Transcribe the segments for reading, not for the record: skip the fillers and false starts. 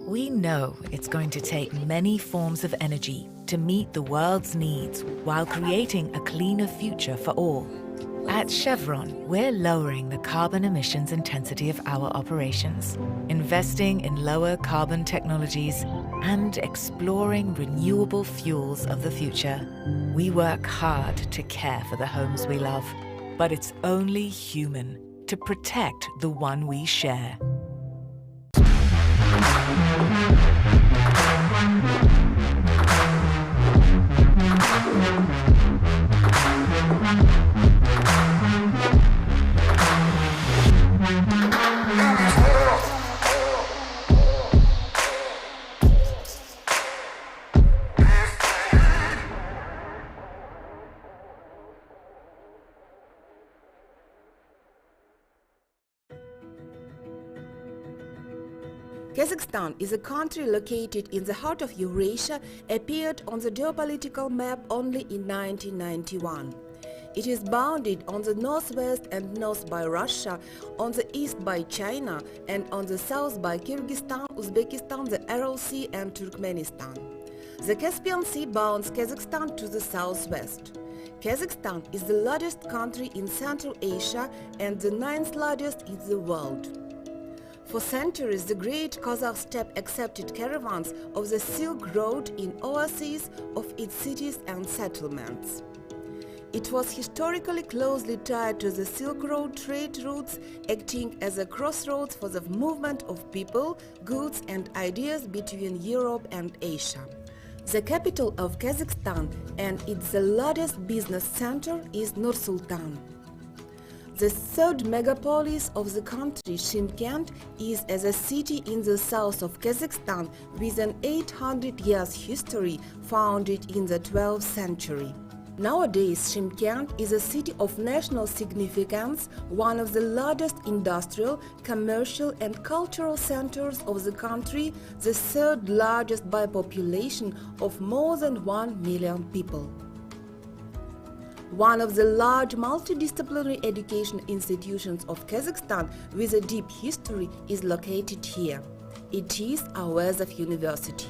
We know it's going to take many forms of energy to meet the world's needs while creating a cleaner future for all. At Chevron, we're lowering the carbon emissions intensity of our operations, investing in lower carbon technologies, and exploring renewable fuels of the future. We work hard to care for the homes we love, but it's only human to protect the one we share. Kazakhstan is a country located in the heart of Eurasia, appeared on the geopolitical map only in 1991. It is bounded on the northwest and north by Russia, on the east by China, and on the south by Kyrgyzstan, Uzbekistan, the Aral Sea and Turkmenistan. The Caspian Sea bounds Kazakhstan to the southwest. Kazakhstan is the largest country in Central Asia and the ninth largest in the world. For centuries, the great Kazakh steppe accepted caravans of the Silk Road in oases of its cities and settlements. It was historically closely tied to the Silk Road trade routes, acting as a crossroads for the movement of people, goods and ideas between Europe and Asia. The capital of Kazakhstan and it's the largest business center is Nur-Sultan. The third megapolis of the country, Shymkent, is as a city in the south of Kazakhstan with an 800 years history, founded in the 12th century. Nowadays, Shymkent is a city of national significance, one of the largest industrial, commercial and cultural centers of the country, the third largest by population of more than 1 million people. One of the large multidisciplinary education institutions of Kazakhstan with a deep history is located here. It is Orsariev University.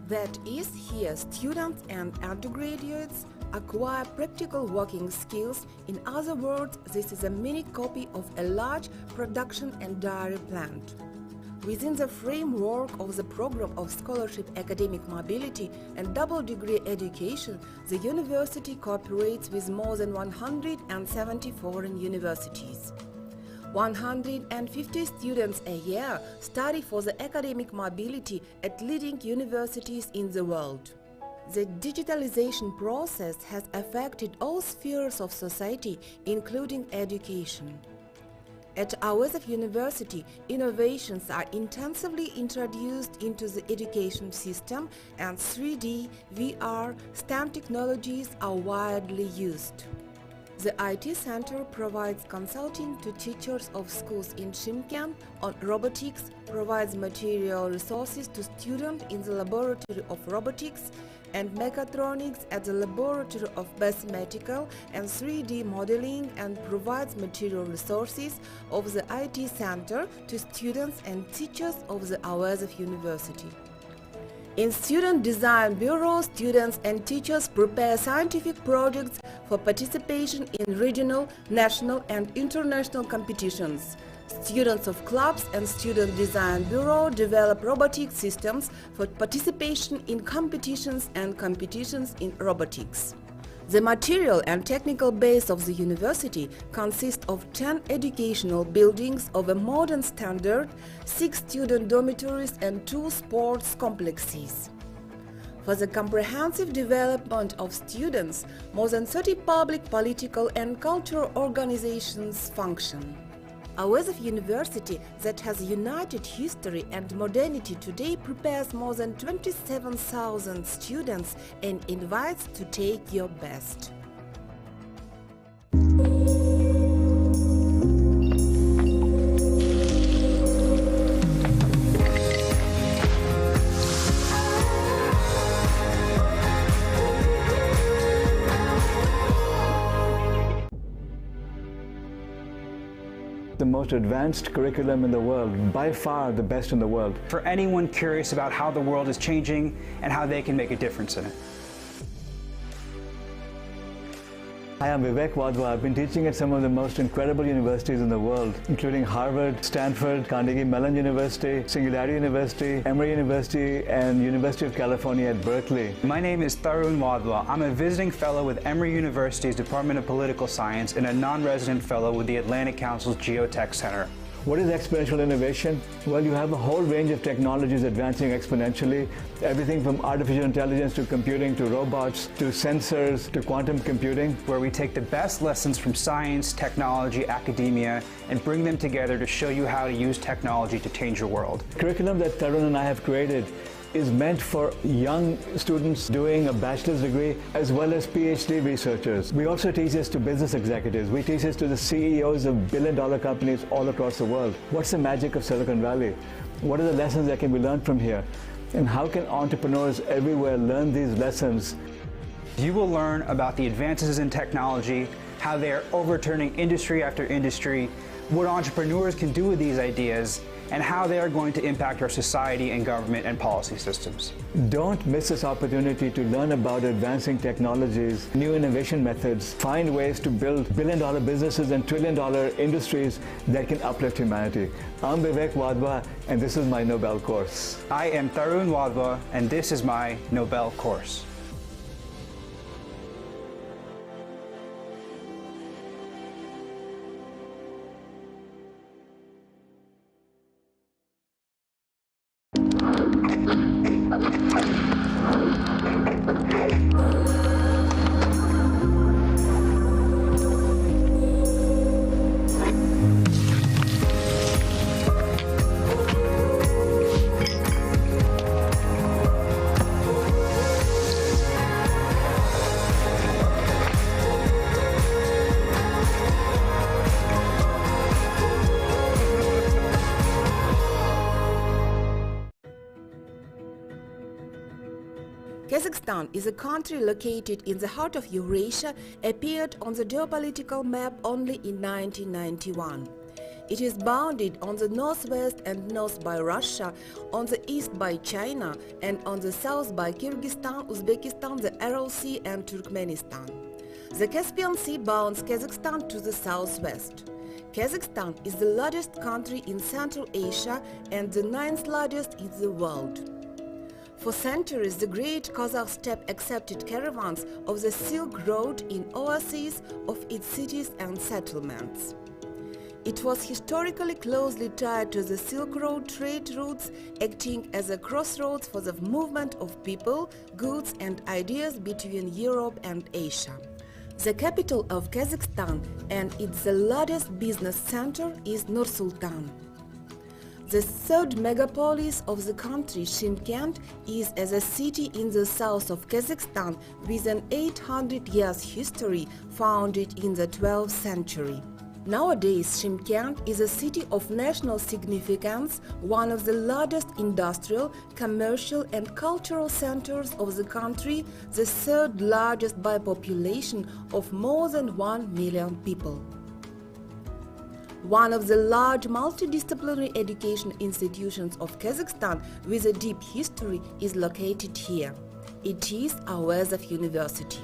That is, here students and undergraduates acquire practical working skills. In other words, this is a mini copy of a large production and dairy plant. Within the framework of the program of scholarship, academic mobility and double degree education, the university cooperates with more than 170 foreign universities. 150 students a year study for the academic mobility at leading universities in the world. The digitalization process has affected all spheres of society, including education. At Orsariev University, innovations are intensively introduced into the education system, and 3D, VR, STEM technologies are widely used. The IT Center provides consulting to teachers of schools in Shymkent on robotics, provides material resources to students in the laboratory of robotics and mechatronics at the laboratory of mathematical and 3D modeling, and provides material resources of the IT Center to students and teachers of the Orsariev University. In Student Design Bureau, students and teachers prepare scientific projects for participation in regional, national and international competitions. Students of clubs and Student Design Bureau develop robotic systems for participation in competitions and competitions in robotics. The material and technical base of the university consists of 10 educational buildings of a modern standard, 6 student dormitories and 2 sports complexes. For the comprehensive development of students, more than 30 public, political and cultural organizations function. Awesome University that has united history and modernity today prepares more than 27,000 students and invites to take your best. The most advanced curriculum in the world, by far the best in the world. For anyone curious about how the world is changing and how they can make a difference in it. Hi, I'm Wadhwa. I've been teaching at some of the most incredible universities in the world, including Harvard, Stanford, Carnegie Mellon University, Singularity University, Emory University, and University of California at Berkeley. My name is Larion Liang. I'm a visiting fellow with Emory University's Department of Political Science and a non-resident fellow with the Atlantic Council's Geotech Center. What is exponential innovation? Well, you have a whole range of technologies advancing exponentially, everything from artificial intelligence to computing to robots to sensors to quantum computing. Where we take the best lessons from science, technology, academia, and bring them together to show you how to use technology to change your world. The curriculum that Tarun and I have created is meant for young students doing a bachelor's degree as well as PhD researchers. We also teach this to business executives. We teach this to the CEOs of billion-dollar companies all across the world. What's the magic of Silicon Valley? What are the lessons that can be learned from here? And how can entrepreneurs everywhere learn these lessons? You will learn about the advances in technology, how they are overturning industry after industry, what entrepreneurs can do with these ideas, and how they are going to impact our society and government and policy systems. Don't miss this opportunity to learn about advancing technologies, new innovation methods, find ways to build billion-dollar businesses and trillion-dollar industries that can uplift humanity. I'm Wadhwa, and this is my Nobel course. I am Tarun Wadhwa, and this is my Nobel course. Kazakhstan is a country located in the heart of Eurasia, appeared on the geopolitical map only in 1991. It is bounded on the northwest and north by Russia, on the east by China, and on the south by Kyrgyzstan, Uzbekistan, the Aral Sea and Turkmenistan. The Caspian Sea bounds Kazakhstan to the southwest. Kazakhstan is the largest country in Central Asia and the 9th largest in the world. For centuries, the great Kazakh steppe accepted caravans of the Silk Road in oases of its cities and settlements. It was historically closely tied to the Silk Road trade routes, acting as a crossroads for the movement of people, goods and ideas between Europe and Asia. The capital of Kazakhstan and it's the largest business center is Nur-Sultan. The third megapolis of the country, Shymkent, is as a city in the south of Kazakhstan with an 800 years history, founded in the 12th century. Nowadays, Shymkent is a city of national significance, one of the largest industrial, commercial and cultural centers of the country, the third largest by population of more than 1 million people. One of the large multidisciplinary education institutions of Kazakhstan with a deep history is located here. It is Orsariev University.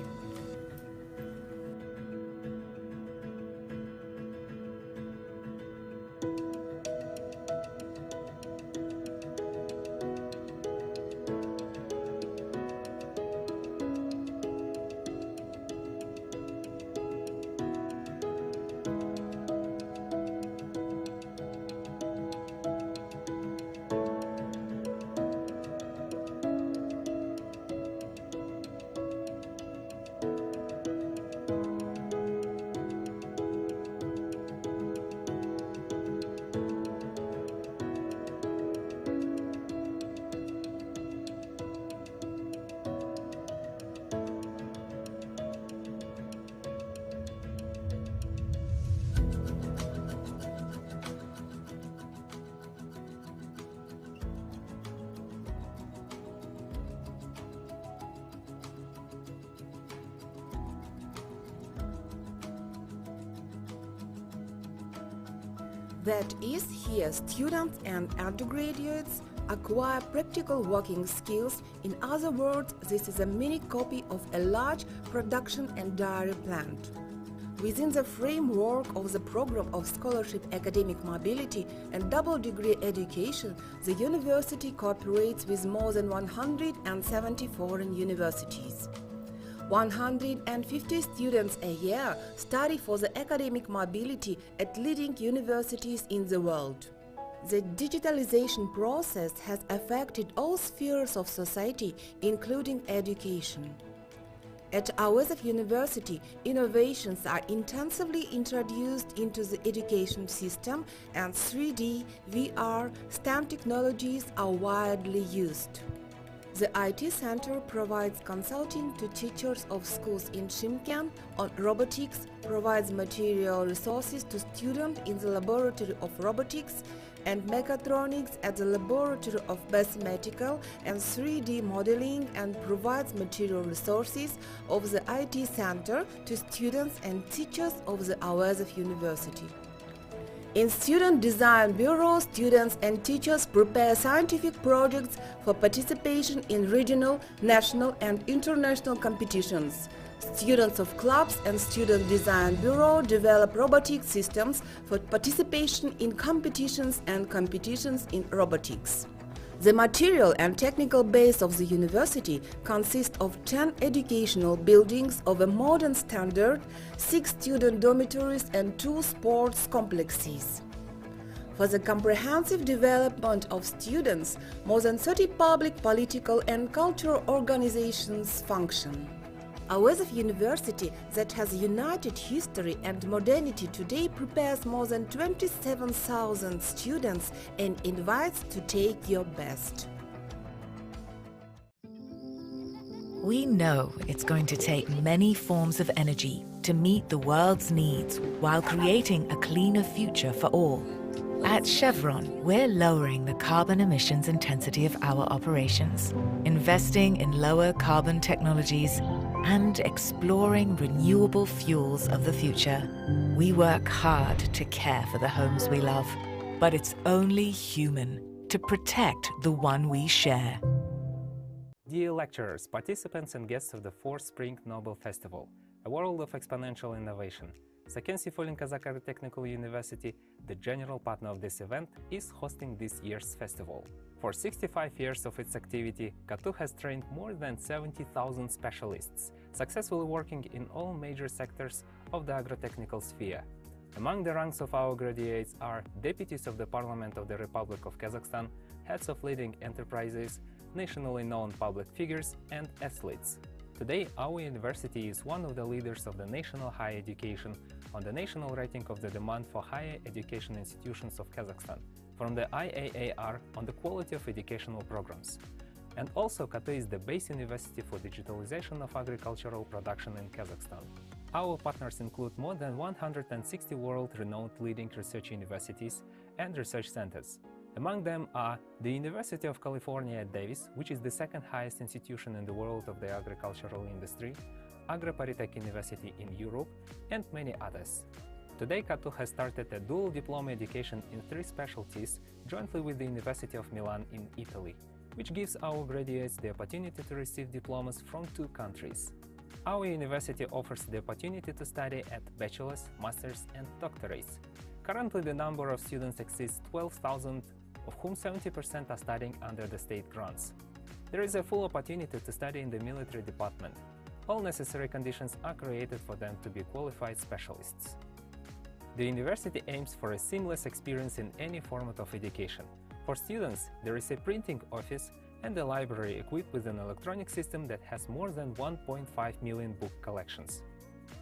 That is, here students and undergraduates acquire practical working skills. In other words, this is a mini copy of a large production and dairy plant. Within the framework of the program of scholarship, academic mobility and double degree education, the university cooperates with more than 170 foreign universities. 150 students a year study for the academic mobility at leading universities in the world. The digitalization process has affected all spheres of society, including education. At Orsariev University, innovations are intensively introduced into the education system, and 3D, VR, STEM technologies are widely used. The IT Center provides consulting to teachers of schools in Shymkent on robotics, provides material resources to students in the laboratory of robotics and mechatronics at the laboratory of mathematical and 3D modeling, and provides material resources of the IT Center to students and teachers of the Orsariev University. In Student Design Bureau, students and teachers prepare scientific projects for participation in regional, national and international competitions. Students of clubs and Student Design Bureau develop robotic systems for participation in competitions and competitions in robotics. The material and technical base of the university consists of 10 educational buildings of a modern standard, 6 student dormitories and 2 sports complexes. For the comprehensive development of students, more than 30 public, political and cultural organizations function. Orsariev University, that has united history and modernity, today prepares more than 27,000 students and invites to take your best. We know it's going to take many forms of energy to meet the world's needs while creating a cleaner future for all. At Chevron, we're lowering the carbon emissions intensity of our operations, investing in lower carbon technologies, and exploring renewable fuels of the future. We work hard to care for the homes we love, but it's only human to protect the one we share. Dear lecturers, participants and guests of the 4th Spring Nobel Festival, a world of exponential innovation, Sarkeev Kazakh Technical University, the general partner of this event, is hosting this year's festival. For 65 years of its activity, KATU has trained more than 70,000 specialists, successfully working in all major sectors of the agrotechnical sphere. Among the ranks of our graduates are deputies of the Parliament of the Republic of Kazakhstan, heads of leading enterprises, nationally known public figures, and athletes. Today, our university is one of the leaders of the national higher education on the national rating of the demand for higher education institutions of Kazakhstan, from the IAAR on the quality of educational programs. And also, KATU is the base university for digitalization of agricultural production in Kazakhstan. Our partners include more than 160 world-renowned leading research universities and research centers. Among them are the University of California at Davis, which is the second highest institution in the world of the agricultural industry, Agro-Polytech University in Europe, and many others. Today, KATU has started a dual diploma education in 3 specialties jointly with the University of Milan in Italy, which gives our graduates the opportunity to receive diplomas from 2 countries. Our university offers the opportunity to study at bachelor's, master's and doctorates. Currently, the number of students exceeds 12,000, of whom 70% are studying under the state grants. There is a full opportunity to study in the military department. All necessary conditions are created for them to be qualified specialists. The university aims for a seamless experience in any format of education. For students, there is a printing office and a library equipped with an electronic system that has more than 1.5 million book collections.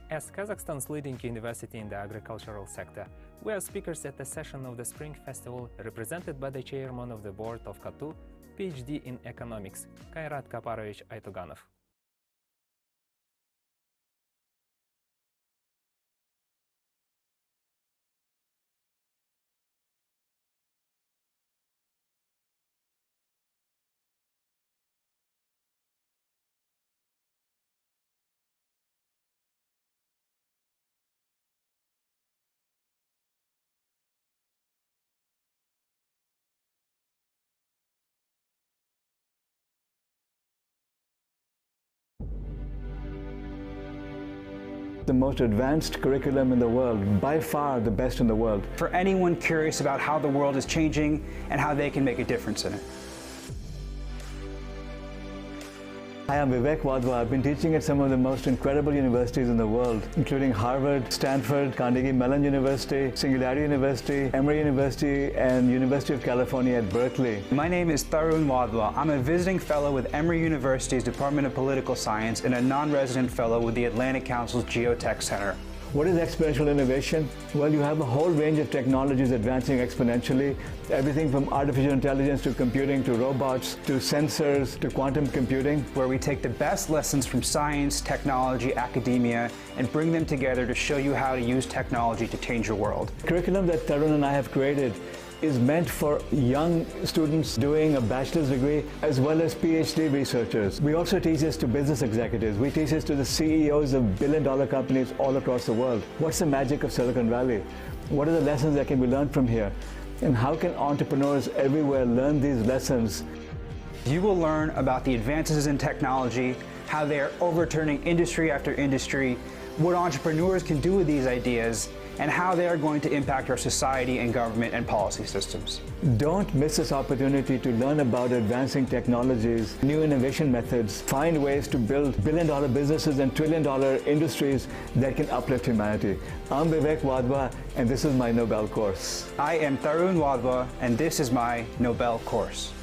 As Kazakhstan's leading university in the agricultural sector, we are speakers at the session of the Spring Festival represented by the chairman of the board of KATU, PhD in economics, Kairat Kaparovich Aytuganov. The most advanced curriculum in the world, by far the best in the world. For anyone curious about how the world is changing and how they can make a difference in it. Hi, I'm Vivek Wadhwa. I've been teaching at some of the most incredible universities in the world, including Harvard, Stanford, Carnegie Mellon University, Singularity University, Emory University, and University of California at Berkeley. My name is Larion Liang. I'm a visiting fellow with Emory University's Department of Political Science and a non-resident fellow with the Atlantic Council's Geotech Center. What is exponential innovation? Well, you have a whole range of technologies advancing exponentially, everything from artificial intelligence to computing to robots to sensors to quantum computing. Where we take the best lessons from science, technology, academia, and bring them together to show you how to use technology to change your world. The curriculum that Tarun and I have created is meant for young students doing a bachelor's degree as well as PhD researchers. We also teach this to business executives. We teach this to the CEOs of billion-dollar companies all across the world. What's the magic of Silicon Valley? What are the lessons that can be learned from here? And how can entrepreneurs everywhere learn these lessons? You will learn about the advances in technology, how they are overturning industry after industry, what entrepreneurs can do with these ideas, and how they are going to impact our society and government and policy systems. Don't miss this opportunity to learn about advancing technologies, new innovation methods, find ways to build billion-dollar businesses and trillion-dollar industries that can uplift humanity. I'm Vivek Wadhwa, and this is my Nobel course. I am Tarun Wadhwa, and this is my Nobel course.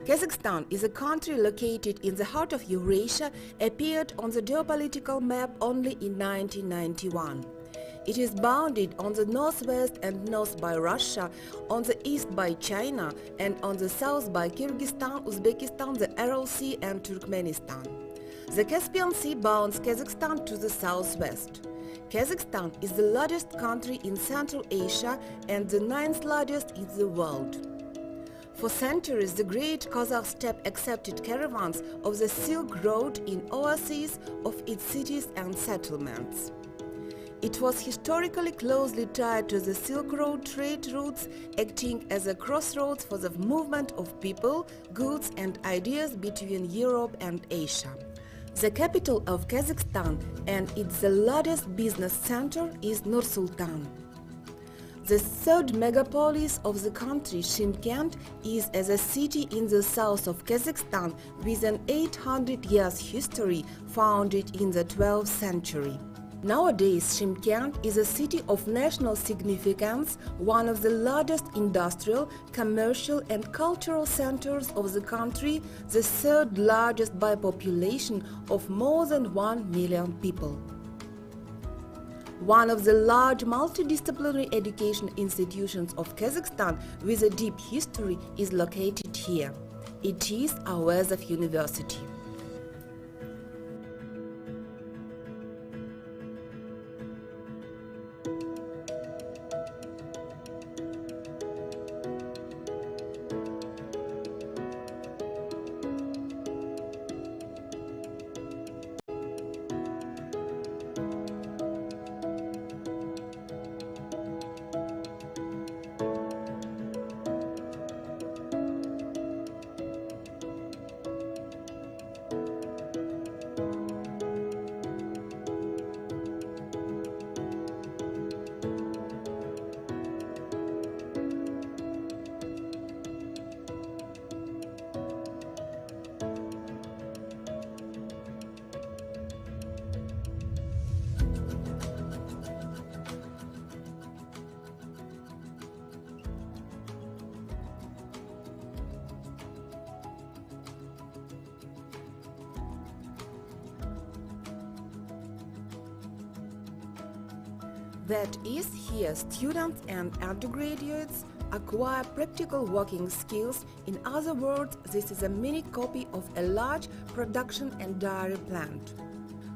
Kazakhstan is a country located in the heart of Eurasia, appeared on the geopolitical map only in 1991. It is bounded on the northwest and north by Russia, on the east by China, and on the south by Kyrgyzstan, Uzbekistan, the Aral Sea and Turkmenistan. The Caspian Sea bounds Kazakhstan to the southwest. Kazakhstan is the largest country in Central Asia and the 9th largest in the world. For centuries, the Great Kazakh Steppe accepted caravans of the Silk Road in oases of its cities and settlements. It was historically closely tied to the Silk Road trade routes, acting as a crossroads for the movement of people, goods and ideas between Europe and Asia. The capital of Kazakhstan and it's the largest business center is Nur-Sultan. The third megapolis of the country, Shymkent, is as a city in the south of Kazakhstan with an 800 years history, founded in the 12th century. Nowadays, Shymkent is a city of national significance, one of the largest industrial, commercial and cultural centers of the country, the third largest by population of more than 1 million people. one of the large multidisciplinary education institutions of Kazakhstan with a deep history, is located here. It is Awezov University. That is, here students and undergraduates acquire practical working skills. In other words, this is a mini copy of a large production and dairy plant.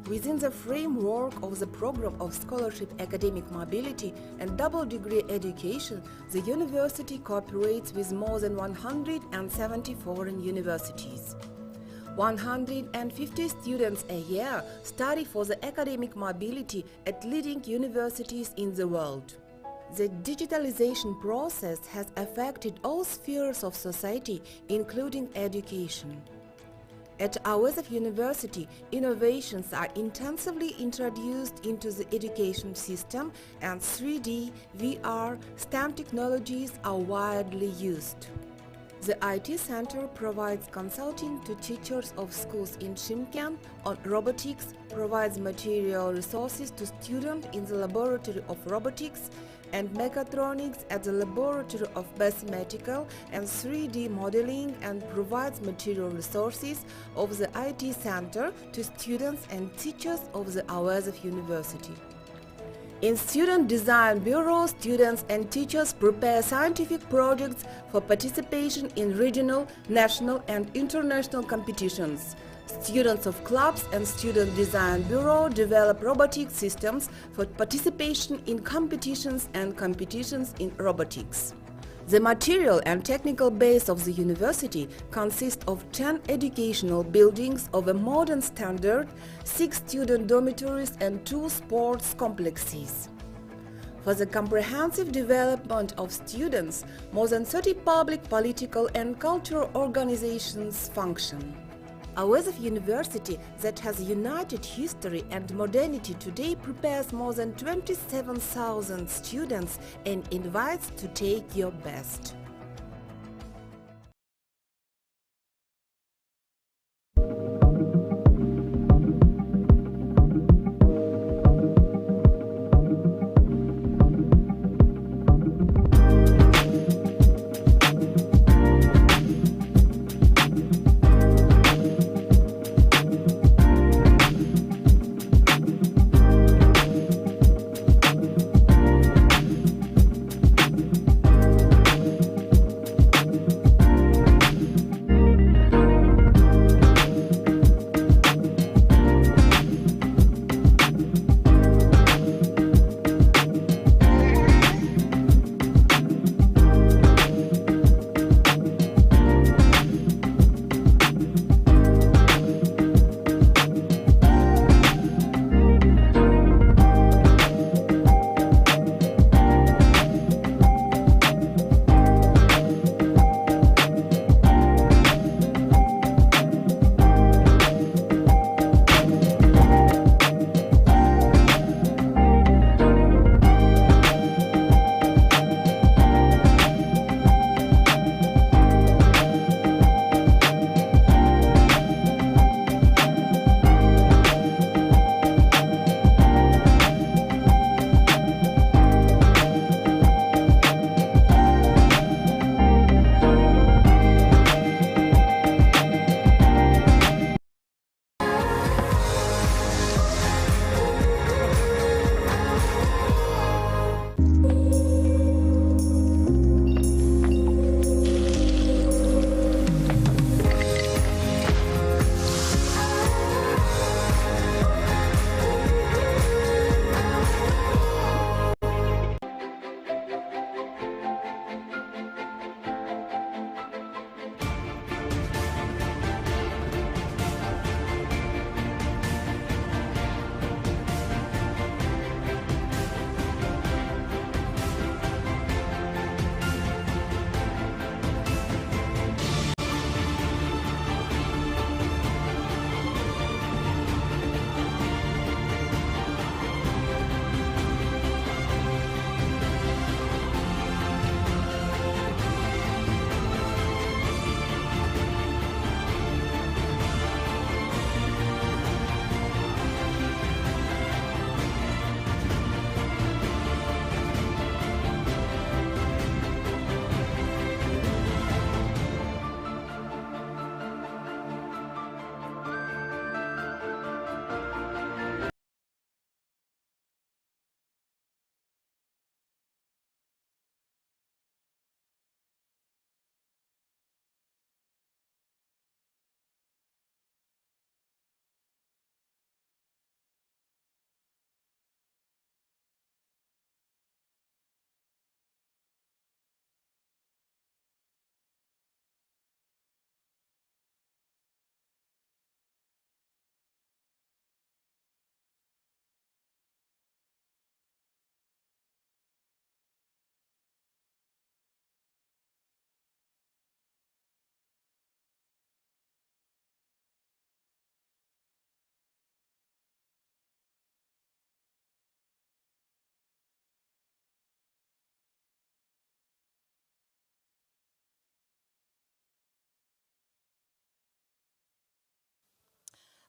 Within the framework of the program of scholarship, academic mobility and double degree education, the university cooperates with more than 170 foreign universities. 150 students a year study for the academic mobility at leading universities in the world. The digitalization process has affected all spheres of society, including education. At Awezov University, innovations are intensively introduced into the education system, and 3D, VR, STEM technologies are widely used. The IT Center provides consulting to teachers of schools in Shymkent on robotics, provides material resources to students in the Laboratory of Robotics and Mechatronics at the Laboratory of Mathematical and 3D Modeling, and provides material resources of the IT Center to students and teachers of the Awezov University. In Student Design Bureau, students and teachers prepare scientific projects for participation in regional, national and international competitions. Students of clubs and Student Design Bureau develop robotic systems for participation in competitions and competitions in robotics. The material and technical base of the university consists of 10 educational buildings of a modern standard, 6 student dormitories and 2 sports complexes. For the comprehensive development of students, more than 30 public, political and cultural organizations function. Awezov University, that has united history and modernity, today prepares more than 27,000 students and invites to take your best.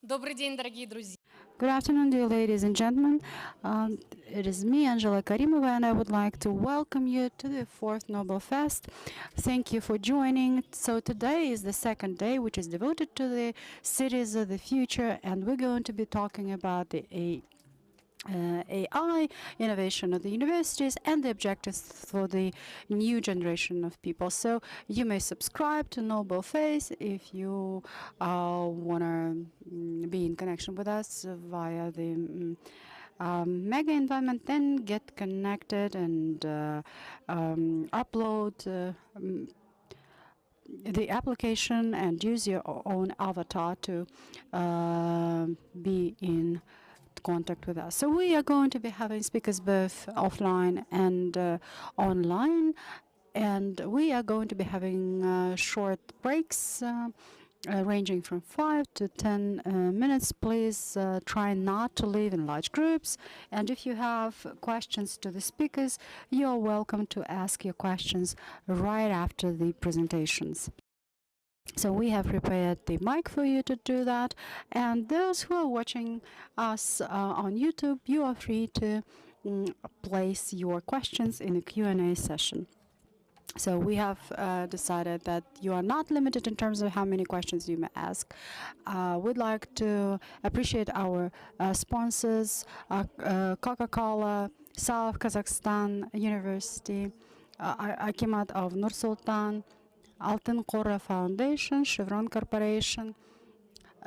Добрый день, дорогие друзья. Good afternoon, dear ladies and gentlemen. It is me, Angela Karimova, and I would like to welcome you to the 4th Nobel Fest. Thank you for joining. So today is the second day, which is devoted to the cities of the future, and we're going to be talking about the AI, innovation of the universities, and the objectives for the new generation of people. So you may subscribe to Nobel Face if you want to be in connection with us via the mega environment. Then get connected and upload the application and use your own avatar to be in contact with us. So we are going to be having speakers both offline and online, and we are going to be having short breaks ranging from 5 to 10 minutes. Please try not to leave in large groups, and if you have questions to the speakers, you're welcome to ask your questions right after the presentations. So we have prepared the mic for you to do that, and those who are watching us on YouTube, you are free to place your questions in the Q&A session. So we have decided that you are not limited in terms of how many questions you may ask. We'd like to appreciate our sponsors, Coca-Cola, South Kazakhstan University, Akimat of Nur Sultan, Altın Qora Foundation, Chevron Corporation,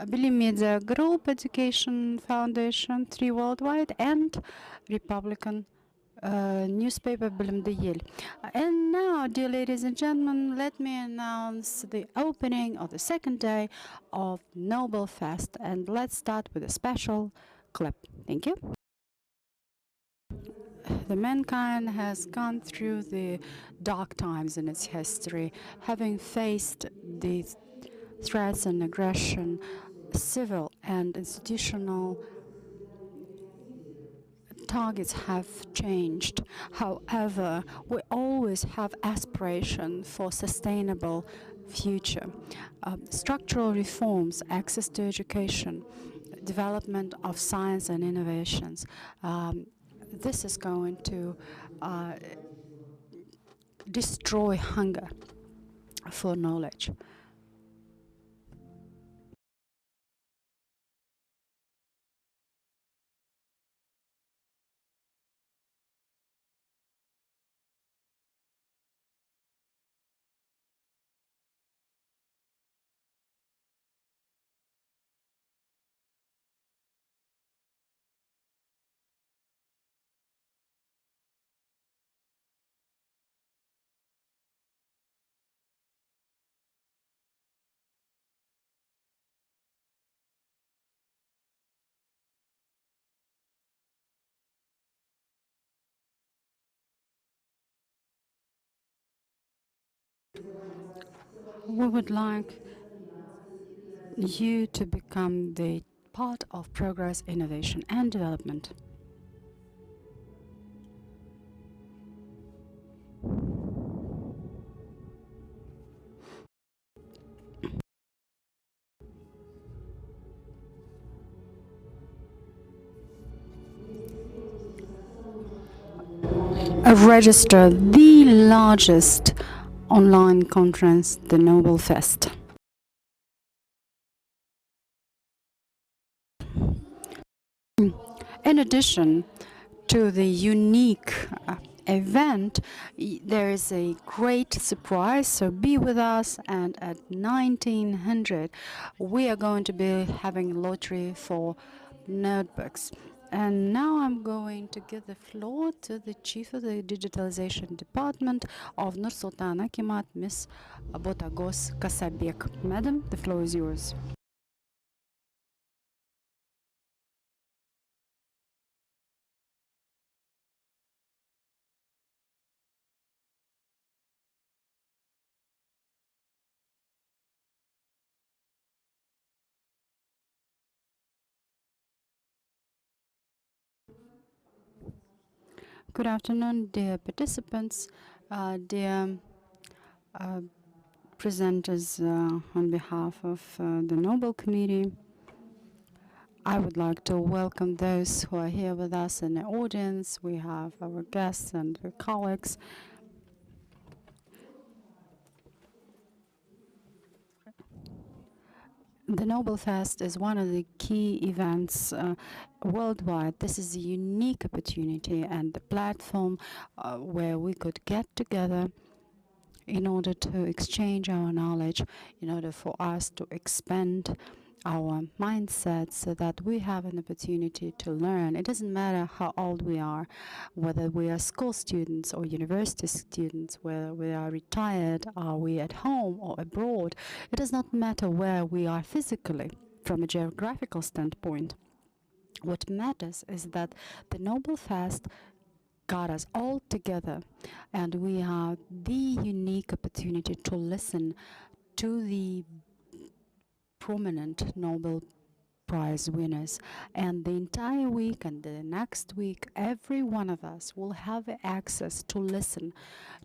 Bilim Media Group, Education Foundation, 3 Worldwide, and Republican newspaper Bilim Değil. And now, dear ladies and gentlemen, let me announce the opening of the second day of Nobel Fest. And let's start with a special clip. Thank you. The mankind has gone through the dark times in its history, having faced the threats and aggression, civil and institutional targets have changed. However, we always have aspiration for sustainable future. Structural reforms, access to education, development of science and innovations. This is going to destroy hunger for knowledge. We would like you to become the part of progress, innovation, and development. I've registered the largest online conference, the Nobel Fest. In addition to the unique event, there is a great surprise, so be with us, and at 1900 we are going to be having a lottery for notebooks. And now I'm going to give the floor to the chief of the digitalization department of Nur Sultan Akimat, Miss Botagoz Kasabek. Madam, the floor is yours. Good afternoon, dear participants, dear presenters on behalf of the Nobel Committee. I would like to welcome those who are here with us in the audience. We have our guests and our colleagues. The Nobel Fest is one of the key events worldwide. This is a unique opportunity and the platform where we could get together in order to exchange our knowledge, in order for us to expand our mindset so that we have an opportunity to learn. It doesn't matter how old we are, whether we are school students or university students, whether we are retired, are we at home or abroad. It does not matter where we are physically from a geographical standpoint. What matters is that the Nobel Fest got us all together, and we have the unique opportunity to listen to the prominent Nobel Prize winners. And the entire week and the next week, every one of us will have access to listen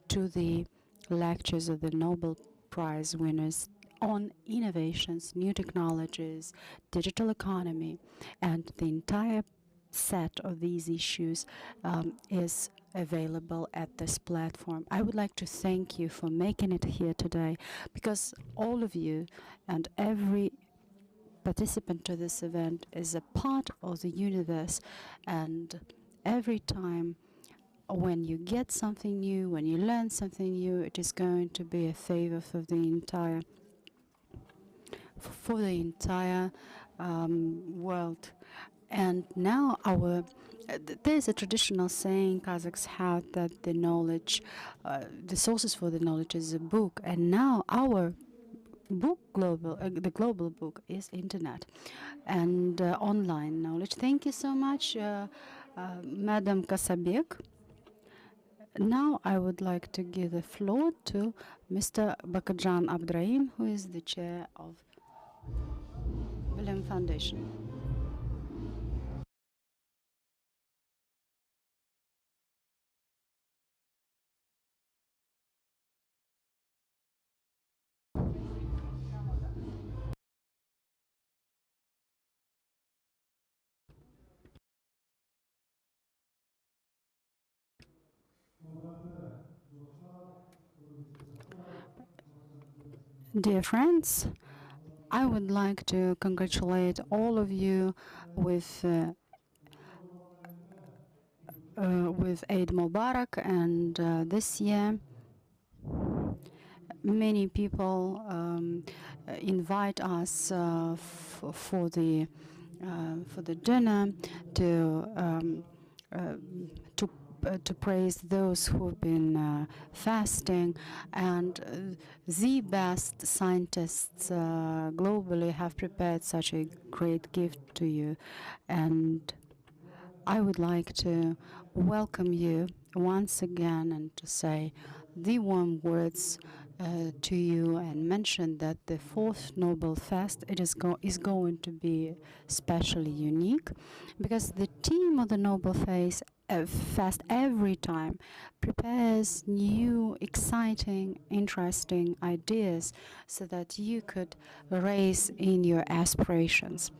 to the lectures of the Nobel Prize winners on innovations, new technologies, digital economy, and the entire set of these issues is available at this platform. I would like to thank you for making it here today, because all of you and every participant to this event is a part of the universe, and every time when you get something new, when you learn something new, it is going to be a favor for the entire world. And now there's a traditional saying Kazakhs have that the knowledge, the sources for the knowledge is a book, and now our book, the global book, is internet and online knowledge. Thank you so much, Madam Kasabek. Now I would like to give the floor to Mr. Bakytzhan Abdraim, who is the chair of William Foundation. Dear friends, I would like to congratulate all of you with Eid Mubarak, and this year many people invite us for the dinner to praise those who've been fasting, and the best scientists globally have prepared such a great gift to you, and I would like to welcome you once again and to say the warm words to you, and mention that the fourth Nobel Fest is going to be especially unique, because the team of the Nobel Fest every time prepares new, exciting, interesting ideas so that you could raise in your aspirations.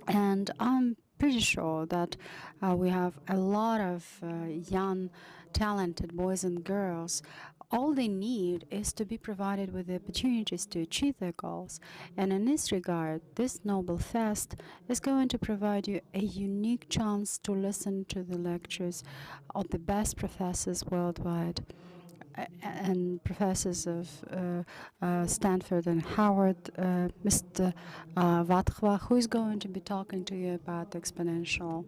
And I'm pretty sure that we have a lot of young, talented boys and girls. All they need is to be provided with the opportunities to achieve their goals. And in this regard, this Nobel Fest is going to provide you a unique chance to listen to the lectures of the best professors worldwide, and professors of Stanford and Howard, Mr. Vatkva, who is going to be talking to you about exponential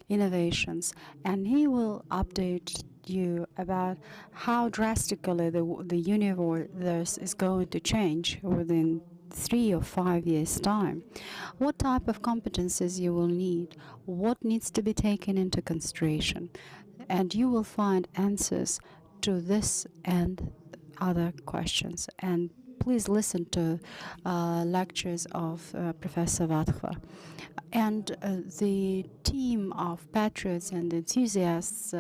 innovations, and he will update you about how drastically the universe is going to change within 3 or 5 years' time, what type of competences you will need, what needs to be taken into consideration, and you will find answers to this and other questions. And please listen to lectures of Professor Vatkva. And the team of patriots and enthusiasts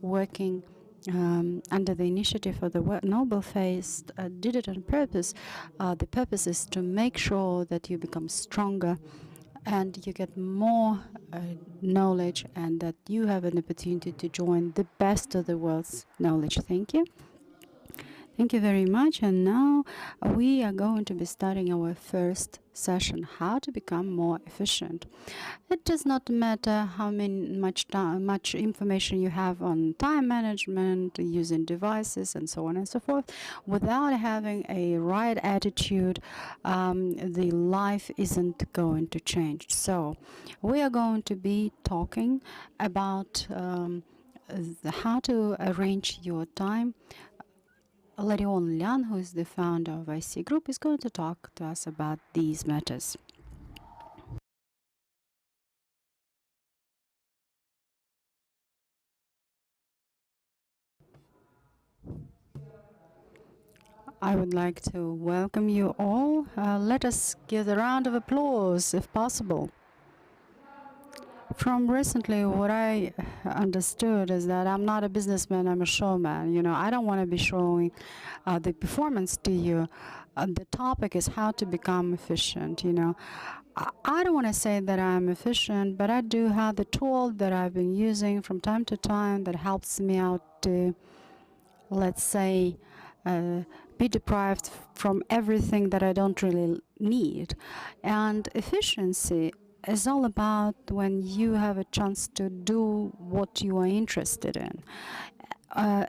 working under the initiative of the Nobel Fest did it on purpose. The purpose is to make sure that you become stronger and you get more knowledge, and that you have an opportunity to join the best of the world's knowledge. Thank you. Thank you very much. And now we are going to be starting our first session, how to become more efficient. It does not matter how much information you have on time management, using devices, and so on and so forth. Without having a right attitude, the life isn't going to change. So we are going to be talking about how to arrange your time. Larion Liang, who is the founder of IC Group, is going to talk to us about these matters. I would like to welcome you all. Let us give a round of applause, if possible. From recently, what I understood is that I'm not a businessman, I'm a showman. You know, I don't want to be showing the performance to you. The topic is how to become efficient, you know. I don't want to say that I'm efficient, but I do have the tool that I've been using from time to time that helps me out to, let's say, be deprived from everything that I don't really need. And efficiency is all about when you have a chance to do what you are interested in.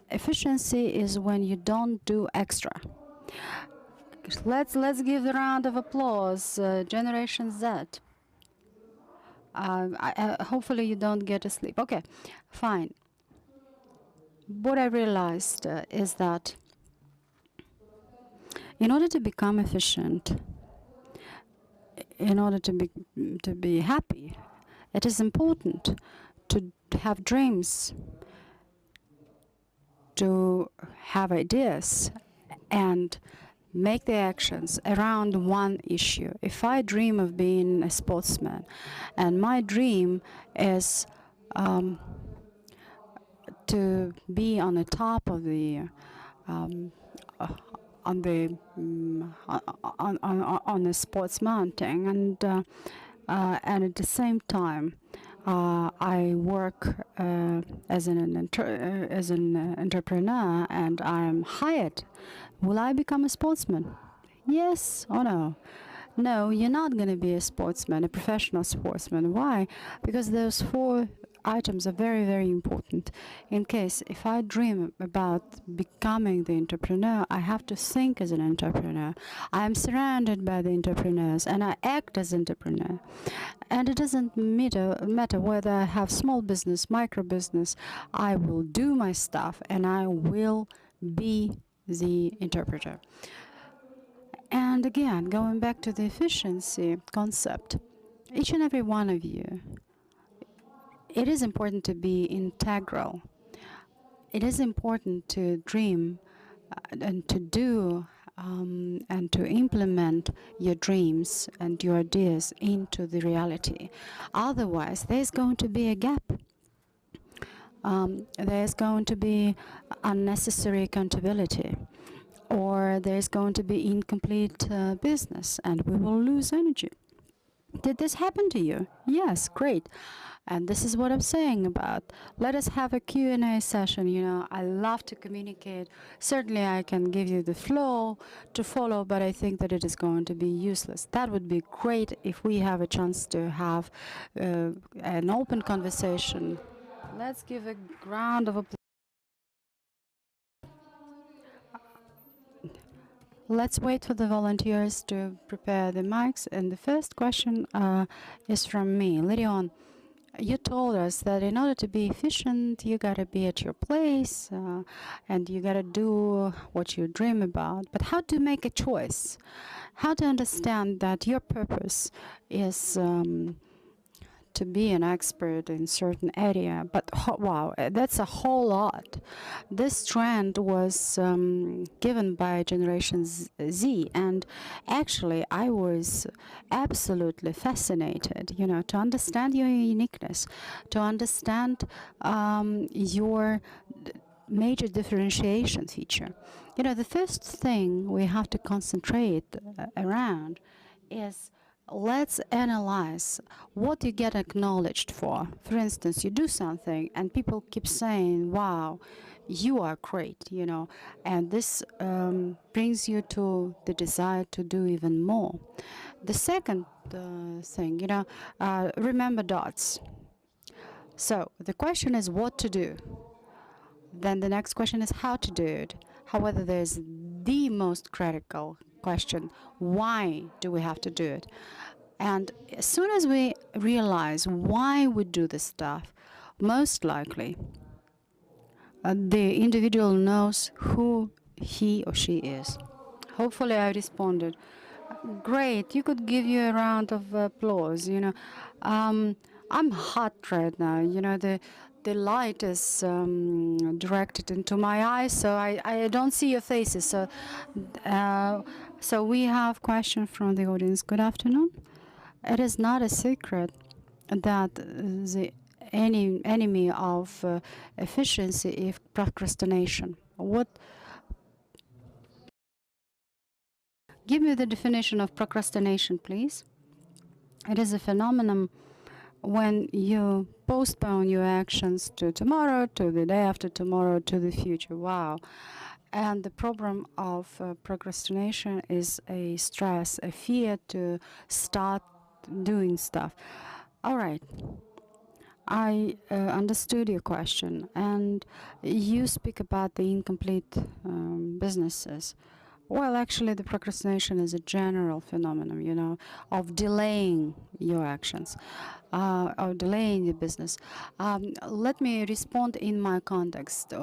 Efficiency is when you don't do extra. Let's give a round of applause, Generation Z. Hopefully you don't get asleep. Okay, fine. What I realized is that in order to become efficient, in order to be happy, it is important to have dreams, to have ideas, and make the actions around one issue. If I dream of being a sportsman, and my dream is to be on the top of the on the sports mountain, and at the same time I work as an entrepreneur, and I'm hired. Will I become a sportsman? Yes or no? No, you're not going to be a sportsman, a professional sportsman. Why? Because those four items are very, very important. In case if I dream about becoming the entrepreneur, I have to think as an entrepreneur. I am surrounded by the entrepreneurs, and I act as entrepreneur. And it doesn't matter whether I have small business, micro business. I will do my stuff, and I will be the interpreter. And again, going back to the efficiency concept, each and every one of you, it is important to be integral. It is important to dream and to do and to implement your dreams and your ideas into the reality. Otherwise, there's going to be a gap. There's going to be unnecessary accountability, or there's going to be incomplete business, and we will lose energy. Did this happen to you? Yes, great. And this is what I'm saying about. Let us have a Q&A session. You know, I love to communicate. Certainly I can give you the flow to follow, but I think that it is going to be useless. That would be great if we have a chance to have an open conversation. Let's give a round of applause. Let's wait for the volunteers to prepare the mics. And the first question is from me. Larion, you told us that in order to be efficient, you gotta be at your place and you gotta do what you dream about. But how to make a choice? How to understand that your purpose is to be an expert in certain area? But wow, that's a whole lot. This trend was given by Generation Z, and actually I was absolutely fascinated, you know, to understand your uniqueness, to understand your major differentiation feature. You know, the first thing we have to concentrate around is let's analyze what you get acknowledged for. For instance, you do something and people keep saying, wow, you are great, you know, and this brings you to the desire to do even more. The second thing, you know, remember dots. So the question is what to do. Then the next question is how to do it. However, there's the most critical question, why do we have to do it? And as soon as we realize why we do this stuff, most likely the individual knows who he or she is. Hopefully I responded. Great, you could give you a round of applause, you know. I'm hot right now, you know, the light is directed into my eyes, so I don't see your faces. So we have question from the audience. Good afternoon. It is not a secret that the enemy of efficiency is procrastination. Give me the definition of procrastination, please. It is a phenomenon when you postpone your actions to tomorrow, to the day after tomorrow, to the future. Wow. And the problem of procrastination is a stress, a fear to start doing stuff. All right. I understood your question, and you speak about the incomplete businesses. Well, actually, the procrastination is a general phenomenon, you know, of delaying your actions, or delaying the business. Let me respond in my context.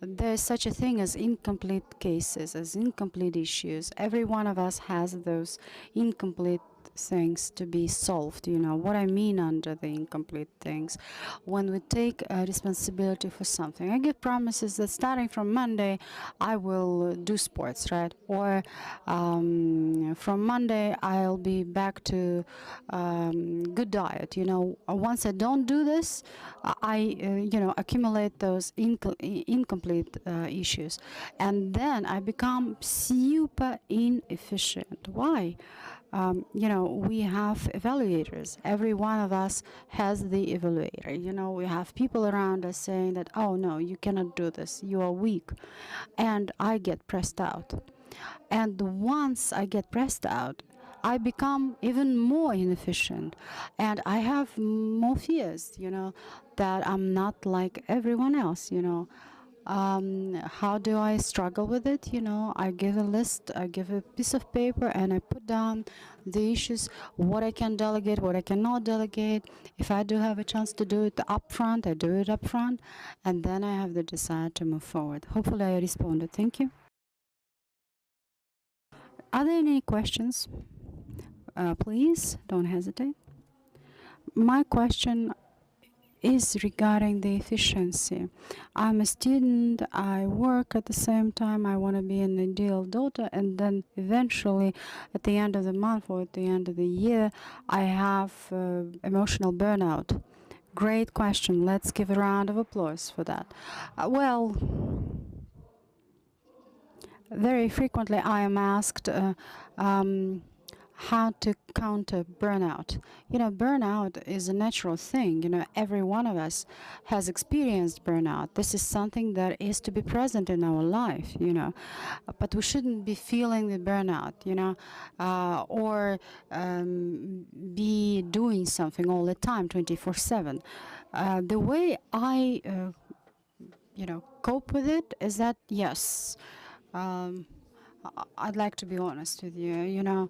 There's such a thing as incomplete cases, as incomplete issues. Every one of us has those incomplete things to be solved. You know what I mean under the incomplete things. When we take responsibility for something, I give promises that starting from Monday I will do sports, right? Or from Monday I'll be back to good diet. You know, once I don't do this, I accumulate those incomplete issues, and then I become super inefficient. Why? We have evaluators. Every one of us has the evaluator. You know, we have people around us saying that, oh no, you cannot do this, you are weak. And I get pressed out. And once I get pressed out, I become even more inefficient. And I have more fears, you know, that I'm not like everyone else, you know. How do I struggle with it? You know, I give a list, I give a piece of paper, and I put down the issues, what I can delegate, what I cannot delegate. If I do have a chance to do it up front, I do it up front, and then I have the desire to move forward. Hopefully I responded. Thank you. Are there any questions? Please don't hesitate. My question is regarding the efficiency. I'm a student, I work at the same time, I want to be an ideal daughter, and then eventually at the end of the month or at the end of the year, I have emotional burnout. Great question. Let's give a round of applause for that. Well, very frequently I am asked how to counter burnout. You know, burnout is a natural thing. You know, every one of us has experienced burnout. This is something that is to be present in our life, you know. But we shouldn't be feeling the burnout, you know, or be doing something all the time, 24/7. The way I, cope with it is that, yes, I'd like to be honest with you, you know,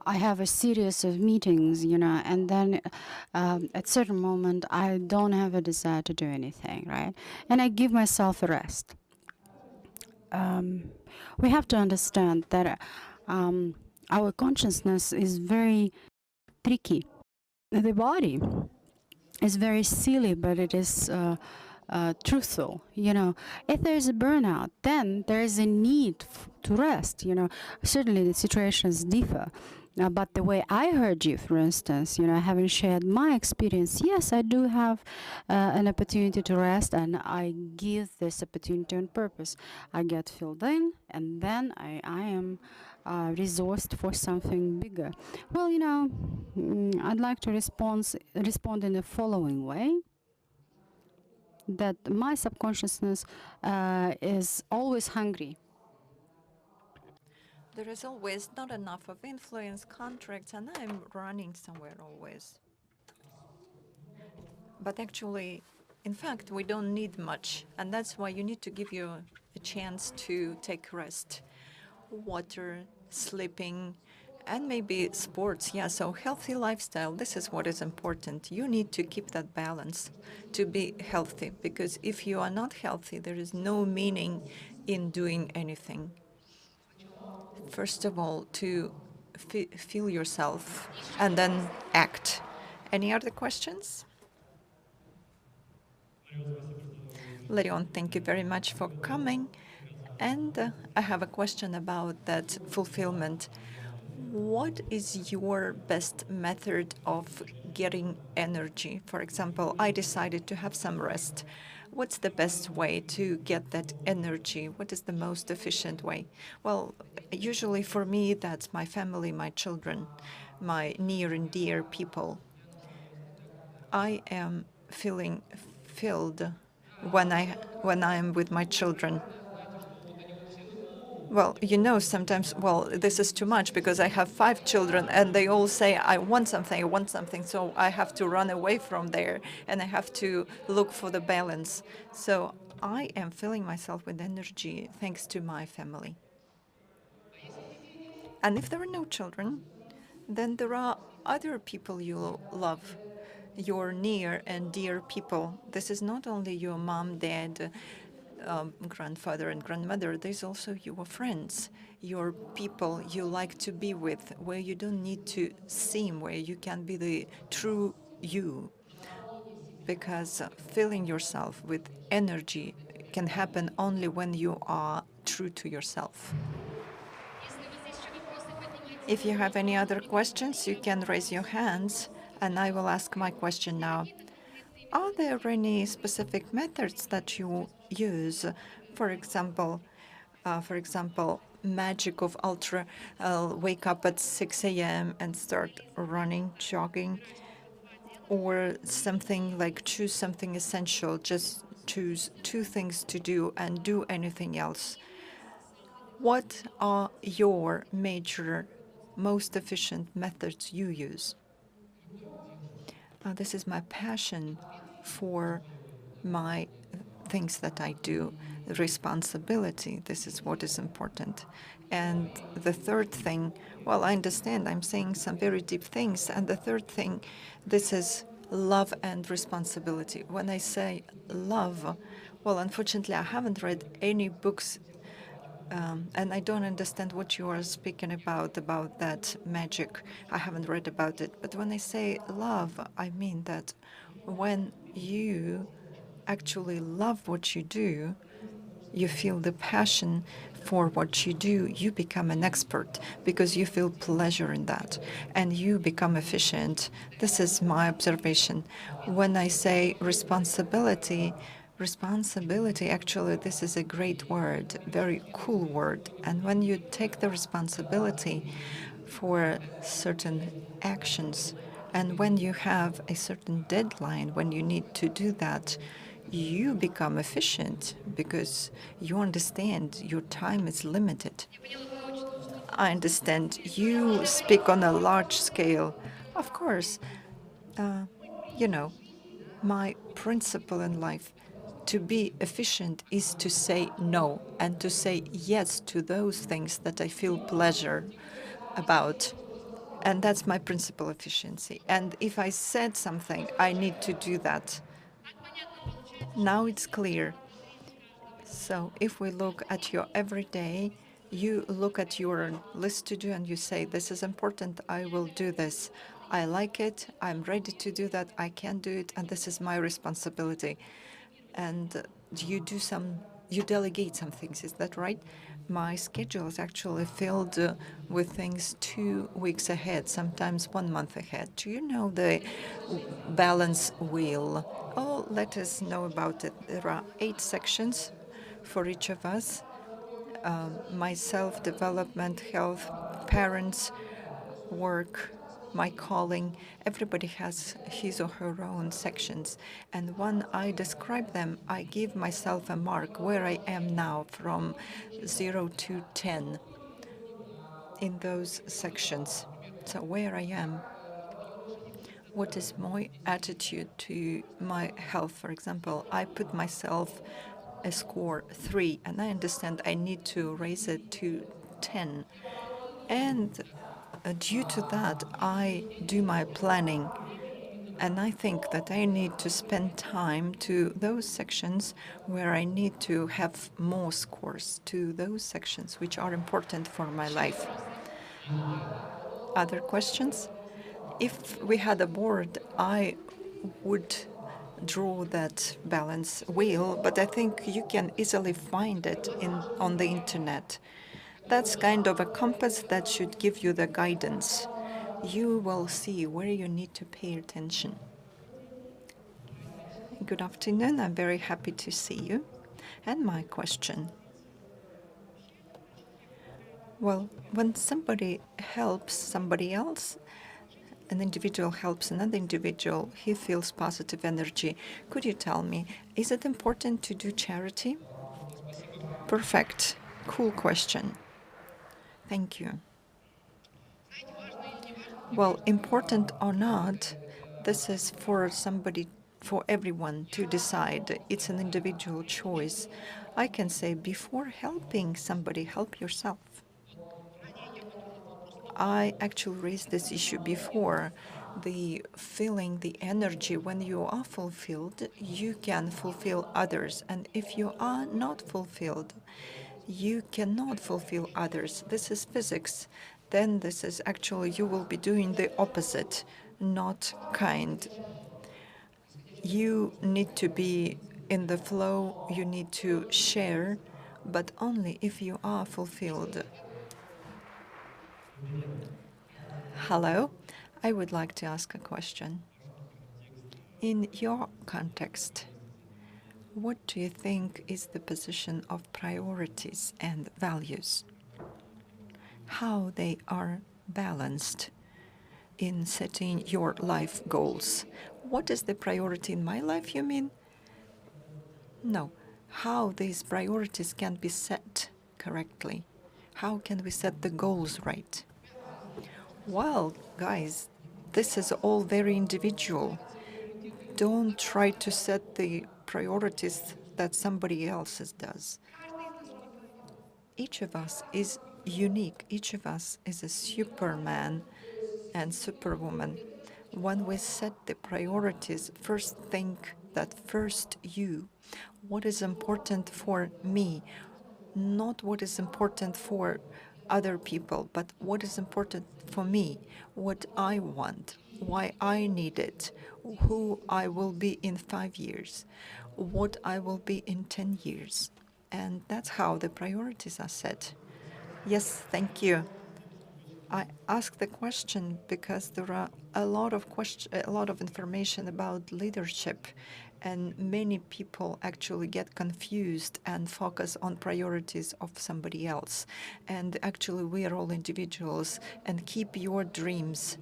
I have a series of meetings, you know, and then at certain moment I don't have a desire to do anything, right? And I give myself a rest. We have to understand that our consciousness is very tricky. The body is very silly, but it is truthful. You know, if there's a burnout, then there is a need to rest. You know, certainly the situations differ. But the way I heard you, for instance, having shared my experience, yes, I do have an opportunity to rest, and I give this opportunity on purpose. I get filled in, and then I am resourced for something bigger. Well, I'd like to respond in the following way. That my subconsciousness is always hungry. There is always not enough of influence, contracts, and I'm running somewhere always. But actually, in fact, we don't need much, and that's why you need to give you a chance to take rest. Water, sleeping, and maybe sports. Yeah, so healthy lifestyle, this is what is important. You need to keep that balance to be healthy, because if you are not healthy, there is no meaning in doing anything. First of all, to feel yourself and then act. Any other questions? Larion, thank you very much for coming. And I have a question about that fulfillment. What is your best method of getting energy? For example, I decided to have some rest. What's the best way to get that energy? What is the most efficient way? Well, usually for me, that's my family, my children, my near and dear people. I am feeling filled when I am with my children. Well, sometimes, this is too much because I have 5 children and they all say, I want something, so I have to run away from there and I have to look for the balance. So I am filling myself with energy thanks to my family. And if there are no children, then there are other people you love, your near and dear people. This is not only your mom, dad, grandfather and grandmother, there's also your friends, your people you like to be with, where you don't need to seem, where you can be the true you. Because filling yourself with energy can happen only when you are true to yourself. If you have any other questions, you can raise your hands, and I will ask my question now. Are there any specific methods that you use? For example, magic of ultra, wake up at 6 a.m. and start running, jogging, or something like choose something essential, just choose 2 things to do and do anything else. What are your major, most efficient methods you use? This is my passion for my things that I do, responsibility. This is what is important. And the third thing, well, I understand I'm saying some very deep things. And the third thing, this is love and responsibility. When I say love, well, unfortunately, I haven't read any books and I don't understand what you are speaking about that magic. I haven't read about it. But when I say love, I mean that when you actually love what you do, you feel the passion for what you do, you become an expert because you feel pleasure in that and you become efficient. This is my observation. When I say responsibility, actually, this is a great word, very cool word. And when you take the responsibility for certain actions, and when you have a certain deadline, when you need to do that, you become efficient because you understand your time is limited. I understand you speak on a large scale. Of course, my principle in life to be efficient is to say no and to say yes to those things that I feel pleasure about. And that's my principal efficiency. And if I said something, I need to do that. Now it's clear. So if we look at your everyday, you look at your list to do and you say, this is important, I will do this. I like it, I'm ready to do that, I can do it, and this is my responsibility. And you do some you delegate some things, is that right? My schedule is actually filled with things 2 weeks ahead, sometimes 1 month ahead. Do you know the balance wheel? Oh, let us know about it. There are 8 sections for each of us. Myself, development, health, parents, work, my calling. Everybody has his or her own sections. And when I describe them, I give myself a mark where I am now from 0 to 10 in those sections. So where I am, what is my attitude to my health, for example. I put myself a score 3, and I understand I need to raise it to 10. And due to that, I do my planning. And I think that I need to spend time to those sections where I need to have more scores, to those sections which are important for my life. Other questions? If we had a board, I would draw that balance wheel, but I think you can easily find it on the internet. That's kind of a compass that should give you the guidance. You will see where you need to pay attention. Good afternoon. I'm very happy to see you. And my question. Well, when somebody helps somebody else, an individual helps another individual, he feels positive energy. Could you tell me, is it important to do charity? Perfect. Cool question. Thank you. Well, important or not, this is for somebody, for everyone to decide. It's an individual choice. I can say before helping somebody, help yourself. I actually raised this issue before. The feeling, the energy, when you are fulfilled, you can fulfill others. And if you are not fulfilled, you cannot fulfill others. This is physics. Then this is actually, you will be doing the opposite, not kind. You need to be in the flow, you need to share, but only if you are fulfilled. Hello, I would like to ask a question. In your context, what do you think is the position of priorities and values? How they are balanced in setting your life goals? What is the priority in my life, you mean? No. How these priorities can be set correctly? How can we set the goals right? Well, guys, this is all very individual. Don't try to set the priorities that somebody else does. Each of us is unique. Each of us is a superman and superwoman. When we set the priorities, first think that first you. What is important for me? Not what is important for other people, but what is important for me, what I want, why I need it, who I will be in 5 years, what I will be in 10 years. And that's how the priorities are set. Yes, thank you. I ask the question because there are a lot of information about leadership, and many people actually get confused and focus on priorities of somebody else. And actually, we are all individuals, and keep your dreams.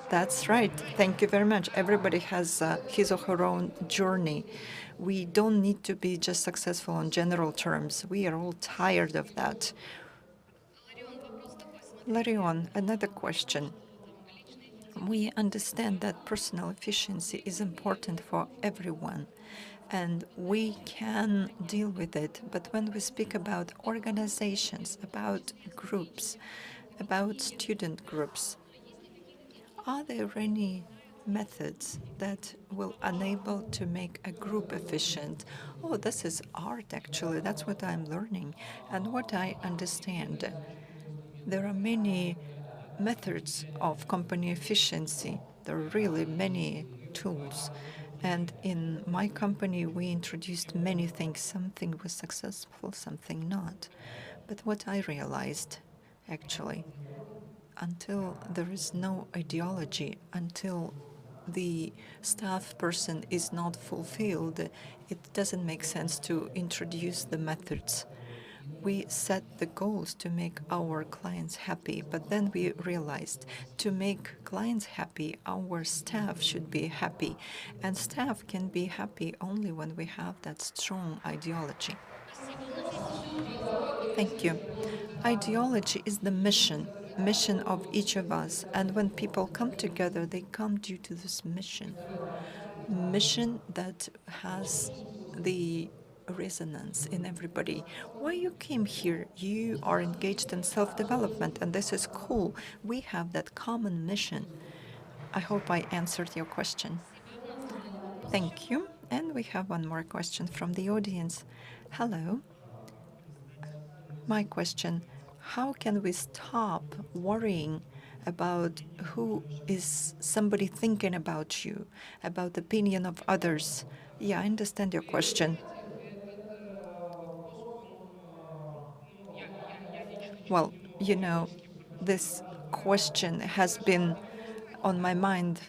That's right. Thank you very much. Everybody has his or her own journey. We don't need to be just successful on general terms. We are all tired of that. Larion, another question. We understand that personal efficiency is important for everyone, and we can deal with it. But when we speak about organizations, about groups, about student groups, are there any methods that will enable to make a group efficient? Oh, this is art, actually. That's what I'm learning and what I understand. There are many methods of company efficiency. There are really many tools. And in my company, we introduced many things. Something was successful, something not. But what I realized, actually, until there is no ideology, until the staff person is not fulfilled, it doesn't make sense to introduce the methods. We set the goals to make our clients happy, but then we realized to make clients happy, our staff should be happy. And staff can be happy only when we have that strong ideology. Thank you. Ideology is the mission of each of us. And when people come together, they come due to this mission that has the resonance in everybody. Why you came here? You are engaged in self-development, and this is cool. We have that common mission. I hope I answered your question. Thank you. And we have one more question from the audience. Hello. My question, how can we stop worrying about who is somebody thinking about you, about the opinion of others? Yeah, I understand your question. Well, you know, this question has been on my mind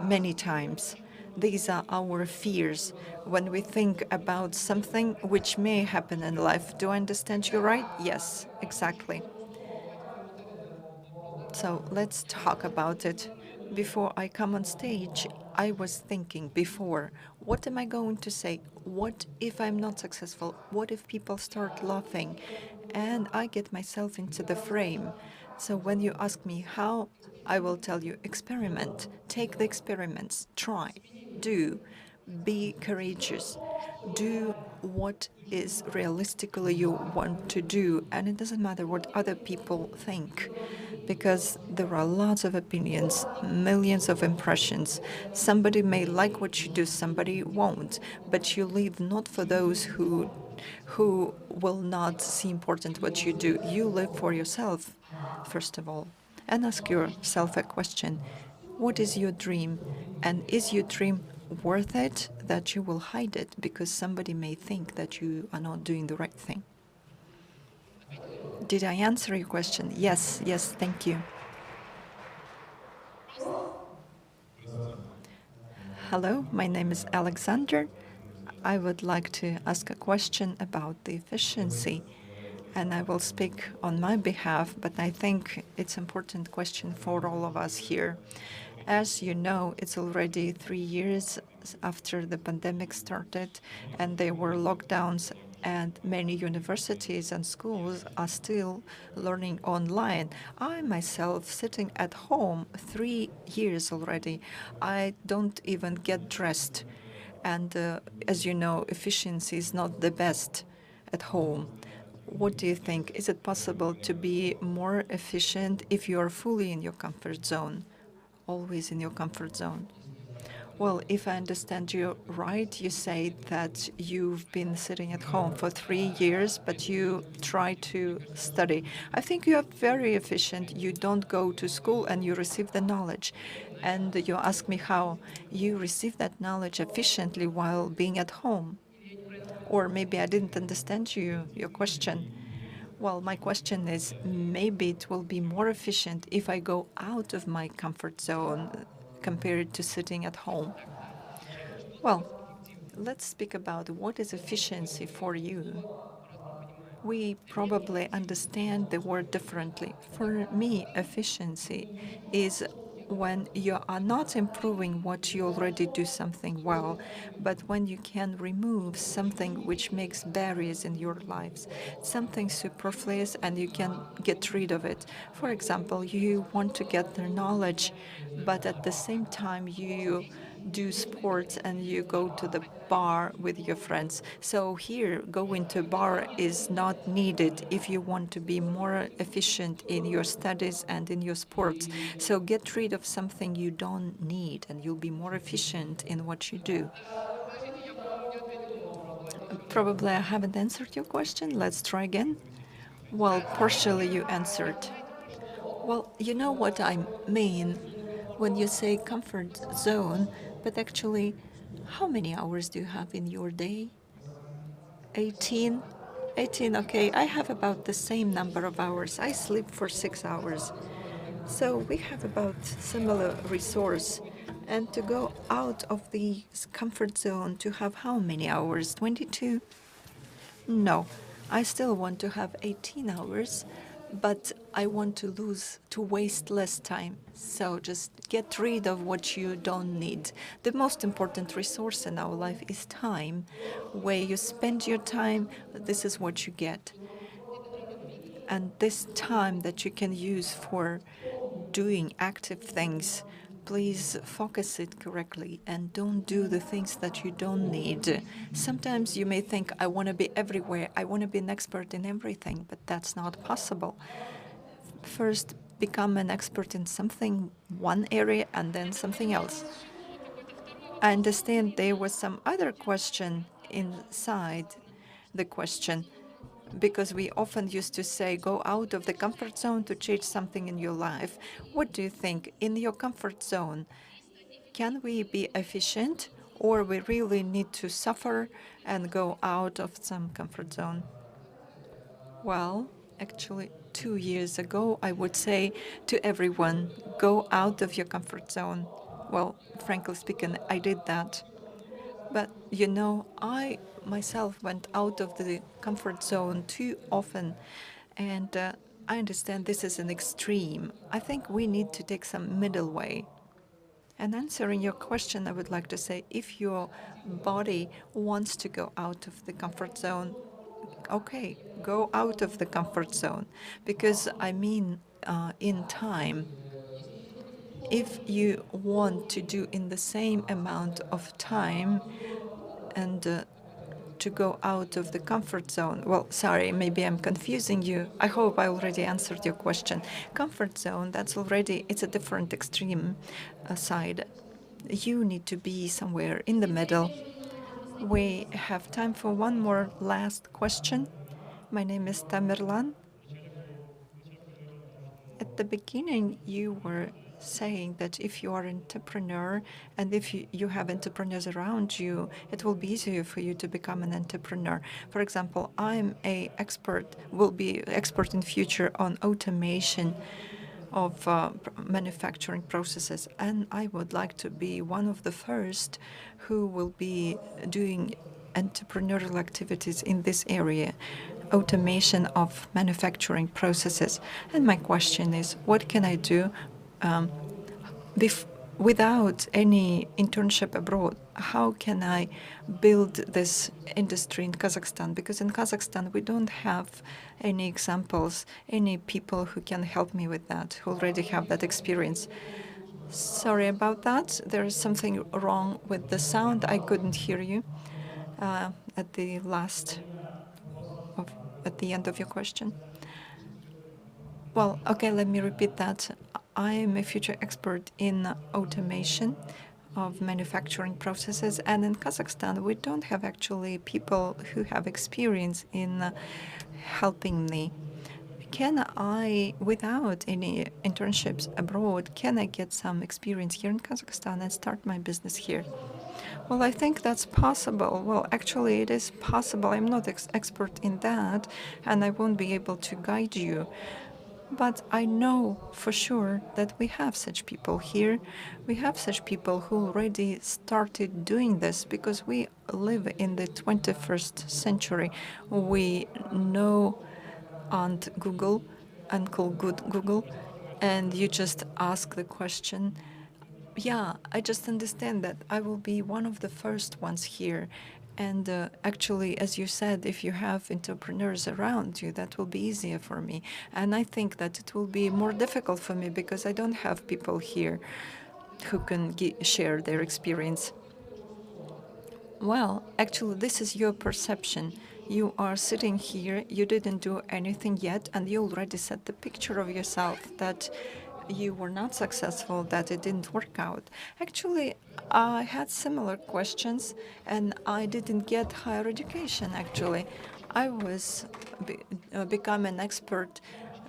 many times. These are our fears when we think about something which may happen in life. Do I understand you right? Yes, exactly. So let's talk about it. Before I come on stage, I was thinking before, what am I going to say? What if I'm not successful? What if people start laughing? And I get myself into the frame. So when you ask me how, I will tell you, experiment. Take the experiments. Try. Do. Be courageous. Do what is realistically you want to do. And it doesn't matter what other people think, because there are lots of opinions, millions of impressions. Somebody may like what you do, somebody won't. But you live not for those who will not see important what you do. You live for yourself, first of all, and ask yourself a question. What is your dream? And is your dream worth it that you will hide it because somebody may think that you are not doing the right thing? Did I answer your question? Yes, yes, thank you. Hello, my name is Alexander. I would like to ask a question about the efficiency, and I will speak on my behalf, but I think it's an important question for all of us here. As you know, it's already 3 years after the pandemic started, and there were lockdowns, and many universities and schools are still learning online. I myself, sitting at home 3 years already, I don't even get dressed. And as you know, efficiency is not the best at home. What do you think? Is it possible to be more efficient if you are fully in your comfort zone? Always in your comfort zone? Well, if I understand you right, you say that you've been sitting at home for 3 years, but you try to study. I think you are very efficient. You don't go to school and you receive the knowledge. And you ask me how you receive that knowledge efficiently while being at home. Or maybe I didn't understand your question. Well, my question is, maybe it will be more efficient if I go out of my comfort zone compared to sitting at home. Well, let's speak about what is efficiency for you. We probably understand the word differently. For me, efficiency is when you are not improving what you already do something well, but when you can remove something which makes barriers in your lives, something superfluous, and you can get rid of it. For example, you want to get the knowledge, but at the same time you do sports and you go to the bar with your friends. So here, going to bar is not needed if you want to be more efficient in your studies and in your sports. So get rid of something you don't need and you'll be more efficient in what you do. Probably I haven't answered your question. Let's try again. Well, partially you answered. Well, you know what I mean when you say comfort zone, but actually How many hours do you have in your day? 18? 18, okay. I have about the same number of hours. I sleep for 6 hours. So we have about similar resource. And to go out of the comfort zone to have how many hours? 22? No, I still want to have 18 hours, but I want to waste less time. So just get rid of what you don't need. The most important resource in our life is time. Where you spend your time, this is what you get. And this time that you can use for doing active things, please focus it correctly and don't do the things that you don't need. Sometimes you may think, I want to be everywhere, I want to be an expert in everything, but that's not possible. First, become an expert in something, one area, and then something else. I understand there was some other question inside the question, because we often used to say, go out of the comfort zone to change something in your life. What do you think? In your comfort zone, can we be efficient, or we really need to suffer and go out of some comfort zone? Well, actually, 2 years ago, I would say to everyone, go out of your comfort zone. Well, frankly speaking, I did that. But, you know, I myself went out of the comfort zone too often, and I understand this is an extreme. I think we need to take some middle way. And answering your question, I would like to say, if your body wants to go out of the comfort zone, okay, go out of the comfort zone. Because, I mean, in time, if you want to do in the same amount of time and to go out of the comfort zone. Well, sorry, maybe I'm confusing you. I hope I already answered your question. Comfort zone, that's already, it's a different extreme side. You need to be somewhere in the middle. We have time for one more last question. My name is Tamerlan. At the beginning, you were saying that if you are an entrepreneur and if you have entrepreneurs around you, it will be easier for you to become an entrepreneur. For example, I'm will be expert in future on automation of manufacturing processes, and I would like to be one of the first who will be doing entrepreneurial activities in this area, automation of manufacturing processes. And my question is, what can I do without any internship abroad? How can I build this industry in Kazakhstan? Because in Kazakhstan, we don't have any examples, any people who can help me with that, who already have that experience. Sorry about that. There is something wrong with the sound. I couldn't hear you at the end of your question. Well, okay, let me repeat that. I am a future expert in automation of manufacturing processes, and in Kazakhstan, we don't have actually people who have experience in helping me. Can I, without any internships abroad, can I get some experience here in Kazakhstan and start my business here? Well, I think that's possible. Well, actually, it is possible. I'm not expert in that, and I won't be able to guide you. But I know for sure that we have such people here. We have such people who already started doing this because we live in the 21st century. We know Uncle Google, and you just ask the question. Yeah, I just understand that I will be one of the first ones here. And actually, as you said, if you have entrepreneurs around you, that will be easier for me. And I think that it will be more difficult for me because I don't have people here who can share their experience. Well, actually, this is your perception. You are sitting here, you didn't do anything yet, and you already set the picture of yourself that you were not successful, that it didn't work out. Actually, I had similar questions, and I didn't get higher education, actually. I was become an expert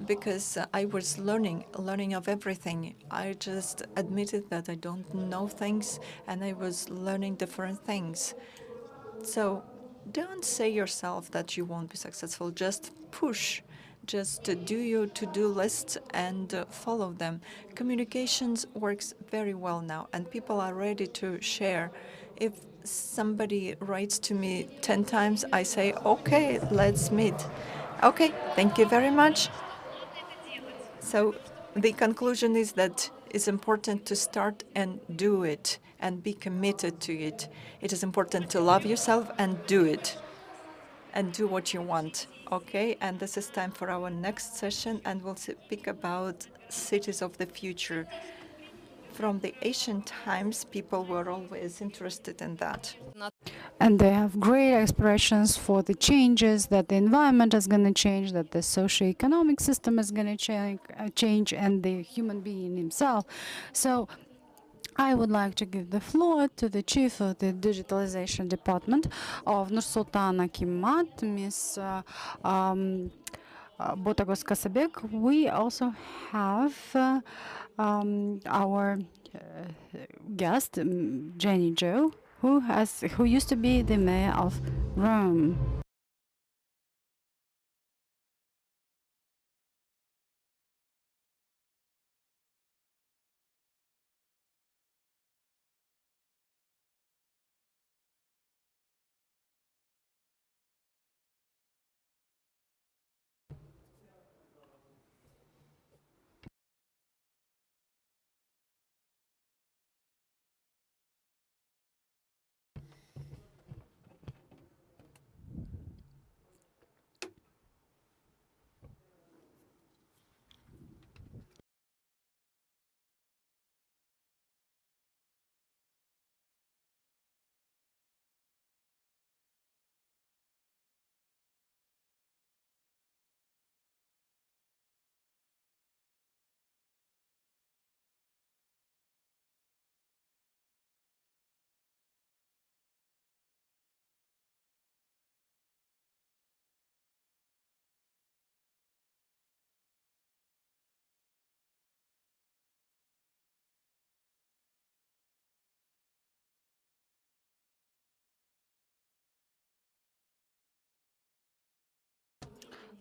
because I was learning of everything. I just admitted that I don't know things, and I was learning different things. So don't say yourself that you won't be successful. Just push. Just do your to-do lists and follow them. Communications works very well now, and people are ready to share. If somebody writes to me 10 times, I say, okay, let's meet. Okay, thank you very much. So the conclusion is that it's important to start and do it and be committed to it. It is important to love yourself and do it and do what you want. Okay, and this is time for our next session, and we'll speak about cities of the future. From the ancient times, people were always interested in that. And they have great aspirations for the changes that the environment is going to change, that the socio-economic system is going to change, and the human being himself. So I would like to give the floor to the chief of the digitalization department of Nur-Sultan Akimat, Ms. Botagoz Kasabek. We also have our guest, Jenny Joe, who used to be the mayor of Rome.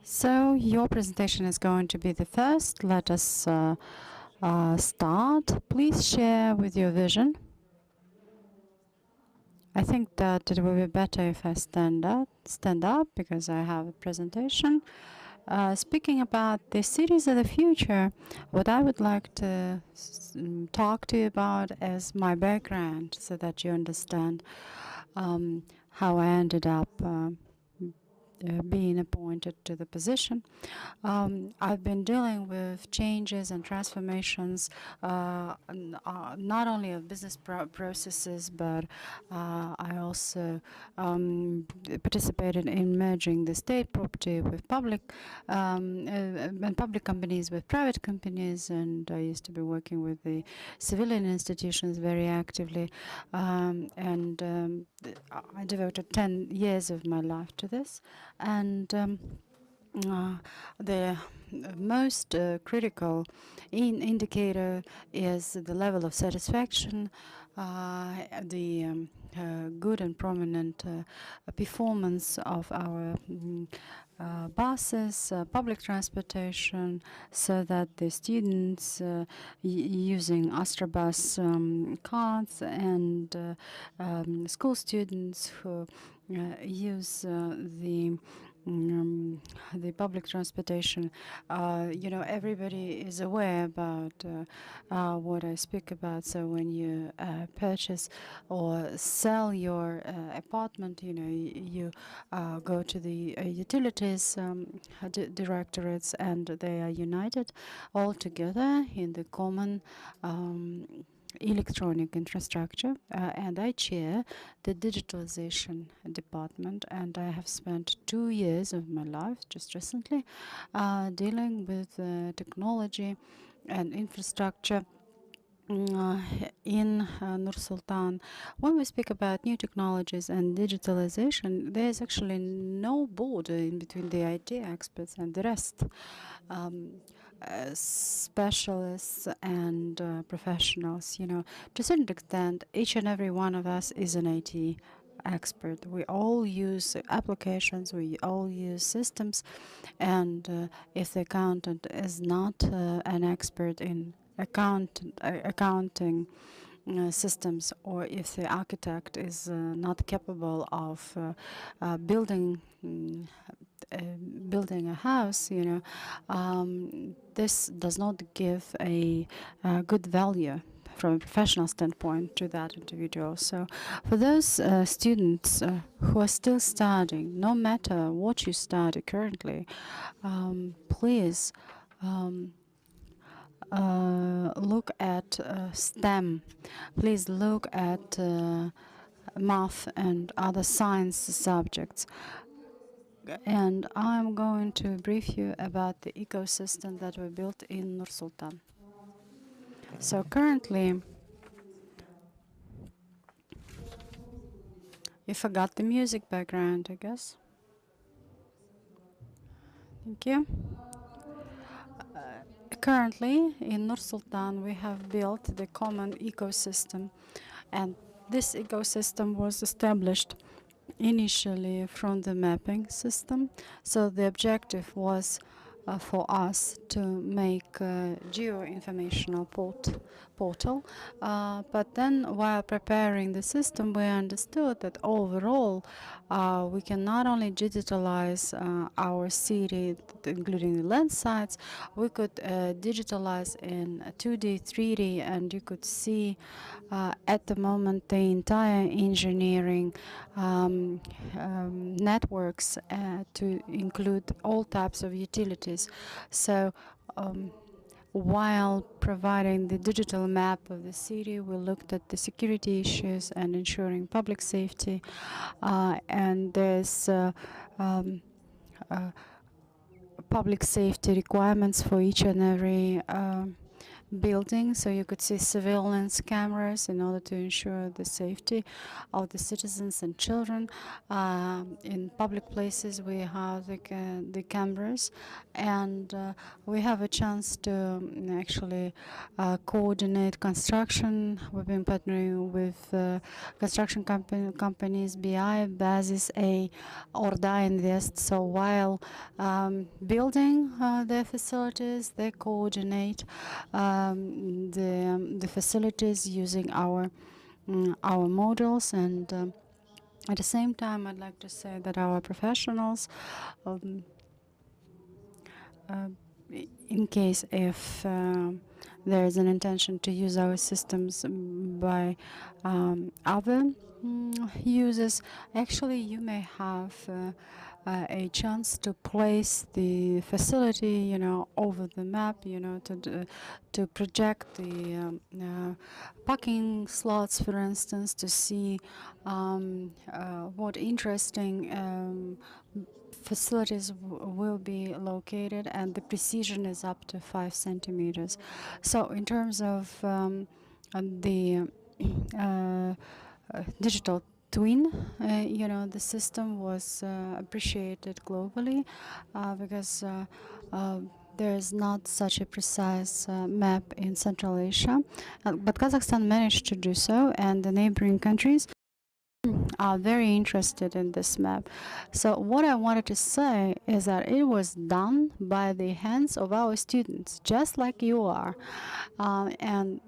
So your presentation is going to be the first. Let us start. Please share with your vision. I think that it will be better if I stand up because I have a presentation. Speaking about the cities of the future, what I would like to talk to you about is my background so that you understand how I ended up being appointed to the position. I've been dealing with changes and transformations, not only of business processes, but I also participated in merging the state property with public and public companies with private companies, and I used to be working with the civilian institutions very actively, and I devoted 10 years of my life to this. And the most critical indicator is the level of satisfaction, the good and prominent performance of our buses, public transportation, so that the students using Astrabus cards and school students who use the public transportation, everybody is aware about what I speak about. So when you purchase or sell your apartment, you go to the utilities directorates, and they are united all together in the common electronic infrastructure, and I chair the digitalization department, and I have spent 2 years of my life just recently dealing with technology and infrastructure in Nur Sultan, when we speak about new technologies and digitalization, there's actually no border in between the IT experts and the rest. Specialists and professionals, to a certain extent, each and every one of us is an IT expert. We all use applications, we all use systems, and if the accountant is not an expert in accounting systems, or if the architect is not capable of building a house, this does not give a good value from a professional standpoint to that individual. So for those students who are still studying, no matter what you study currently, please look at STEM. Please look at math and other science subjects. And I'm going to brief you about the ecosystem that we built in Nur Sultan. So currently, you forgot the music background, I guess. Thank you. Currently, in Nur Sultan, we have built the common ecosystem, and this ecosystem was established initially from the mapping system. So the objective was for us to make a geo-informational portal. But then while preparing the system, we understood that overall we can not only digitalize our city, including the land sites, we could digitalize in 2D, 3D, and you could see at the moment the entire engineering networks to include all types of utilities. So while providing the digital map of the city, we looked at the security issues and ensuring public safety. And there's public safety requirements for each and every building, so you could see surveillance cameras in order to ensure the safety of the citizens and children. In public places we have the cameras, and we have a chance to actually coordinate construction. We've been partnering with construction companies BI, Basis A, Orda Invest. So while building their facilities, they coordinate the facilities using our models, and at the same time I'd like to say that our professionals, in case if there is an intention to use our systems by other users, actually you may have a chance to place the facility, over the map, to project the parking slots, for instance, to see what interesting facilities will be located, and the precision is up to 5 centimeters. So in terms of the digital twin, the system was appreciated globally because there's not such a precise map in Central Asia, but Kazakhstan managed to do so, and the neighboring countries are very interested in this map. So what I wanted to say is that it was done by the hands of our students, just like you are, and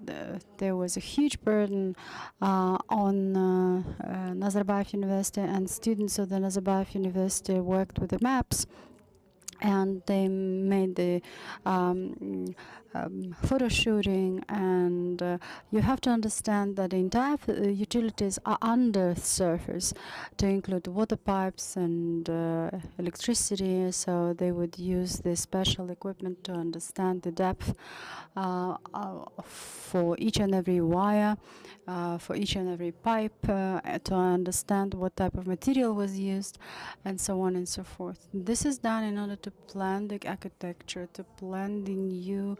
there was a huge burden on Nazarbayev University, and students of the Nazarbayev University worked with the maps, and they made the photo shooting, and you have to understand that the entire utilities are under surface, to include water pipes and electricity, so they would use this special equipment to understand the depth for each and every wire, for each and every pipe, to understand what type of material was used, and so on and so forth. This is done in order to plan the architecture, to plan the new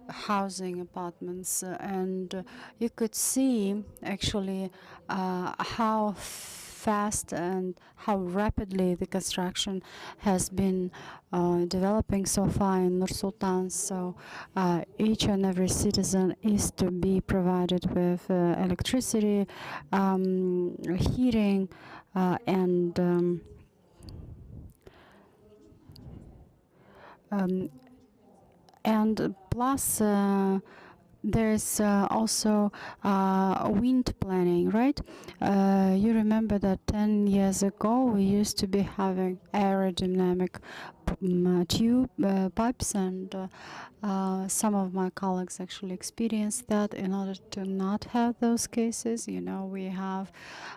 housing apartments, and you could see actually how fast and how rapidly the construction has been developing so far in Nur-Sultan. So each and every citizen is to be provided with electricity, heating, and plus there's also wind planning, right? You remember that 10 years ago we used to be having aerodynamic tube pipes, and some of my colleagues actually experienced that. In order to not have those cases, you know, we have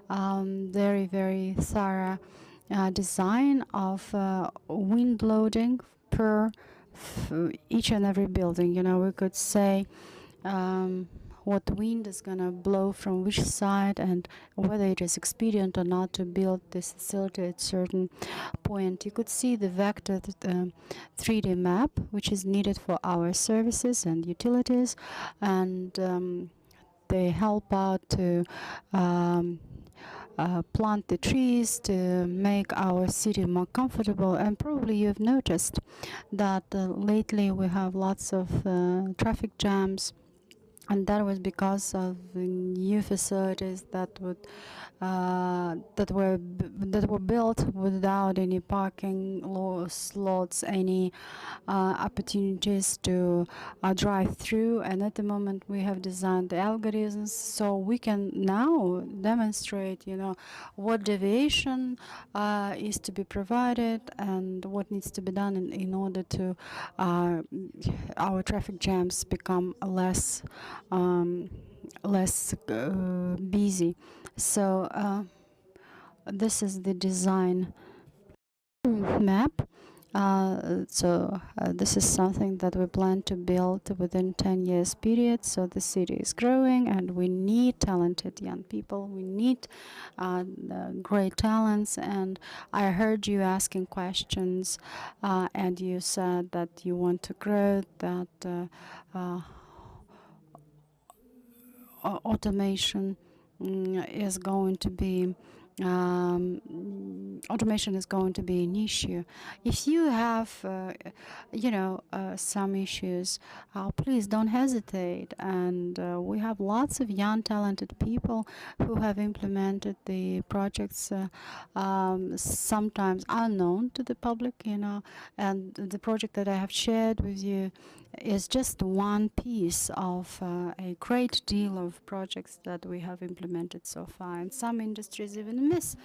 very, very thorough design of wind loading per each and every building. You know, we could say what wind is going to blow from which side, and whether it is expedient or not to build this facility at certain point. You could see the vector 3D map, which is needed for our services and utilities, and they help out to plant the trees to make our city more comfortable. And probably you've noticed that lately we have lots of traffic jams, and that was because of the new facilities that were built without any parking slots, any opportunities to drive through. And at the moment we have designed the algorithms so we can now demonstrate, you know, what deviation is to be provided and what needs to be done in order to our traffic jams become less busy. So this is the design map. This is something that we plan to build within 10 years period. So the city is growing, and we need talented young people. We need great talents. And I heard you asking questions, and you said that you want to grow, that automation is going to be automation is going to be an issue. If you have some issues, please don't hesitate. And we have lots of young talented people who have implemented the projects, sometimes unknown to the public, you know, and the project that I have shared with you is just one piece of a great deal of projects that we have implemented so far. And some industries even miss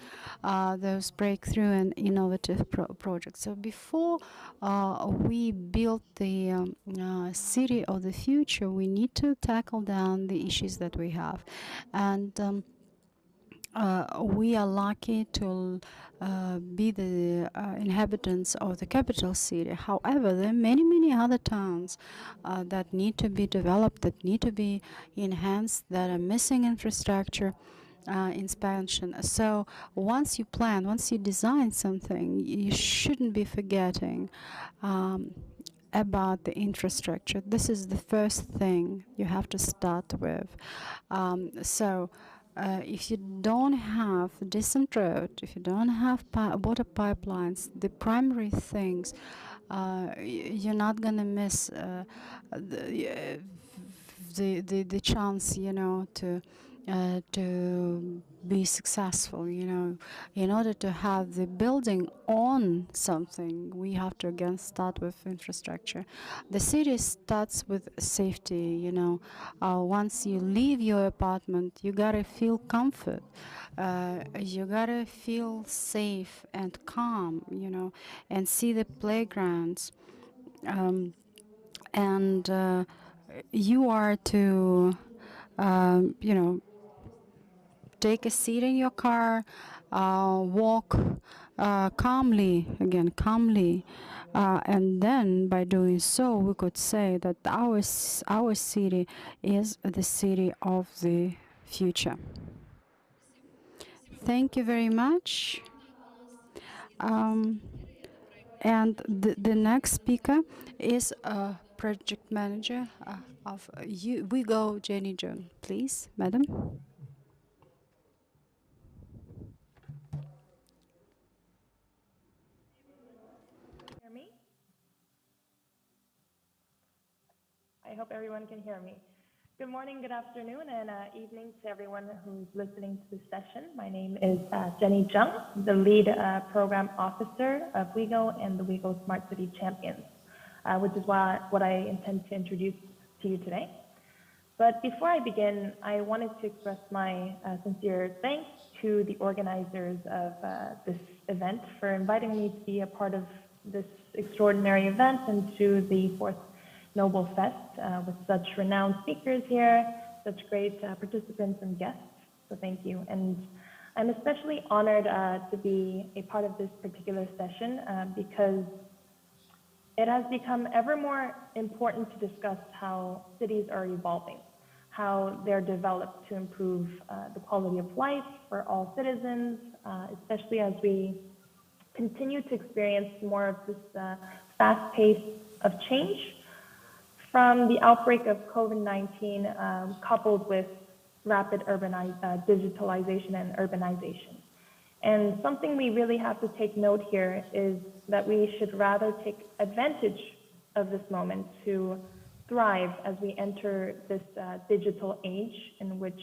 those breakthrough and innovative projects. So before we build the city of the future, we need to tackle down the issues that we have. And we are lucky to be the inhabitants of the capital city. However, there are many other towns that need to be developed, that need to be enhanced, that are missing infrastructure expansion. So once you plan, once you design something, you shouldn't be forgetting about the infrastructure. This is the first thing you have to start with. If you don't have decent road, if you don't have water pipelines, the primary things, you're not gonna miss the chance, you know, to be successful. You know, in order to have the building on something, we have to again start with infrastructure. The city starts with safety. You know, once you leave your apartment, you gotta feel comfort. You gotta feel safe and calm. You know, and see the playgrounds, and you are to take a seat in your car, walk calmly, and then by doing so, we could say that our city is the city of the future. Thank you very much. And the next speaker is a project manager of WeGo, Jenny Jung. Please, madam. Hear me? I hope everyone can hear me. Good morning, good afternoon, and evening to everyone who's listening to this session. My name is Jenny Jung, the lead program officer of WeGo and the WeGo Smart City Champions, which is what I intend to introduce to you today. But before I begin, I wanted to express my sincere thanks to the organizers of this event for inviting me to be a part of this extraordinary event and to the 4th Nobel Fest with such renowned speakers here, such great participants and guests. So thank you. And I'm especially honored to be a part of this particular session because it has become ever more important to discuss how cities are evolving, how they're developed to improve the quality of life for all citizens, especially as we continue to experience more of this fast pace of change from the outbreak of COVID-19 coupled with rapid digitalization and urbanization. And something we really have to take note here is that we should rather take advantage of this moment to thrive as we enter this digital age in which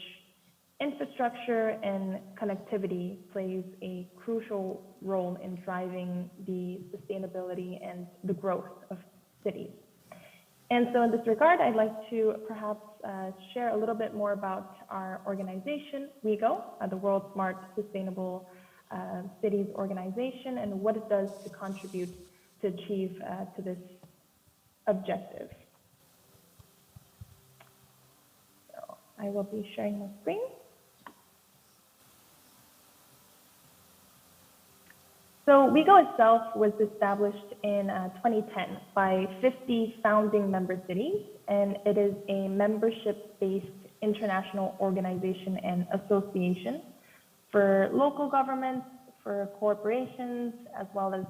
infrastructure and connectivity plays a crucial role in driving the sustainability and the growth of cities. And so in this regard, I'd like to perhaps share a little bit more about our organization, WeGo, the World Smart Sustainable Cities Organization, and what it does to contribute to achieve to this objective. So I will be sharing my screen. So WeGo itself was established in 2010 by 50 founding member cities, and it is a membership-based international organization and association for local governments, for corporations, as well as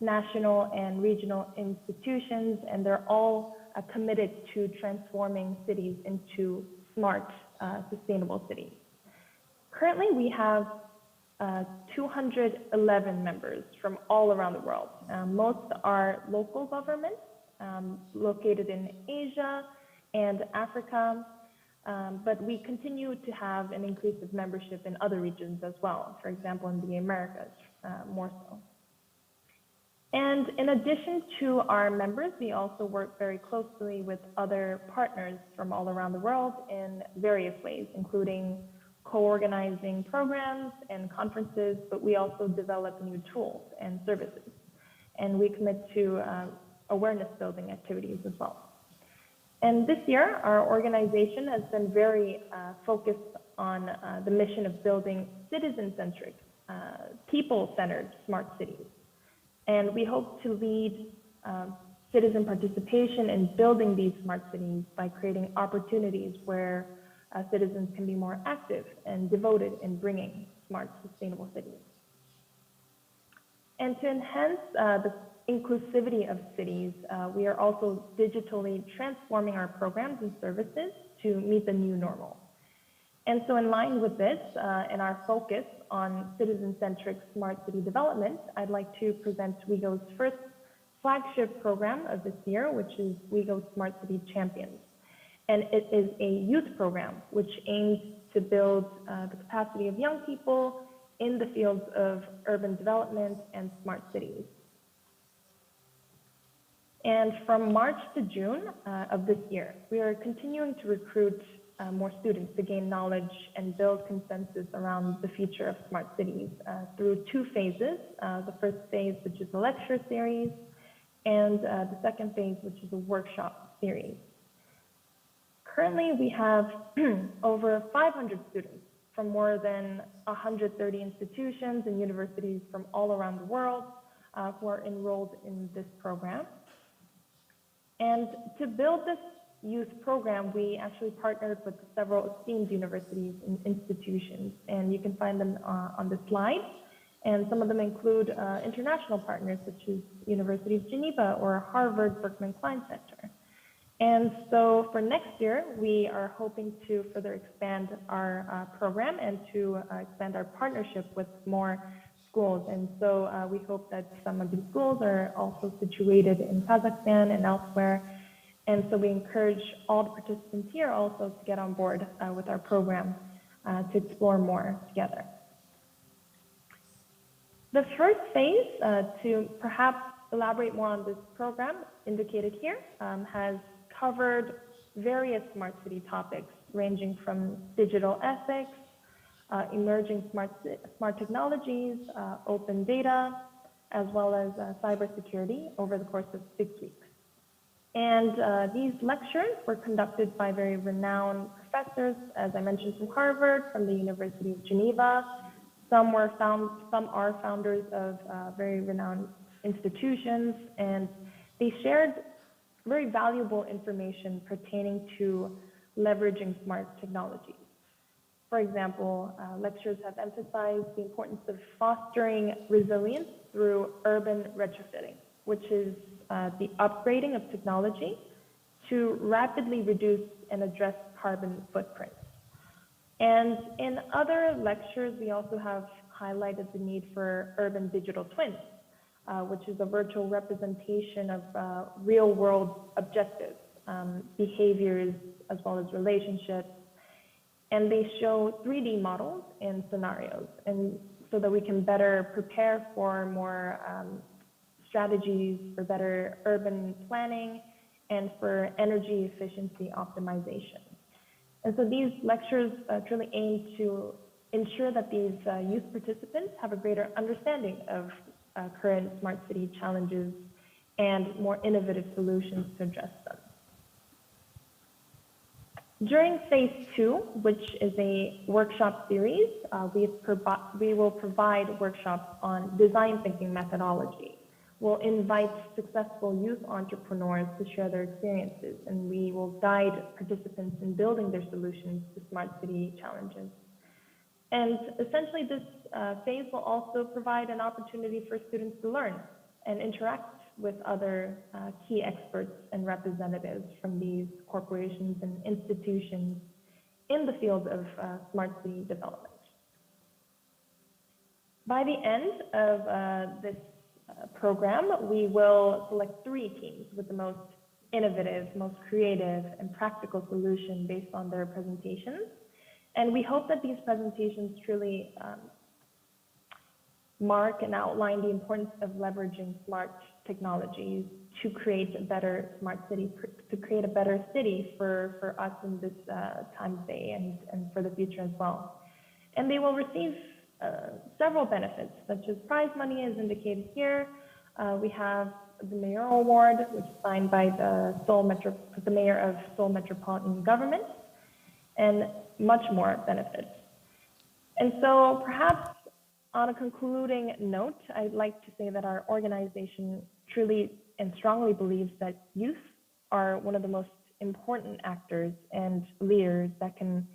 national and regional institutions, and they're all committed to transforming cities into smart, sustainable cities. Currently, we have 211 members from all around the world. Most are local governments located in Asia and Africa, but we continue to have an increase of membership in other regions as well, for example, in the Americas, more so. And in addition to our members, we also work very closely with other partners from all around the world in various ways, including co-organizing programs and conferences, but we also develop new tools and services. And we commit to awareness building activities as well. And this year, our organization has been very focused on the mission of building citizen-centric, people-centered smart cities. And we hope to lead citizen participation in building these smart cities by creating opportunities where citizens can be more active and devoted in bringing smart, sustainable cities. And to enhance the inclusivity of cities, we are also digitally transforming our programs and services to meet the new normal. And so in line with this and our focus on citizen-centric smart city development, I'd like to present WeGo's first flagship program of this year, which is WeGo Smart City Champions. And it is a youth program which aims to build the capacity of young people in the fields of urban development and smart cities. And from March to June of this year, we are continuing to recruit more students to gain knowledge and build consensus around the future of smart cities through two phases. The first phase, which is a lecture series, and the second phase, which is a workshop series. Currently, we have over 500 students from more than 130 institutions and universities from all around the world who are enrolled in this program. And to build this youth program, we actually partnered with several esteemed universities and institutions, and you can find them on the slide. And some of them include international partners such as University of Geneva or Harvard Berkman Klein Center. And so for next year, we are hoping to further expand our program and to expand our partnership with more schools. And so we hope that some of these schools are also situated in Kazakhstan and elsewhere. And so we encourage all the participants here also to get on board with our program to explore more together. The first phase, to perhaps elaborate more on this program indicated here, has covered various smart city topics ranging from digital ethics, emerging smart technologies, open data, as well as cybersecurity over the course of 6 weeks. And these lectures were conducted by very renowned professors, as I mentioned, from Harvard, from the University of Geneva. Some are founders of very renowned institutions, and they shared very valuable information pertaining to leveraging smart technologies. For example, lectures have emphasized the importance of fostering resilience through urban retrofitting, which is the upgrading of technology to rapidly reduce and address carbon footprints. And in other lectures, we also have highlighted the need for urban digital twins, which is a virtual representation of real-world objectives, behaviors, as well as relationships. And they show 3D models and scenarios, and so that we can better prepare for more strategies for better urban planning and for energy efficiency optimization. And so these lectures truly aim to ensure that these youth participants have a greater understanding of current smart city challenges and more innovative solutions to address them. During phase 2, which is a workshop series, we will provide workshops on design thinking methodology. We'll invite successful youth entrepreneurs to share their experiences, and we will guide participants in building their solutions to smart city challenges. And essentially, this phase will also provide an opportunity for students to learn and interact with other key experts and representatives from these corporations and institutions in the field of smart city development. By the end of this program, we will select 3 teams with the most innovative, most creative, and practical solution based on their presentations. And we hope that these presentations truly mark and outline the importance of leveraging smart technologies to create a better smart city, to create a better city for us in this time of day and for the future as well. And they will receive several benefits, such as prize money as indicated here. We have the mayoral award, which is signed by the mayor of Seoul Metropolitan Government, and much more benefits. And so perhaps on a concluding note, I'd like to say that our organization truly and strongly believes that youth are one of the most important actors and leaders that can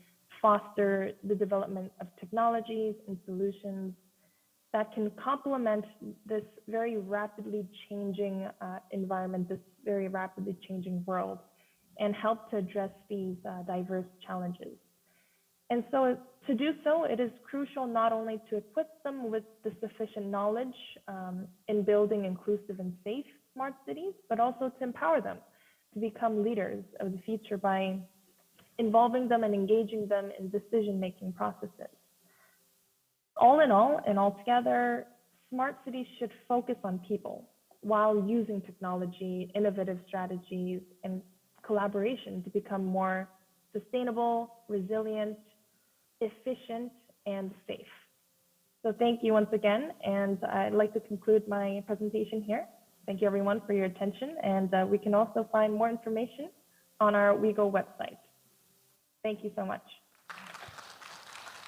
foster the development of technologies and solutions that can complement this very rapidly changing environment, this very rapidly changing world, and help to address these diverse challenges. And so to do so, it is crucial not only to equip them with the sufficient knowledge in building inclusive and safe smart cities, but also to empower them to become leaders of the future by involving them and engaging them in decision-making processes. All in all, and altogether, smart cities should focus on people while using technology, innovative strategies, and collaboration to become more sustainable, resilient, efficient, and safe. So thank you once again, and I'd like to conclude my presentation here. Thank you everyone for your attention, and we can also find more information on our WeGo website. Thank you so much.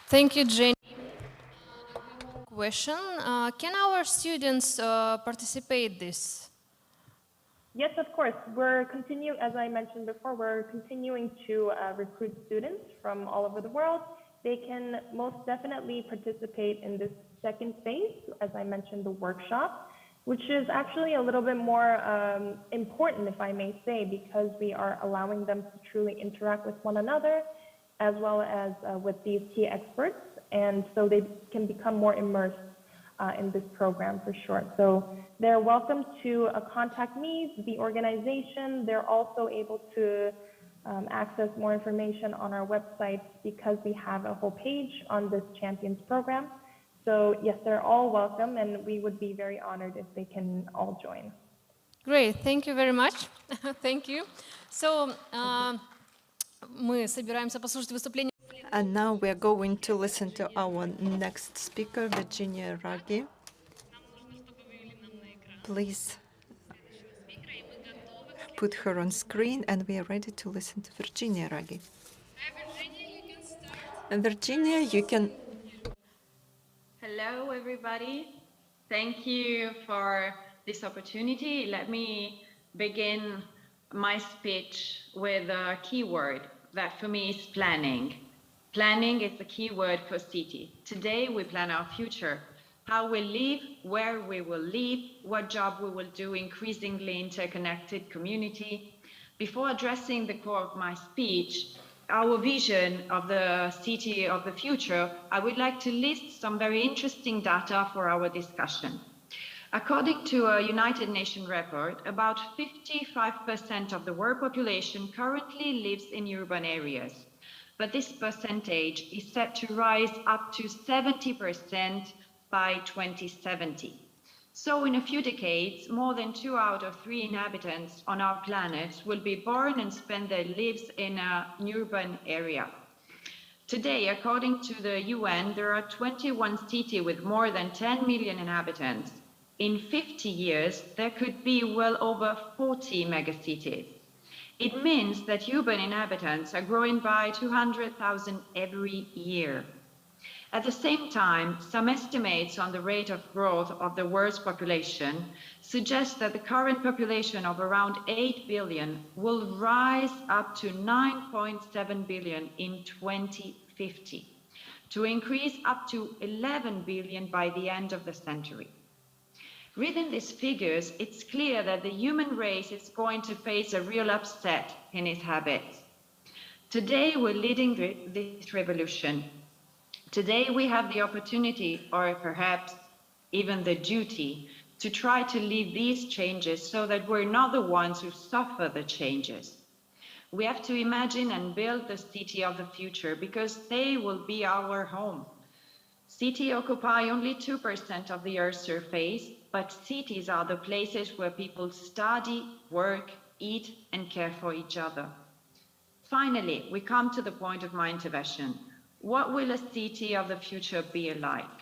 Thank you, Jenny. Question, can our students participate this? Yes, of course. As I mentioned before, we're continuing to recruit students from all over the world. They can most definitely participate in this second phase, as I mentioned, the workshop, which is actually a little bit more important, if I may say, because we are allowing them to truly interact with one another, as well as with these key experts, and so they can become more immersed in this program for sure. So they're welcome to contact me, the organization. They're also able to access more information on our website because we have a whole page on this Champions program. So yes, they're all welcome, and we would be very honored if they can all join. Great, thank you very much. Thank you. So, мы собираемся послушать выступление. And now we are going to listen to our next speaker, Virginia Raggi. Please put her on screen, and we are ready to listen to Virginia Raggi. And Virginia, you can. Hello, everybody. Thank you for this opportunity. Let me begin my speech with a keyword that for me is planning. Planning is the key word for city. Today we plan our future, how we live, where we will live, what job we will do, increasingly interconnected community. Before addressing the core of my speech, our vision of the city of the future, I would like to list some very interesting data for our discussion. According to a United Nations report, about 55% of the world population currently lives in urban areas. But this percentage is set to rise up to 70% by 2070. So in a few decades, more than 2 out of 3 inhabitants on our planet will be born and spend their lives in an urban area. Today, according to the UN, there are 21 cities with more than 10 million inhabitants. In 50 years, there could be well over 40 megacities. It means that urban inhabitants are growing by 200,000 every year. At the same time, some estimates on the rate of growth of the world's population suggest that the current population of around 8 billion will rise up to 9.7 billion in 2050, to increase up to 11 billion by the end of the century. Reading these figures, it's clear that the human race is going to face a real upset in its habits. Today, we're leading this revolution. Today, we have the opportunity, or perhaps even the duty, to try to lead these changes so that we're not the ones who suffer the changes. We have to imagine and build the city of the future because they will be our home. Cities occupy only 2% of the Earth's surface, but cities are the places where people study, work, eat, and care for each other. Finally, we come to the point of my intervention. What will a city of the future be like?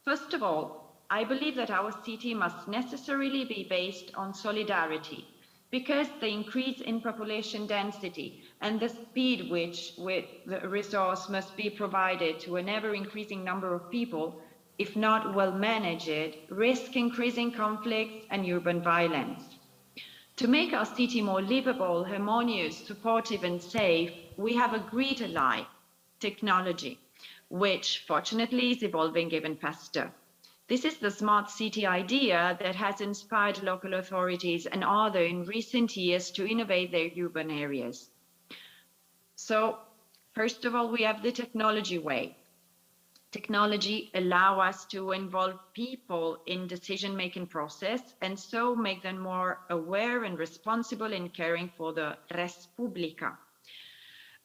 First of all, I believe that our city must necessarily be based on solidarity, because the increase in population density and the speed with the resource must be provided to an ever-increasing number of people, if not well managed, risk increasing conflicts and urban violence. To make our city more livable, harmonious, supportive and safe, we have a great ally, technology, which fortunately is evolving even faster. This is the smart city idea that has inspired local authorities and others in recent years to innovate their urban areas. So, first of all, we have the technology way. Technology allows us to involve people in decision-making process and so make them more aware and responsible in caring for the res publica.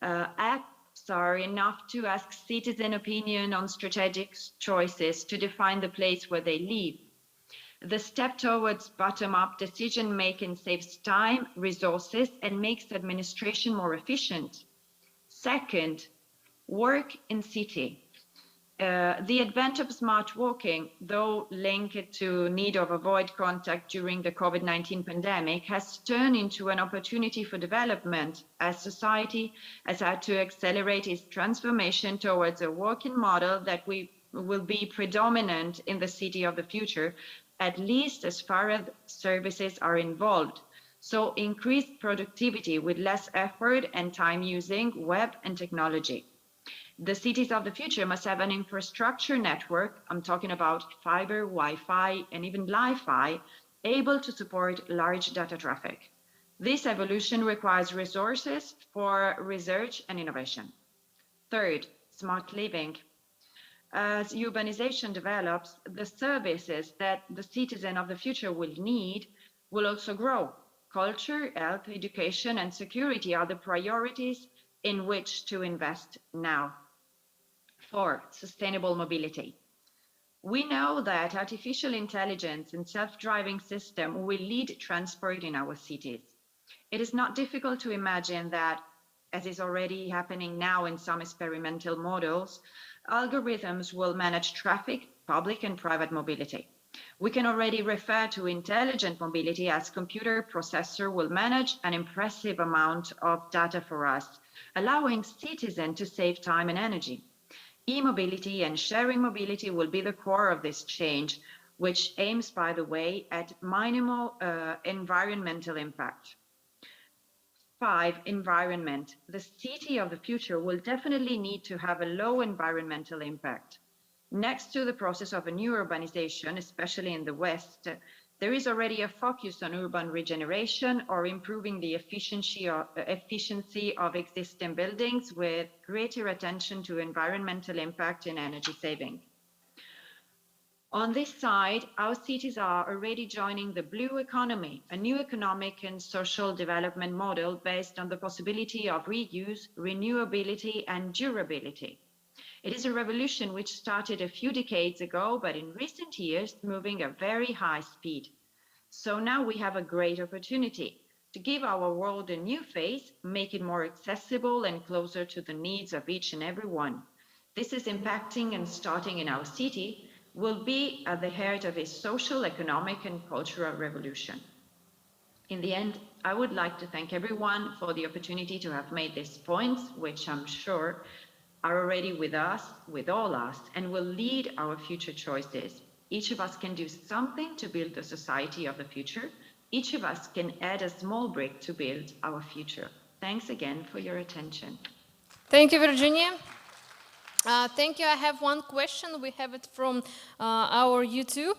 Apps are enough to ask citizen opinion on strategic choices to define the place where they live. The step towards bottom-up decision-making saves time, resources, and makes administration more efficient. Second, work in city. The advent of smart working, though linked to need of avoid contact during the COVID-19 pandemic, has turned into an opportunity for development as society has had to accelerate its transformation towards a working model that will be predominant in the city of the future, at least as far as services are involved. So increased productivity with less effort and time using web and technology. The cities of the future must have an infrastructure network, I'm talking about fiber, Wi-Fi, and even Li-Fi, able to support large data traffic. This evolution requires resources for research and innovation. Third, smart living. As urbanization develops, the services that the citizen of the future will need will also grow. Culture, health, education, and security are the priorities in which to invest now. Four, sustainable mobility. We know that artificial intelligence and self-driving system will lead transport in our cities. It is not difficult to imagine that, as is already happening now in some experimental models, algorithms will manage traffic, public and private mobility. We can already refer to intelligent mobility as computer processor will manage an impressive amount of data for us, allowing citizens to save time and energy. E-mobility and sharing mobility will be the core of this change, which aims, by the way, at minimal environmental impact. 5, environment. The city of the future will definitely need to have a low environmental impact. Next to the process of a new urbanization, especially in the West, there is already a focus on urban regeneration or improving the efficiency of existing buildings with greater attention to environmental impact and energy saving. On this side, our cities are already joining the blue economy, a new economic and social development model based on the possibility of reuse, renewability, and durability. It is a revolution which started a few decades ago, but in recent years, moving at very high speed. So now we have a great opportunity to give our world a new face, make it more accessible and closer to the needs of each and every one. This is impacting and starting in our city, will be at the heart of a social, economic, and cultural revolution. In the end, I would like to thank everyone for the opportunity to have made these points, which I'm sure are already with us, with all us, and will lead our future choices. Each of us can do something to build the society of the future. Each of us can add a small brick to build our future. Thanks again for your attention. Thank you, Virginia. Thank you. I have one question. We have it from our YouTube.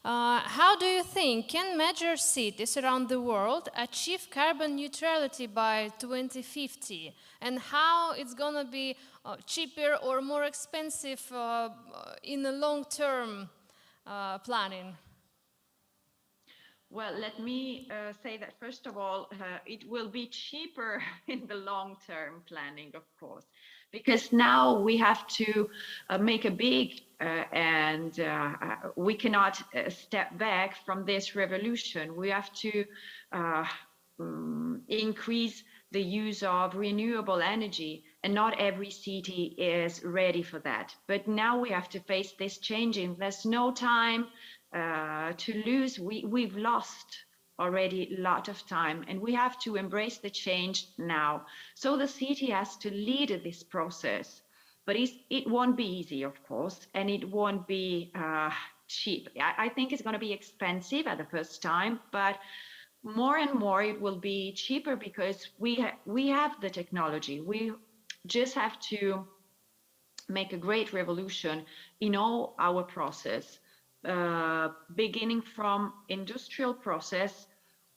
How do you think can major cities around the world achieve carbon neutrality by 2050? And how it's going to be cheaper or more expensive in the long-term planning? Well, let me say that, first of all, it will be cheaper in the long-term planning, of course, because now we have to make a big and we cannot step back from this revolution. We have to increase the use of renewable energy, and not every city is ready for that. But now we have to face this changing. There's no time to lose. We've lost already a lot of time, and we have to embrace the change now. So the city has to lead this process, but it won't be easy, of course, and it won't be cheap. I think it's going to be expensive at the first time, but more and more it will be cheaper because we have the technology. We just have to make a great revolution in all our process, beginning from industrial process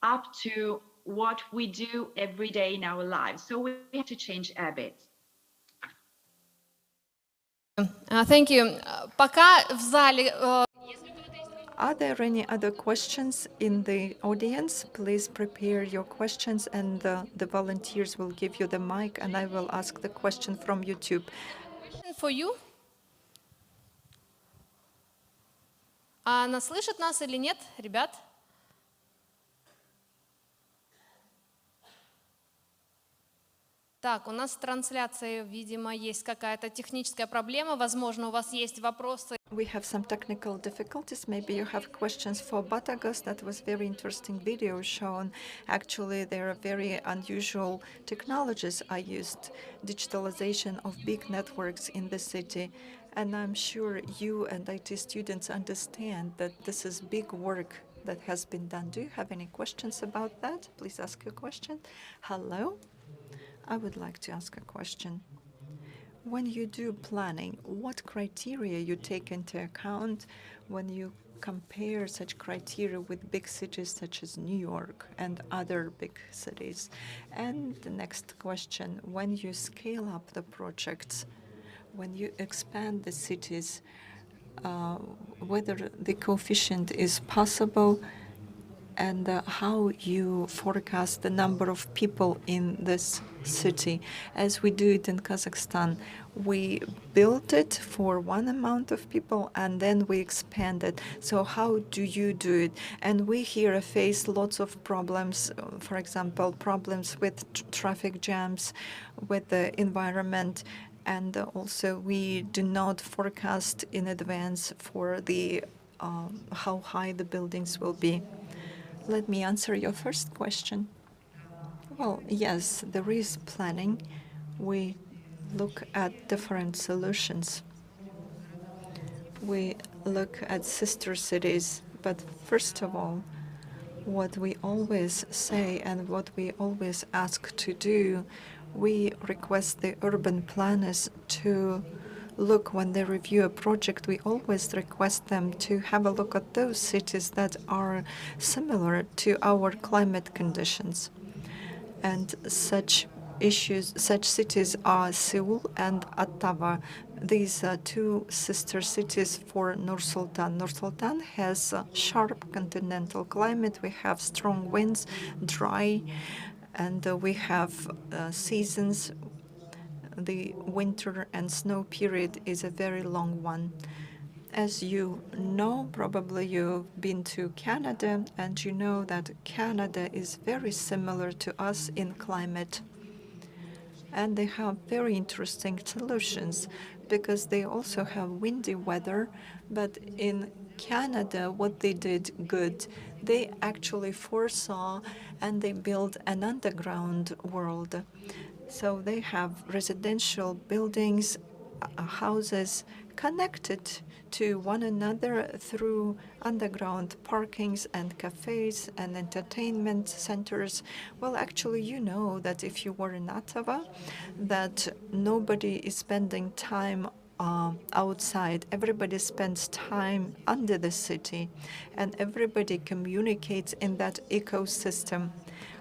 up to what we do every day in our lives. So we have to change habits. Thank you. Пока в зале... Are there any other questions in the audience? Please prepare your questions, and the volunteers will give you the mic, and I will ask the question from YouTube. Question for you. Она слышит нас или нет, ребят? Так, у нас с трансляцией, видимо, есть какая-то техническая проблема. Возможно, у вас есть вопросы. We have some technical difficulties. Maybe you have questions for Botagoz. That was very interesting video shown. Actually, there are very unusual technologies I used. Digitalization of big networks in the city. And I'm sure you and IT students understand that this is big work that has been done. Do you have any questions about that? Please ask your question. Hello? I would like to ask a question. When you do planning, what criteria you take into account when you compare such criteria with big cities such as New York and other big cities? And the next question, when you scale up the projects, when you expand the cities, whether the coefficient is possible, and how you forecast the number of people in this city. As we do it in Kazakhstan, we built it for one amount of people and then we expand it. So how do you do it? And we here face lots of problems, for example, problems with traffic jams, with the environment, and also we do not forecast in advance for the how high the buildings will be. Let me answer your first question. Well, yes, there is planning. We look at different solutions. We look at sister cities, but first of all, what we always say and what we always ask to do, we request the urban planners to look, when they review a project, we always request them to have a look at those cities that are similar to our climate conditions. And such cities are Seoul and Ottawa. These are two sister cities for Nur-Sultan. Nur-Sultan has a sharp continental climate. We have strong winds, dry, and we have seasons. The winter and snow period is a very long one. As you know, probably you've been to Canada, and you know that Canada is very similar to us in climate. And they have very interesting solutions because they also have windy weather. But in Canada, what they did good, they actually foresaw and they built an underground world. So they have residential buildings, houses connected to one another through underground parkings and cafes and entertainment centers. Well, actually, you know that if you were in Ottawa, that nobody is spending time outside. Everybody spends time under the city, and everybody communicates in that ecosystem.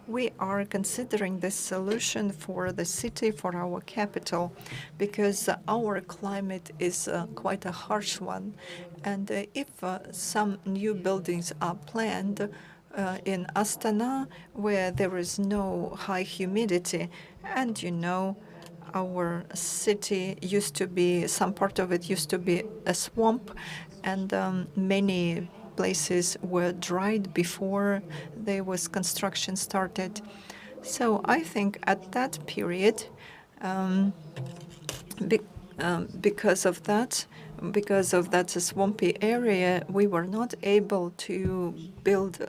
We are considering this solution for the city, for our capital, because our climate is quite a harsh one. And if some new buildings are planned in Astana, where there is no high humidity, and you know, our city used to be, some part of it used to be a swamp, and many places were dried before there was construction started. So I think at that period, because of that swampy area, we were not able to build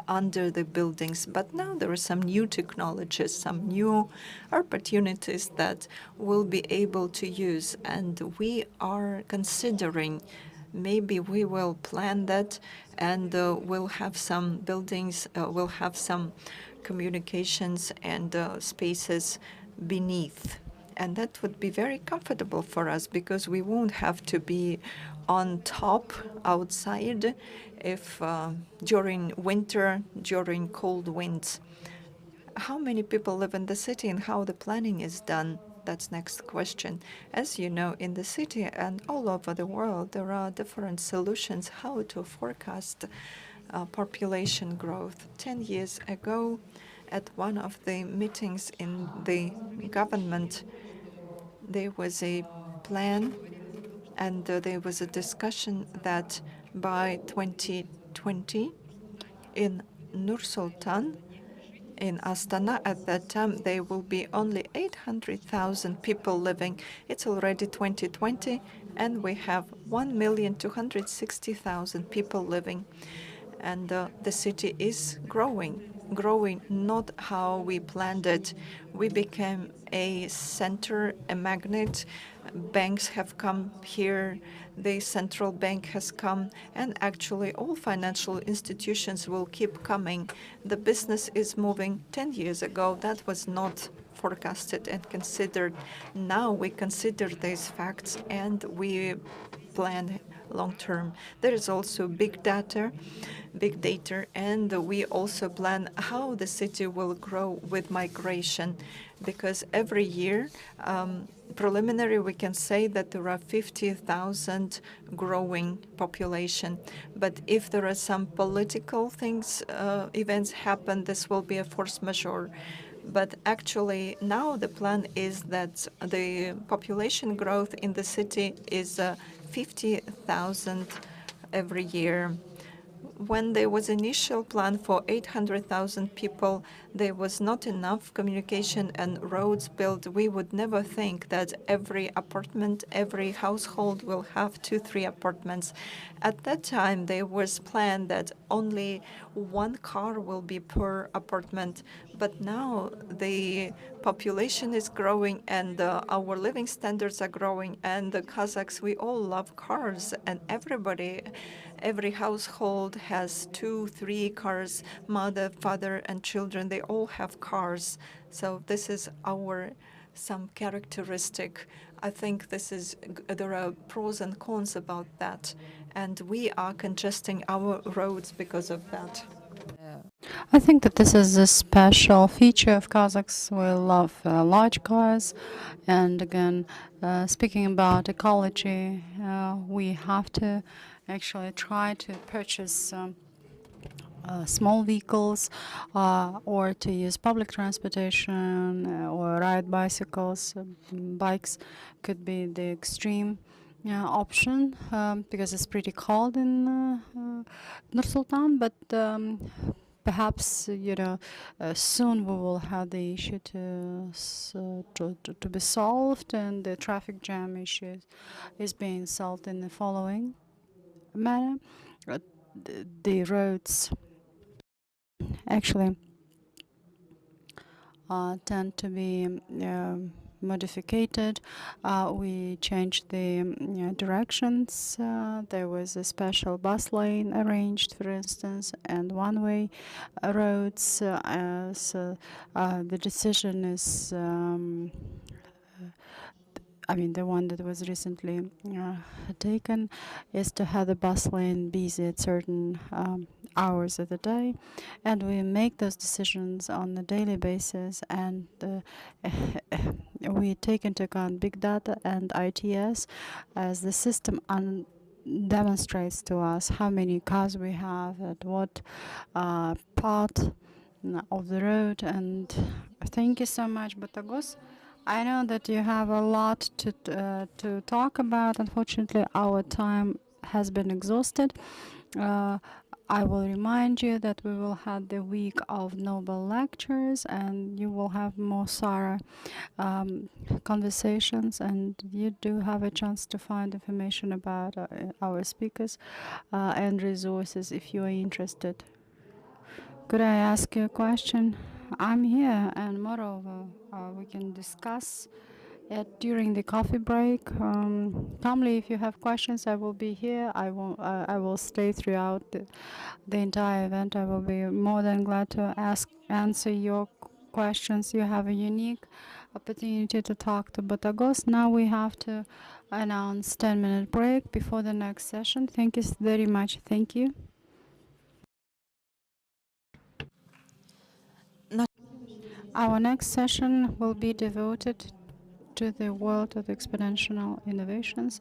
under the buildings. But now there are some new technologies, some new opportunities that we'll be able to use, and we are considering. Maybe we will plan that, and we'll have some buildings, we'll have some communications and spaces beneath. And that would be very comfortable for us because we won't have to be on top outside if during winter, during cold winds. How many people live in the city and how the planning is done? That's next question. As you know, in the city and all over the world, there are different solutions how to forecast population growth. 10 years ago, at one of the meetings in the government, there was a plan and there was a discussion that by 2020 in Nur-Sultan, in Astana, at that time, there will be only 800,000 people living. It's already 2020, and we have 1,260,000 people living. And the city is growing not how we planned it. We became a center, a magnet. Banks have come here. The central bank has come, and actually all financial institutions will keep coming. The business is moving. 10 years ago, that was not forecasted and considered. Now we consider these facts and we plan long term. There is also big data, and we also plan how the city will grow with migration, because every year, preliminary, we can say that there are 50,000 growing population. But if there are some political things, events happen, this will be a force majeure. But actually, now the plan is that the population growth in the city is 50,000 every year. When there was initial plan for 800,000 people, there was not enough communication and roads built. We would never think that every apartment, every household will have 2-3 apartments. At that time, there was planned that only 1 car will be per apartment. But now the population is growing and our living standards are growing. And the Kazakhs, we all love cars, and every household has 2-3 cars, mother, father, and children. They all have cars. So this is some characteristic. I think there are pros and cons about that. And we are congesting our roads because of that. I think that this is a special feature of Kazakhs. We love large cars. And again, speaking about ecology, we have to actually try to purchase small vehicles or to use public transportation or ride bicycles. Bikes could be the extreme option because it's pretty cold in Nur-Sultan, but perhaps soon we will have the issue to be solved, and the traffic jam issue is being solved in the following manner. The roads actually tend to be modified. We changed the directions. There was a special bus lane arranged, for instance, and one-way roads. So the decision is the one that was recently taken is to have the bus lane busy at certain hours of the day, and we make those decisions on a daily basis, and we take into account big data and ITS as the system demonstrates to us how many cars we have at what part of the road. And thank you so much, Botagoz. I know that you have a lot to talk about. Unfortunately, our time has been exhausted. I will remind you that we will have the week of Nobel lectures, and you will have more Sarah conversations, and you do have a chance to find information about our speakers and resources if you are interested. Could I ask you a question? I'm here, and moreover, we can discuss it during the coffee break. Calmly, if you have questions, I will be here. I will stay throughout the entire event. I will be more than glad to answer your questions. You have a unique opportunity to talk to Botagoz. Now we have to announce 10-minute break before the next session. Thank you very much. Thank you. Our next session will be devoted to the world of exponential innovations,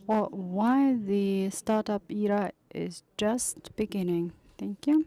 or why the startup era is just beginning. Thank you.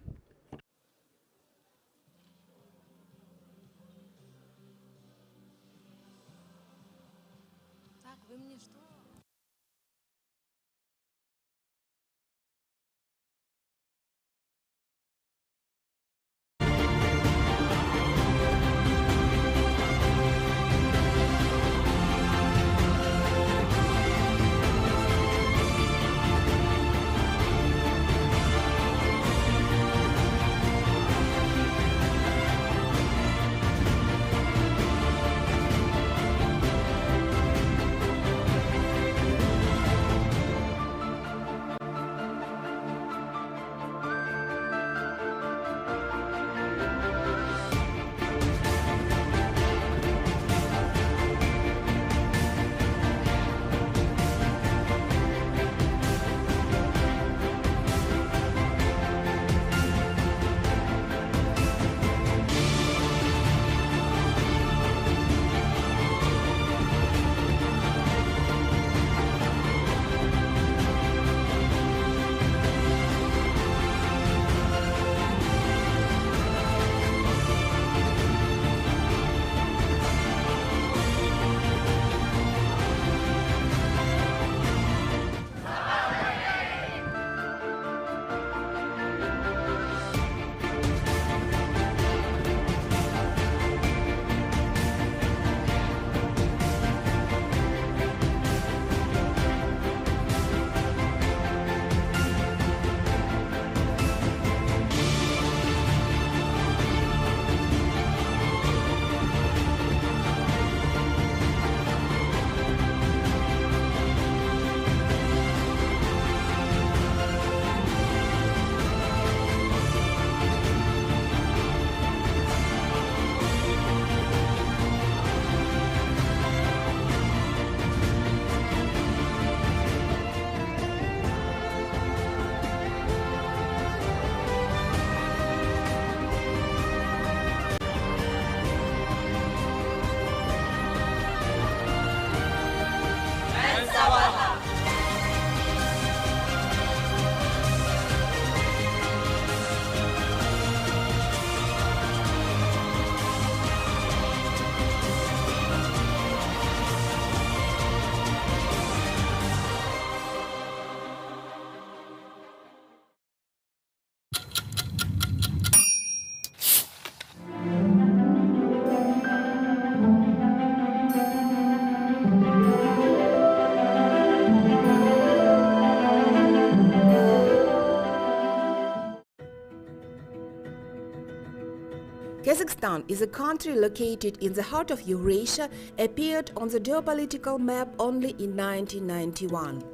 Kazakhstan is a country located in the heart of Eurasia, appeared on the geopolitical map only in 1991.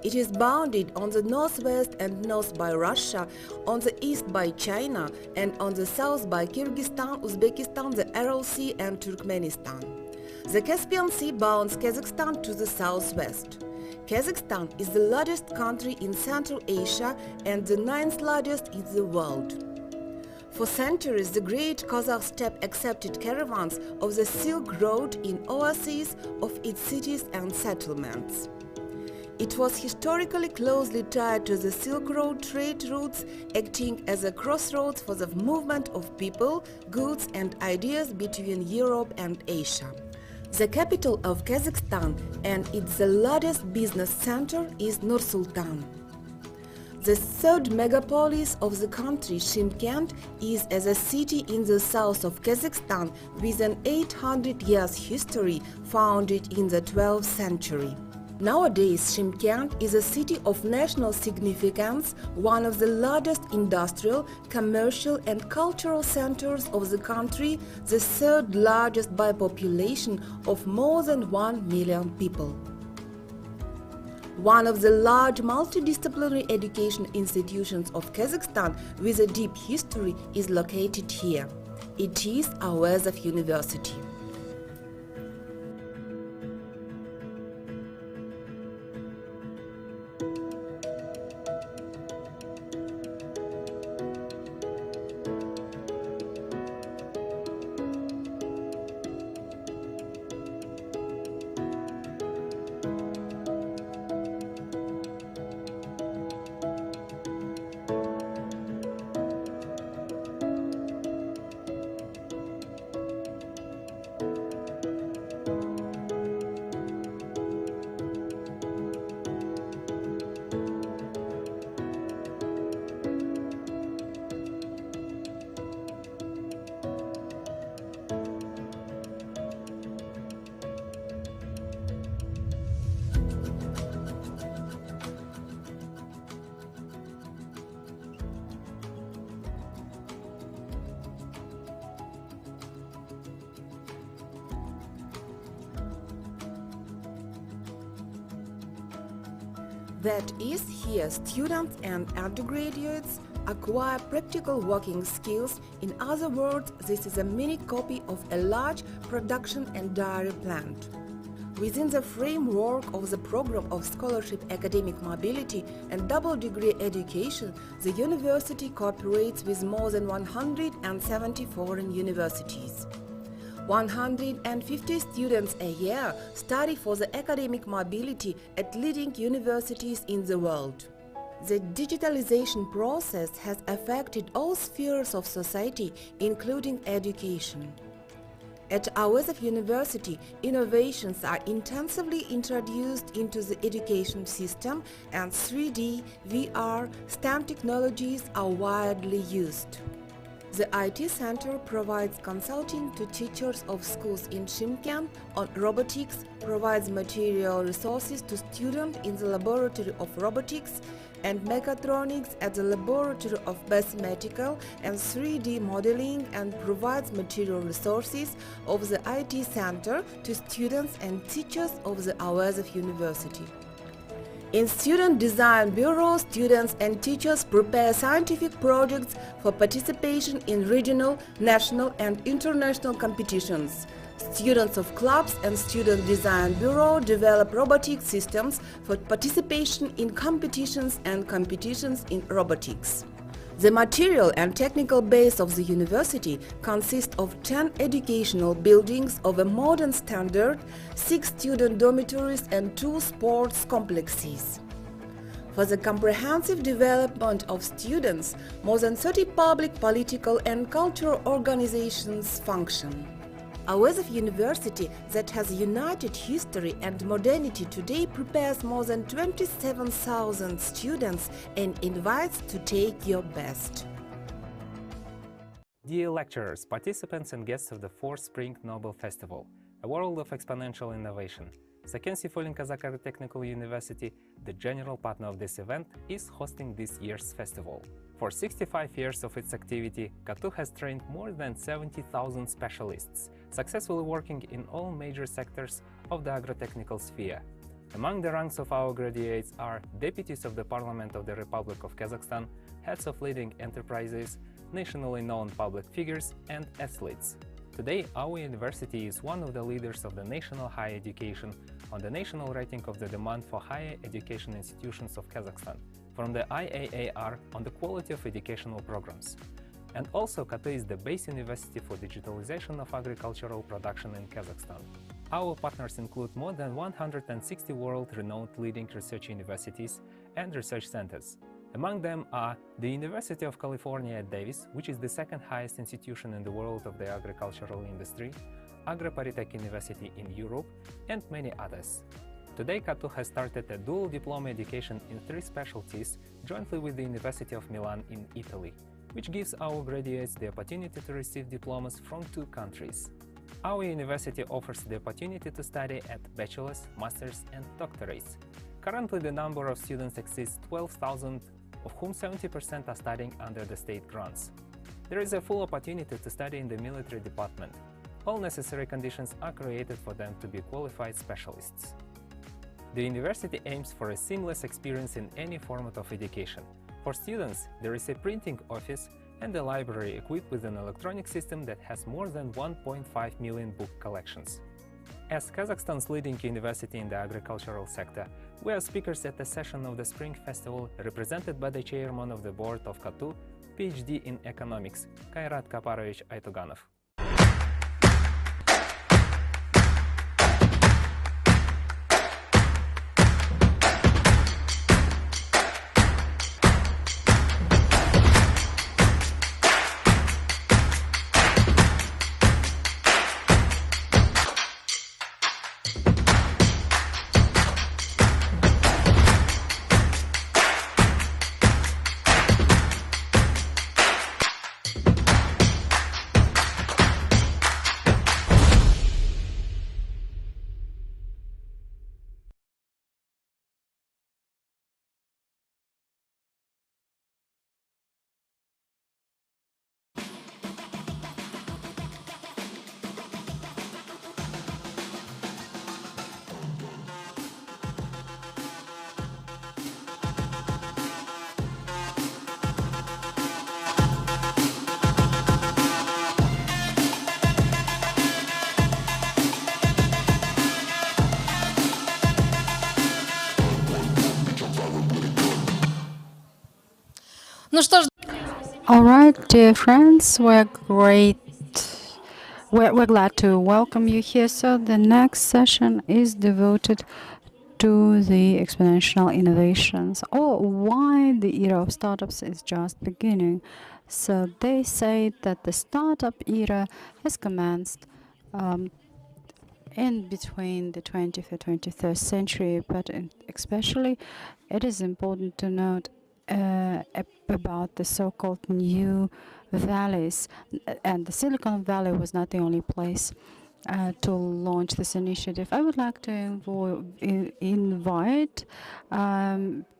It is bounded on the northwest and north by Russia, on the east by China, and on the south by Kyrgyzstan, Uzbekistan, the Aral Sea and Turkmenistan. The Caspian Sea bounds Kazakhstan to the southwest. Kazakhstan is the largest country in Central Asia and the 9th largest in the world. For centuries, the great Kazakh steppe accepted caravans of the Silk Road in oases of its cities and settlements. It was historically closely tied to the Silk Road trade routes, acting as a crossroads for the movement of people, goods and ideas between Europe and Asia. The capital of Kazakhstan and it's the largest business center is Nur-Sultan. The third megapolis of the country, Shymkent, is as a city in the south of Kazakhstan with an 800 years history, founded in the 12th century. Nowadays, Shymkent is a city of national significance, one of the largest industrial, commercial and cultural centers of the country, the third largest by population of more than 1 million people. One of the large multidisciplinary education institutions of Kazakhstan with a deep history is located here. It is Orsariev University. That is, here students and undergraduates acquire practical working skills. In other words, this is a mini copy of a large production and dairy plant. Within the framework of the program of scholarship, academic mobility and double degree education, the university cooperates with more than 170 foreign universities. 150 students a year study for the academic mobility at leading universities in the world. The digitalization process has affected all spheres of society, including education. At Orsariev University, innovations are intensively introduced into the education system, and 3D, VR, STEM technologies are widely used. The IT Center provides consulting to teachers of schools in Shymkent on robotics, provides material resources to students in the laboratory of robotics and mechatronics at the laboratory of mathematical and 3D modeling, and provides material resources of the IT Center to students and teachers of the Orsariev University. In Student Design Bureau, students and teachers prepare scientific projects for participation in regional, national and international competitions. Students of clubs and Student Design Bureau develop robotic systems for participation in competitions and competitions in robotics. The material and technical base of the university consists of 10 educational buildings of a modern standard, 6 student dormitories and 2 sports complexes. For the comprehensive development of students, more than 30 public, political and cultural organizations function. Orsariev University, that has united history and modernity, today prepares more than 27,000 students and invites to take your best. Dear lecturers, participants and guests of the 4th Spring Nobel Festival, a world of exponential innovation, Sarkeev Technical University, the general partner of this event, is hosting this year's festival. For 65 years of its activity, KATU has trained more than 70,000 specialists, successfully working in all major sectors of the agrotechnical sphere. Among the ranks of our graduates are deputies of the Parliament of the Republic of Kazakhstan, heads of leading enterprises, nationally known public figures, and athletes. Today, our university is one of the leaders of the national higher education on the national rating of the demand for higher education institutions of Kazakhstan, from the IAAR on the quality of educational programs. And also, KATU is the base university for digitalization of agricultural production in Kazakhstan. Our partners include more than 160 world-renowned leading research universities and research centers. Among them are the University of California at Davis, which is the second highest institution in the world of the agricultural industry, Agro-Polytech University in Europe, and many others. Today, KATU has started a dual diploma education in 3 specialties jointly with the University of Milan in Italy, which gives our graduates the opportunity to receive diplomas from 2 countries. Our university offers the opportunity to study at bachelor's, master's, and doctorates. Currently, the number of students exceeds 12,000, of whom 70% are studying under the state grants. There is a full opportunity to study in the military department. All necessary conditions are created for them to be qualified specialists. The university aims for a seamless experience in any format of education. For students, there is a printing office and a library equipped with an electronic system that has more than 1.5 million book collections. As Kazakhstan's leading university in the agricultural sector, we are speakers at the session of the Spring Festival represented by the chairman of the board of KATU, PhD in economics, Kairat Kaparovich Aytuganov. All right, dear friends, we're glad to welcome you here. So the next session is devoted to the exponential innovations, or why the era of startups is just beginning. So they say that the startup era has commenced in between the 20th and 21st century, but especially it is important to note about the so-called new valleys. And the Silicon Valley was not the only place to launch this initiative. I would like to invite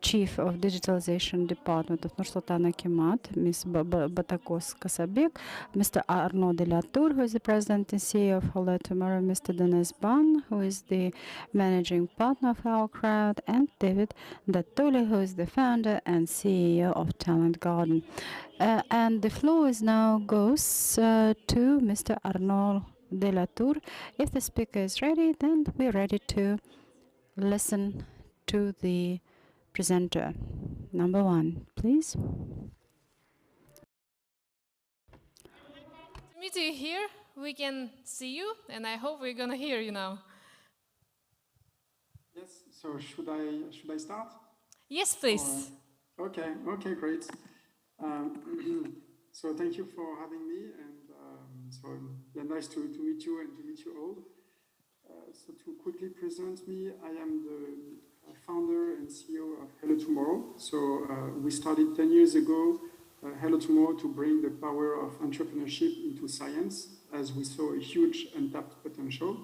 Chief of Digitalization Department of Nur-Sultan Akimat, Ms. Botagoz Kasabek, Mr. Arnaud, who is the President and CEO of Hello Tomorrow, Mr. Dennis Ban, who is the Managing Partner of our crowd, and David Dattoli, who is the founder and CEO of Talent Garden. And the floor is now goes to Mr. Arnaud de la Tour. If the speaker is ready, then we're ready to listen to the presenter. Number 1, please. To meet you here, we can see you, and I hope we're gonna hear you now. Yes. So should I start? Yes, please. Okay, great. So thank you for having me, and so yeah, nice to meet you and to meet you all. So to quickly present me, I am the founder and CEO of Hello Tomorrow. So we started 10 years ago, Hello Tomorrow, to bring the power of entrepreneurship into science, as we saw a huge untapped potential.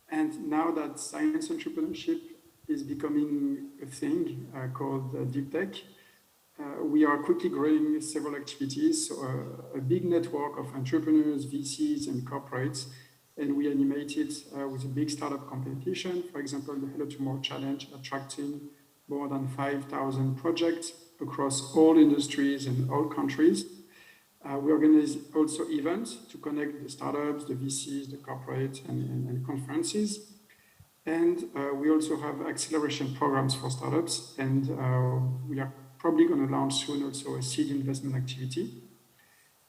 And now that science entrepreneurship is becoming a thing called deep tech, we are quickly growing several activities, so a big network of entrepreneurs, VCs, and corporates, and we animated with a big startup competition, for example, the Hello Tomorrow Challenge, attracting more than 5,000 projects across all industries and all countries. We organize also events to connect the startups, the VCs, the corporates, and conferences. And we also have acceleration programs for startups, and we are probably going to launch soon also a seed investment activity.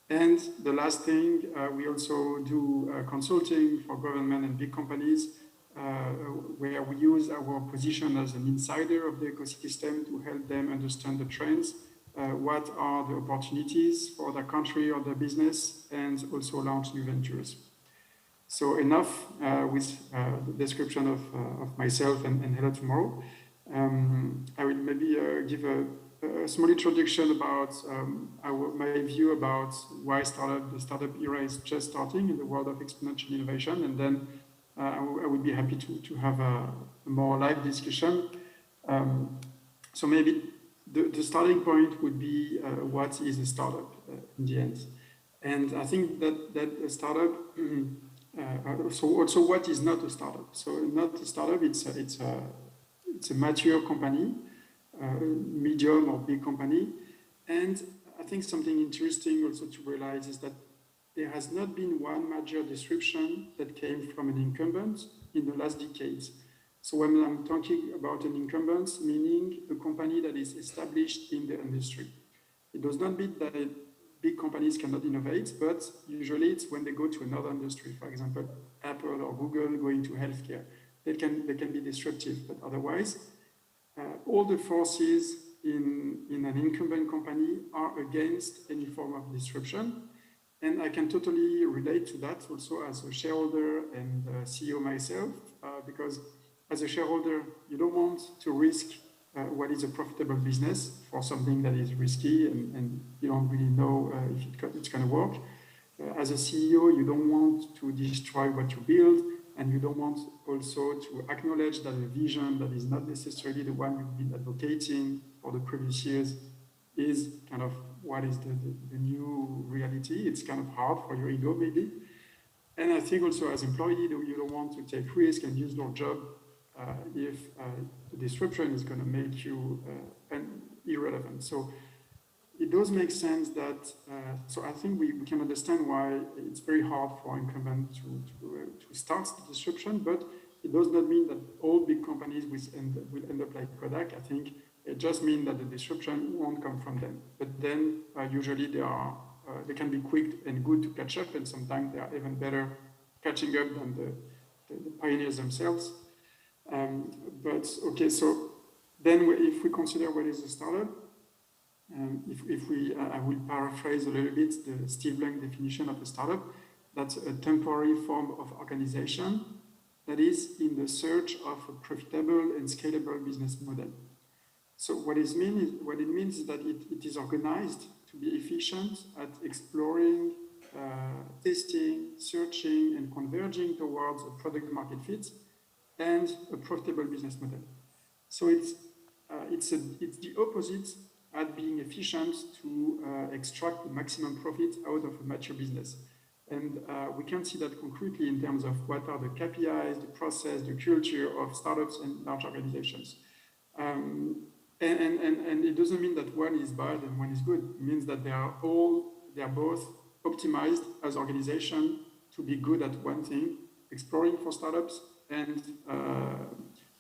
And the last thing, we also do consulting for government and big companies, where we use our position as an insider of the ecosystem to help them understand the trends, what are the opportunities for their country or their business, and also launch new ventures. So enough with the description of myself and Hello Tomorrow. I will maybe give a small introduction about my view about why the startup era is just starting in the world of exponential innovation, and then I would be happy to have a more live discussion. So maybe the starting point would be what is a startup in the end, and I think that a startup. So also, what is not a startup? So not a startup. It's a mature company, medium or big company, and I think something interesting also to realize is that there has not been one major disruption that came from an incumbent in the last decades. So when I'm talking about an incumbent, meaning a company that is established in the industry, it does not mean that big companies cannot innovate, but usually it's when they go to another industry, for example, Apple or Google going to healthcare. They can be disruptive, but otherwise, all the forces in an incumbent company are against any form of disruption. And I can totally relate to that also as a shareholder and CEO myself, because as a shareholder, you don't want to risk what is a profitable business for something that is risky and you don't really know if it's going to work. As a CEO, you don't want to destroy what you build, and you don't want also to acknowledge that a vision that is not necessarily the one you've been advocating for the previous years is kind of what is the new reality. It's kind of hard for your ego maybe. And I think also as employee, you don't want to take risk and use your job if the disruption is going to make you irrelevant. So it does make sense that, so I think we can understand why it's very hard for incumbents to start the disruption, but it does not mean that all big companies will end up like Kodak. I think it just means that the disruption won't come from them. But then usually they can be quick and good to catch up, and sometimes they are even better catching up than the pioneers themselves. But okay, so then if we consider what is a startup, I will paraphrase a little bit the Steve Lang definition of a startup. That's a temporary form of organization that is in the search of a profitable and scalable business model. So what it means is that it is organized to be efficient at exploring, testing, searching, and converging towards a product market fit and a profitable business model. So it's the opposite at being efficient to extract the maximum profit out of a mature business. And we can see that concretely in terms of what are the KPIs, the process, the culture of startups and large organizations. And it doesn't mean that one is bad and one is good. It means that they are both optimized as organizations to be good at one thing, exploring for startups and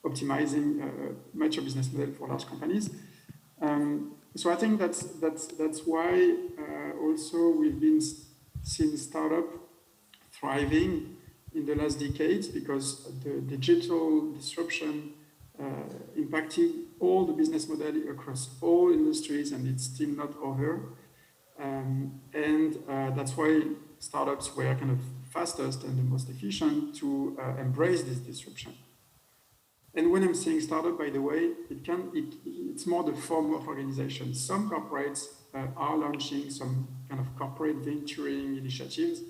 optimizing mature business model for large companies. So I think that's why also we've been seeing startup thriving in the last decades, because the digital disruption impacted all the business model across all industries, and it's still not over. And that's why startups were kind of fastest and the most efficient to embrace this disruption. And when I'm saying startup, by the way, it's more the form of organization. Some corporates are launching some kind of corporate venturing initiatives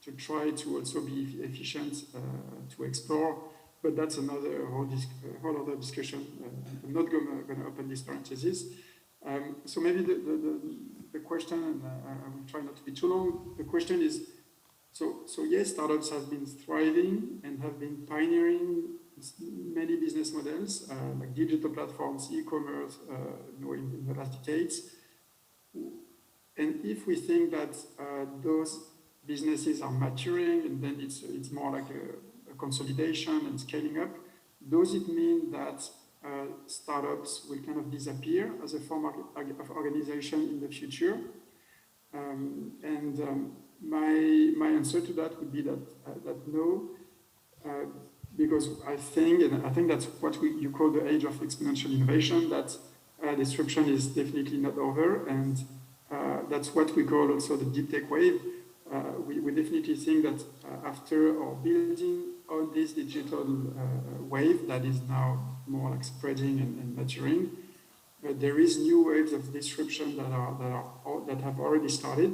to try to also be efficient, to explore, but that's another whole other discussion. I'm not going to open this parenthesis. So maybe the question, and I will try not to be too long, the question is, so yes, startups have been thriving and have been pioneering many business models, like digital platforms, e-commerce, in the last decades. And if we think that those businesses are maturing and then it's more like a consolidation and scaling up, does it mean that startups will kind of disappear as a form of organization in the future? My answer to that would be that no, because I think that's what you call the age of exponential innovation, that disruption is definitely not over, and that's what we call also the deep tech wave. We definitely think that after or building on this digital wave that is now more like spreading and maturing, there is new waves of disruption that have already started.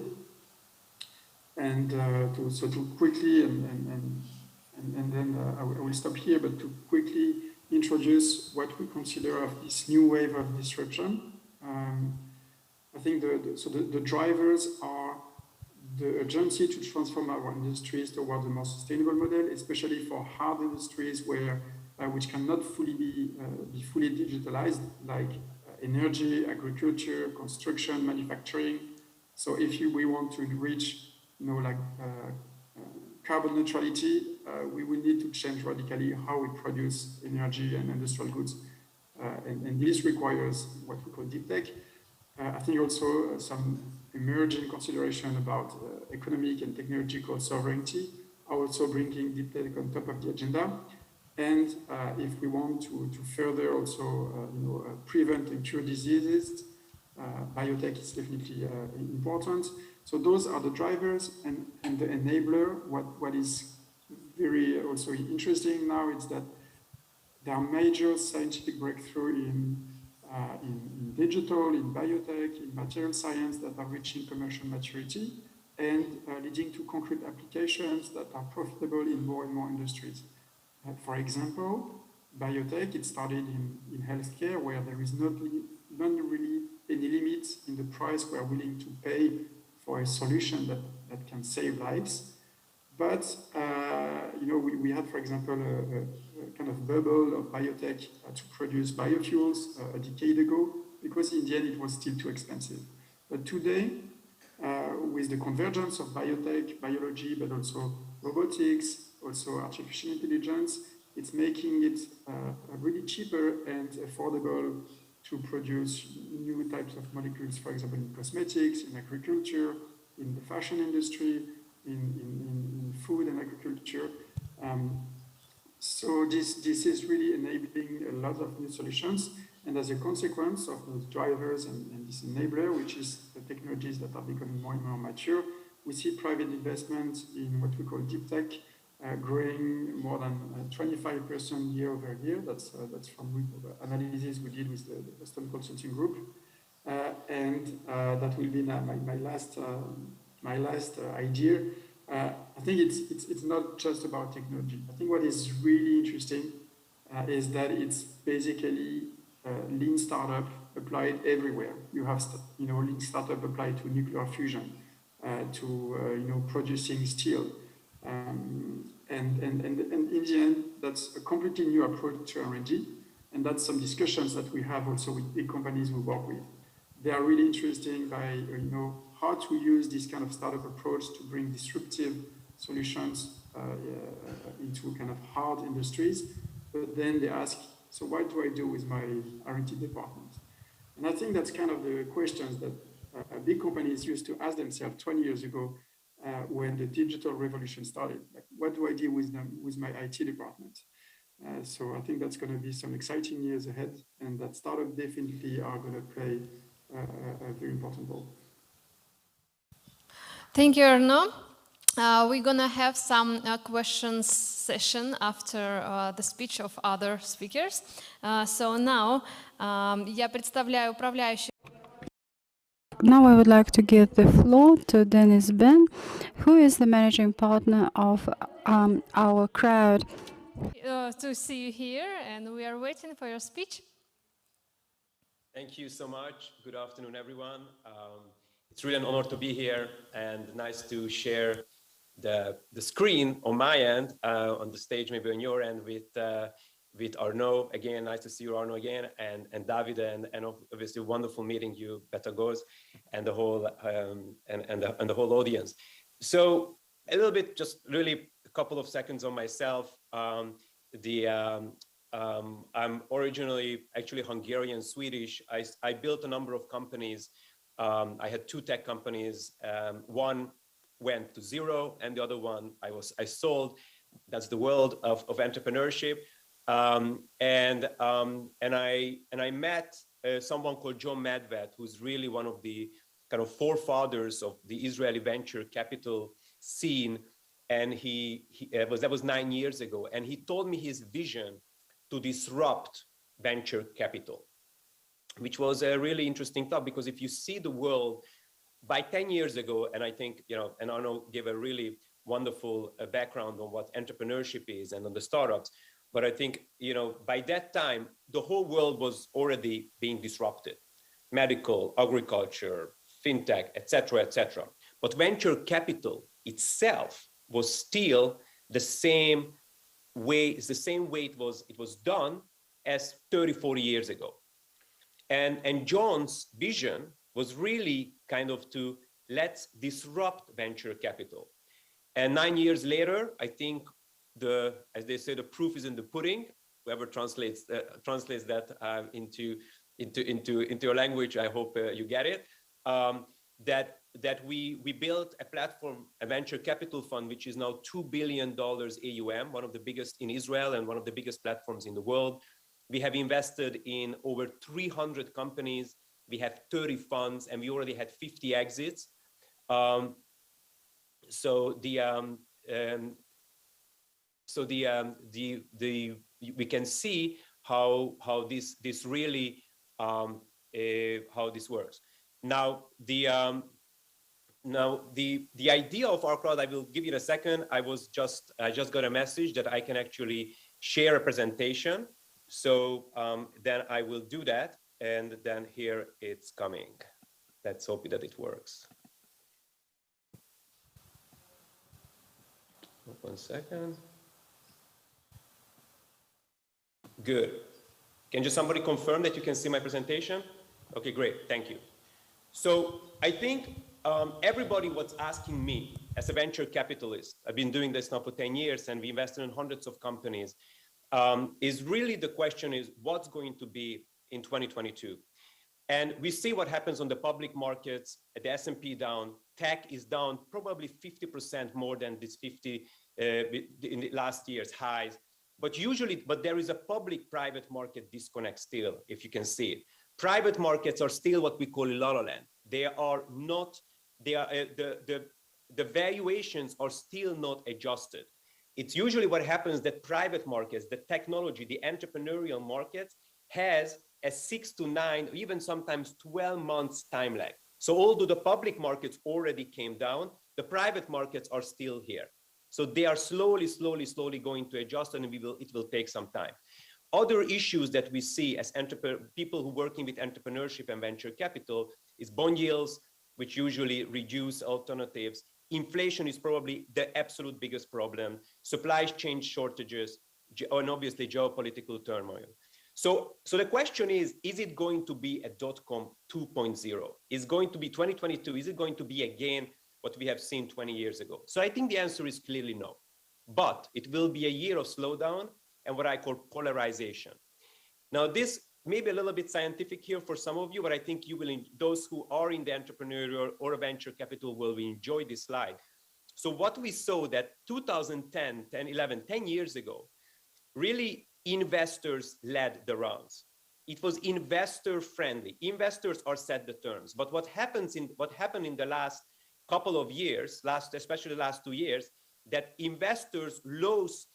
And to quickly and then I will stop here, but to quickly introduce what we consider of this new wave of disruption. I think the drivers are the urgency to transform our industries toward a more sustainable model, especially for hard industries which cannot fully be fully digitalized, like energy, agriculture, construction, manufacturing. So if we want to reach, carbon neutrality, we will need to change radically how we produce energy and industrial goods, and this requires what we call deep tech. I think also some emerging consideration about economic and technological sovereignty are also bringing deep tech on top of the agenda. And if we want to further also prevent and cure diseases, biotech is definitely important. So those are the drivers, and the enabler. What is very also interesting now is that there are major scientific breakthroughs in digital, in biotech, in material science that are reaching commercial maturity and leading to concrete applications that are profitable in more and more industries. For example, biotech, it started in healthcare, where there is not really any limits in the price we are willing to pay for a solution that can save lives. But, we had, for example, a kind of bubble of biotech to produce biofuels a decade ago, because in the end it was still too expensive. But today, with the convergence of biotech, biology, but also robotics, also artificial intelligence, it's making it really cheaper and affordable to produce new types of molecules, for example, in cosmetics, in agriculture, in the fashion industry, in food and agriculture. So this is really enabling a lot of new solutions. And as a consequence of those drivers and this enabler, which is the technologies that are becoming more and more mature, we see private investment in what we call deep tech growing more than 25% year over year. That's from analysis we did with the Boston Consulting Group, and that will be my last idea. I think it's not just about technology. I think what is really interesting is that it's basically lean startup applied everywhere. You have lean startup applied to nuclear fusion, to producing steel. And in the end, that's a completely new approach to R&D, and that's some discussions that we have also with big companies we work with. They are really interesting by how to use this kind of startup approach to bring disruptive solutions into kind of hard industries. But then they ask, so what do I do with my R&D department? And I think that's kind of the questions that big companies used to ask themselves 20 years ago. When the digital revolution started, like, what do I do with my IT department? So I think that's going to be some exciting years ahead, and that startups definitely are going to play a very important role. Thank you, Arnaud. We're going to have some questions session after the speech of other speakers. So now я представляю управляющий. Now I would like to give the floor to Dennis Ben, who is the managing partner of our crowd. To see you here, and we are waiting for your speech. Thank you so much. Good afternoon, everyone. It's really an honor to be here and nice to share the screen on my end, on the stage, maybe on your end with Arnaud. Again, nice to see you, Arnaud, again, and David, and obviously wonderful meeting you, Botagoz, and the whole and the whole audience. So a little bit, just really a couple of seconds on myself. I'm originally actually Hungarian, Swedish. I built a number of companies. I had two tech companies. One went to zero, and the other one I sold. That's the world of entrepreneurship. And I met someone called John Medved, who's really one of the kind of forefathers of the Israeli venture capital scene. And that was 9 years ago. And he told me his vision to disrupt venture capital, which was a really interesting thought, because if you see the world by 10 years ago, and I think, and Arnaud gave a really wonderful background on what entrepreneurship is and on the startups, but I think, by that time, the whole world was already being disrupted. Medical, agriculture, fintech, et cetera, but venture capital itself was still the same way it was done as 30, 40 years ago. And John's vision was really kind of to let's disrupt venture capital. And 9 years later, I think as they say, the proof is in the pudding. Whoever translates that into your language, I hope you get it. That we built a platform, a venture capital fund, which is now $2 billion AUM, one of the biggest in Israel and one of the biggest platforms in the world. We have invested in over 300 companies. We have 30 funds, and we already had 50 exits. We can see how this really how this works. Now the idea of our crowd, I will give you in a second. I just got a message that I can actually share a presentation. So then I will do that, and then here it's coming. Let's hope that it works. 1 second. Good. Can just somebody confirm that you can see my presentation? Okay, great. Thank you. So I think everybody was asking me as a venture capitalist, I've been doing this now for 10 years and we invested in hundreds of companies, is really the question is what's going to be in 2022? And we see what happens on the public markets, the S&P down, tech is down probably 50% more than this 50 in the last year's highs. But there is a public-private market disconnect still, if you can see it. Private markets are still what we call la la land. They are not, the valuations are still not adjusted. It's usually what happens that private markets, the technology, the entrepreneurial markets has a 6 to 9, even sometimes 12 months time lag. So although the public markets already came down, the private markets are still here. So they are slowly going to adjust, and it will take some time. Other issues that we see as people who are working with entrepreneurship and venture capital is bond yields, which usually reduce alternatives. Inflation is probably the absolute biggest problem. Supply chain shortages, and obviously geopolitical turmoil. So the question is it going to be a .com 2.0? Is going to be 2022? Is it going to be again what we have seen 20 years ago? So I think the answer is clearly no. But it will be a year of slowdown and what I call polarization. Now, this may be a little bit scientific here for some of you, but I think you will, those who are in the entrepreneurial or venture capital will enjoy this slide. So what we saw that 2010, 10 years ago, really investors led the rounds. It was investor friendly. Investors are set the terms. But what happened in the last couple of years, especially the last 2 years, that investors lost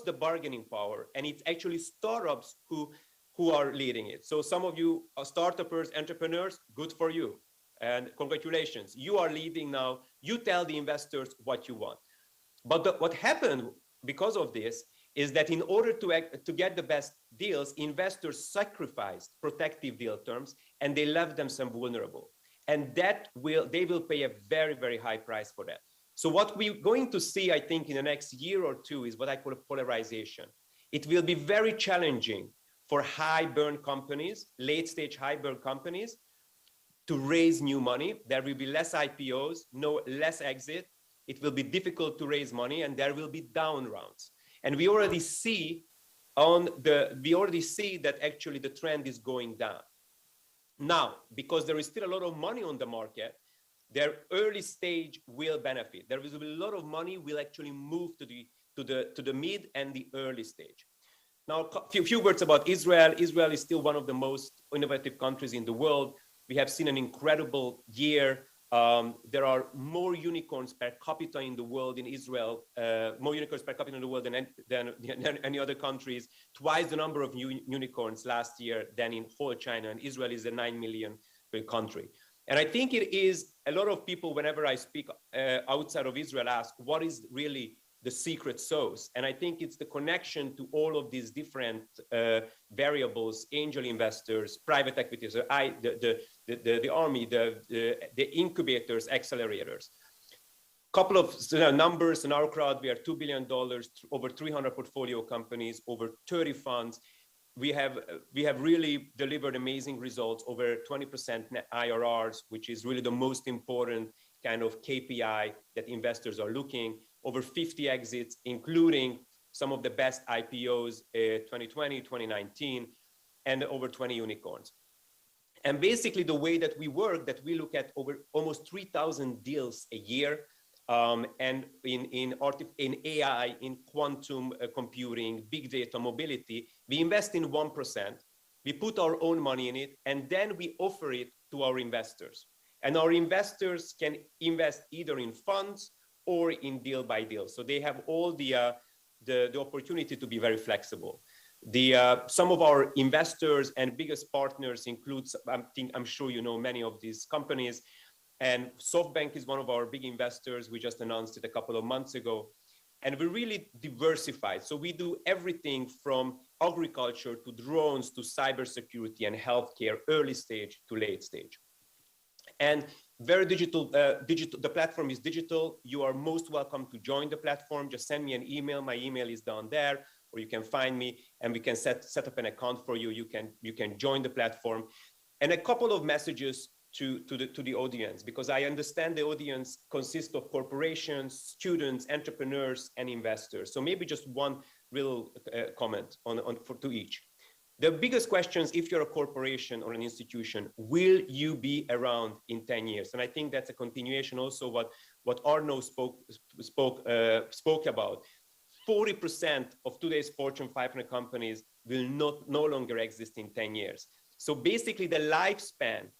the bargaining power, and it's actually startups who are leading it. So some of you are startuppers, entrepreneurs, good for you, and congratulations. You are leading now. You tell the investors what you want. But what happened because of this is that in order to get the best deals, investors sacrificed protective deal terms and they left themselves vulnerable. And they will pay a very, very high price for that. So what we're going to see, I think, in the next year or two is what I call a polarization. It will be very challenging for high burn companies, late stage high burn companies, to raise new money. There will be less IPOs, less exit. It will be difficult to raise money, and there will be down rounds. And we already see that actually the trend is going down. Now, because there is still a lot of money on the market, their early stage will benefit. There will be a lot of money will actually move to the mid and the early stage. Now, a few words about Israel. Israel is still one of the most innovative countries in the world. We have seen an incredible year. There are more unicorns per capita in the world in Israel, more unicorns per capita in the world than any other countries, twice the number of unicorns last year than in whole China, and Israel is a 9 million country. And I think it is, a lot of people, whenever I speak outside of Israel, ask, what is really the secret sauce? And I think it's the connection to all of these different variables, angel investors, private equities, the army, the incubators, accelerators. Couple of numbers in our crowd: we are $2 billion, over 300 portfolio companies, over 30 funds. We have really delivered amazing results, over 20% net IRRs, which is really the most important kind of KPI that investors are looking. Over 50 exits, including some of the best IPOs, 2020, 2019, and over 20 unicorns. And basically the way that we work, that we look at over almost 3,000 deals a year, and in AI, in quantum computing, big data, mobility, we invest in 1%, we put our own money in it, and then we offer it to our investors. And our investors can invest either in funds or in deal by deal. So they have all the opportunity to be very flexible. Some of our investors and biggest partners include, I'm sure you know many of these companies, and SoftBank is one of our big investors. We just announced it a couple of months ago. And we're really diversified. So we do everything from agriculture to drones to cybersecurity and healthcare, early stage to late stage. And very digital, the platform is digital. You are most welcome to join the platform. Just send me an email. My email is down there, or you can find me and we can set up an account for you. You can join the platform. And a couple of messages to the audience, because I understand the audience consists of corporations, students, entrepreneurs, and investors. So maybe just one real comment to each. The biggest questions, if you're a corporation or an institution, will you be around in 10 years? And I think that's a continuation also what Arnaud spoke about. 40% of today's Fortune 500 companies will no longer exist in 10 years. So basically the lifespan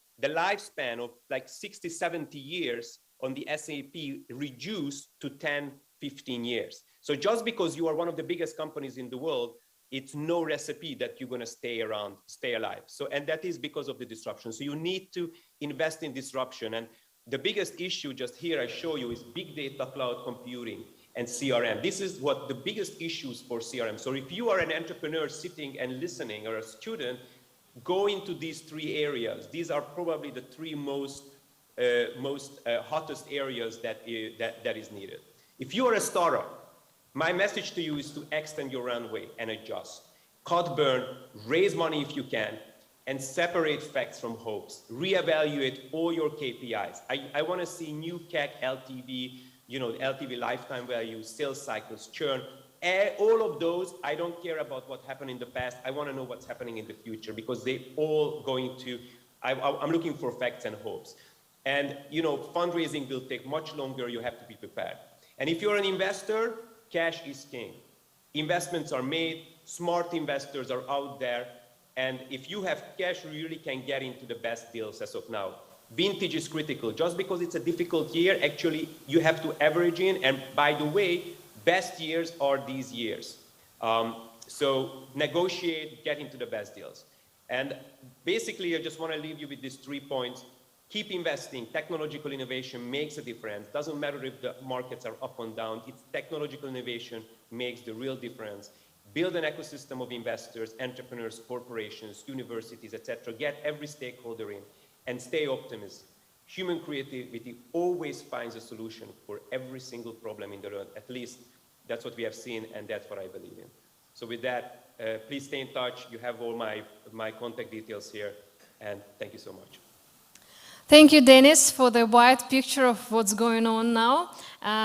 of like 60, 70 years on the SAP reduced to 10, 15 years. So just because you are one of the biggest companies in the world, it's no recipe that you're going to stay around, stay alive. So, and that is because of the disruption. So you need to invest in disruption. And the biggest issue just here I show you is big data, cloud computing, and CRM. This is what the biggest issues for CRM. So if you are an entrepreneur sitting and listening, or a student, go into these three areas. These are probably the three most hottest areas that is needed. If you are a startup, my message to you is to extend your runway and adjust. Cut burn, raise money if you can, and separate facts from hopes. Reevaluate all your KPIs. I want to see new CAC, LTV, LTV lifetime value, sales cycles, churn. All of those, I don't care about what happened in the past. I want to know what's happening in the future, because they all going to, I'm looking for facts and hopes. And fundraising will take much longer. You have to be prepared. And if you're an investor, cash is king. Investments are made, smart investors are out there. And if you have cash, you really can get into the best deals as of now. Vintage is critical. Just because it's a difficult year, actually, you have to average in. And by the way, best years are these years. So negotiate, get into the best deals. And basically, I just want to leave you with these 3 points. Keep investing. Technological innovation makes a difference. Doesn't matter if the markets are up and down. It's technological innovation makes the real difference. build an ecosystem of investors, entrepreneurs, corporations, universities, etc. Get every stakeholder in and stay optimistic. Human creativity always finds a solution for every single problem in the world. At least that's what we have seen, and that's what I believe in. So with that, please stay in touch. You have all my contact details here, and thank you so much. Thank you, Denis, for the wide picture of what's going on now.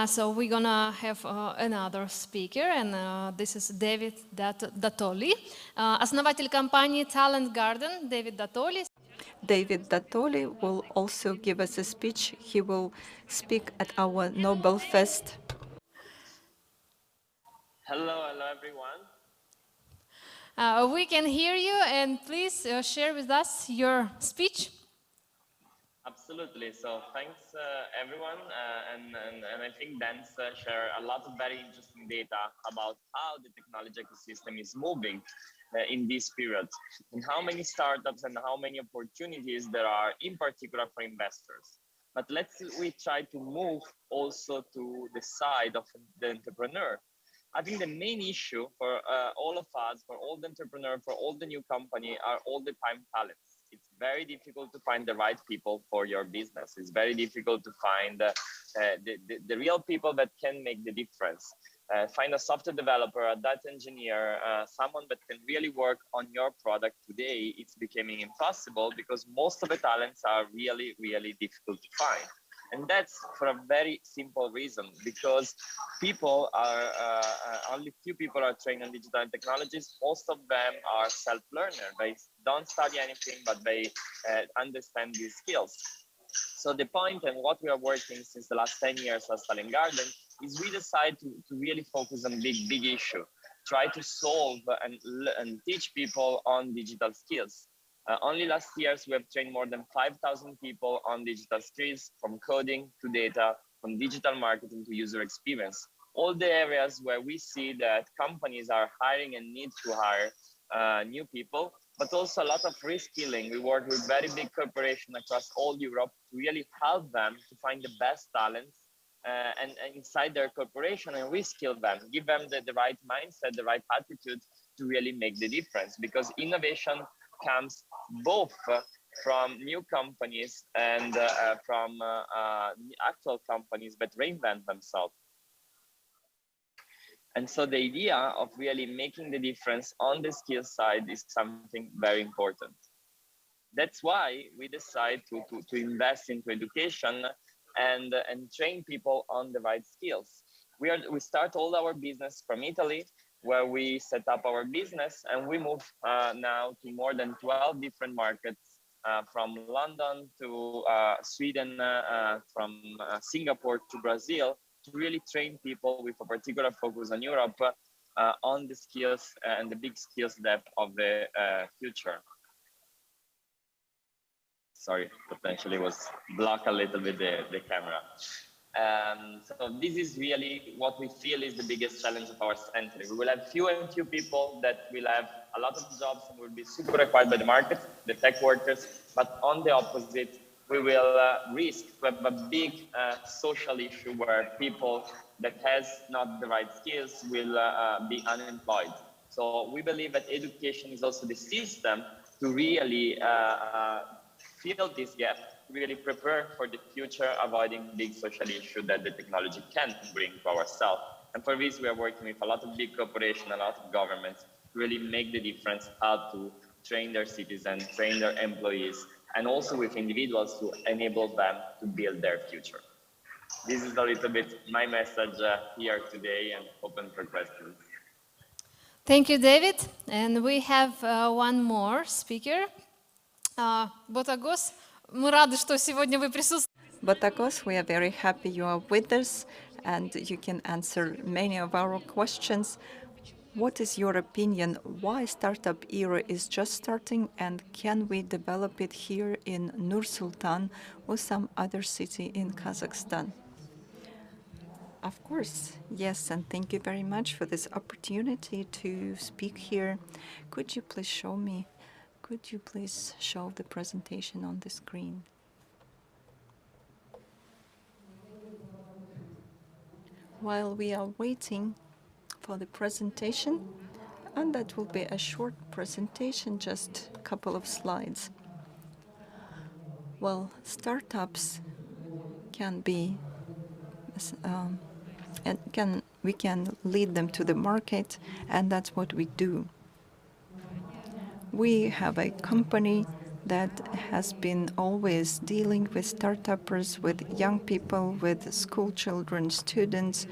So we're gonna have another speaker, and this is David Dattoli, основатель компании Talent Garden, David Dattoli. David Dattoli will also give us a speech. He will speak at our Nobel Fest. Hello everyone. We can hear you, and please share with us your speech. Absolutely. So thanks everyone, and I think Dan's share a lot of very interesting data about how the technology ecosystem is moving in this period, and how many startups and how many opportunities there are, in particular for investors. But we try to move also to the side of the entrepreneur. I think the main issue for all of us, for all the entrepreneurs, for all the new company, are all the time talents. It's very difficult to find the right people for your business. It's very difficult to find the real people that can make the difference. Find a software developer, a data engineer, someone that can really work on your product today. It's becoming impossible because most of the talents are really, really difficult to find. And that's for a very simple reason, because people are, only few people are trained on digital technologies. Most of them are self-learner. They don't study anything, but they understand these skills. So the point, and what we are working since the last 10 years as Talent Garden, is we decide to really focus on big issue, try to solve and teach people on digital skills. Only last year, we have trained more than 5,000 people on digital skills, from coding to data, from digital marketing to user experience. All the areas where we see that companies are hiring and need to hire new people, but also a lot of reskilling. We work with very big corporations across all Europe to really help them to find the best talents and inside their corporation, and reskill them, give them the right mindset, the right attitude to really make the difference. Because innovation comes both from new companies and from actual companies that reinvent themselves. And so the idea of really making the difference on the skill side is something very important. That's why we decide to invest into education and train people on the right skills. We start all our business from Italy, where we set up our business, and we move now to more than 12 different markets, from London to Sweden, from Singapore to Brazil, to really train people with a particular focus on Europe on the skills and the big skills depth of the future. Sorry, potentially was blocked a little bit the camera. So this is really what we feel is the biggest challenge of our century. We will have few people that will have a lot of jobs and will be super required by the market, the tech workers, but on the opposite, we will risk to have a big social issue where people that has not the right skills will be unemployed. So we believe that education is also the system to really fill this gap, really prepare for the future, avoiding big social issues that the technology can bring to ourselves. And for this, we are working with a lot of big corporations, a lot of governments, to really make the difference, how to train their citizens, train their employees, and also with individuals to enable them to build their future. This is a little bit my message here today, and open for questions. Thank you, David. And we have one more speaker. Botagoz, мы рады, что сегодня вы присутствуете. Botagoz, we are very happy you are with us and you can answer many of our questions. What is your opinion? Why startup era is just starting, and can we develop it here in Nur-Sultan or some other city in Kazakhstan? Of course, yes, and thank you very much for this opportunity to speak here. Could you please show me? Could you please show the presentation on the screen? While we are waiting for the presentation, And that will be a short presentation, just a couple of slides. Well, startups can be, we can lead them to the market, and that's what we do. We have a company that has been always dealing with startuppers, with young people, with school children, students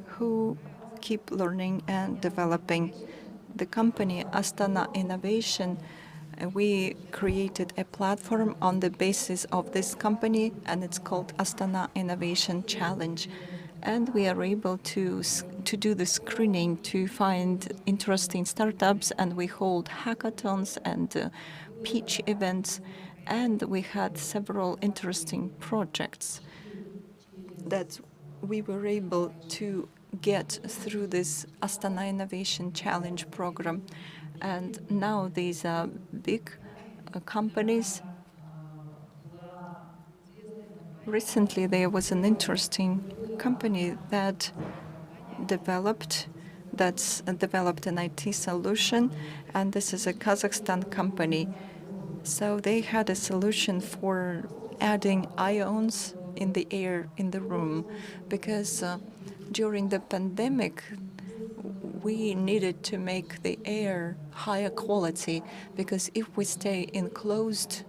who keep learning and developing. The company Astana Innovation, we created a platform on the basis of this company, and it's called Astana Innovation Challenge. And we are able to do the screening to find interesting startups, and we hold hackathons and pitch events, and we had several interesting projects that we were able to get through this Astana Innovation Challenge program. And now these are big companies. Recently, there was an interesting company that developed an IT solution, and this is a Kazakhstan company. So they had a solution for adding ions in the air in the room, because during the pandemic, we needed to make the air higher quality, because if we stay in closed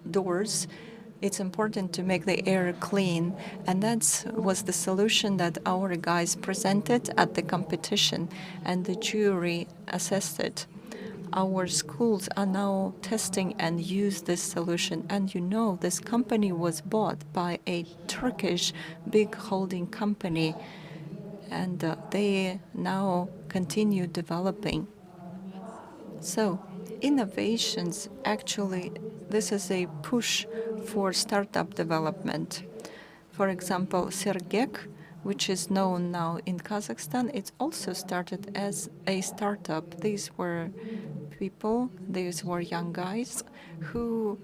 doors, it's important to make the air clean. And that was the solution that our guys presented at the competition, and the jury assessed it. Our schools are now testing and use this solution. And you know, this company was bought by a Turkish big holding company, and they now continue developing. So innovations, actually, this is a push for startup development. For example, Serik, which is known now in Kazakhstan, it also started as a startup. These were people, these were young guys who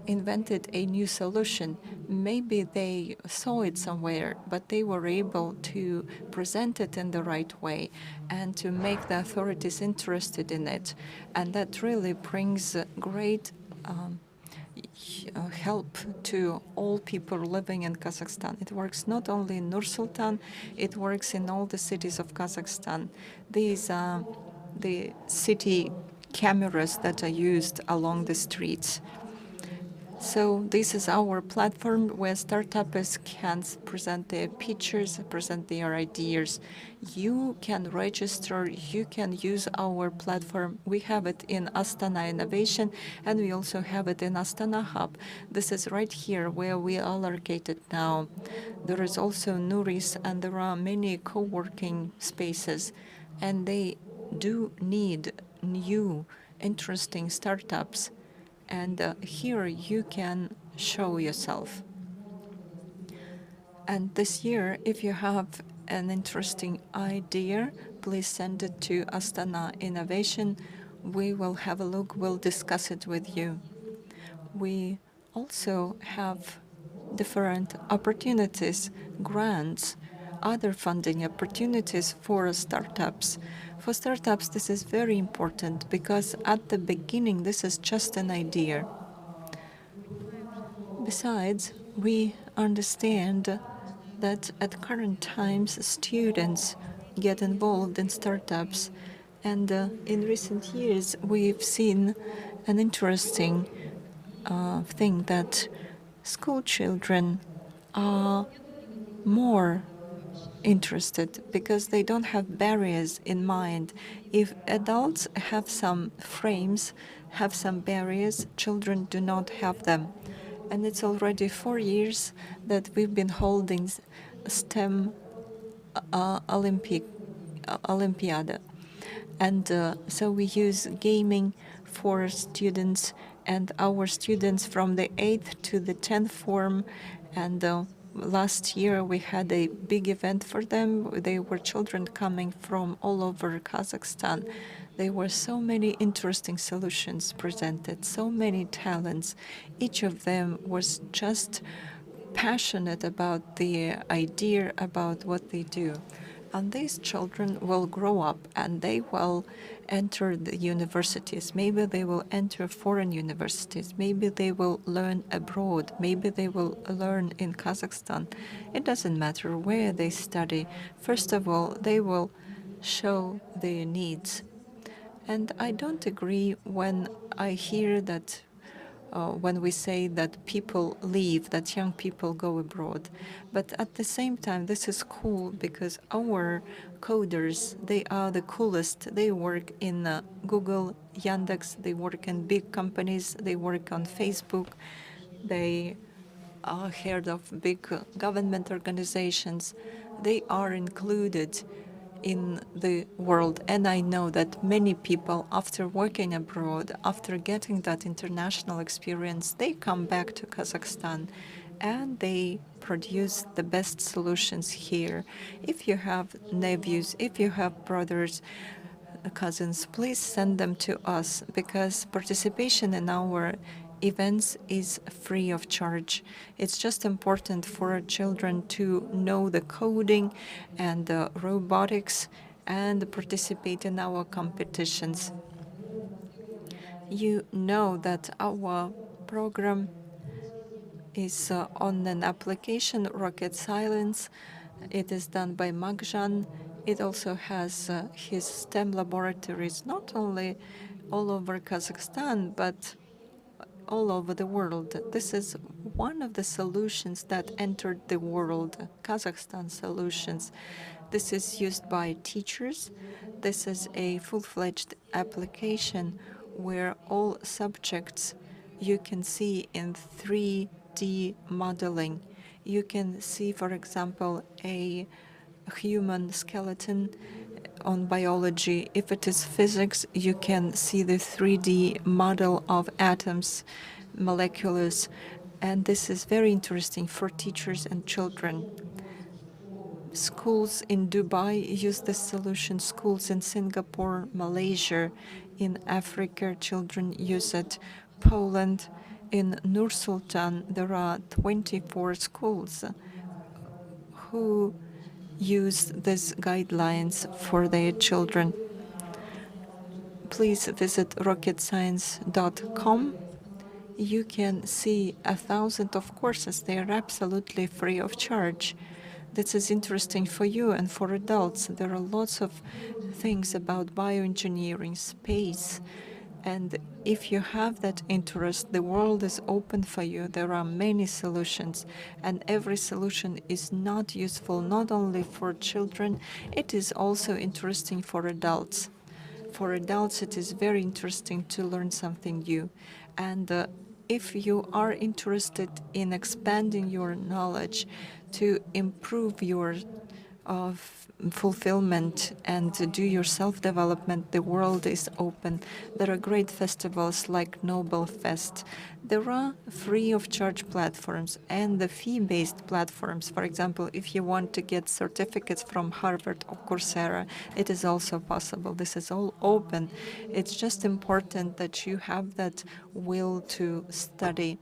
invented a new solution. Maybe they saw it somewhere, but they were able to present it in the right way and to make the authorities interested in it. And that really brings great help to all people living in Kazakhstan. It works not only in Nur-Sultan, it works in all the cities of Kazakhstan. These are the city cameras that are used along the streets. So this is our platform where startups can present their pictures, present their ideas. You can register, you can use our platform. We have it in Astana Innovation, and we also have it in Astana Hub. This is right here where we are located now. There is also Nuris, and there are many co-working spaces, and they do need new, interesting startups. And here you can show yourself. And this year, if you have an interesting idea, please send it to Astana Innovation. We will have a look, we'll discuss it with you. We also have different opportunities, grants, other funding opportunities for startups. For startups, this is very important, because at the beginning, this is just an idea. Besides, we understand that at current times, students get involved in startups. And in recent years, we've seen an interesting thing, that school children are more interested because they don't have barriers in mind. If adults have some frames, have some barriers, children do not have them. And it's already 4 years that we've been holding STEM Olympiad. And so we use gaming for students, and our students from the 8th to the 10th form, and last year we had a big event for them. They were children coming from all over Kazakhstan. There were so many interesting solutions presented, so many talents. Each of them was just passionate about the idea, about what they do. And these children will grow up and they will enter the universities. Maybe they will enter foreign universities. Maybe they will learn abroad. Maybe they will learn in Kazakhstan. It doesn't matter where they study. First of all, they will show their needs. And I don't agree when I hear that when we say that people leave, that young people go abroad. But at the same time, this is cool because our coders, they are the coolest. They work in Google, Yandex, they work in big companies, they work on Facebook, they are head of big government organizations. They are included in the world. And I know that many people, after working abroad, after getting that international experience, they come back to Kazakhstan and they produce the best solutions here. If you have nephews, if you have brothers, cousins, please send them to us because participation in our events is free of charge. It's just important for our children to know the coding and the robotics and participate in our competitions. You know that our program is on an application, Rocket Science. It is done by Bakytzhan. It also has his STEM laboratories, not only all over Kazakhstan, but all over the world. This is one of the solutions that entered the world, Kazakhstan solutions. This is used by teachers. This is a full-fledged application where all subjects you can see in 3D modeling. You can see, for example, a human skeleton on biology. If it is physics, you can see the 3D model of atoms, molecules, and this is very interesting for teachers and children. Schools in Dubai use this solution. Schools in Singapore, Malaysia, in Africa, children use it. Poland, in Nur Sultan, there are 24 schools who use these guidelines for their children. Please visit rocketscience.com. You can see 1,000 of courses. They are absolutely free of charge. This is interesting for you and for adults. There are lots of things about bioengineering, space, and if you have that interest, the world is open for you. There are many solutions, and every solution is not useful not only for children, it is also interesting for adults. For adults, it is very interesting to learn something new. And if you are interested in expanding your knowledge to improve your fulfillment and to do your self-development, the world is open. There are great festivals like Nobel Fest. There are free of charge platforms and the fee-based platforms. For example, if you want to get certificates from Harvard or Coursera, it is also possible. This is all open. It's just important that you have that will to study.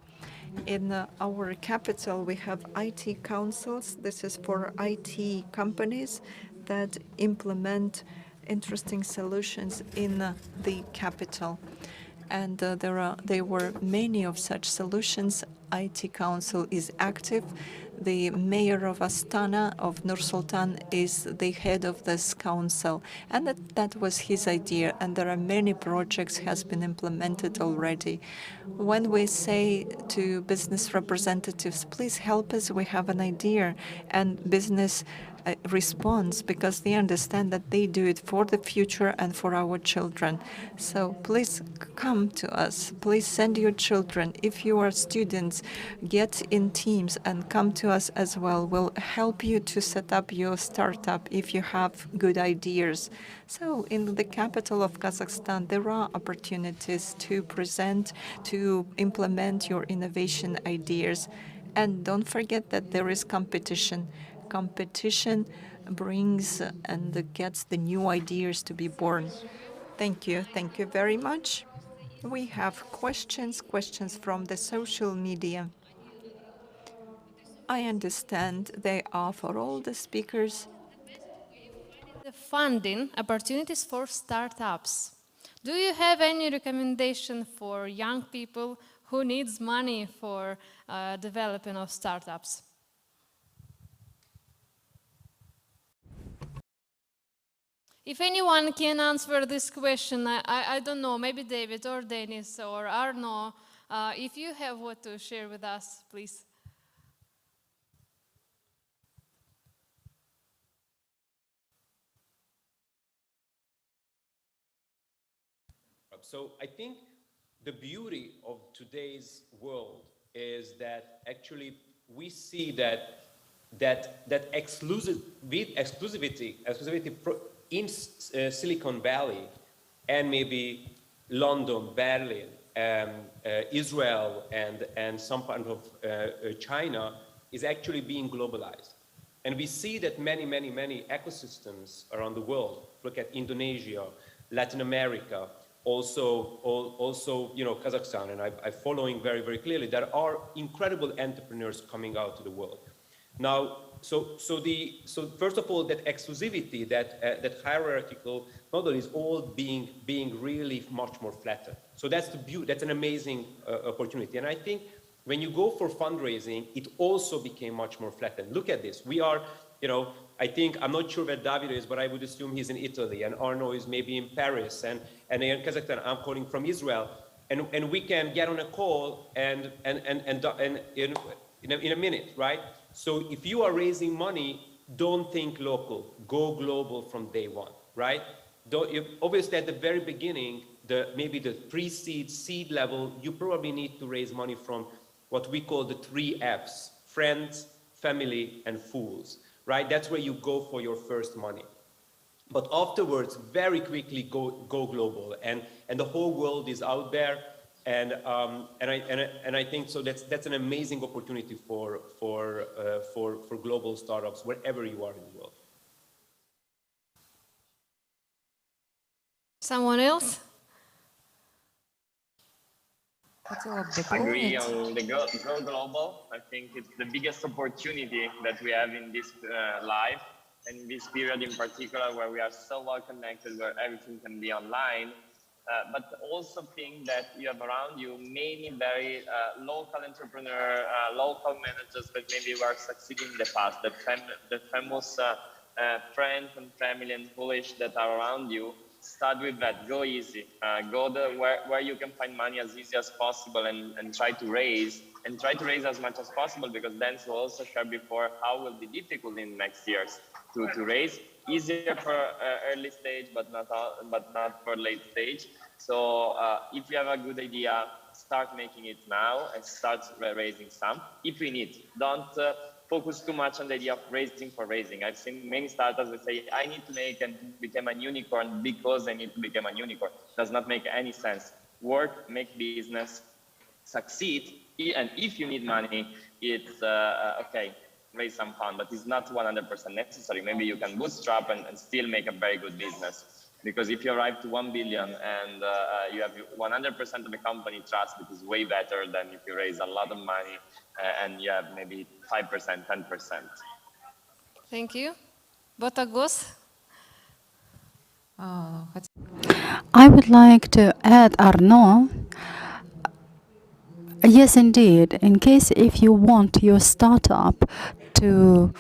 In our capital, we have IT councils. This is for IT companies that implement interesting solutions in the capital. And there were many of such solutions. IT Council is active. The mayor of Astana, of Nur Sultan, is the head of this council. And that was his idea. And there are many projects has been implemented already. When we say to business representatives, please help us, we have an idea, and business response because they understand that they do it for the future and for our children. So please come to us. Please send your children. If you are students, get in teams and come to us as well. We'll help you to set up your startup if you have good ideas. So in the capital of Kazakhstan, there are opportunities to present, to implement your innovation ideas. And don't forget that there is competition. Competition brings and gets the new ideas to be born. Thank you. Thank you very much. We have questions from the social media. I understand they are for all the speakers. The funding opportunities for startups. Do you have any recommendation for young people who needs money for developing of startups? If anyone can answer this question, I don't know, maybe David or Dennis or Arnaud, if you have what to share with us, please. So I think the beauty of today's world is that actually we see that exclusivity in Silicon Valley and maybe London, Berlin, Israel, and some part of China is actually being globalized. And we see that many ecosystems around the world, look at Indonesia, Latin America, also Kazakhstan, and I'm following very clearly, there are incredible entrepreneurs coming out to the world. Now, so first of all, that exclusivity, that hierarchical model is all being really much more flattened. So that's the beauty, that's an amazing opportunity. And I think when you go for fundraising, it also became much more flattened. Look at this. We are, I think, I'm not sure where David is, but I would assume he's in Italy, and Arnaud is maybe in Paris, and in Kazakhstan, I'm calling from Israel. And we can get on a call and in a minute, right? So if you are raising money, don't think local, go global from day one, right? Obviously at the very beginning, maybe the pre-seed, seed level, you probably need to raise money from what we call the 3 Fs, friends, family, and fools, right? That's where you go for your first money. But afterwards, very quickly go global, and the whole world is out there. And I think so. That's an amazing opportunity for global startups wherever you are in the world. Someone else? Agree on the go global. I think it's the biggest opportunity that we have in this life, and in this period in particular, where we are so well connected, where everything can be online. But also think that you have around you many very local entrepreneurs, local managers that maybe were succeeding in the past, the famous friends and family and foolish that are around you. Start with that, go easy, go where you can find money as easy as possible, and try to raise as much as possible, because then we'll also share before how it will be difficult in next years to raise. Easier for early stage, but not for late stage. So if you have a good idea, start making it now and start raising some. If you need, don't focus too much on the idea of raising for raising. I've seen many startups that say, I need to make and become a unicorn because I need to become a unicorn. Does not make any sense. Work, make business, succeed, and if you need money, it's okay. Raise some fund, but it's not 100% necessary. Maybe you can bootstrap and still make a very good business. Because if you arrive to 1 billion and you have 100% of the company trust, it is way better than if you raise a lot of money and you have maybe 5%, 10%. Thank you. Botagoz? I would like to add, Arnaud. Yes, indeed. In case if you want your startup to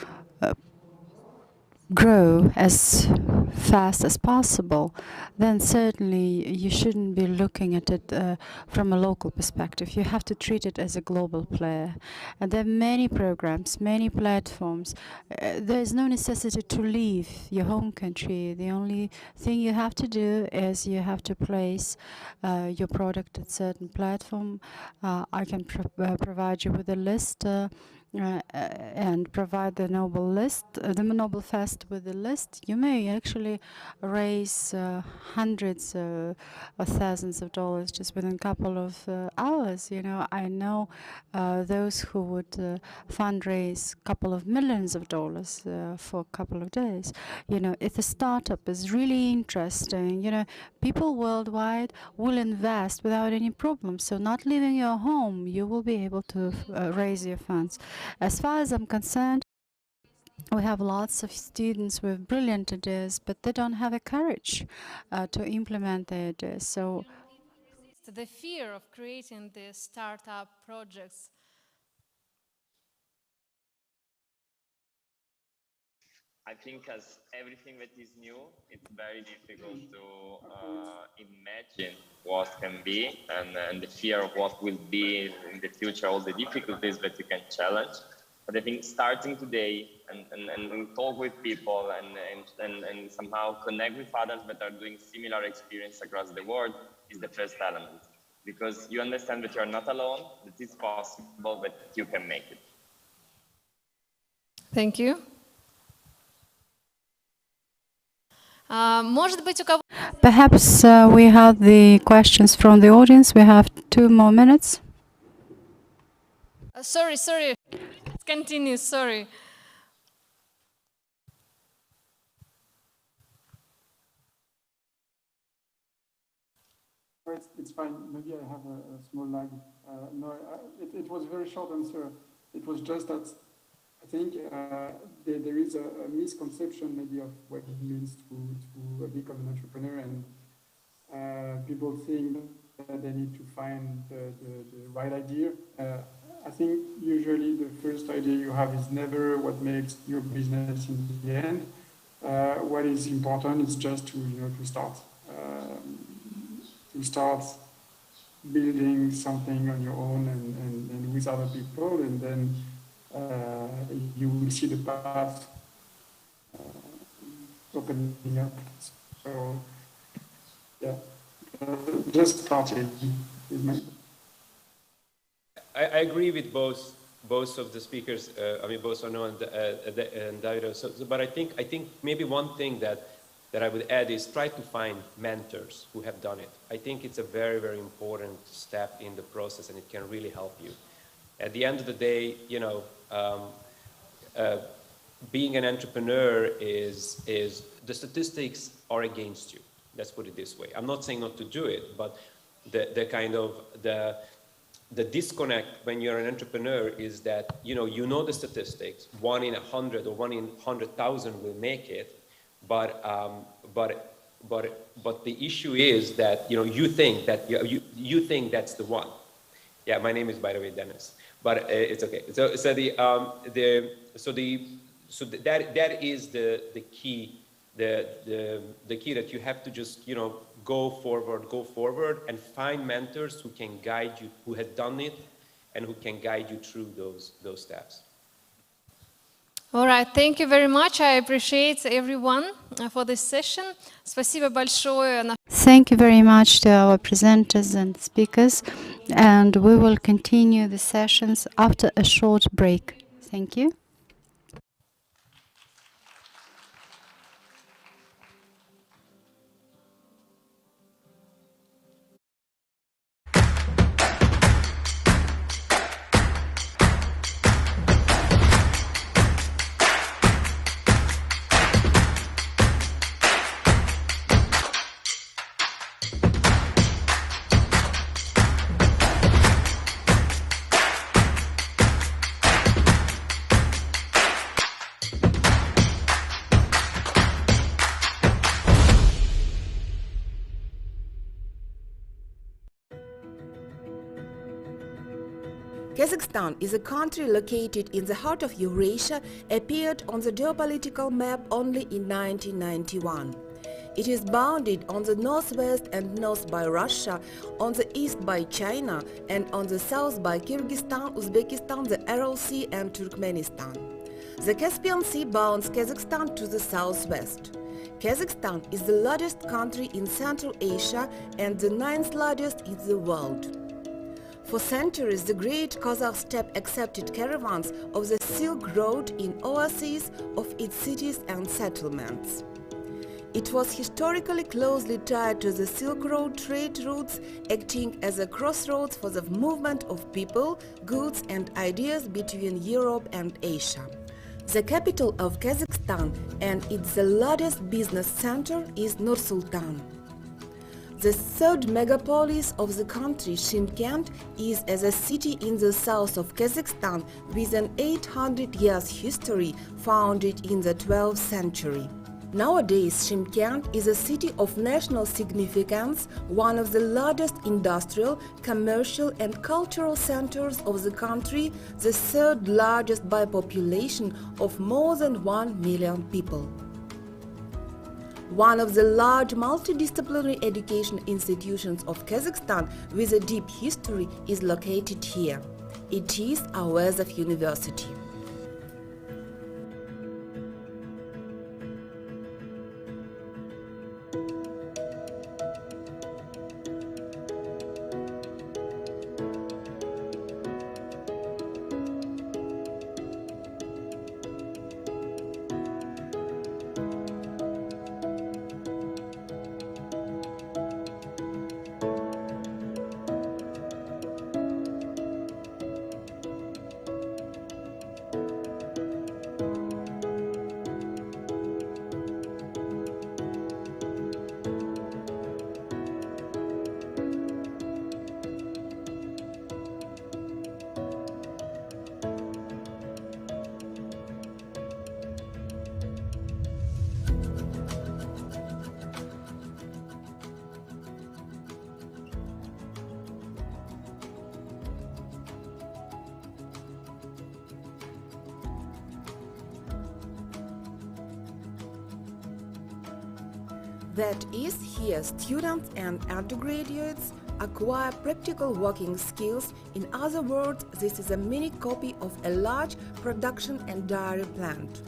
grow as fast as possible, then certainly you shouldn't be looking at it from a local perspective. You have to treat it as a global player. And there are many programs, many platforms. There's no necessity to leave your home country. The only thing you have to do is you have to place your product at certain platform. I can provide you with a list and provide the Nobel Fest with the list. You may actually raise hundreds of thousands of dollars just within a couple of hours. I know those who would fundraise a couple of millions of dollars for a couple of days. If a startup is really interesting, people worldwide will invest without any problem. So not leaving your home, you will be able to raise your funds. As far as I'm concerned, We have lots of students with brilliant ideas, but they don't have the courage to implement their ideas. So the fear of creating these startup projects. I think as everything that is new, it's very difficult to imagine what can be and the fear of what will be in the future, all the difficulties that you can challenge. But I think starting today and talk with people and somehow connect with others that are doing similar experience across the world is the first element. Because you understand that you're not alone, that it's possible, that you can make it. Thank you. Perhaps we have the questions from the audience. We have 2 more minutes. Sorry. Let's continue, sorry. It's fine. Maybe I have a small lag. No, it was a very short answer. It was just that I think there is a misconception maybe of what it means to become an entrepreneur, and people think that they need to find the right idea. I think usually the first idea you have is never what makes your business in the end. What is important is just to start. To start building something on your own and with other people, and then you will see the path opening up. So, yeah, just starting. I agree with both of the speakers. I mean, both Arnaud and Dario. But I think maybe one thing that I would add is try to find mentors who have done it. I think it's a very, very important step in the process, and it can really help you. At the end of the day, being an entrepreneur is the statistics are against you. Let's put it this way. I'm not saying not to do it, but the disconnect when you're an entrepreneur is that you know the statistics. 1 in 100 or 1 in 100,000 will make it. But the issue is that you think that you think that's the one. Yeah, my name is, by the way, Dennis. But it's okay. So that is the key. The key that you have to just go forward and find mentors who can guide you, who have done it, and who can guide you through those steps. All right, thank you very much. I appreciate everyone for this session. Спасибо большое. Thank you very much to our presenters and speakers, and we will continue the sessions after a short break. Thank you. Kazakhstan is a country located in the heart of Eurasia, appeared on the geopolitical map only in 1991. It is bounded on the northwest and north by Russia, on the east by China, and on the south by Kyrgyzstan, Uzbekistan, the Aral Sea and Turkmenistan. The Caspian Sea bounds Kazakhstan to the southwest. Kazakhstan is the largest country in Central Asia and the 9th largest in the world. For centuries, the great Kazakh steppe accepted caravans of the Silk Road in oases of its cities and settlements. It was historically closely tied to the Silk Road trade routes, acting as a crossroads for the movement of people, goods and ideas between Europe and Asia. The capital of Kazakhstan and it's the largest business center is Nur-Sultan. The third megapolis of the country, Shymkent, is as a city in the south of Kazakhstan with an 800 years history, founded in the 12th century. Nowadays, Shymkent is a city of national significance, one of the largest industrial, commercial and cultural centers of the country, the third largest by population of more than 1 million people. One of the large multidisciplinary education institutions of Kazakhstan with a deep history is located here. It is Orsariev University. That is, here students and undergraduates acquire practical working skills. In other words, this is a mini copy of a large production and dairy plant.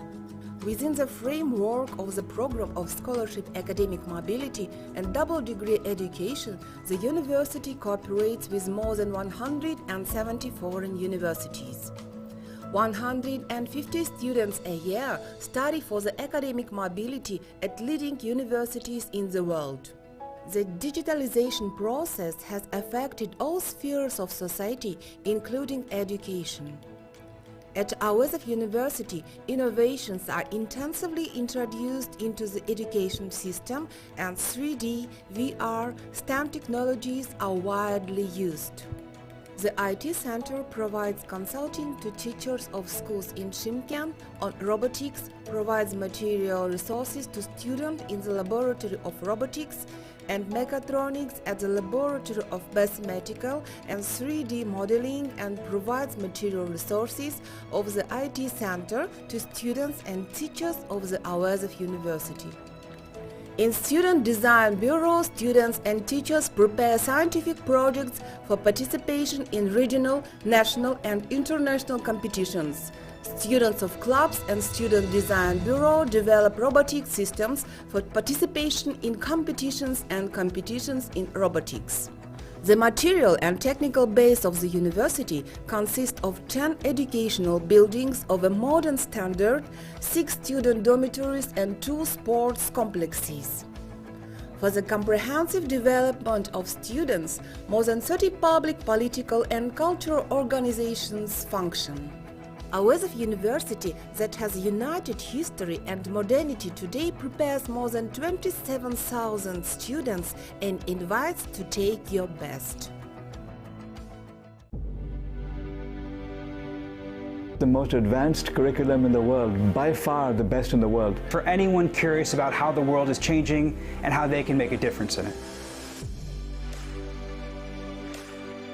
Within the framework of the program of scholarship, academic mobility and double degree education, the university cooperates with more than 170 foreign universities. 150 students a year study for the academic mobility at leading universities in the world. The digitalization process has affected all spheres of society, including education. At Orsariev University, innovations are intensively introduced into the education system, and 3D, VR, STEM technologies are widely used. The IT Center provides consulting to teachers of schools in Shymkent on robotics, provides material resources to students in the laboratory of robotics and mechatronics at the laboratory of mathematical and 3D modeling, and provides material resources of the IT Center to students and teachers of the Orsariev University. In Student Design Bureau, students and teachers prepare scientific projects for participation in regional, national and international competitions. Students of clubs and Student Design Bureau develop robotic systems for participation in competitions and competitions in robotics. The material and technical base of the university consists of 10 educational buildings of a modern standard, 6 student dormitories and 2 sports complexes. For the comprehensive development of students, more than 30 public, political and cultural organizations function. Orsariev University, that has united history and modernity, today prepares more than 27,000 students and invites to take your best. The most advanced curriculum in the world, by far the best in the world. For anyone curious about how the world is changing and how they can make a difference in it.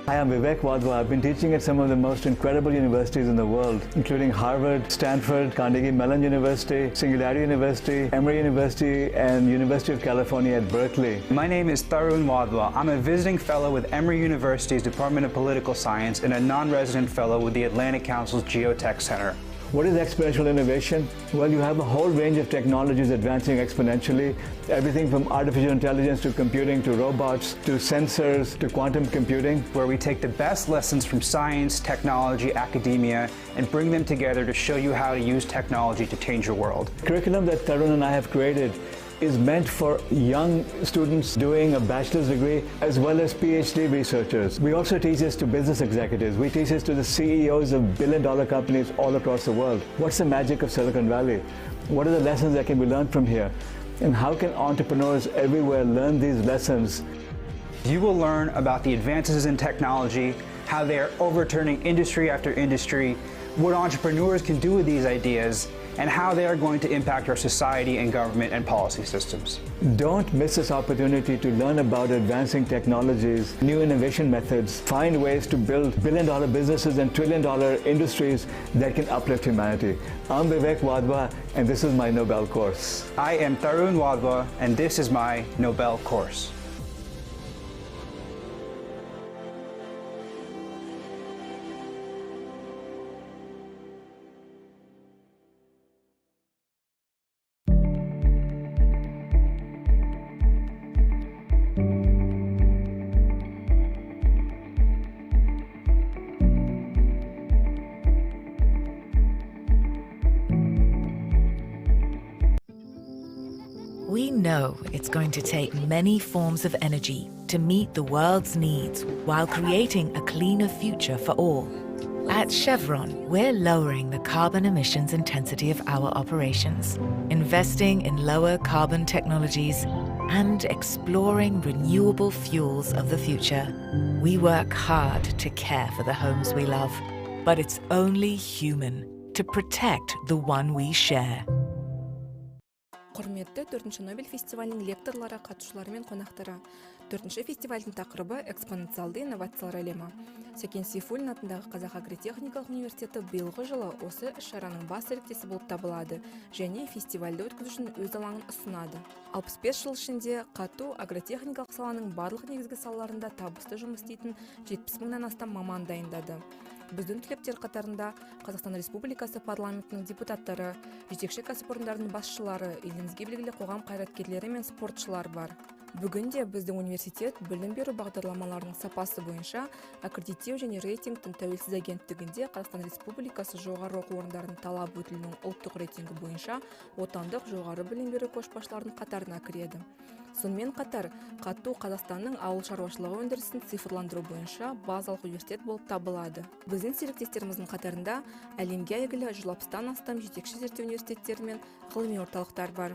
Hi, I'm Vivek Wadhwa. I've been teaching at some of the most incredible universities in the world, including Harvard, Stanford, Carnegie Mellon University, Singularity University, Emory University, and University of California at Berkeley. My name is Larion Liang. I'm a visiting fellow with Emory University's Department of Political Science and a non-resident fellow with the Atlantic Council's Geotech Center. What is exponential innovation? Well, you have a whole range of technologies advancing exponentially, everything from artificial intelligence to computing to robots to sensors to quantum computing. Where we take the best lessons from science, technology, academia, and bring them together to show you how to use technology to change your world. The curriculum that Tarun and I have created is meant for young students doing a bachelor's degree as well as PhD researchers. We also teach this to business executives. We teach this to the CEOs of billion-dollar companies all across the world. What's the magic of Silicon Valley? What are the lessons that can be learned from here? And how can entrepreneurs everywhere learn these lessons You will learn about the advances in technology, how they are overturning industry after industry, what entrepreneurs can do with these ideas, and how they are going to impact our society and government and policy systems. Don't miss this opportunity to learn about advancing technologies, new innovation methods, find ways to build billion-dollar businesses and trillion-dollar industries that can uplift humanity. I'm Vivek Wadhwa, and this is my Nobel course. I am Tarun Wadhwa, and this is my Nobel course. We know it's going to take many forms of energy to meet the world's needs while creating a cleaner future for all. At Chevron, we're lowering the carbon emissions intensity of our operations, investing in lower carbon technologies, and exploring renewable fuels of the future. We work hard to care for the homes we love, but it's only human to protect the one we share. Құрметті 4-ші Нобель фестивалінің лекторлары, қатысушылары мен қонақтары. 4-ші фестивальдің тақырыбы экспоненциалды инновациялар әлемі. Сәкен Сейфуллин атындағы Қазақ агротехникалық университеті биылғы жылы осы іс-шараның бас серіктесі болып табылады және фестивальді өткізу үшін өз алаңын ұсынады. 65 жыл ішінде қату агротехникалық саланың барлық негізгі салаларында табысты жұмыс істейтін 70 мыңнан астам маман дайындады. Біздің түлектер қатарында Қазақстан Республикасы парламентінің депутаттары, жетекші кәсіпорындардың басшылары, елімізге белгілі қоғам қайраткерлері мен спортшылар бар. Бүгінде біздің университет білім беру бағдарламаларының сапасы бойынша аккредиттеу және рейтингтің тәуелсіз агенттігінде Қазақстан Республикасы жоғары оқу орындарының талап өтілінің ұлттық рейтингі бойынша отандық жоғары білім беру көшбасшыларының қатарына кіреді. Сонымен қатар, қату Қазақстанның ауыл шаруашылығы өндірісін цифрландыру бойынша базалық университет болып табылады. Біздің серіктестеріміздің қатарында әлемге әйгілі 160-тан астам жетекші зерттеу университеттері мен ғылыми орталықтар бар.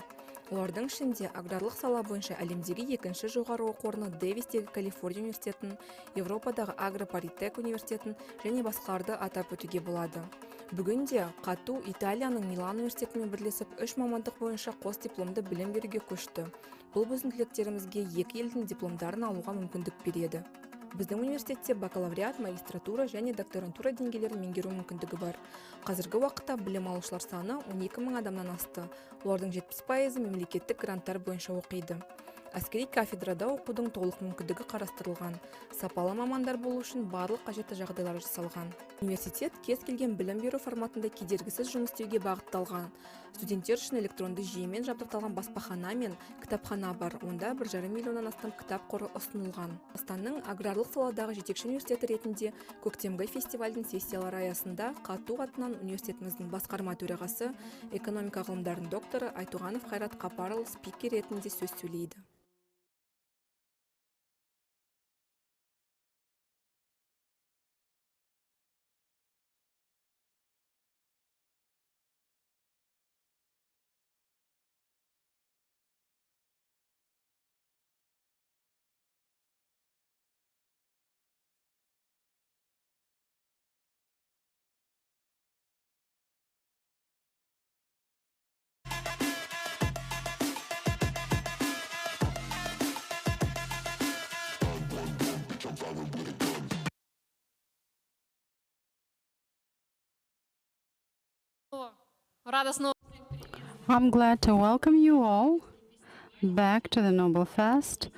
Олардың ішінде аграрлық сала бойынша әлемдегі екінші жоғары оқу орны Дэвистегі Калифорния университетін, Европадағы Агропаритек университетін және басқаларды атап өтуге болады. Бүгінде қату Италияның Милан университетімен бірлесіп 3 мамандық бойынша қос дипломды білім беруге көшті. Бұл біздің түлектерімізге екі елдің дипломдарын алуға мүмкіндік береді. Біздің университетте бакалавриат, магистратура және докторантура деңгейлерін меңгеру мүмкіндігі бар. Қазіргі уақытта білім алушылар саны 12 мың адамнан асты. Олардың 70% мемлекеттік гранттар бойынша оқиды. Әскери кафедрада оқудың толық мүмкіндігі қарастырылған. Сапалы мамандар болу үшін барлық қажетті жағдайлар жасалған. Университет кез келген білім беру форматында кедергісіз жұмыс істеуге бағытталған. Студенттер үшін электронды жүйемен жабдықталған баспахана мен кітапхана бар. Онда 1,5 миллионнан астам кітап қоры ұсынылған. Қазақстанның аграрлық саладағы жетекші университеті ретінде көктемгі фестивальдің сессиялары аясында қату атынан университетіміздің басқарма төрағасы, экономика ғылымдарының докторы Айтуғанов Қайрат Қапарұлы спикер ретінде сөз сөйлейді. I'm glad to welcome you all back to the Nobel Fest.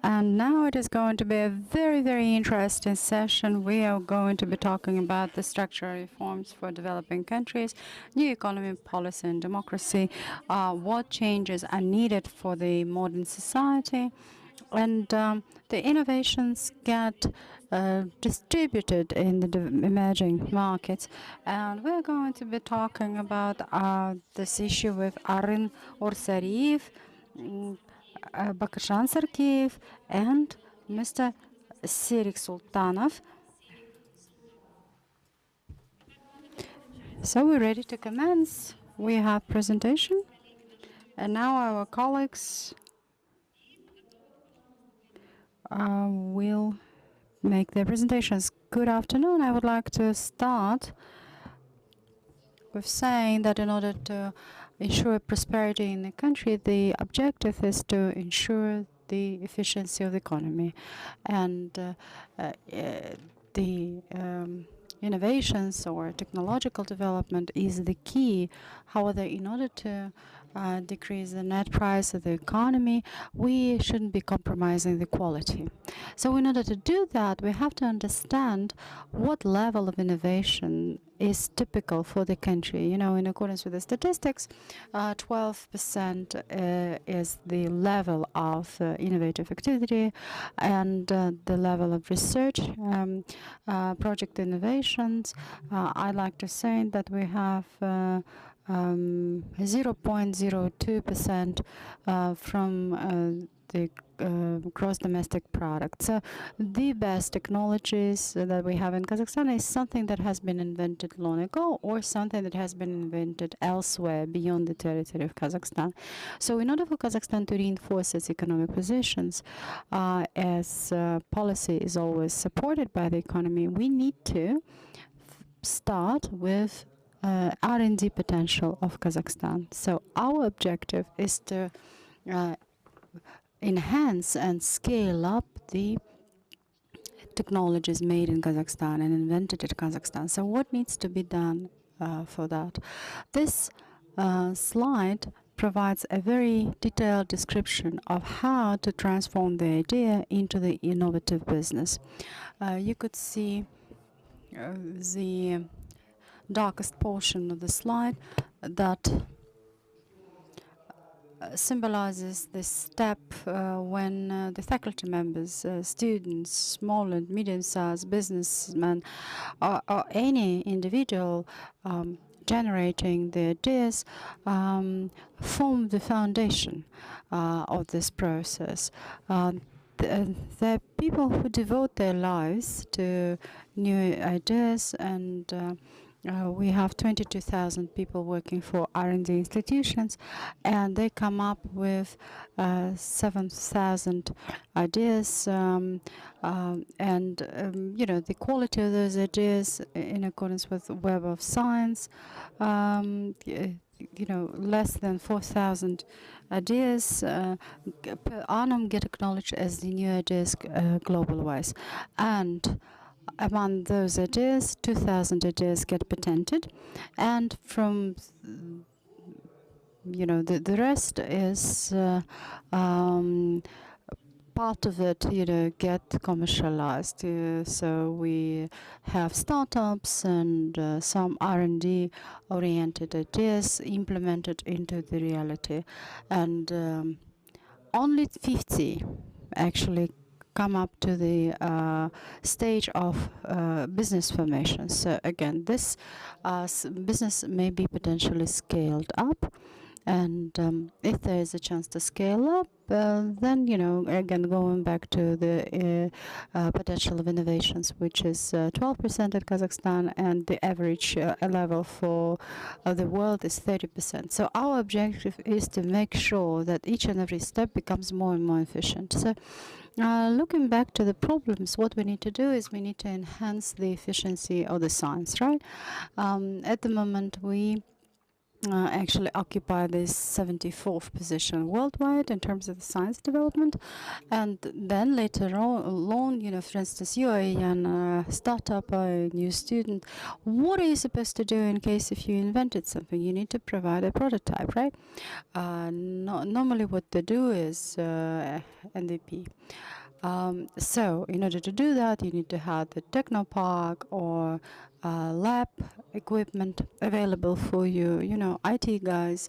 And now it is going to be a very, very interesting session. We are going to be talking about the structural reforms for developing countries, new economy, policy, and democracy, what changes are needed for the modern society, and the innovations get distributed in the emerging markets. And we're going to be talking about this issue with Aryn, Orsariev, Bakytzhan, Sarkeev, and Mr. Serik Sultanov. So we're ready to commence. We have presentation. And now our colleagues will make their presentations. Good afternoon. I would like to start with saying that in order to ensure prosperity in the country, the objective is to ensure the efficiency of the economy. And the innovations or technological development is the key. However, in order to decrease the net price of the economy, we shouldn't be compromising the quality. So in order to do that, we have to understand what level of innovation is typical for the country. You know, in accordance with the statistics, 12% is the level of innovative activity, and the level of research, project innovations. I like to say that we have 0.02% from the gross domestic product. So the best technologies that we have in Kazakhstan is something that has been invented long ago or something that has been invented elsewhere beyond the territory of Kazakhstan. So in order for Kazakhstan to reinforce its economic positions, as policy is always supported by the economy, we need to start with R&D potential of Kazakhstan. So our objective is to enhance and scale up the technologies made in Kazakhstan and invented in Kazakhstan. So what needs to be done for that? This slide provides a very detailed description of how to transform the idea into the innovative business. You could see the darkest portion of the slide that symbolizes the step when the faculty members, students, small and medium-sized businessmen, or any individual generating the ideas, form the foundation of this process. The people who devote their lives to new ideas, and we have 22,000 people working for R&D institutions, and they come up with 7,000 ideas, and you know, the quality of those ideas in accordance with Web of Science, you know, less than 4,000 ideas per annum get acknowledged as the new ideas global-wise. And among those ideas, 2,000 ideas get patented, and from you know, the rest is part of it, you know, get commercialized. So we have startups and some R&D oriented ideas implemented into the reality, and only 50 actually come up to the stage of business formation. So again, this business may be potentially scaled up, and if there is a chance to scale up, then, you know, again, going back to the potential of innovations, which is 12% in Kazakhstan, and the average level for the world is 30%. So our objective is to make sure that each and every step becomes more and more efficient. So looking back to the problems, what we need to do is we need to enhance the efficiency of the science, right? At the moment, we actually occupy this 74th position worldwide in terms of the science development. And then later on, you know, for instance, you are a young startup or a new student. What are you supposed to do in case if you invented something? You need to provide a prototype, right? Normally what they do is MVP. So in order to do that, you need to have the technopark or lab equipment available for you. You know, IT guys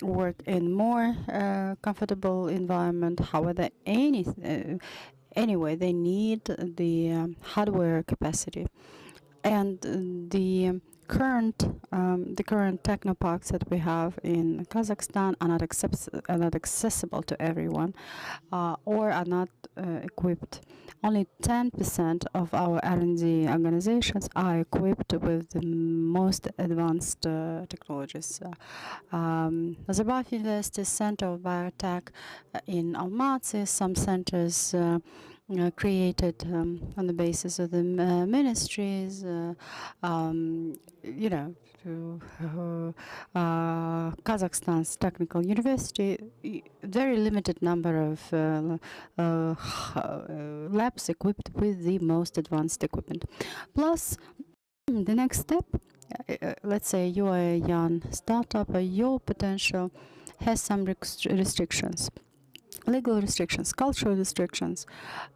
work in more comfortable environment. However, anyway, they need the hardware capacity. And the current technoparks that we have in Kazakhstan are not accessible to everyone, or are not equipped. Only 10% of our R&D organizations are equipped with the most advanced technologies. Nazarbayev University Center of Biotech in Almaty, some centers created on the basis of the ministries, Kazakhstan's technical university, very limited number of labs equipped with the most advanced equipment. Plus, the next step, let's say you are a young startup, your potential has some restrictions. Legal restrictions, cultural restrictions.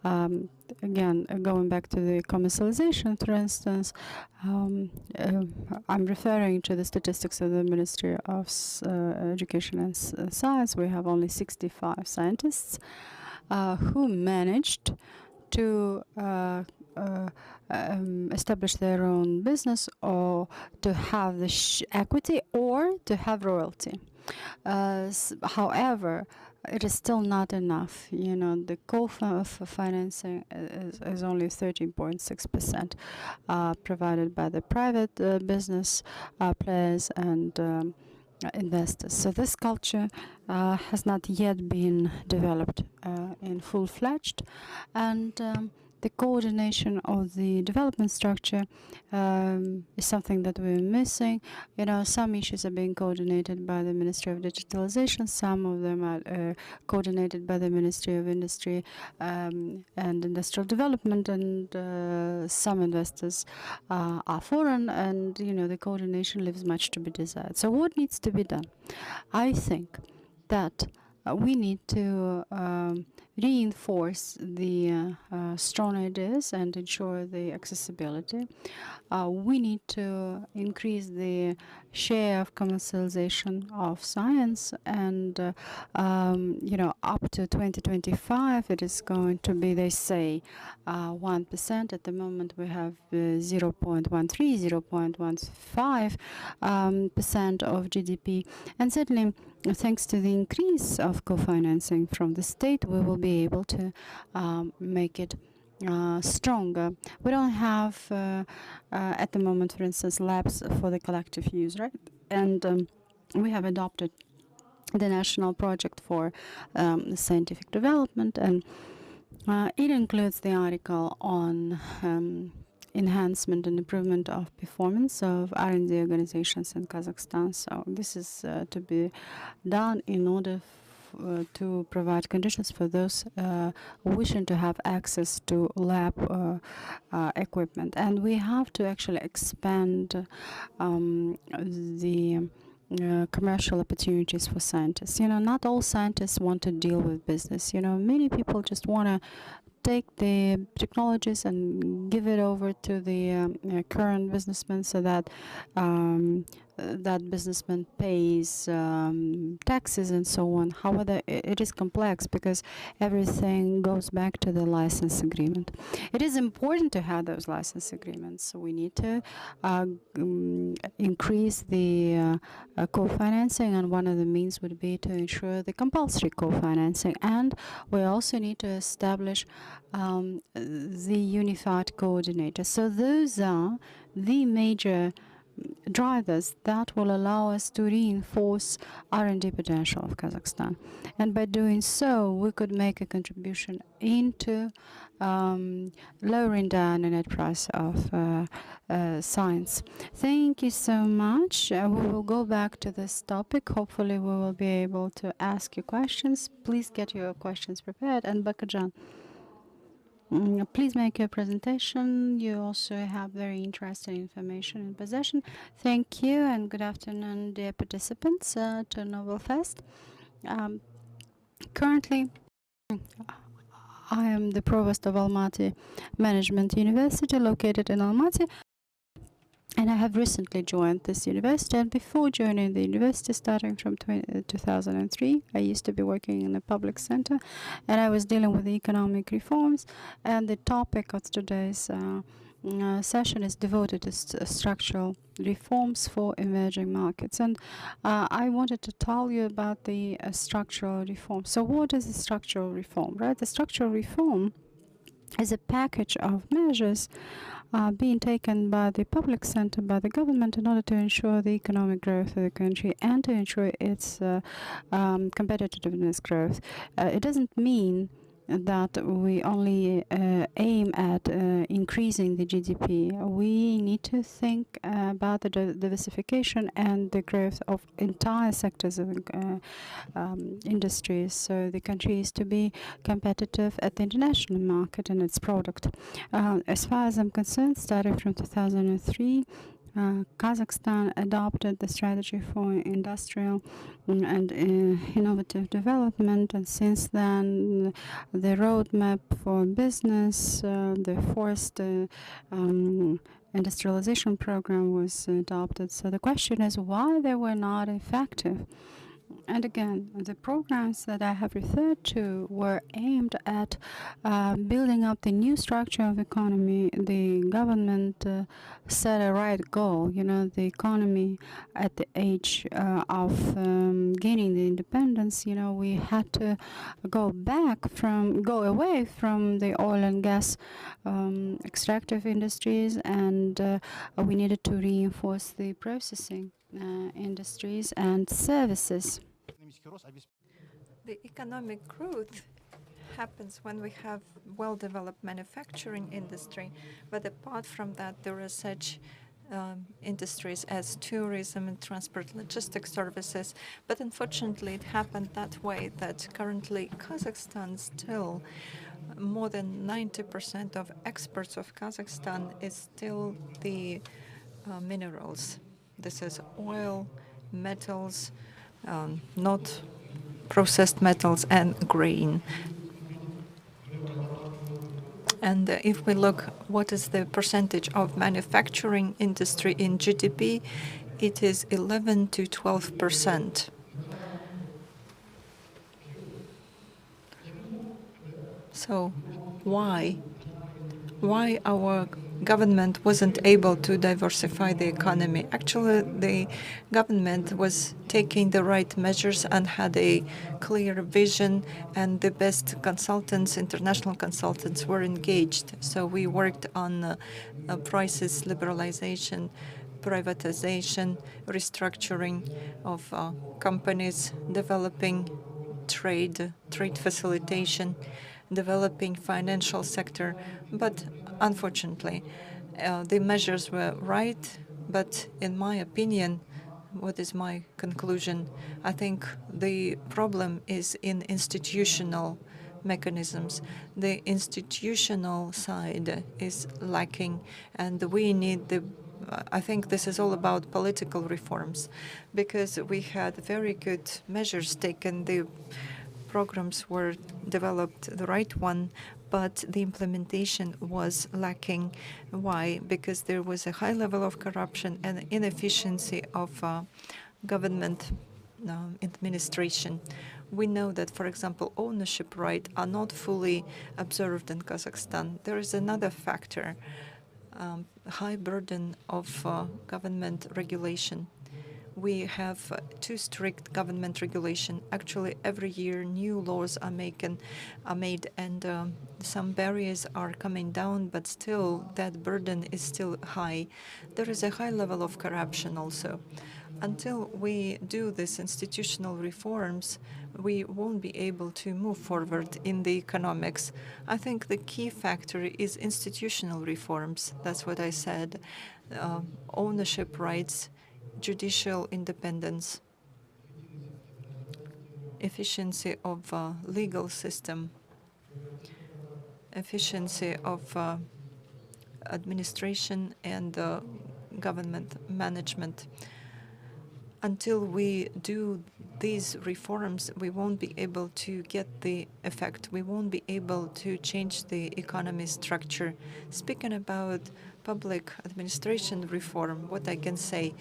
Again, going back to the commercialization, for instance, I'm referring to the statistics of the Ministry of Education and Science. We have only 65 scientists who managed to establish their own business, or to have the equity, or to have royalty. However, it is still not enough. The co-financing is only 13.6% provided by the private business players and investors. So this culture has not yet been developed in full-fledged, and the coordination of the development structure is something that we're missing. Some issues are being coordinated by the Ministry of Digitalization, some of them are coordinated by the Ministry of Industry and Industrial Development, and some investors are foreign, and the coordination leaves much to be desired. So what needs to be done? I think that we need to reinforce the strong ideas and ensure the accessibility. We need to increase the share of commercialization of science, and up to 2025 it is going to be, they say, 1%. At the moment we have 0.13, 0.15% of GDP, and certainly thanks to the increase of co-financing from the state, we will be able to make it stronger. We don't have at the moment, for instance, labs for the collective use, right? And we have adopted the national project for scientific development, and it includes the article on enhancement and improvement of performance of R&D organizations in Kazakhstan. So this is to be done in order to provide conditions for those wishing to have access to lab equipment. And we have to actually expand the commercial opportunities for scientists. Not all scientists want to deal with business. Many people just want to take the technologies and give it over to the current businessman, so that that businessman pays taxes and so on. However, it is complex because everything goes back to the license agreement. It is important to have those license agreements. So we need to increase the co-financing, and one of the means would be to ensure the compulsory co-financing. And we also need to establish the unified coordinator. So those are the major drivers that will allow us to reinforce R&D potential of Kazakhstan. And by doing so, we could make a contribution into lowering down the net price of science. Thank you so much. We will go back to this topic. Hopefully we will be able to ask you questions. Please get your questions prepared. And Bakytzhan, please make your presentation. You also have very interesting information in possession. Thank you, and good afternoon, dear participants to Nobel Fest. Currently, I am the provost of Almaty Management University, located in Almaty. And I have recently joined this university, and before joining the university, starting from 2003, I used to be working in a public center, and I was dealing with the economic reforms. And the topic of today's session is devoted to structural reforms for emerging markets. And I wanted to tell you about the structural reform. So what is a structural reform, right? The structural reform is a package of measures being taken by the public sector, by the government, in order to ensure the economic growth of the country and to ensure its competitiveness growth. It doesn't mean that we only aim at increasing the GDP. We need to think about the diversification and the growth of entire sectors of industries. So the country is to be competitive at the international market and its product. As far as I'm concerned, starting from 2003, Kazakhstan adopted the strategy for industrial and innovative development, and since then the roadmap for business, the forced industrialization program was adopted. So the question is why they were not effective. And again, the programs that I have referred to were aimed at building up the new structure of economy. The government set a right goal. You know, the economy at the age of gaining the independence, you know, we had to go away from the oil and gas extractive industries, and we needed to reinforce the processing industries and services. The economic growth happens when we have well-developed manufacturing industry, but apart from that, there are such industries as tourism and transport logistics services. But unfortunately, it happened that way that currently Kazakhstan still more than 90% of exports of Kazakhstan is still the minerals. This is oil, metals, not processed metals, and grain. And if we look what is the percentage of manufacturing industry in GDP, it is 11 to 12%. So why our government wasn't able to diversify the economy? Actually, the government was taking the right measures and had a clear vision, and the best consultants, international consultants, were engaged. So we worked on prices liberalization, privatization, restructuring of companies, developing trade facilitation, developing financial sector. But unfortunately, the measures were right, but in my opinion, what is my conclusion? I think the problem is in institutional mechanisms. The institutional side is lacking, and we need I think this is all about political reforms, because we had very good measures taken. The programs were developed, the right one, but the implementation was lacking. Why? Because there was a high level of corruption and inefficiency of government administration. We know that, for example, ownership rights are not fully observed in Kazakhstan. There is another factor, high burden of government regulation. We have too strict government regulation. Actually, every year new laws are made, and some barriers are coming down, but still that burden is still high. There is a high level of corruption also. Until we do these institutional reforms, we won't be able to move forward in the economics. I think the key factor is institutional reforms. That's what I said. Ownership rights, judicial independence, efficiency of legal system, efficiency of administration and government management. Until we do these reforms, we won't be able to get the effect. We won't be able to change the economy structure. Speaking about public administration reform, what I can say,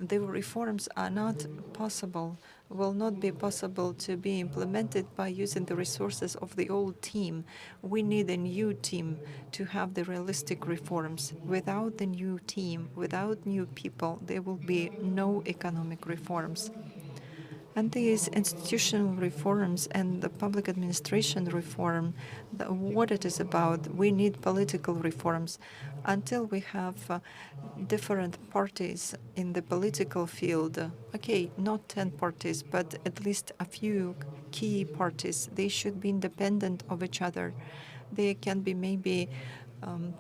the reforms are not possible, will not be possible to be implemented by using the resources of the old team. We need a new team to have the realistic reforms. Without the new team, without new people, there will be no economic reforms. And these institutional reforms and the public administration reform, what it is about, we need political reforms. Until we have different parties in the political field, okay, not 10 parties, but at least a few key parties, they should be independent of each other. They can be maybe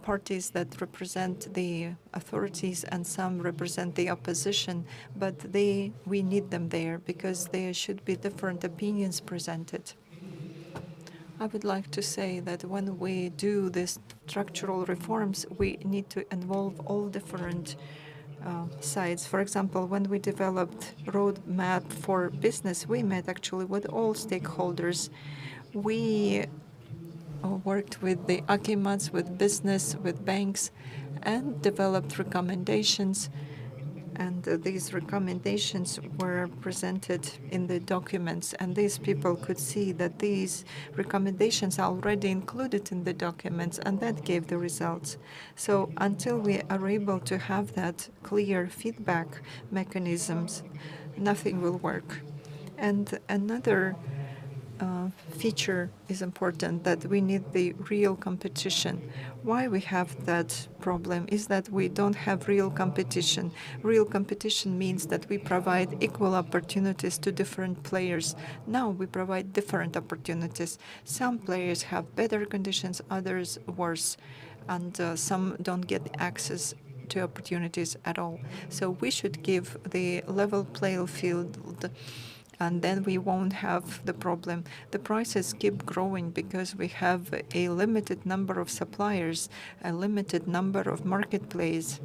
parties that represent the authorities and some represent the opposition, but we need them there because there should be different opinions presented. I would like to say that when we do these structural reforms, we need to involve all different sides. For example, when we developed roadmap for business, we met actually with all stakeholders. We worked with the akimats, with business, with banks, and developed recommendations. And these recommendations were presented in the documents, and these people could see that these recommendations are already included in the documents, and that gave the results. So until we are able to have that clear feedback mechanisms, nothing will work. And another feature is important, that we need the real competition. Why we have that problem is that we don't have real competition. Real competition means that we provide equal opportunities to different players. Now we provide different opportunities. Some players have better conditions, others worse, and some don't get access to opportunities at all. So we should give the level playing field, and then we won't have the problem. The prices keep growing because we have a limited number of suppliers, a limited number of marketplaces.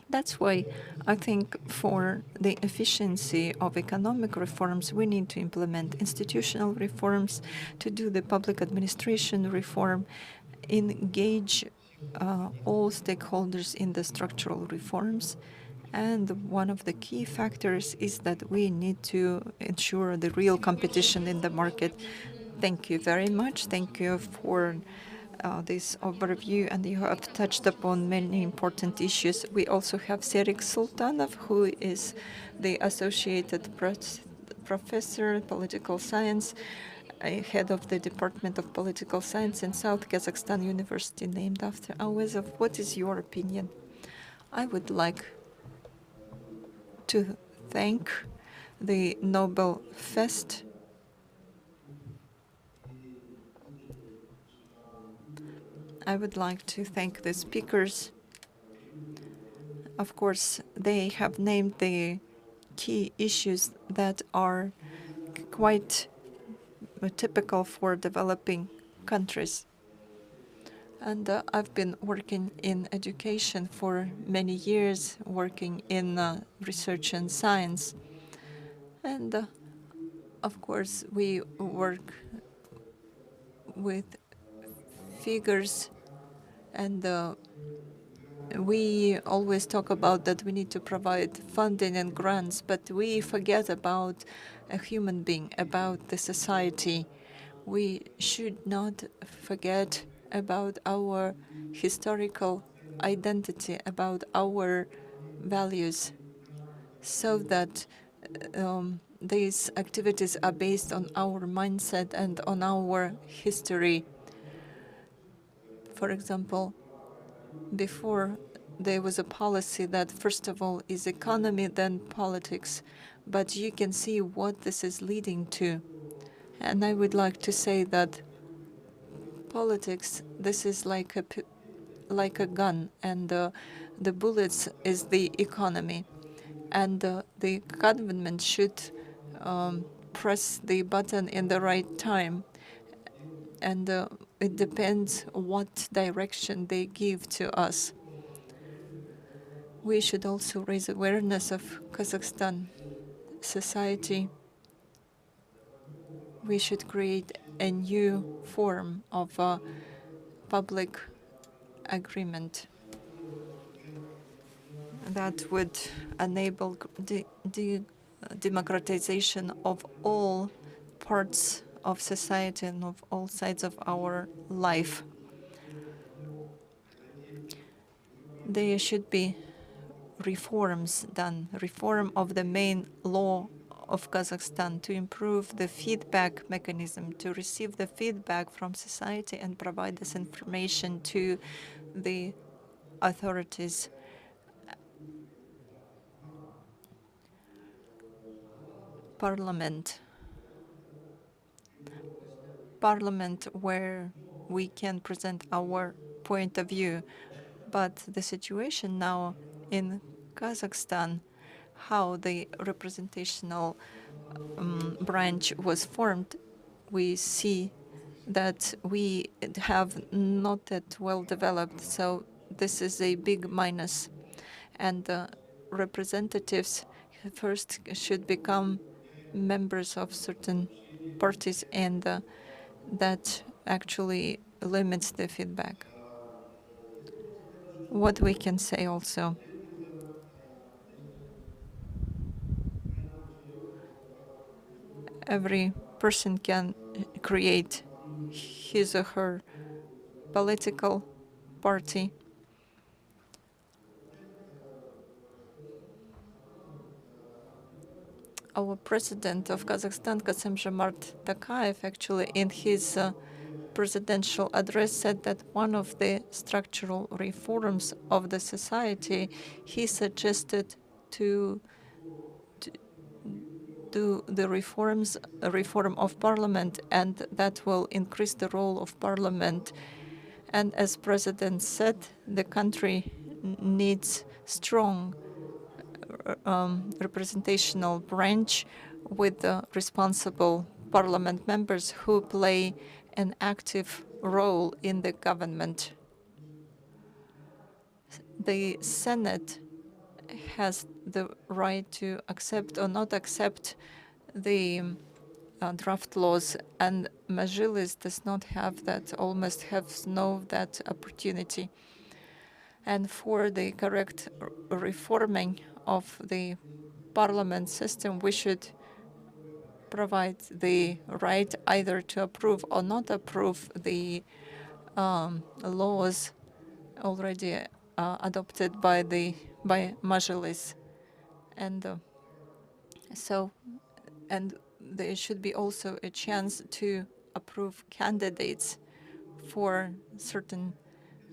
That's why I think for the efficiency of economic reforms, we need to implement institutional reforms, to do the public administration reform, engage all stakeholders in the structural reforms. And one of the key factors is that we need to ensure the real competition in the market. Thank you very much. Thank you for this overview, and you have touched upon many important issues. We also have Serik Sultanov, who is the Associated Professor, Political Science, head of the Department of Political Science in South Kazakhstan University, named after Awezov. What is your opinion? I would like to thank the Nobel Fest. I would like to thank the speakers. Of course, they have named the key issues that are quite typical for developing countries. And I've been working in education for many years, working in research and science. And of course, we work with figures, and we always talk about that we need to provide funding and grants, but we forget about a human being, about the society. We should not forget about our historical identity, about our values, so that these activities are based on our mindset and on our history. For example, before there was a policy that first of all is economy, then politics, but you can see what this is leading to. And I would like to say that politics, this is like a gun, and the bullets is the economy. And the government should press the button in the right time. And it depends what direction they give to us. We should also raise awareness of Kazakhstan society. We should create a new form of public agreement. that would enable the democratization of all parts of society and of all sides of our life. There should be reforms done, reform of the main law of Kazakhstan to improve the feedback mechanism, to receive the feedback from society and provide this information to the authorities. Parliament where we can present our point of view. But the situation now in Kazakhstan, how the representational branch was formed, we see that we have not that well developed. So this is a big minus. And representatives first should become members of certain parties, and that actually limits the feedback. What we can say also, every person can create his or her political party. Our president of Kazakhstan, Kassym-Jomart Tokayev, actually in his presidential address said that one of the structural reforms of the society, he suggested to do the reform of parliament, and that will increase the role of parliament. And as president said, the country needs strong representational branch with responsible parliament members who play an active role in the government. The Senate has the right to accept or not accept the draft laws, and Majlis does not have that, almost has no that opportunity. And for the correct reforming of the parliament system, we should provide the right either to approve or not approve the laws already adopted by Majlis, and and there should be also a chance to approve candidates for certain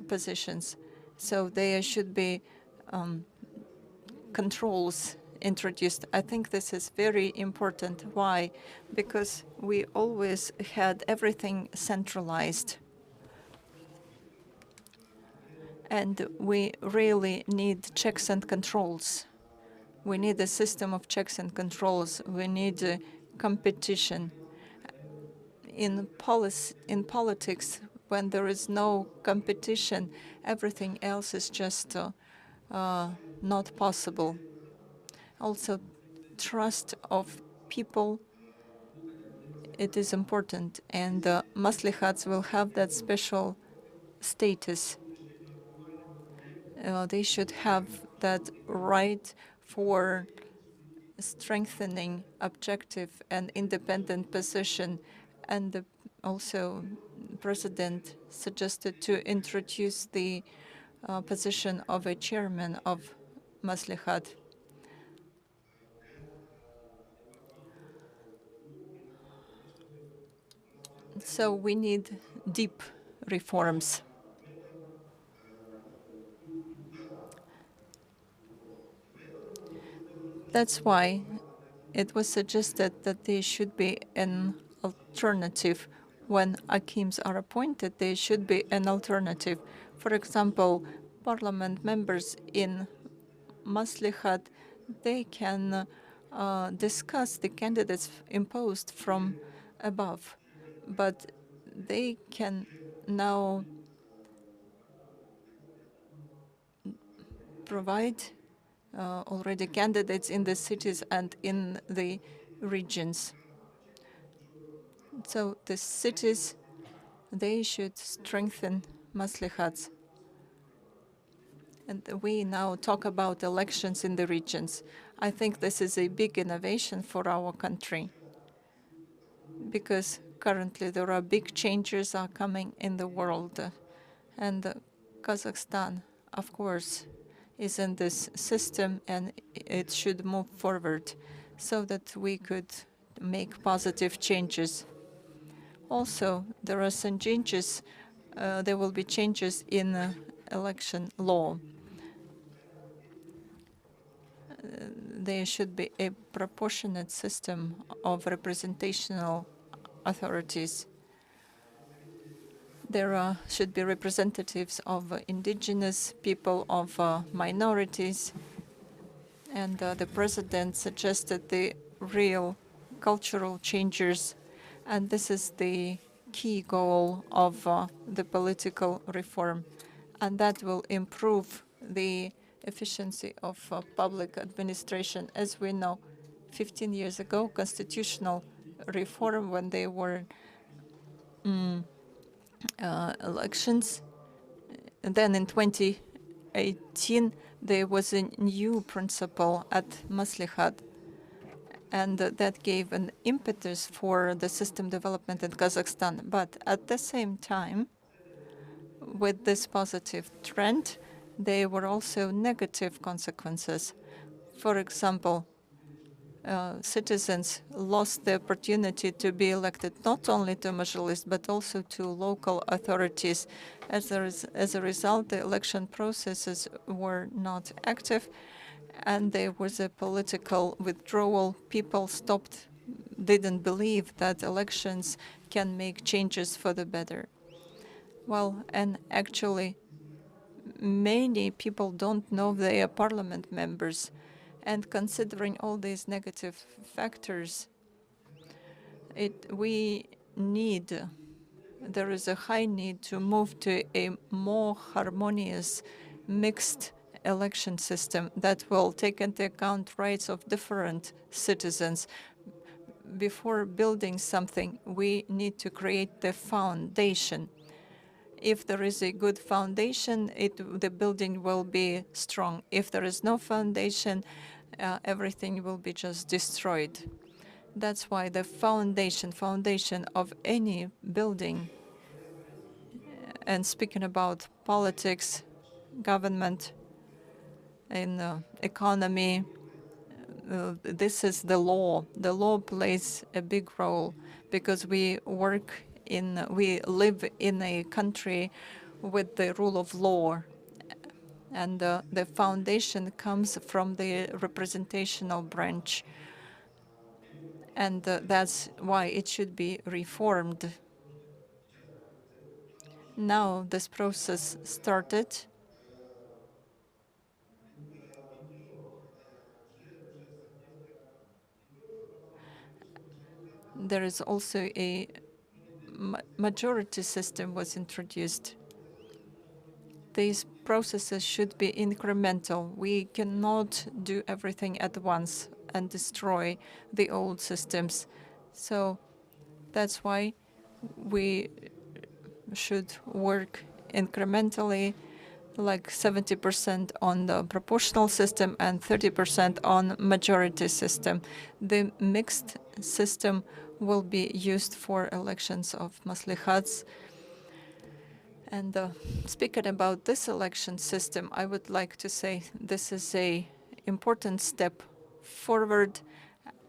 positions. So there should be controls introduced. I think this is very important. Why? Because we always had everything centralized. And we really need checks and controls. We need a system of checks and controls. We need competition. In politics, when there is no competition, everything else is just not possible. Also, trust of people, it is important, and maslihats will have that special status. They should have that right for strengthening objective and independent position. And also, President suggested to introduce the position of a chairman of Maslihat. So we need deep reforms. That's why it was suggested that there should be an alternative. When Akims are appointed, there should be an alternative. For example, parliament members in Maslihat, they can discuss the candidates imposed from above, but they can now provide already candidates in the cities and in the regions. So the cities, they should strengthen maslihats. And we now talk about elections in the regions. I think this is a big innovation for our country, because currently there are big changes are coming in the world. And Kazakhstan, of course, is in this system, and it should move forward so that we could make positive changes. Also, there are some changes. There will be changes in election law. There should be a proportionate system of representational authorities. There should be representatives of indigenous people, of minorities, and the president suggested the real cultural changes, and this is the key goal of the political reform, and that will improve the efficiency of public administration. As we know, 15 years ago, constitutional reform, when they were elections, and then in 2018, there was a new principle at Maslihat, and that gave an impetus for the system development in Kazakhstan. But at the same time, with this positive trend, there were also negative consequences. For example, citizens lost the opportunity to be elected not only to majlis but also to local authorities. As a result, the election processes were not active, and there was a political withdrawal. People didn't believe that elections can make changes for the better. Well, and actually, many people don't know they are parliament members. And considering all these negative factors, there is a high need to move to a more harmonious, mixed election system that will take into account rights of different citizens. Before building something, we need to create the foundation. If there is a good foundation, the building will be strong. If there is no foundation, everything will be just destroyed. That's why the foundation of any building, and speaking about politics, government, and economy, this is the law. The law plays a big role because we live in a country with the rule of law, and the foundation comes from the representational branch, and that's why it should be reformed. Now this process started. There is also a majority system was introduced. These processes should be incremental. We cannot do everything at once and destroy the old systems. So that's why we should work incrementally, like 70% on the proportional system and 30% on majority system. The mixed system will be used for elections of maslihats. And speaking about this election system, I would like to say this is an important step forward,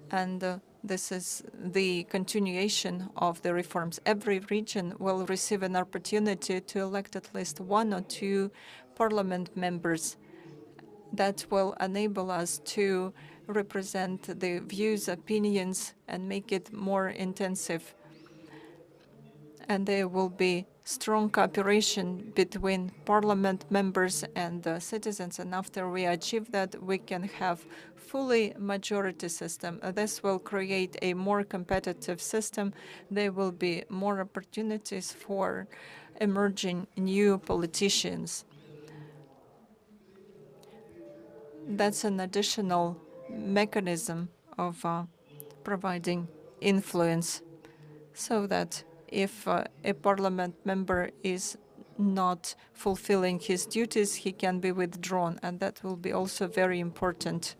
and this is the continuation of the reforms. Every region will receive an opportunity to elect at least 1 or 2 parliament members. That will enable us to represent the views, opinions, and make it more intensive. And there will be strong cooperation between parliament members and citizens. And after we achieve that, we can have fully majority system. This will create a more competitive system. There will be more opportunities for emerging new politicians. That's an additional mechanism of providing influence, so that if a parliament member is not fulfilling his duties, he can be withdrawn, and that will be also very important.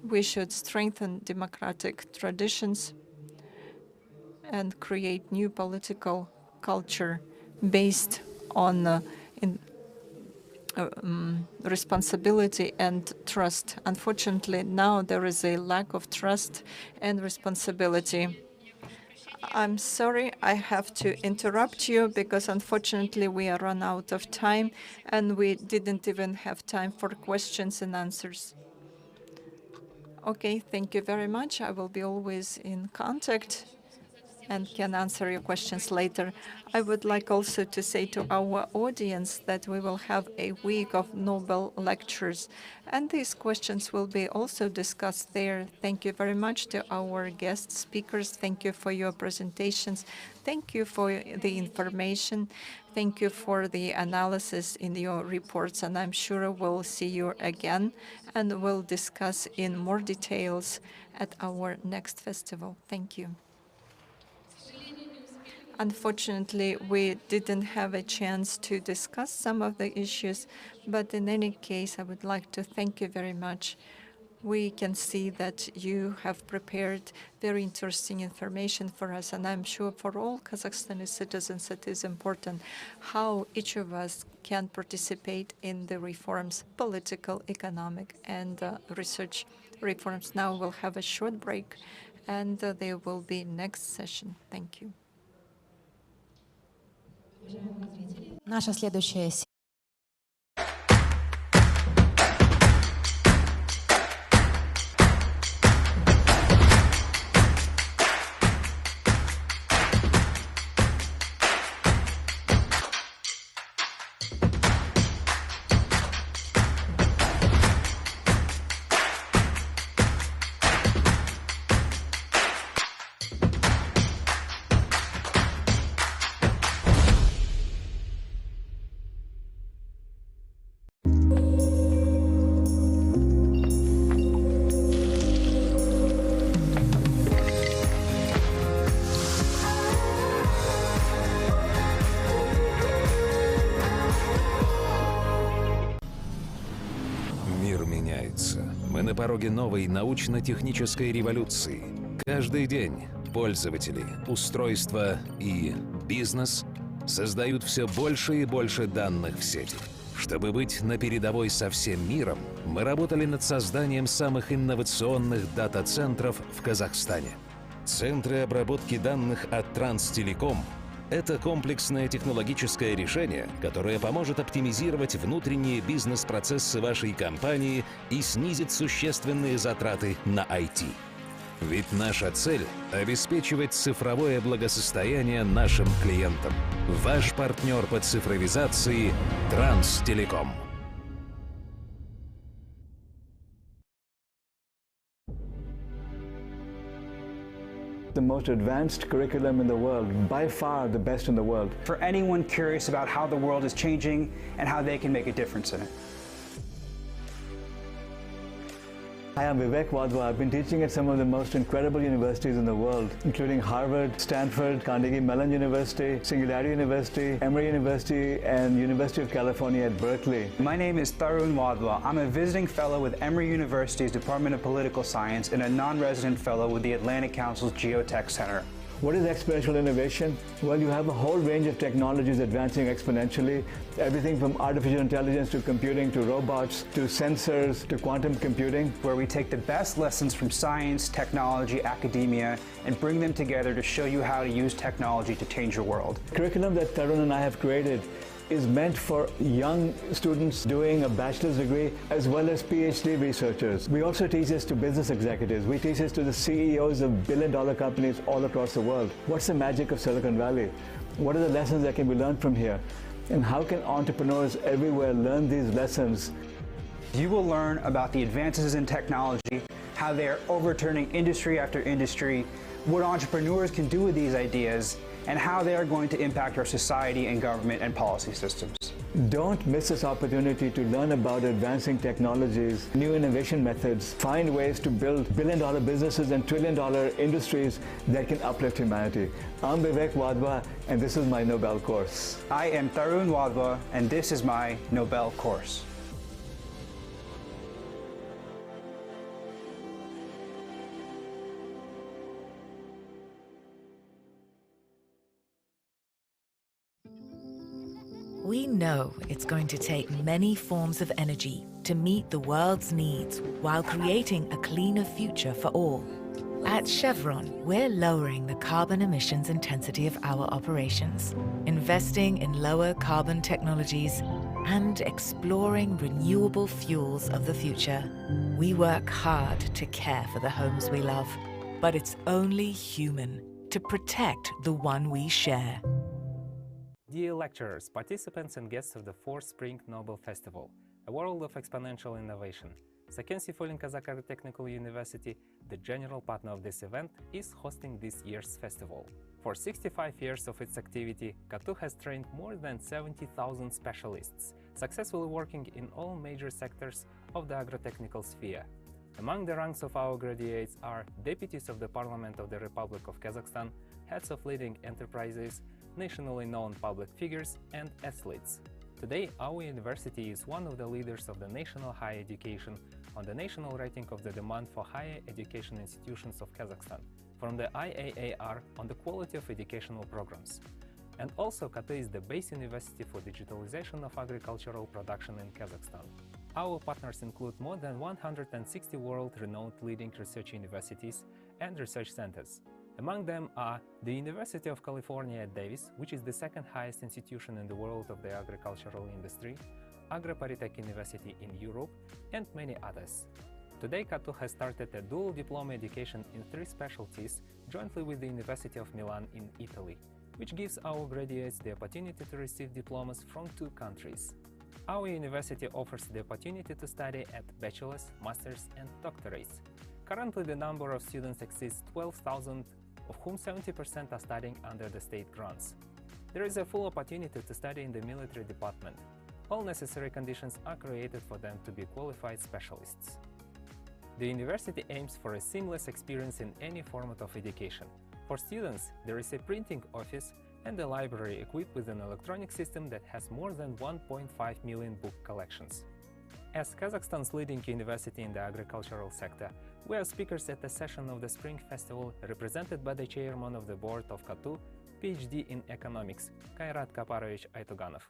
We should strengthen democratic traditions and create new political culture based on responsibility and trust. Unfortunately, now there is a lack of trust and responsibility. I'm sorry, I have to interrupt you because unfortunately we are run out of time and we didn't even have time for questions and answers. Okay, thank you very much. I will be always in contact and can answer your questions later. I would like also to say to our audience that we will have a week of Nobel lectures, and these questions will be also discussed there. Thank you very much to our guest speakers. Thank you for your presentations. Thank you for the information. Thank you for the analysis in your reports, and I'm sure we'll see you again, and we'll discuss in more details at our next festival. Thank you. Unfortunately, we didn't have a chance to discuss some of the issues, but in any case, I would like to thank you very much. We can see that you have prepared very interesting information for us, and I'm sure for all Kazakhstani citizens it is important how each of us can participate in the reforms, political, economic, and research reforms. Now we'll have a short break, and there will be next session. Thank you. Наша следующая Мы на пороге новой научно-технической революции. Каждый день пользователи, устройства и бизнес создают все больше и больше данных в сети. Чтобы быть на передовой со всем миром, мы работали над созданием самых инновационных дата-центров в Казахстане. Центры обработки данных от Транстелеком – это комплексное технологическое решение, которое поможет оптимизировать внутренние бизнес-процессы вашей компании и снизит существенные затраты на IT. Ведь наша цель – обеспечивать цифровое благосостояние нашим клиентам. Ваш партнер по цифровизации – Транстелеком. The most advanced curriculum in the world, by far the best in the world. For anyone curious about how the world is changing and how they can make a difference in it. Hi, I'm Vivek Wadhwa. I've been teaching at some of the most incredible universities in the world, including Harvard, Stanford, Carnegie Mellon University, Singularity University, Emory University, and University of California at Berkeley. My name is Larion Liang. I'm a visiting fellow with Emory University's Department of Political Science and a non-resident fellow with the Atlantic Council's Geotech Center. What is exponential innovation? Well, you have a whole range of technologies advancing exponentially, everything from artificial intelligence to computing to robots to sensors to quantum computing. Where we take the best lessons from science, technology, academia, and bring them together to show you how to use technology to change your world. The curriculum that Tarun and I have created is meant for young students doing a bachelor's degree as well as PhD researchers. We also teach this to business executives. We teach this to the CEOs of billion-dollar companies all across the world. What's the magic of Silicon Valley? What are the lessons that can be learned from here? And how can entrepreneurs everywhere learn these lessons? You will learn about the advances in technology, how they are overturning industry after industry, what entrepreneurs can do with these ideas, and how they are going to impact our society and government and policy systems. Don't miss this opportunity to learn about advancing technologies, new innovation methods, find ways to build billion-dollar businesses and trillion-dollar industries that can uplift humanity. I'm Vivek Wadhwa, and this is my Nobel course. I am Tarun Wadhwa, and this is my Nobel course. We know it's going to take many forms of energy to meet the world's needs while creating a cleaner future for all. At Chevron, we're lowering the carbon emissions intensity of our operations, investing in lower carbon technologies, and exploring renewable fuels of the future. We work hard to care for the homes we love, but it's only human to protect the one we share. Dear lecturers, participants and guests of the 4th Spring Nobel Festival, a world of exponential innovation, Serik Kazakh Technical University, the general partner of this event, is hosting this year's festival. For 65 years of its activity, KATU has trained more than 70,000 specialists, successfully working in all major sectors of the agro-technical sphere. Among the ranks of our graduates are deputies of the Parliament of the Republic of Kazakhstan, heads of leading enterprises, nationally known public figures, and athletes. Today, our university is one of the leaders of the national higher education on the national rating of the demand for higher education institutions of Kazakhstan, from the IAAR on the quality of educational programs. And also, KATU is the base university for digitalization of agricultural production in Kazakhstan. Our partners include more than 160 world-renowned leading research universities and research centers. Among them are the University of California at Davis, which is the second highest institution in the world of the agricultural industry, Agro-Polytech University in Europe, and many others. Today, KATU has started a dual diploma education in 3 specialties jointly with the University of Milan in Italy, which gives our graduates the opportunity to receive diplomas from 2 countries. Our university offers the opportunity to study at bachelor's, master's, and doctorates. Currently, the number of students exceeds 12,000, of whom 70% are studying under the state grants. There is a full opportunity to study in the military department. All necessary conditions are created for them to be qualified specialists. The university aims for a seamless experience in any format of education. For students, there is a printing office and a library equipped with an electronic system that has more than 1.5 million book collections. As Kazakhstan's leading university in the agricultural sector, we are speakers at the session of the Spring Festival represented by the chairman of the board of KATU, PhD in economics, Kairat Kaparovich Aytuganov.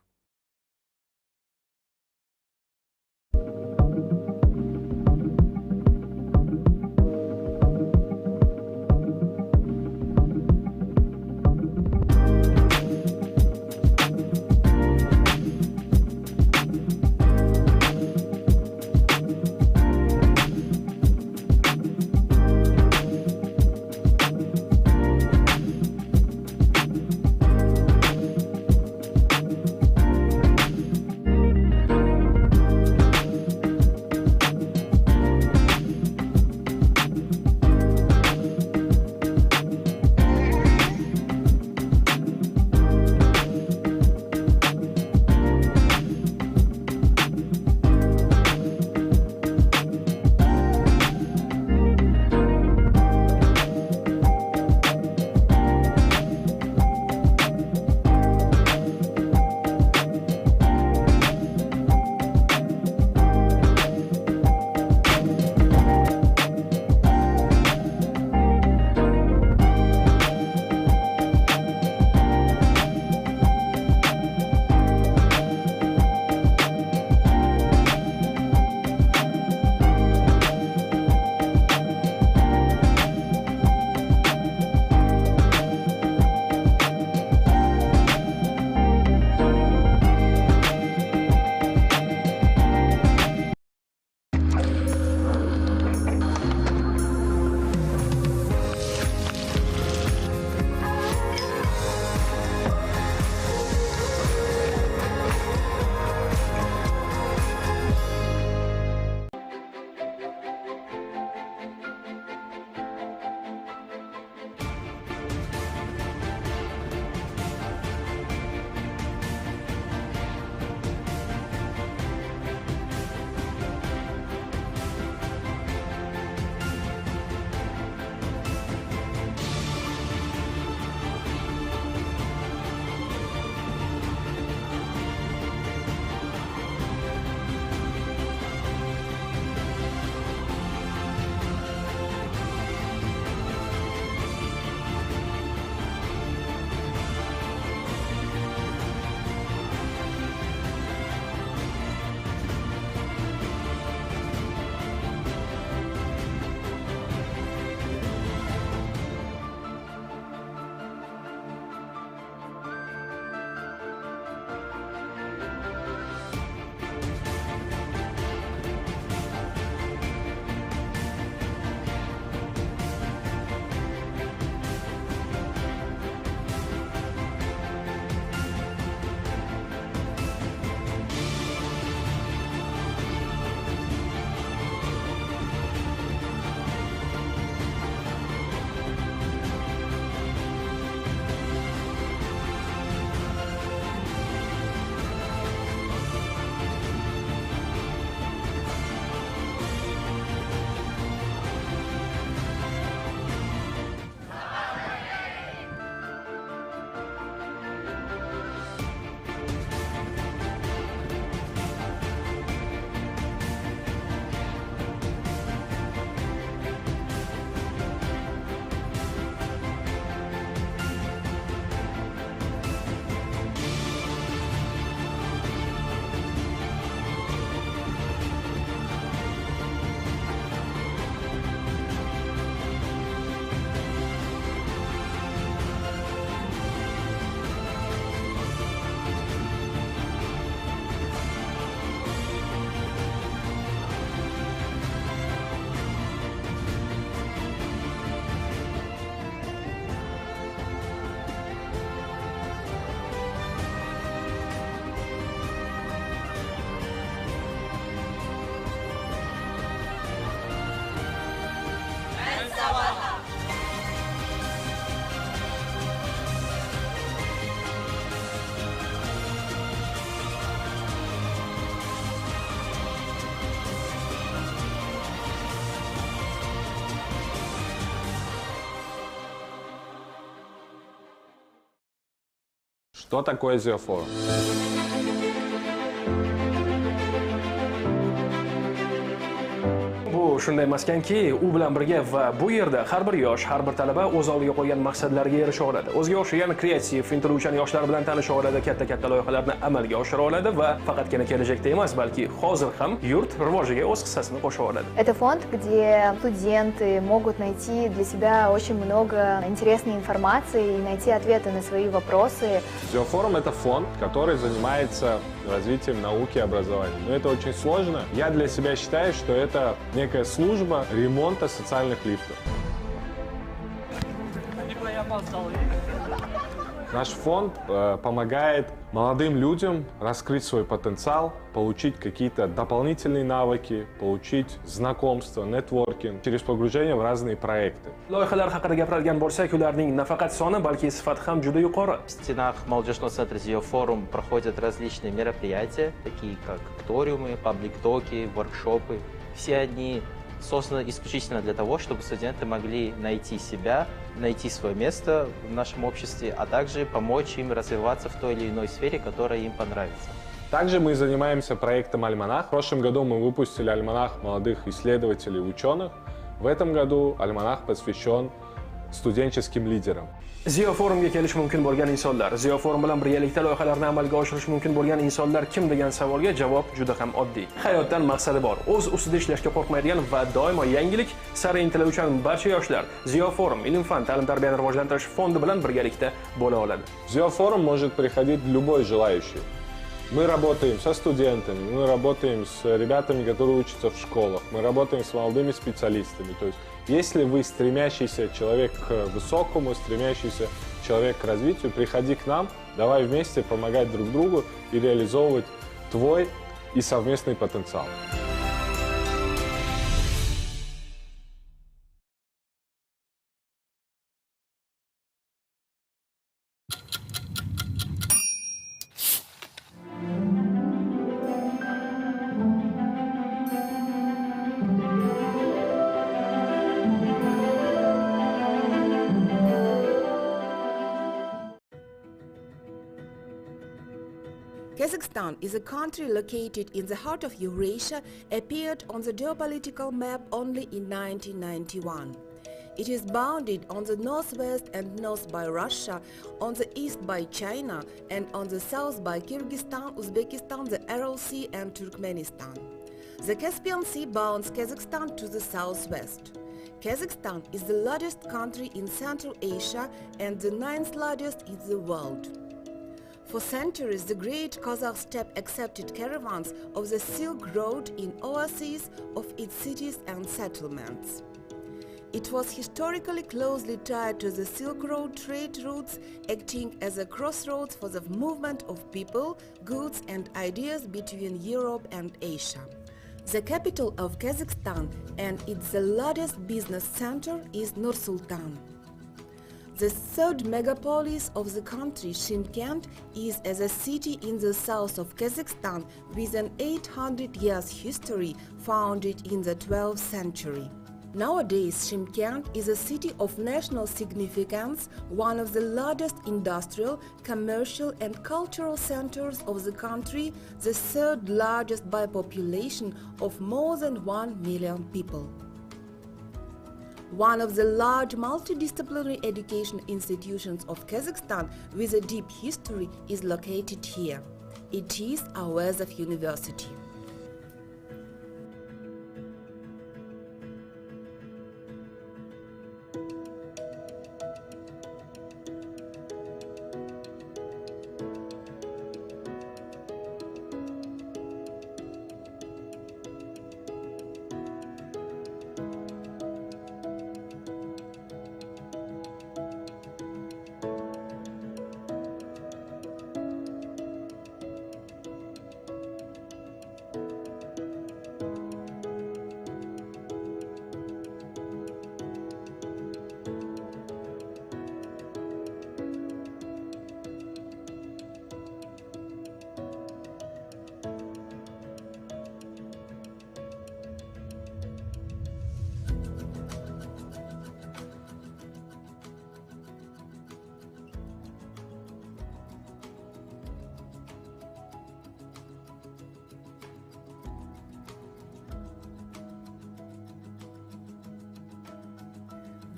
Что такое зиофорум? Bu shunday maskanki, u bilan birga va bu yerda har bir yosh, har bir talaba o'z oldiga qo'ygan maqsadlariga erisha oladi. O'ziga o'xshagan kreativ, intiluvchan yoshlar bilan tanisha oladi, katta loyihalarni amalga oshira oladi va faqatgina kelajakda emas, balki hozir ham yurt rivojiga o'z hissasini qo'sha oladi. Это фонд, где студенты могут найти для себя очень много интересной информации и найти ответы на свои вопросы. Зиофорум — это фонд, который занимается развитием науки и образования. Но это очень сложно. Я для себя считаю, что это некая служба ремонта социальных лифтов. Наш фонд помогает молодым людям раскрыть свой потенциал, получить какие-то дополнительные навыки, получить знакомство, нетворкинг через погружение в разные проекты. Loyihalar haqida gapiradigan bo'lsak, ularning nafaqat soni, balki sifati ham juda yuqori. В стенах молодежного центра «Зиофорум» проходят различные мероприятия, такие как акториумы, паблик-токи, воркшопы. Все они созданы исключительно для того, чтобы студенты могли найти себя, найти свое место в нашем обществе, а также помочь им развиваться в той или иной сфере, которая им понравится. Также мы занимаемся проектом «Альманах». В прошлом году мы выпустили альманах молодых исследователей и ученых. В этом году альманах посвящен студенческим лидерам. Zioforumga kelish mumkin bo'lgan insonlar, Zioforum bilan birgalikda loyihalarni amalga oshirish mumkin bo'lgan insonlar kim degan savolga javob juda ham oddiy. Hayotdan maqsadi bor, o'z ustida ishlashga qo'rqmaydigan va doimo yangilik sari intiluvchan barcha yoshlar Zioforum ilm-fan ta'lim-tarbiyani rivojlantirish fondi bilan birgalikda bo'la oladi. Зиофорум может приходить любой желающий. Мы работаем со студентами, мы работаем с ребятами, которые учатся в школах, мы работаем с молодыми специалистами. То есть, если вы стремящийся человек к высокому, стремящийся человек к развитию, приходи к нам, давай вместе помогать друг другу и реализовывать твой и совместный потенциал. Kazakhstan is a country located in the heart of Eurasia, appeared on the geopolitical map only in 1991. It is bounded on the northwest and north by Russia, on the east by China, and on the south by Kyrgyzstan, Uzbekistan, the Aral Sea and Turkmenistan. The Caspian Sea bounds Kazakhstan to the southwest. Kazakhstan is the largest country in Central Asia and the 9th largest in the world. For centuries, the great Kazakh steppe accepted caravans of the Silk Road in oases of its cities and settlements. It was historically closely tied to the Silk Road trade routes, acting as a crossroads for the movement of people, goods and ideas between Europe and Asia. The capital of Kazakhstan and its largest business center is Nur-Sultan. The third megapolis of the country, Shymkent, is as a city in the south of Kazakhstan with an 800 years history, founded in the 12th century. Nowadays, Shymkent is a city of national significance, one of the largest industrial, commercial and cultural centers of the country, the third largest by population of more than 1 million people. One of the large multidisciplinary education institutions of Kazakhstan with a deep history is located here. It is Awazov University.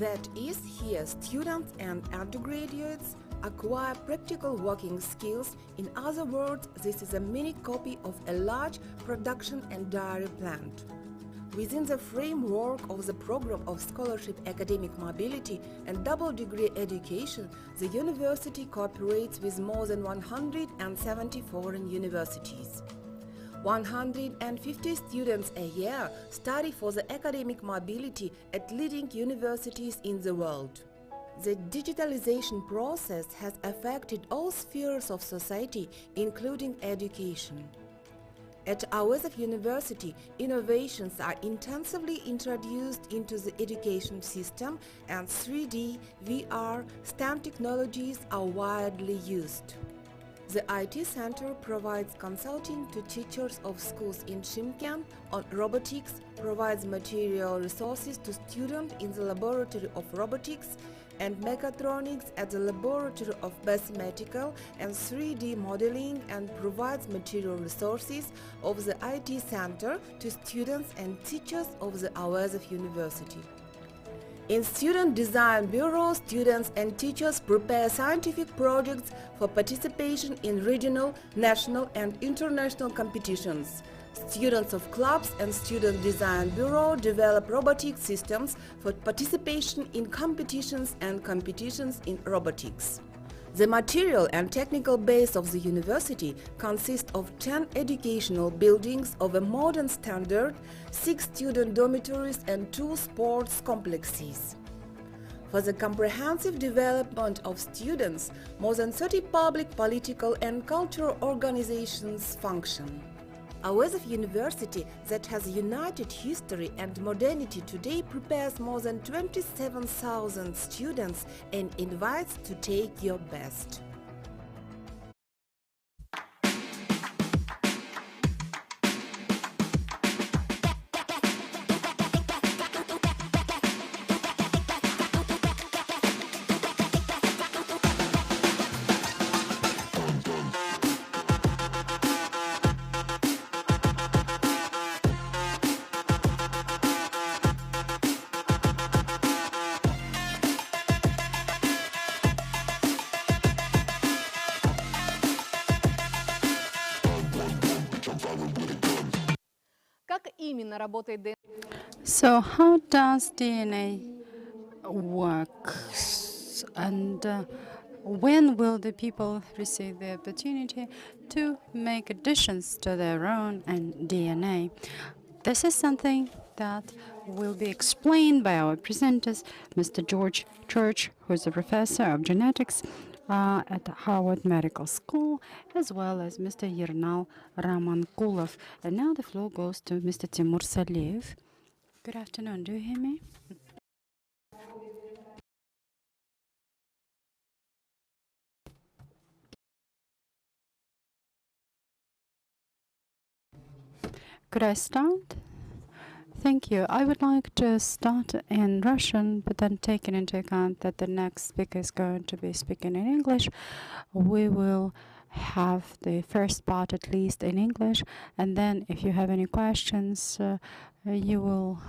That is, here students and undergraduates acquire practical working skills. In other words, this is a mini copy of a large production and dairy plant. Within the framework of the program of scholarship, academic mobility and double degree education, the university cooperates with more than 170 foreign universities. 150 students a year study for the academic mobility at leading universities in the world. The digitalization process has affected all spheres of society, including education. At Awezov University, innovations are intensively introduced into the education system, and 3D, VR, STEM technologies are widely used. The IT Center provides consulting to teachers of schools in Shymkent on robotics, provides material resources to students in the laboratory of robotics and mechatronics at the laboratory of mathematical and 3D modeling, and provides material resources of the IT Center to students and teachers of the Awezov University. In Student Design Bureau, students and teachers prepare scientific projects for participation in regional, national and international competitions. Students of clubs and Student Design Bureau develop robotic systems for participation in competitions and competitions in robotics. The material and technical base of the university consists of 10 educational buildings of a modern standard, 6 student dormitories and 2 sports complexes. For the comprehensive development of students, more than 30 public, political and cultural organizations function. Awezov University, that has united history and modernity today, prepares more than 27,000 students and invites to take your best. So how does DNA work, and when will the people receive the opportunity to make additions to their own DNA? This is something that will be explained by our presenters, Mr. George Church, who is a professor of genetics at Harvard Medical School, as well as Mr. Yernal Ramankulov. And now the floor goes to Mr. Timur Saliev. Good afternoon. Do you hear me? Could I start? Thank you. I would like to start in Russian, but then taking into account that the next speaker is going to be speaking in English, we will have the first part at least in English, and then if you have any questions, you will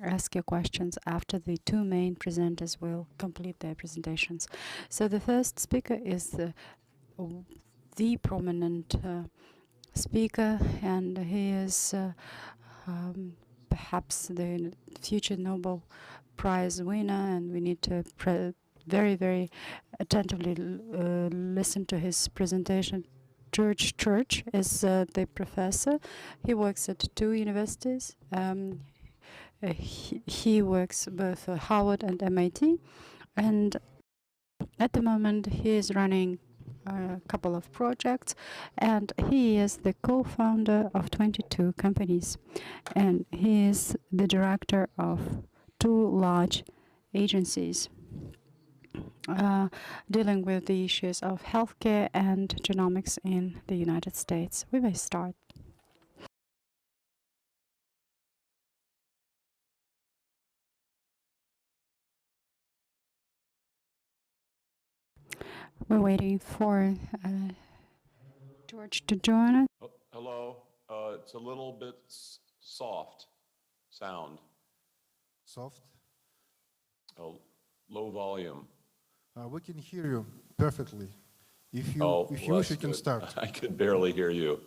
ask your questions after the two main presenters will complete their presentations. So the first speaker is the prominent speaker, and he is perhaps the future Nobel Prize winner, and we need to very, very attentively listen to his presentation. George Church is the professor. He works at 2 universities. He works both at Harvard and MIT, and at the moment he is running a couple of projects, and he is the co-founder of 22 companies, and he is the director of 2 large agencies dealing with the issues of healthcare and genomics in the United States. We may start. We're waiting for George to join us. Oh, hello. It's a little bit soft sound. Soft? Low volume. We can hear you perfectly. If you Well, wish, you can start. I can barely hear you.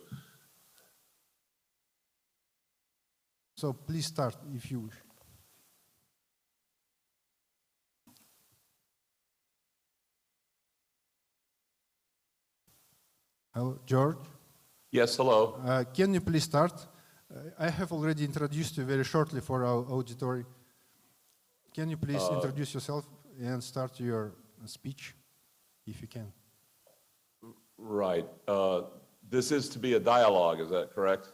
So please start if you wish. Hello, George? Yes, hello. Can you please start? I have already introduced you very shortly for our auditory. Can you please introduce yourself and start your speech, if you can? Right. This is to be a dialogue, is that correct?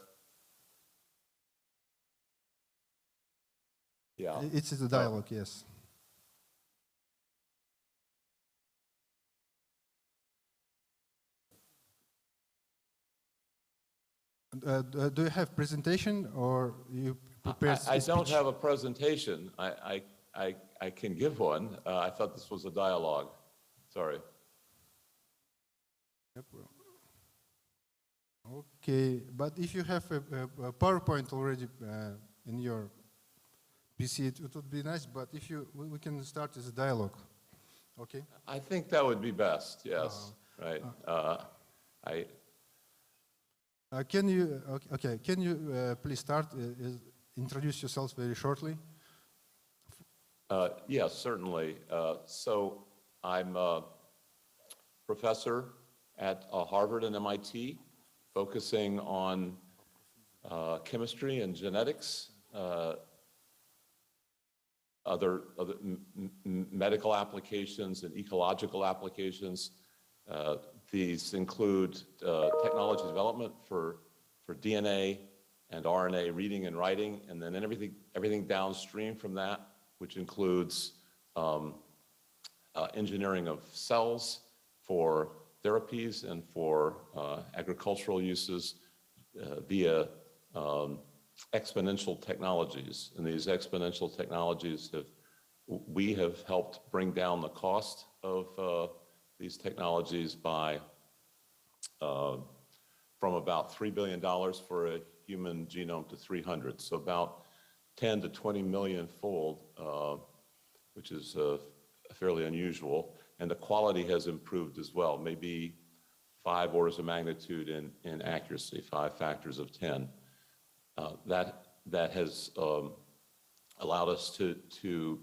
Yeah. It's a dialogue, yes. Do you have presentation or you prepared I speech? don't have a presentation. I can give one. I thought this was a dialogue. Sorry. Okay, but if you have a PowerPoint already in your PC, it would be nice, but if we can start as a dialogue, okay? I think that would be best, yes, right. Can you please start, introduce yourself very shortly? Yes, certainly. So I'm a professor at Harvard and MIT, focusing on chemistry and genetics, other medical applications and ecological applications. These include technology development for DNA and RNA reading and writing, and then everything downstream from that, which includes engineering of cells for therapies and for agricultural uses via exponential technologies. And these exponential technologies we have helped bring down the cost of these technologies by from about $3 billion for a human genome to 300. So about 10 to 20 million fold, which is fairly unusual. And the quality has improved as well, maybe 5 orders of magnitude in accuracy, 5 factors of 10. That has allowed us to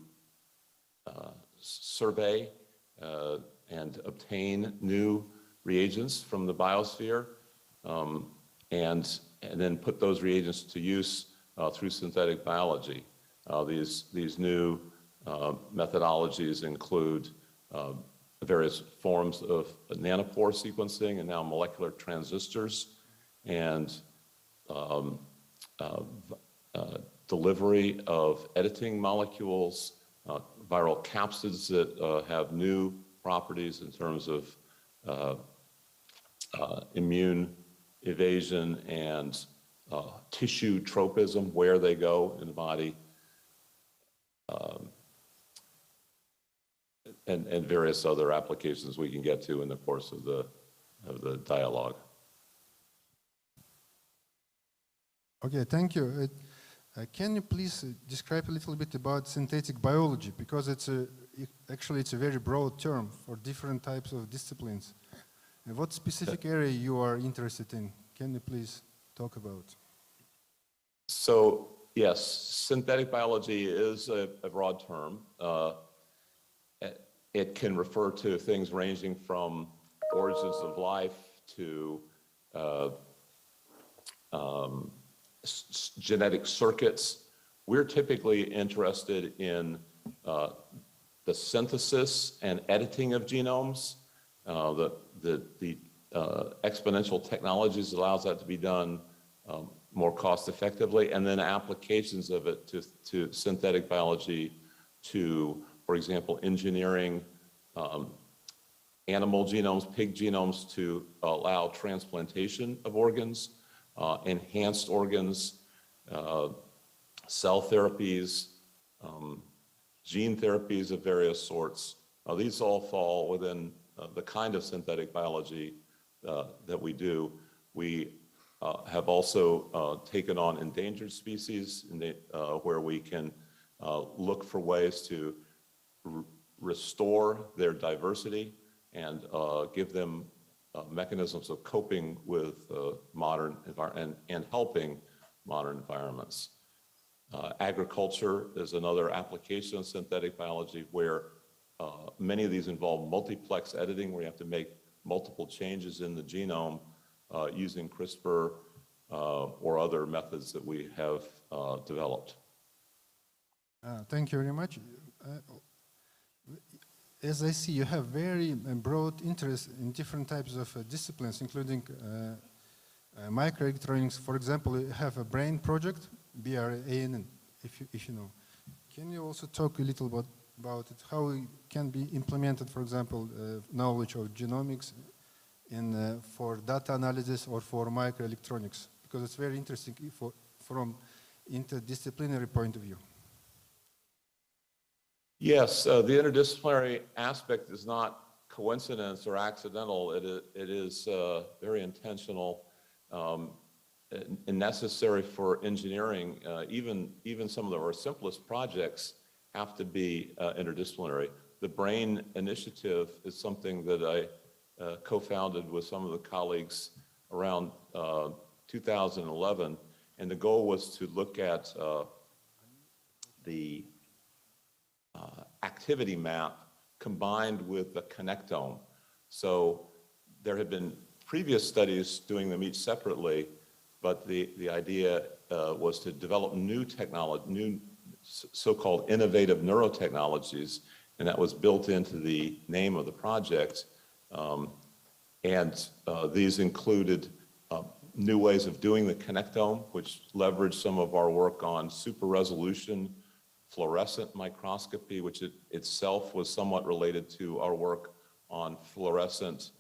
survey and obtain new reagents from the biosphere, and then put those reagents to use through synthetic biology. These new methodologies include various forms of nanopore sequencing and now molecular transistors, and delivery of editing molecules, viral capsids that have new properties in terms of immune evasion and tissue tropism, where they go in the body, and various other applications we can get to in the course of the dialogue. Okay, thank you. Can you please describe a little bit about synthetic biology, because actually it's a very broad term for different types of disciplines. And what specific area you are interested in? Can you please talk about? So yes, synthetic biology is a broad term. It can refer to things ranging from origins of life to genetic circuits. We're typically interested in the synthesis and editing of genomes. The exponential technologies allows that to be done more cost effectively, and then applications of it to synthetic biology to, for example, engineering animal genomes, pig genomes, to allow transplantation of organs, enhanced organs, cell therapies, gene therapies of various sorts. These all fall within the kind of synthetic biology that we do. We have also taken on endangered species where we can look for ways to restore their diversity and give them mechanisms of coping with modern environment and helping modern environments. Agriculture is another application of synthetic biology where many of these involve multiplex editing, where you have to make multiple changes in the genome using CRISPR or other methods that we have developed. Thank you very much. As I see, you have very broad interest in different types of disciplines, including microelectronics. For example, you have a brain project, BRAN, if you know. Can you also talk a little bit about it, how it can be implemented, for example, knowledge of genomics for data analysis or for microelectronics? Because it's very interesting from interdisciplinary point of view. Yes, the interdisciplinary aspect is not coincidence or accidental. It is very intentional and necessary for engineering. Even some of our simplest projects have to be interdisciplinary. The BRAIN initiative is something that I co-founded with some of the colleagues around 2011, and the goal was to look at the activity map combined with the connectome. So there had been previous studies doing them each separately, but the idea was to develop new technology, new so-called innovative neurotechnologies, and that was built into the name of the project. These included new ways of doing the connectome, which leveraged some of our work on super resolution fluorescent microscopy, which itself was somewhat related to our work on fluorescent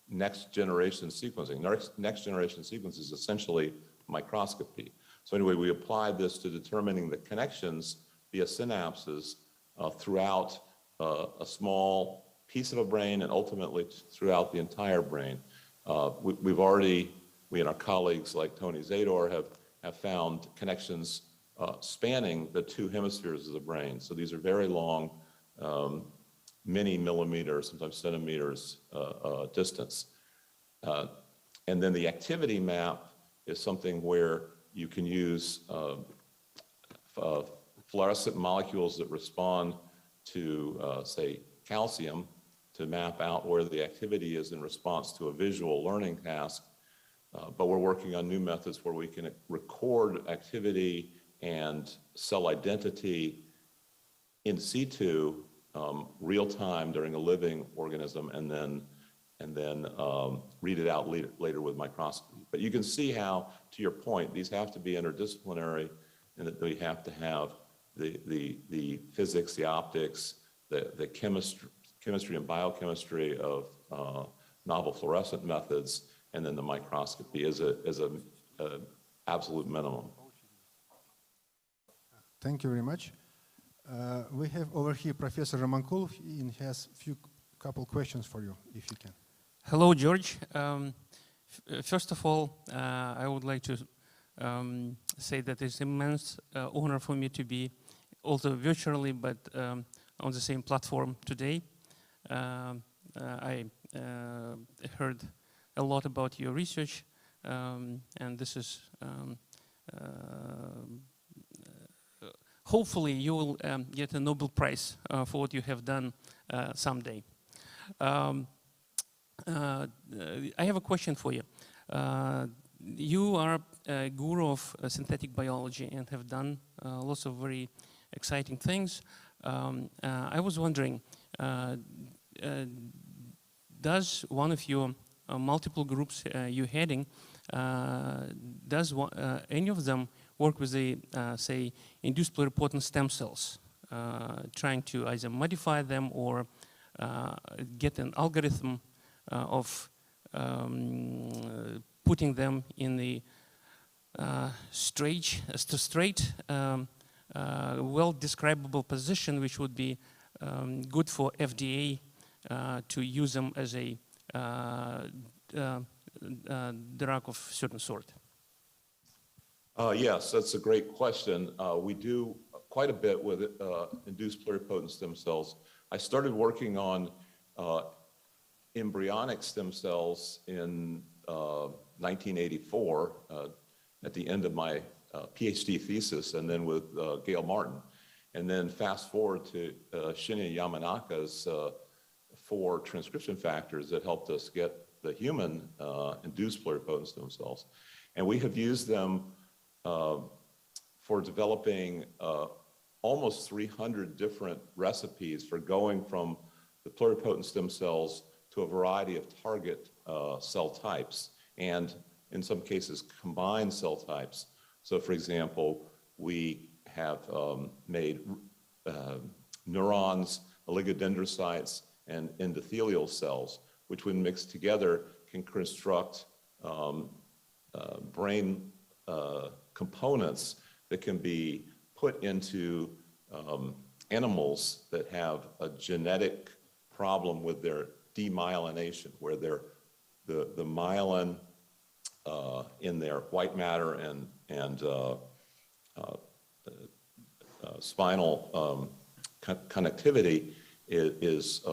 next generation sequencing. Next generation sequence is essentially microscopy. So anyway, we applied this to determining the connections via synapses throughout a small piece of a brain and ultimately throughout the entire brain. We and our colleagues like Tony Zador have found connections spanning the two hemispheres of the brain. So these are very long, many millimeters, sometimes centimeters distance. And then the activity map is something where you can use fluorescent molecules that respond to, say, calcium to map out where the activity is in response to a visual learning task. But we're working on new methods where we can record activity and cell identity in situ, real time during a living organism, and then read it out later with microscopy. But you can see how, to your point, these have to be interdisciplinary, and that we have to have the physics, the optics, the chemistry and biochemistry of novel fluorescent methods, and then the microscopy is an absolute minimum. Thank you very much. We have over here Professor Ramankulov. He has couple questions for you, if you can. Hello, George. First of all, I would like to say that it's an immense honor for me to be, although virtually, but on the same platform today. I heard a lot about your research, and this is hopefully you will get a Nobel Prize for what you have done someday. I have a question for you. You are a guru of synthetic biology and have done lots of very exciting things. I was wondering, does one of your multiple groups you're heading, does any of them work with the, say, induced pluripotent stem cells, trying to either modify them or get an algorithm of putting them in the straight, well-describable position, which would be good for FDA to use them as a drug of certain sort? Yes, that's a great question. We do quite a bit with induced pluripotent stem cells. I started working on embryonic stem cells in 1984 at the end of my PhD thesis, and then with Gail Martin. And then fast forward to Shinya Yamanaka's 4 transcription factors that helped us get the human induced pluripotent stem cells. And we have used them for developing almost 300 different recipes for going from the pluripotent stem cells to a variety of target cell types, and in some cases combined cell types. So for example, we have made neurons, oligodendrocytes, and endothelial cells, which when mixed together can construct brain components that can be put into animals that have a genetic problem with their demyelination, where the myelin in their white matter and spinal connectivity is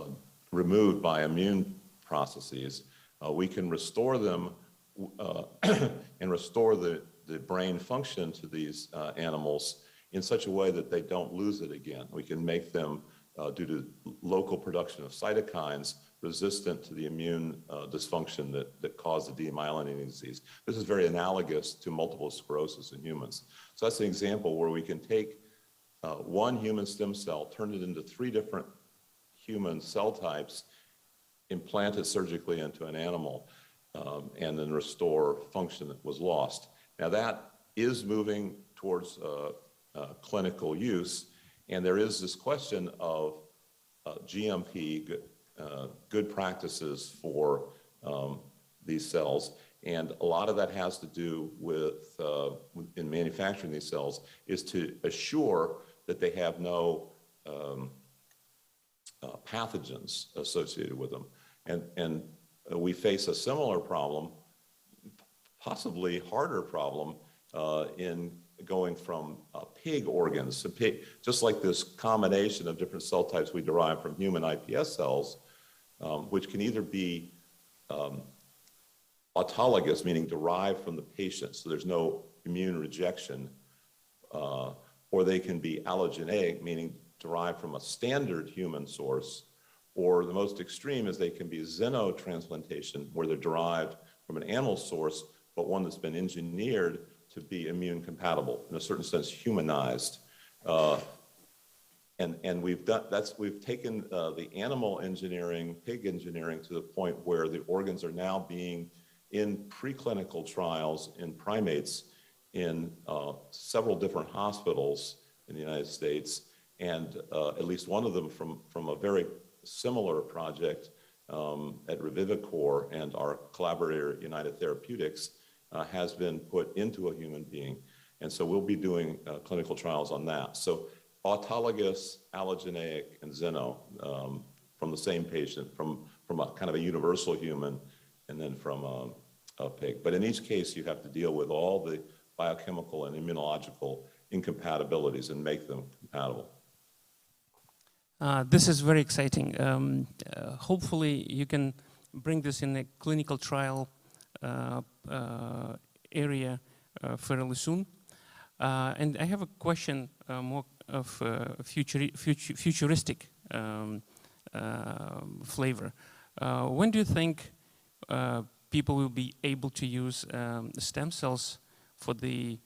removed by immune processes. We can restore them and restore the brain function to these animals in such a way that they don't lose it again. We can make them, due to local production of cytokines, resistant to the immune dysfunction that caused the demyelinating disease. This is very analogous to multiple sclerosis in humans. So that's an example where we can take one human stem cell, turn it into 3 different human cell types, implant it surgically into an animal, and then restore function that was lost. Now that is moving towards clinical use, and there is this question of GMP, good practices for these cells, and a lot of that has to do with, in manufacturing these cells, is to assure that they have no pathogens associated with them. And we face a similar problem, possibly harder problem, in going from pig organs to pig, just like this combination of different cell types we derive from human iPS cells, which can either be autologous, meaning derived from the patient, so there's no immune rejection, or they can be allogeneic, meaning derived from a standard human source, or the most extreme is they can be xenotransplantation, where they're derived from an animal source, but one that's been engineered to be immune compatible, in a certain sense humanized. And we've taken the animal engineering, pig engineering, to the point where the organs are now being in preclinical trials in primates in several different hospitals in the United States, and at least one of them from a very similar project at Revivicor and our collaborator United Therapeutics has been put into a human being. And so we'll be doing clinical trials on that. So autologous, allogeneic, and xeno from the same patient, from a kind of a universal human, and then from a pig. But in each case, you have to deal with all the biochemical and immunological incompatibilities and make them compatible. This is very exciting. Hopefully you can bring this in a clinical trial area fairly soon. And I have a question more of futuristic flavor. When do you think people will be able to use stem cells for the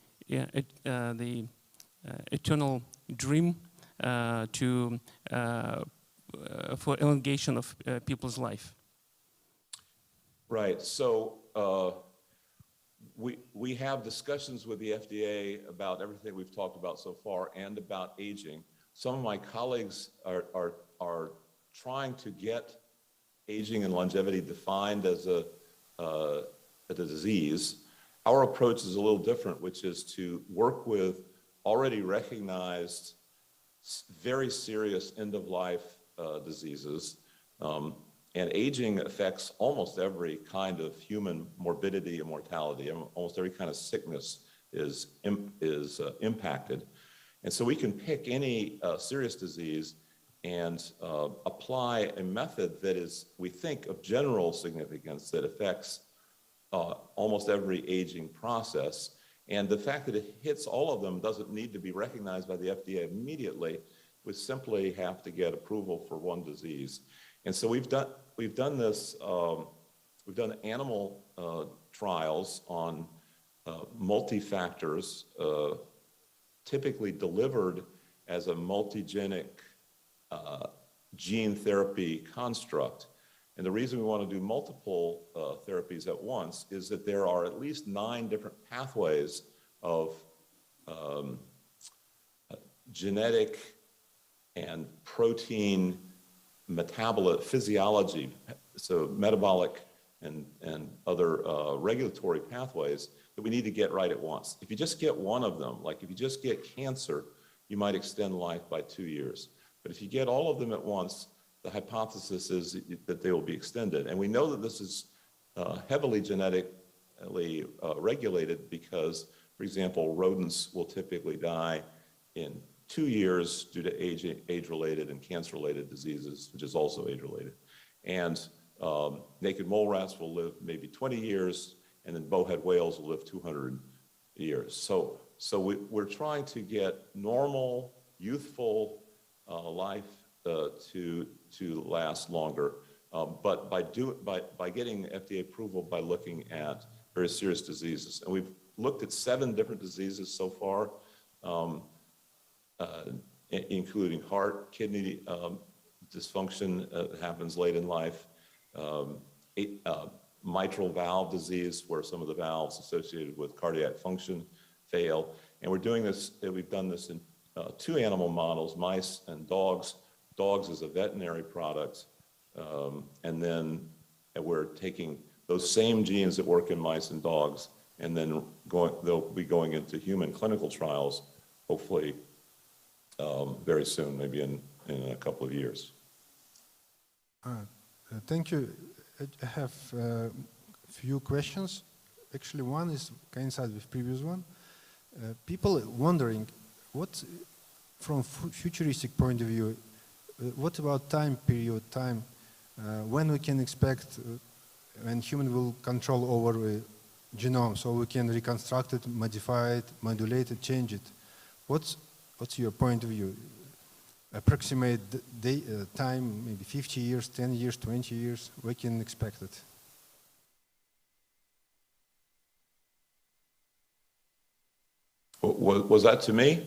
eternal dream for elongation of people's life? Right. So we have discussions with the FDA about everything we've talked about so far and about aging. Some of my colleagues are trying to get aging and longevity defined as a disease. Our approach is a little different, which is to work with already recognized very serious end-of-life diseases. And aging affects almost every kind of human morbidity and mortality, almost every kind of sickness is impacted. And so we can pick any serious disease and apply a method that is, we think, of general significance that affects almost every aging process. And the fact that it hits all of them doesn't need to be recognized by the FDA immediately. We simply have to get approval for one disease. And so we've done this, we've done animal trials on multi-factors, typically delivered as a multigenic gene therapy construct. And the reason we want to do multiple therapies at once is that there are at least 9 different pathways of genetic and protein physiology, so metabolic and other regulatory pathways that we need to get right at once. If you just get one of them, like if you just get cancer, you might extend life by 2 years. But if you get all of them at once, the hypothesis is that they will be extended. And we know that this is heavily genetically regulated because, for example, rodents will typically die in 2 years due to age-related and cancer-related diseases, which is also age-related. And naked mole rats will live maybe 20 years, and then bowhead whales will live 200 years. So we're trying to get normal, youthful life to last longer, but by getting FDA approval by looking at very serious diseases. And we've looked at 7 different diseases so far, including heart, kidney dysfunction that happens late in life, mitral valve disease, where some of the valves associated with cardiac function fail. And we're doing this, we've done this in 2 animal models, mice and dogs. Dogs is a veterinary product. And then we're taking those same genes that work in mice and dogs, and then they'll be going into human clinical trials, hopefully very soon, maybe in a couple of years. Thank you. I have a few questions. Actually, one is coincide with previous one. People wondering, what, from futuristic point of view, what about time period, when we can expect when human will control over genome, so we can reconstruct it, modify it, modulate it, change it? What's your point of view? Approximate time, maybe 50 years, 10 years, 20 years, we can expect it. Was that to me?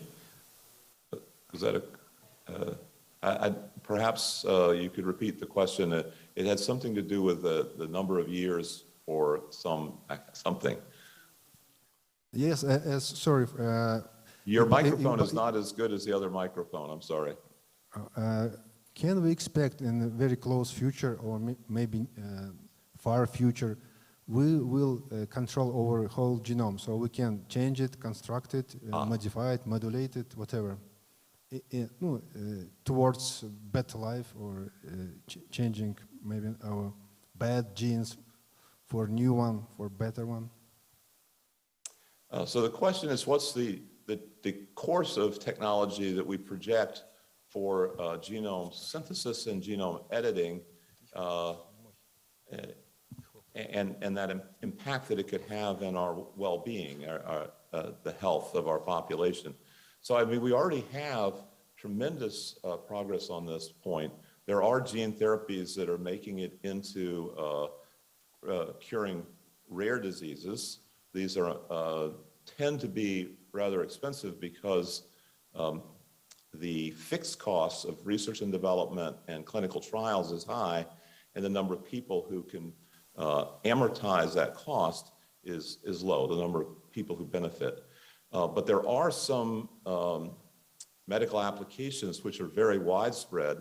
Was that perhaps you could repeat the question. It had something to do with the number of years or something. Yes, sorry. Your microphone is not as good as the other microphone, I'm sorry. Can we expect in the very close future, or maybe far future, we will control over whole genome, so we can change it, construct it, modify it, modulate it, whatever, towards better life, or changing maybe our bad genes for new one, for better one? So the question is, what's the course of technology that we project for genome synthesis and genome editing, and that impact that it could have in our well-being, the health of our population. So I mean, we already have tremendous progress on this point. There are gene therapies that are making it into curing rare diseases. These are tend to be rather expensive because the fixed costs of research and development and clinical trials is high, and the number of people who can amortize that cost is low, the number of people who benefit. But there are some medical applications which are very widespread.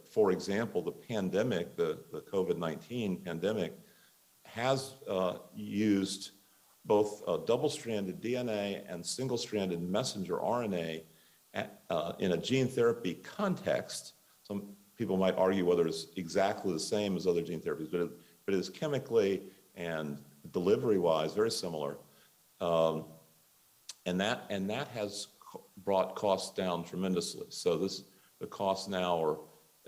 For example, the pandemic, the COVID-19 pandemic, has used both double-stranded DNA and single-stranded messenger RNA in a gene therapy context. Some people might argue whether it's exactly the same as other gene therapies, but it is chemically and delivery-wise very similar. And that has brought costs down tremendously. So the costs now are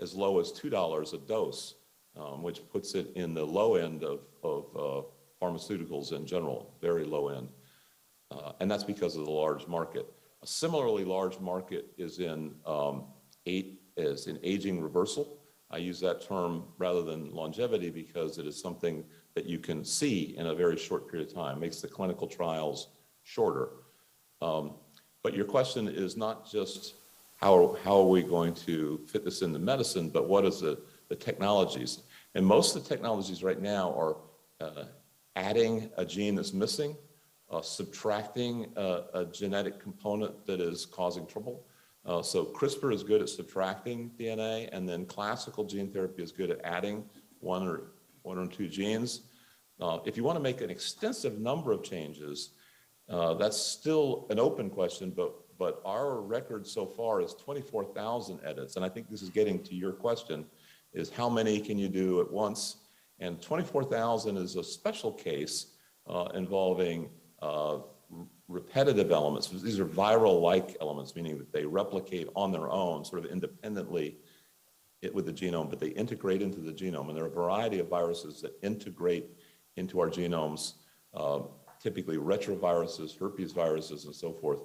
as low as $2 a dose, which puts it in the low end of pharmaceuticals in general, very low end. And that's because of the large market. A similarly large market is in aging reversal. I use that term rather than longevity because it is something that you can see in a very short period of time. It makes the clinical trials shorter. But your question is not just how are we going to fit this into medicine, but what is the technologies? And most of the technologies right now are adding a gene that's missing, subtracting a genetic component that is causing trouble. So CRISPR is good at subtracting DNA, and then classical gene therapy is good at adding one or two genes. If you want to make an extensive number of changes, that's still an open question, but our record so far is 24,000 edits. And I think this is getting to your question, is how many can you do at once? And 24,000 is a special case involving repetitive elements. These are viral-like elements, meaning that they replicate on their own, sort of independently with the genome, but they integrate into the genome. And there are a variety of viruses that integrate into our genomes, typically retroviruses, herpes viruses, and so forth.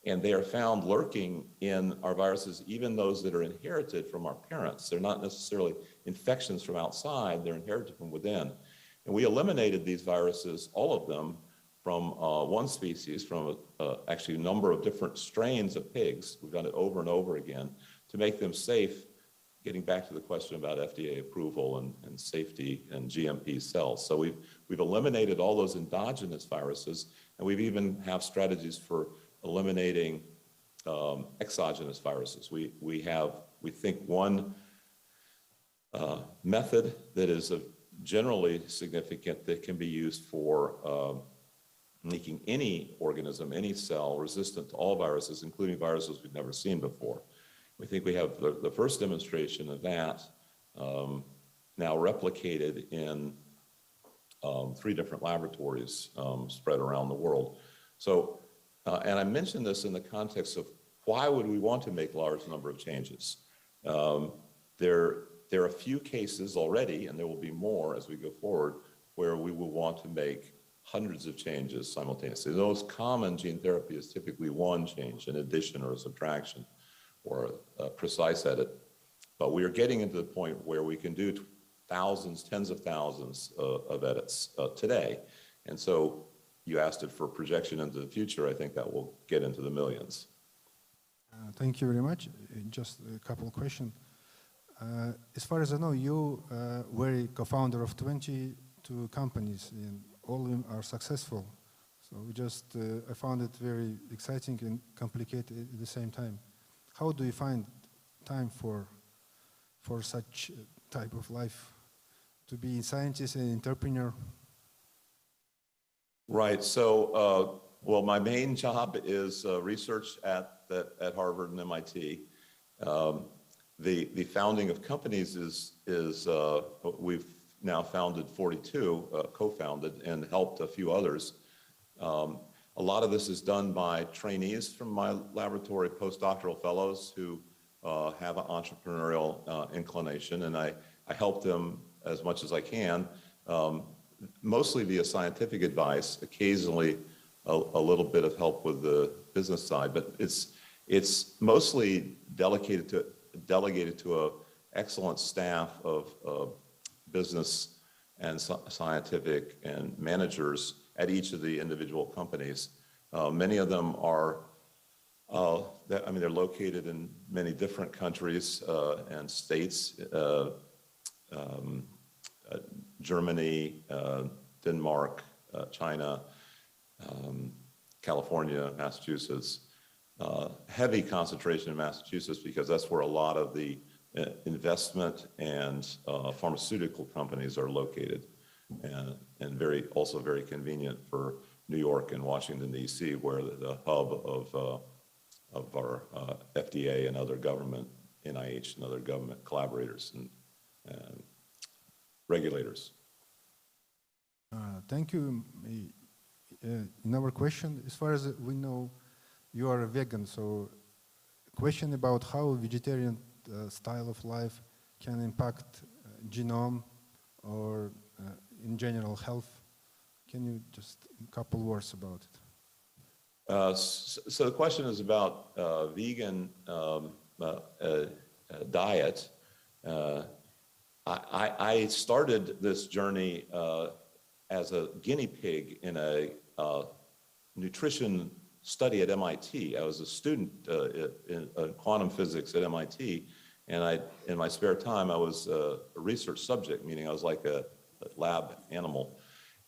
And they are found lurking in our viruses, even those that are inherited from our parents. They're not necessarily infections from outside, they're inherited from within. And we eliminated these viruses, all of them, from one species, from actually a number of different strains of pigs. We've done it over and over again to make them safe, getting back to the question about FDA approval and safety and GMP cells. So we've eliminated all those endogenous viruses, and we've even have strategies for eliminating exogenous viruses. We think one method that is generally significant that can be used for making any organism, any cell resistant to all viruses, including viruses we've never seen before. We think we have the first demonstration of that now replicated in 3 different laboratories spread around the world. So, and I mentioned this in the context of why would we want to make a large number of changes? There are a few cases already, and there will be more as we go forward, where we will want to make hundreds of changes simultaneously. The most common gene therapy is typically one change, an addition or a subtraction, or a precise edit. But we are getting into the point where we can do thousands, tens of thousands of edits today. And so you asked it for projection into the future. I think that will get into the millions. Thank you very much. Just a couple of questions. As far as I know, you were a co-founder of 22 companies, and all of them are successful. So I found it very exciting and complicated at the same time. How do you find time for such type of life, to be a scientist and entrepreneur? Right. So, well, my main job is research at Harvard and MIT. The founding of companies is we've now founded 42, co-founded, and helped a few others. A lot of this is done by trainees from my laboratory, postdoctoral fellows who have an entrepreneurial inclination, and I help them as much as I can, mostly via scientific advice, occasionally a little bit of help with the business side, but it's mostly delegated to an excellent staff of business and scientific and managers at each of the individual companies. Many of them are, they're located in many different countries and states, Germany, Denmark, China, California, Massachusetts. Heavy concentration in Massachusetts because that's where a lot of the investment and pharmaceutical companies are located, and also very convenient for New York and Washington, D.C., where the hub of our FDA and other government, NIH and other government collaborators and regulators. Thank you. in our question, as far as we know, you are a vegan, so question about how vegetarian style of life can impact genome or in general health. Can you just a couple words about it? So the question is about vegan diet. I started this journey as a guinea pig in a nutrition study at MIT. I was a student in quantum physics at MIT, and in my spare time, I was a research subject, meaning I was like a lab animal.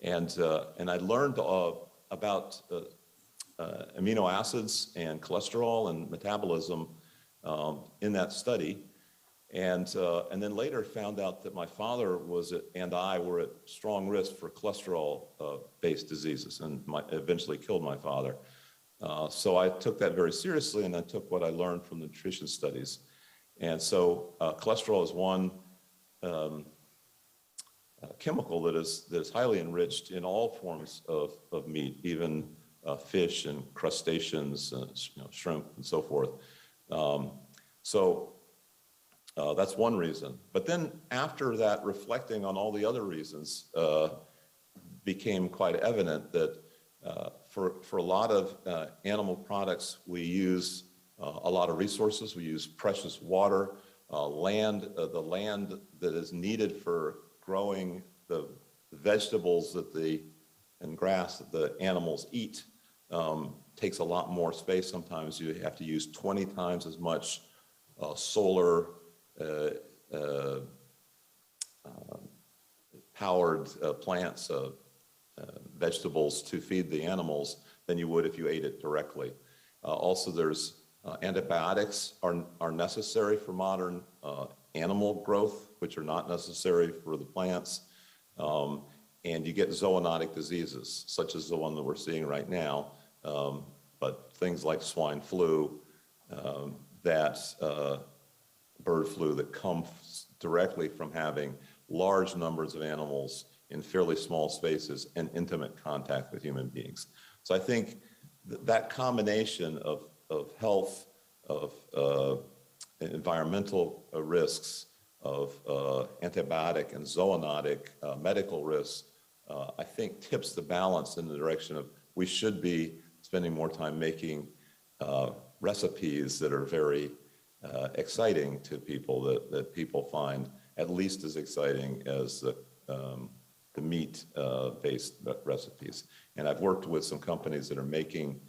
And I learned about amino acids and cholesterol and metabolism in that study. And then later found out that my father and I were at strong risk for cholesterol-based diseases, and eventually killed my father. So I took that very seriously, and I took what I learned from the nutrition studies. And so cholesterol is one chemical that is highly enriched in all forms of meat, even fish and crustaceans, shrimp and so forth. That's one reason. But then after that, reflecting on all the other reasons, became quite evident that for a lot of animal products, we use a lot of resources. We use precious water, land, the land that is needed for growing the vegetables and grass that the animals eat takes a lot more space. Sometimes you have to use 20 times as much solar powered plants, vegetables to feed the animals than you would if you ate it directly. Also, there's antibiotics are necessary for modern animal growth, which are not necessary for the plants. And you get zoonotic diseases, such as the one that we're seeing right now, but things like swine flu, bird flu that comes directly from having large numbers of animals in fairly small spaces and intimate contact with human beings. So I think that combination of health, of environmental risks, of antibiotic and zoonotic medical risks, I think tips the balance in the direction of we should be spending more time making recipes that are very exciting to people, that people find at least as exciting as the meat-based recipes. And I've worked with some companies that are making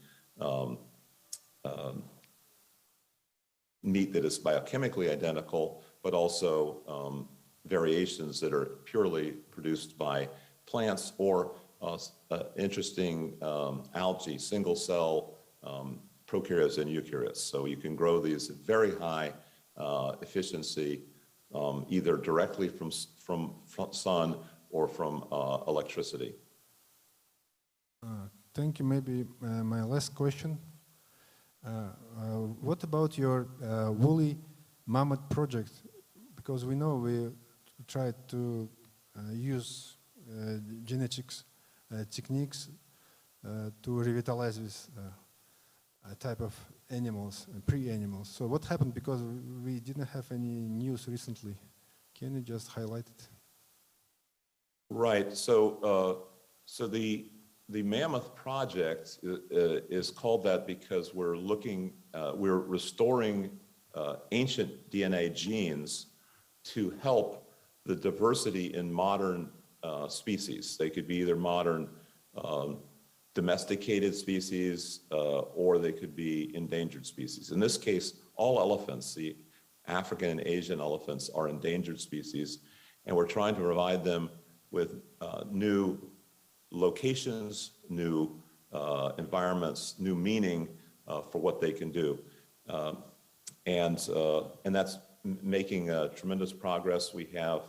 meat that is biochemically identical, but also variations that are purely produced by plants or interesting algae, single-cell prokaryotes and eukaryotes. So you can grow these at very high efficiency, either directly from sun or from electricity. Thank you. Maybe my last question. What about your woolly mammoth project? Because we know we tried to use genetics techniques to revitalize this type of animals, pre-animals. So what happened? Because we didn't have any news recently. Can you just highlight it? Right. So the Mammoth Project is called that because we're restoring ancient DNA genes to help the diversity in modern species. They could be either modern domesticated species or they could be endangered species. In this case, all elephants, the African and Asian elephants, are endangered species, and we're trying to provide them with new locations, new environments, new meaning for what they can do. And that's making tremendous progress. We have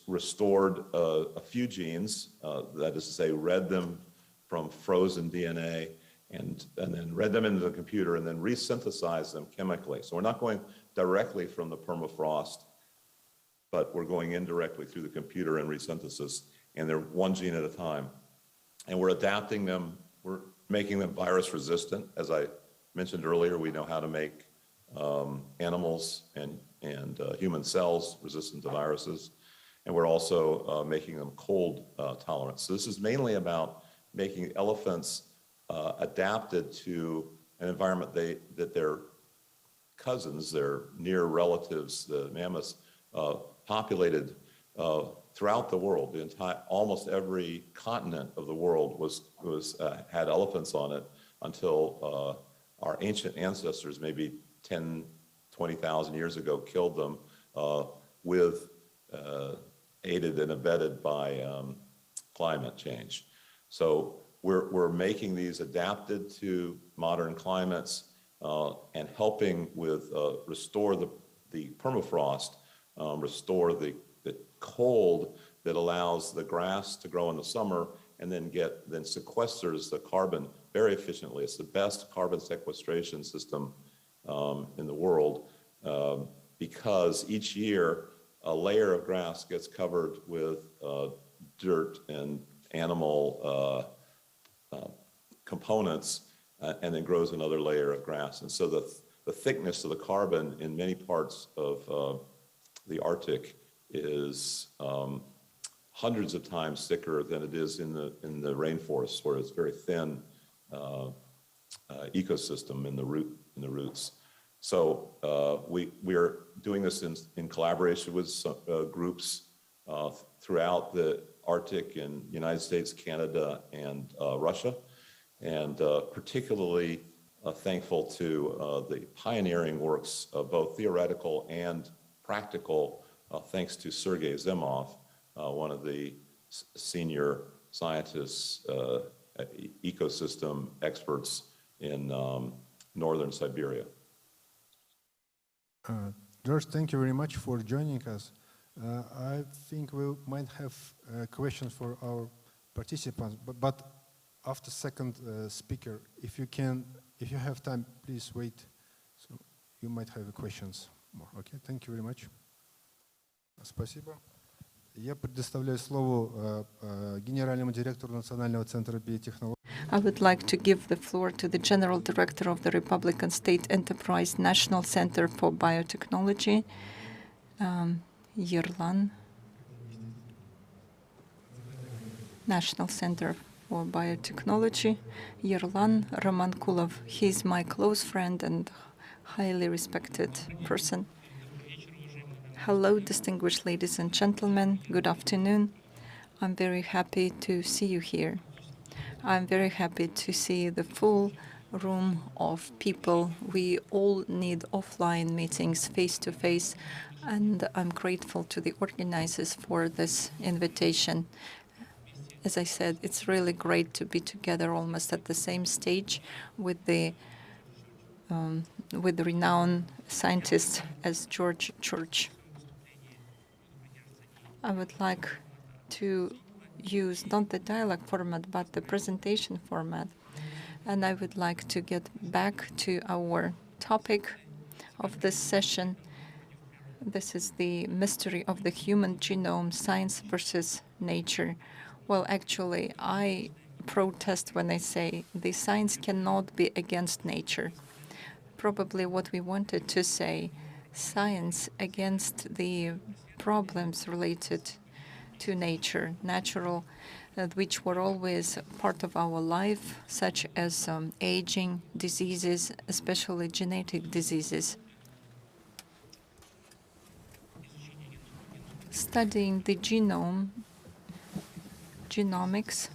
restored a few genes, that is to say, read them from frozen DNA and then read them into the computer and then resynthesize them chemically. So we're not going directly from the permafrost, but we're going indirectly through the computer and resynthesis, and they're one gene at a time. and we're adapting them. We're making them virus resistant. As I mentioned earlier, we know how to make animals and human cells resistant to viruses. And we're also making them cold tolerant. So this is mainly about making elephants adapted to an environment that their cousins, their near relatives, the mammoths, populated throughout the world. Almost every continent of the world had elephants on it until our ancient ancestors, maybe 10, 20,000 years ago, killed them aided and abetted by climate change. So we're making these adapted to modern climates and helping with restore the permafrost, restore the cold that allows the grass to grow in the summer and then sequesters the carbon very efficiently. It's the best carbon sequestration system in the world because each year a layer of grass gets covered with dirt and animal components and then grows another layer of grass. And so the thickness of the carbon in many parts of the Arctic is hundreds of times thicker than it is in the rainforest, where it's very thin ecosystem in the roots. So we are doing this in collaboration with some, groups throughout the Arctic in United States, Canada, and Russia, and particularly thankful to the pioneering works, both theoretical and practical, thanks to Sergei Zemov, one of the senior scientists, ecosystem experts in northern Siberia. George, thank you very much for joining us. I think we might have questions for our participants, but after second speaker, if you have time, please wait. So you might have questions more. Okay, thank you very much. Спасибо. Я предоставляю слово генеральному директору Национального центра биотехнологий. I would like to give the floor to the General Director of the Republican State Enterprise National Center for Biotechnology, Yerlan. National Center for Biotechnology, Yerlan Romankulov. He's my close friend and highly respected person. Hello, distinguished ladies and gentlemen. Good afternoon. I'm very happy to see you here. I'm very happy to see the full room of people. We all need offline meetings face-to-face, and I'm grateful to the organizers for this invitation. As I said, it's really great to be together almost at the same stage with the renowned scientists as George Church. I would like to use not the dialogue format, but the presentation format. And I would like to get back to our topic of this session. This is the mystery of the human genome, science versus nature. Well, actually, I protest when I say the science cannot be against nature. Probably what we wanted to say, science against the problems related to nature, natural, which were always part of our life, such as aging, diseases, especially genetic diseases. Studying the genome, genomics,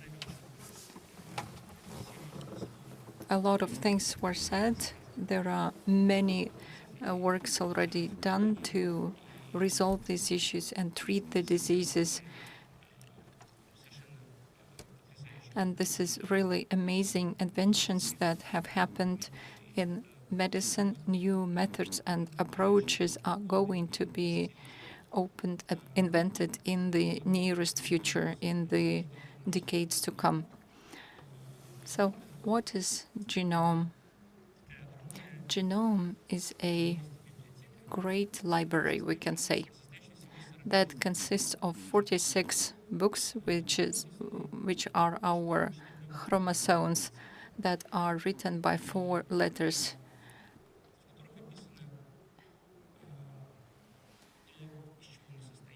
a lot of things were said. There are many works already done to resolve these issues and treat the diseases. And this is really amazing inventions that have happened in medicine. New methods and approaches are going to be invented in the nearest future, in the decades to come. So what is genome? Genome is a great library, we can say, that consists of 46 books, which is which are our chromosomes that are written by 4 letters.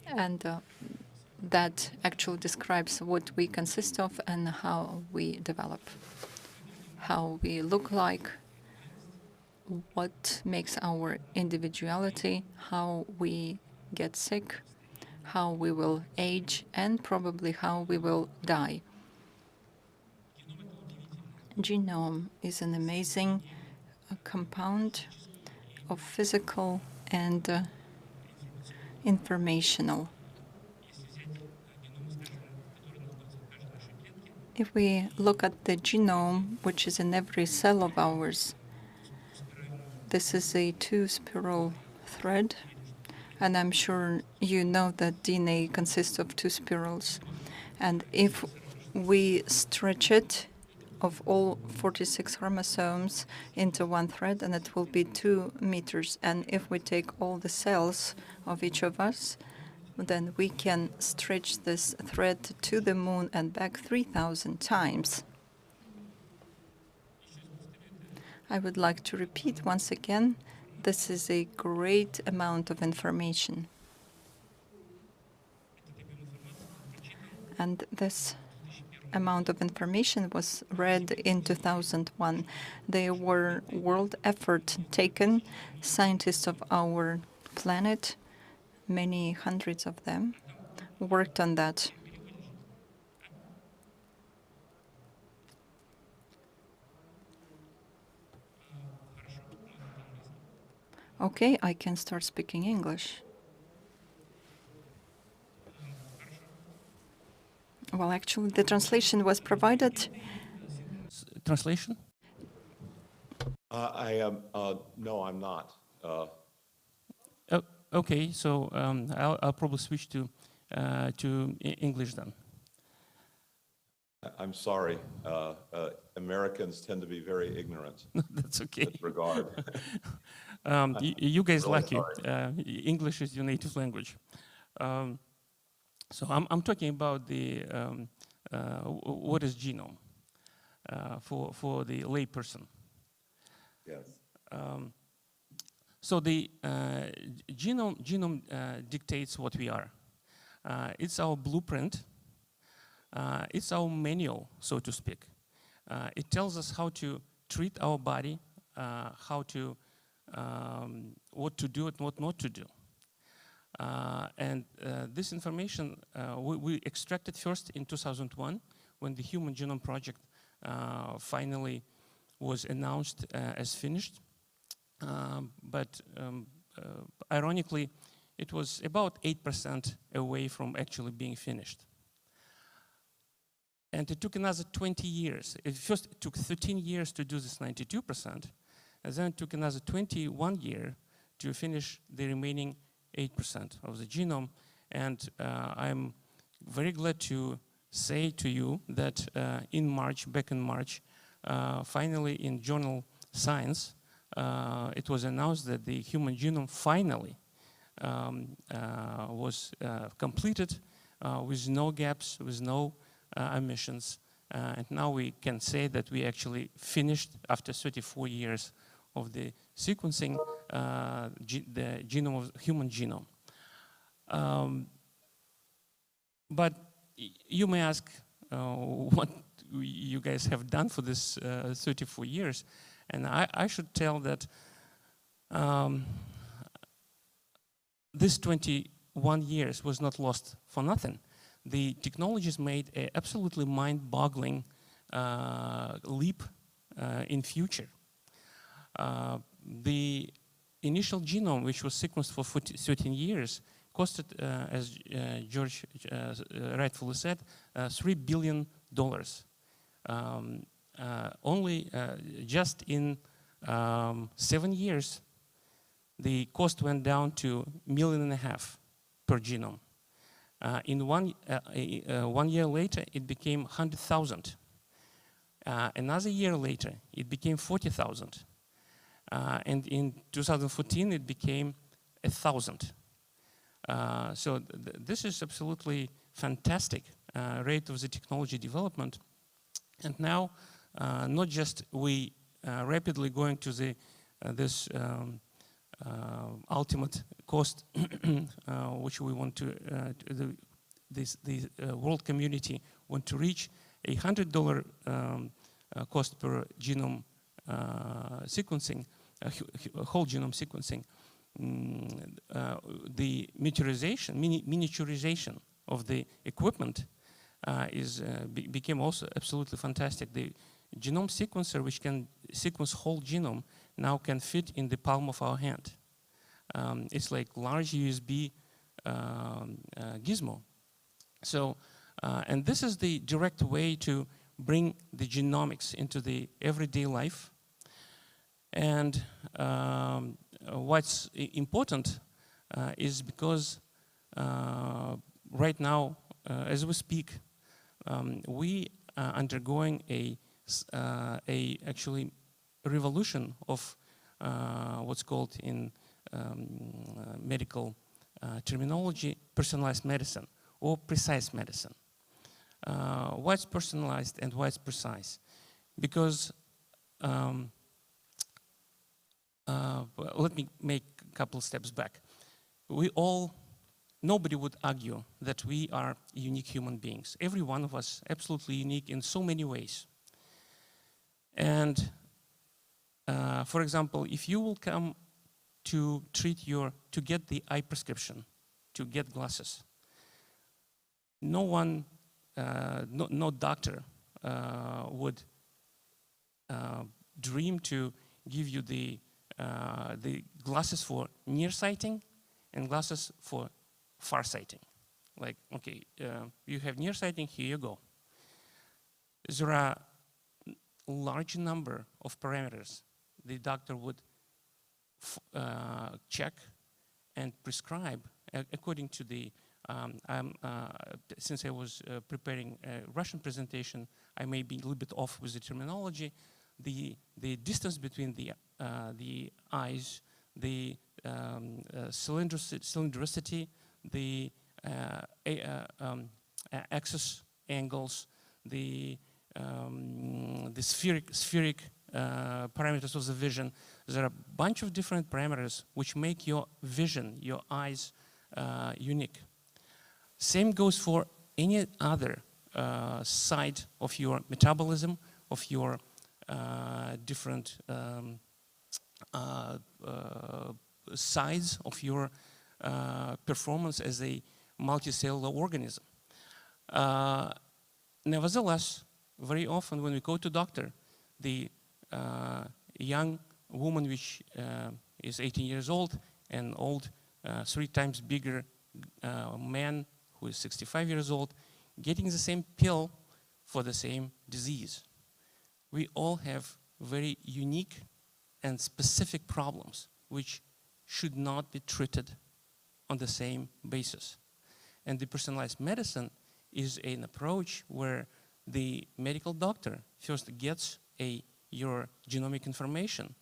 And that actually describes what we consist of and how we develop, how we look like, what makes our individuality, how we get sick, how we will age, and probably how we will die. Genome is an amazing compound of physical and informational. If we look at the genome, which is in every cell of ours, this is a 2-spiral thread, and I'm sure you know that DNA consists of 2 spirals. And if we stretch it, of all 46 chromosomes into 1 thread, and it will be 2 meters. And if we take all the cells of each of us, then we can stretch this thread to the moon and back 3,000 times. I would like to repeat once again, this is a great amount of information. And this amount of information was read in 2001. There were world effort taken, scientists of our planet, many hundreds of them, worked on that. Okay, I can start speaking English. Well, actually, the translation was provided. Translation? No, I'm not. Okay, so I'll probably switch to English then. I'm sorry. Americans tend to be very ignorant. That's okay. In this regard. You guys really lucky. English is your native language. So I'm talking about the what is genome for the lay person. Yes. So the genome dictates what we are. It's our blueprint. It's our manual, so to speak. It tells us how to treat our body, how to what to do and what not to do. And this information we extracted first in 2001 when the Human Genome Project finally was announced as finished. But ironically, it was about 8% away from actually being finished. And it took another 20 years. First, it took 13 years to do this 92%, and then it took another 21 years to finish the remaining 8% of the genome. And I'm very glad to say to you that back in March, finally in journal Science, it was announced that the human genome finally was completed with no gaps, with no omissions. And now we can say that we actually finished, after 34 years of the sequencing, the genome of the human genome. But you may ask what you guys have done for this 34 years. And I should tell that this 21 years was not lost for nothing. The technologies made an absolutely mind-boggling leap in future. The initial genome, which was sequenced for 13 years, costed, as George rightfully said, $3 billion. Only just in 7 years, the cost went down to $1.5 million per genome. In 1 year later, it became 100,000. Another year later, it became 40,000. And in 2014, it became 1,000. So this is absolutely fantastic. rate of the technology development. And now, not just we rapidly going to the this ultimate cost, which we want to the world community want to reach $100 cost per genome sequencing, whole genome sequencing. The miniaturization of the equipment became also absolutely fantastic. The genome sequencer, which can sequence whole genome, now can fit in the palm of our hand. It's like large USB gizmo. So, and this is the direct way to bring the genomics into the everyday life. And what's important is because right now, as we speak, we are undergoing actually revolution of what's called in medical terminology personalized medicine or precise medicine. What's personalized and what's precise? Because let me make a couple steps back. Nobody would argue that we are unique human beings. Every one of us absolutely unique in so many ways. And for example, if you will come to get the eye prescription, to get glasses, no one, no doctor would dream to give you the glasses for nearsighting and glasses for farsighting. Like, okay, you have nearsighting, here you go. There are a large number of parameters the doctor would check and prescribe according to the, since I was preparing a Russian presentation, I may be a little bit off with the terminology. The distance between the eyes, the cylindricity, the axis angles, the spheric parameters of the vision. There are a bunch of different parameters which make your vision, your eyes, unique. Same goes for any other side of your metabolism, of your different sides of your performance as a multicellular organism. Nevertheless, very often when we go to doctor, the young woman which is 18 years old and old, 3 times bigger man who is 65 years old, getting the same pill for the same disease. We all have very unique and specific problems which should not be treated on the same basis. And the personalized medicine is an approach where the medical doctor first gets your genomic information,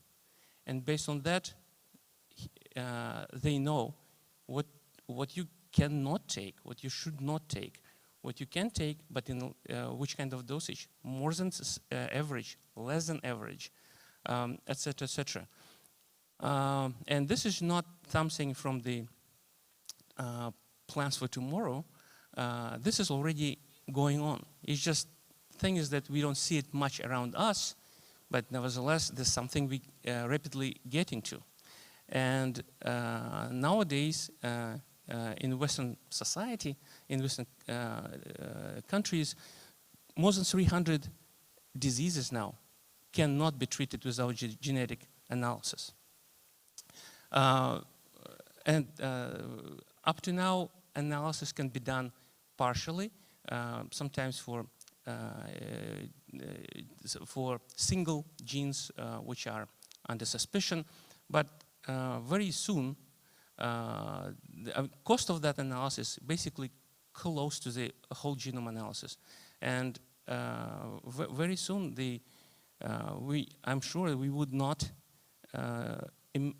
and based on that, they know what you cannot take, what you should not take, what you can take, but in which kind of dosage, more than average, less than average, etc., etc. And this is not something from the plans for tomorrow. This is already going on. It's just thing is that we don't see it much around us, but nevertheless, there's something we rapidly getting to. And nowadays, in Western society, in Western countries, more than 300 diseases now cannot be treated without genetic analysis. And up to now, analysis can be done partially, sometimes for single genes which are under suspicion, but very soon the cost of that analysis basically close to the whole genome analysis, and very soon I'm sure we would not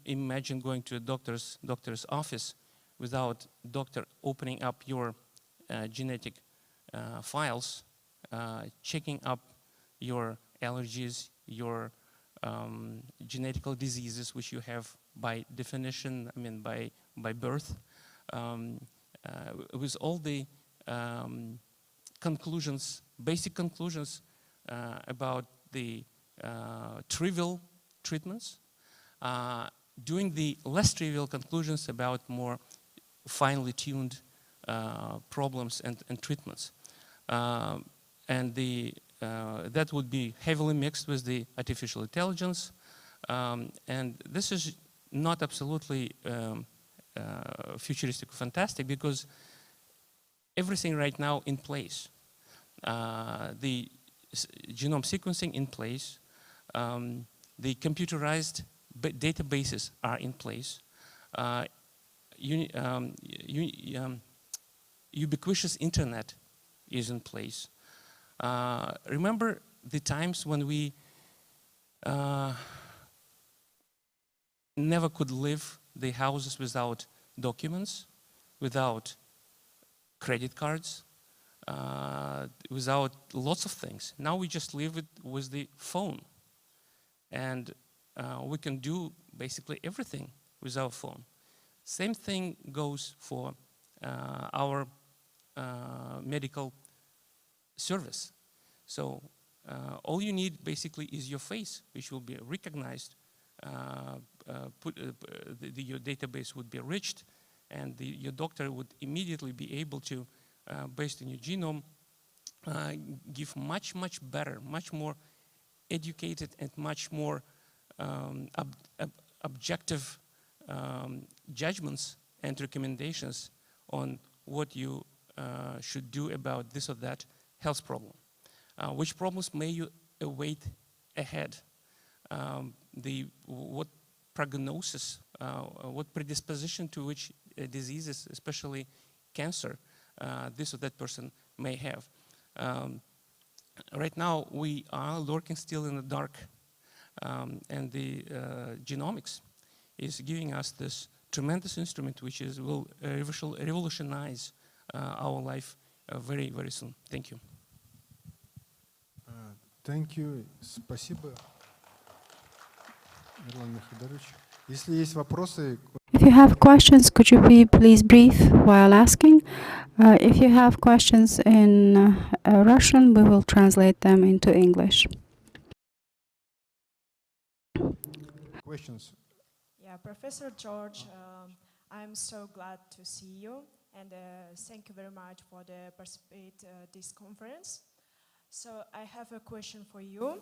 imagine going to a doctor's office without doctor opening up your genetic files, checking up your allergies, your genetical diseases, which you have by definition, I mean by birth, with all the conclusions, basic conclusions about the trivial treatments, doing the less trivial conclusions about more finely tuned problems and treatments. And that would be heavily mixed with the artificial intelligence. And this is not absolutely futuristic or fantastic, because everything right now in place. The genome sequencing in place, the computerized databases are in place, ubiquitous internet is in place. Remember the times when we never could leave the houses without documents, without credit cards, without lots of things. Now we just live with the phone. And we can do basically everything with our phone. Same thing goes for our medical service. So all you need basically is your face, which will be recognized. Your database would be enriched, and your doctor would immediately be able to, based on your genome, give much better, much more educated and much more objective judgments and recommendations on what you should do about this or that health problem. Which problems may you await ahead? What prognosis, what predisposition to which diseases, especially cancer, this or that person may have. Right now, we are lurking still in the dark, and the genomics is giving us this tremendous instrument, which will revolutionize our life very, very soon. Thank you. Thank you. Спасибо. Если есть вопросы... If you have questions, could you be please brief while asking? If you have questions in Russian, we will translate them into English. Questions? Yeah, Professor George, I'm so glad to see you, and thank you very much for the participate this conference. So I have a question for you.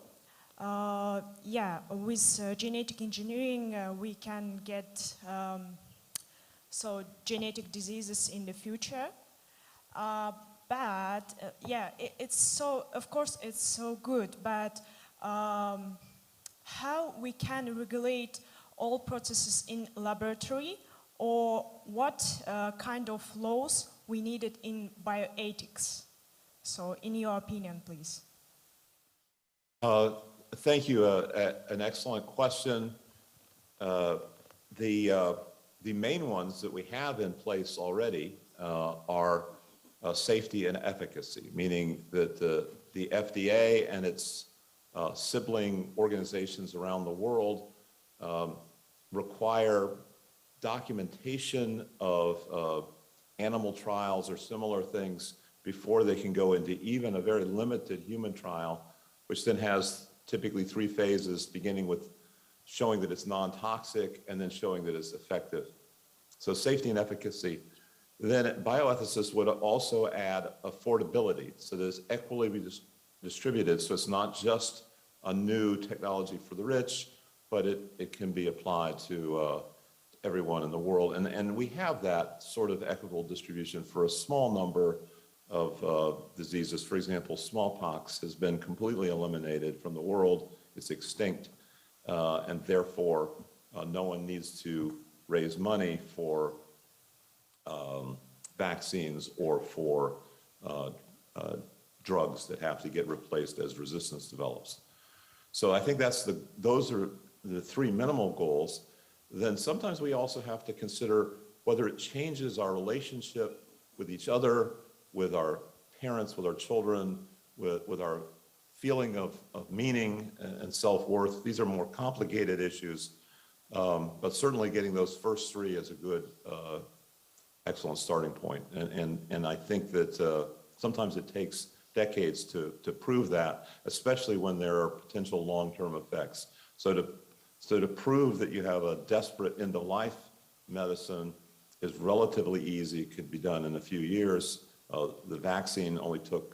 With genetic engineering, we can get genetic diseases in the future. It's so, of course, it's so good, but how we can regulate all processes in laboratory, or what kind of laws we needed in bioethics? So, in your opinion, please. Thank you. An excellent question. The main ones that we have in place already are safety and efficacy, meaning that the FDA and its sibling organizations around the world require documentation of animal trials or similar things before they can go into even a very limited human trial, which then has typically 3 phases, beginning with showing that it's non-toxic and then showing that it's effective. So safety and efficacy. Then bioethicists would also add affordability, so that it's equally distributed, so it's not just a new technology for the rich, but it can be applied to everyone in the world. And we have that sort of equitable distribution for a small number of diseases. For example, smallpox has been completely eliminated from the world. It's extinct, and therefore no one needs to raise money for vaccines or for drugs that have to get replaced as resistance develops. So I think those are the 3 minimal goals. Then sometimes we also have to consider whether it changes our relationship with each other, with our parents, with our children, with our feeling of meaning and self-worth. These are more complicated issues, but certainly getting those first three is a good, excellent starting point. And I think that sometimes it takes decades to prove that, especially when there are potential long-term effects. So to prove that you have a desperate end-of-life medicine is relatively easy. It could be done in a few years. The vaccine only took,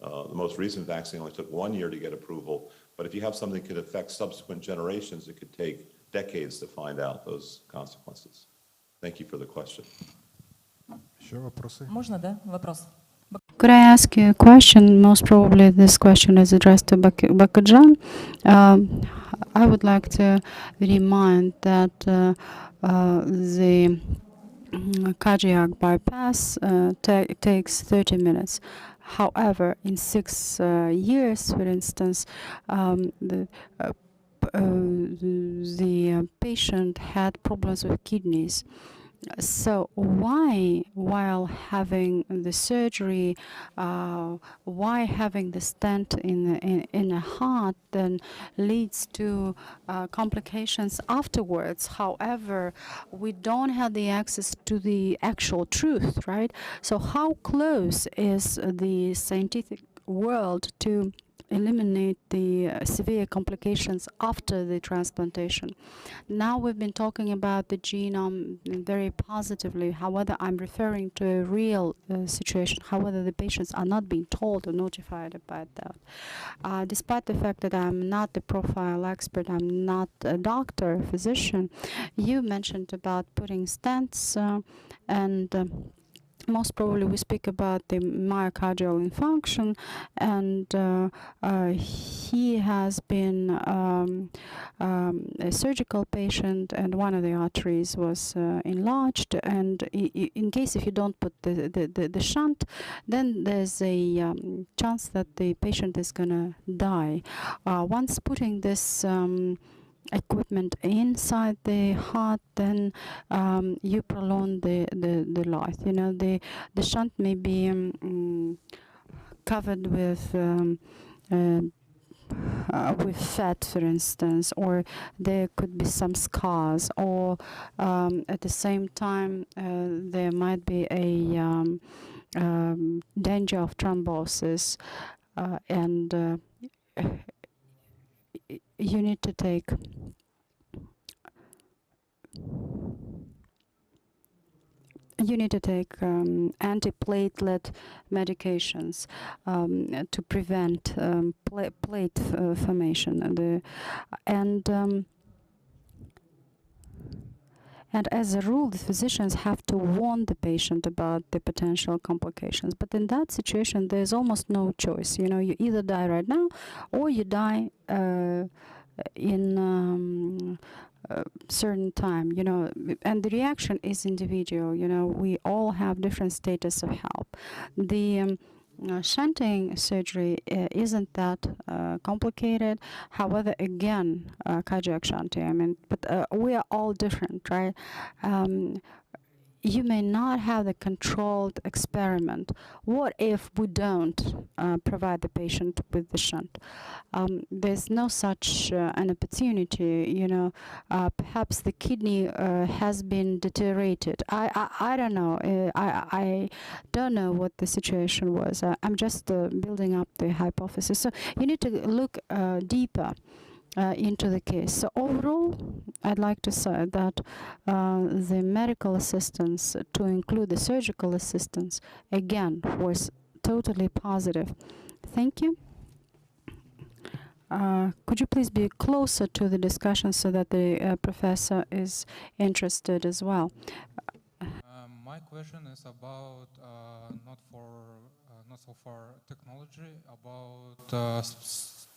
the most recent vaccine only took 1 year to get approval. But if you have something that could affect subsequent generations, it could take decades to find out those consequences. Thank you for the question. Можно, да? Вопрос. Could I ask you a question? Most probably this question is addressed to Bakytzhan. I would like to remind that the cardiac bypass takes 30 minutes. However, in 6 years, for instance, the patient had problems with kidneys. So why, while having the surgery, why having the stent in a heart then leads to complications afterwards? However, we don't have the access to the actual truth, right? So how close is the scientific world to eliminate the severe complications after the transplantation? Now we've been talking about the genome very positively. However, I'm referring to a real situation, however the patients are not being told or notified about that. Despite the fact that I'm not the profile expert, I'm not a doctor, physician, you mentioned about putting stents and most probably we speak about the myocardial infarction, and he has been a surgical patient, and one of the arteries was enlarged, and in case if you don't put the shunt, then there's a chance that the patient is gonna die. Once putting this equipment inside the heart, then you prolong the life. You know, the shunt may be covered with fat, for instance, or there could be some scars, or at the same time there might be a danger of thrombosis, and you need to take antiplatelet medications to prevent plate formation, and as a rule, the physicians have to warn the patient about the potential complications. But in that situation, there's almost no choice. You know, you either die right now, or you die in certain time. You know, and the reaction is individual. You know, we all have different status of health. The shunting surgery isn't that complicated. However, again, cardiac shunting, I mean, but we are all different, right? You may not have the controlled experiment. What if we don't provide the patient with the shunt? There's no such an opportunity, you know. Perhaps the kidney has been deteriorated. I don't know. I don't know what the situation was. I'm just building up the hypothesis. So you need to look deeper into the case. So overall, I'd like to say that the medical assistance, to include the surgical assistance, again, was totally positive. Thank you. Could you please be closer to the discussion so that the professor is interested as well? My question is about not so far technology, about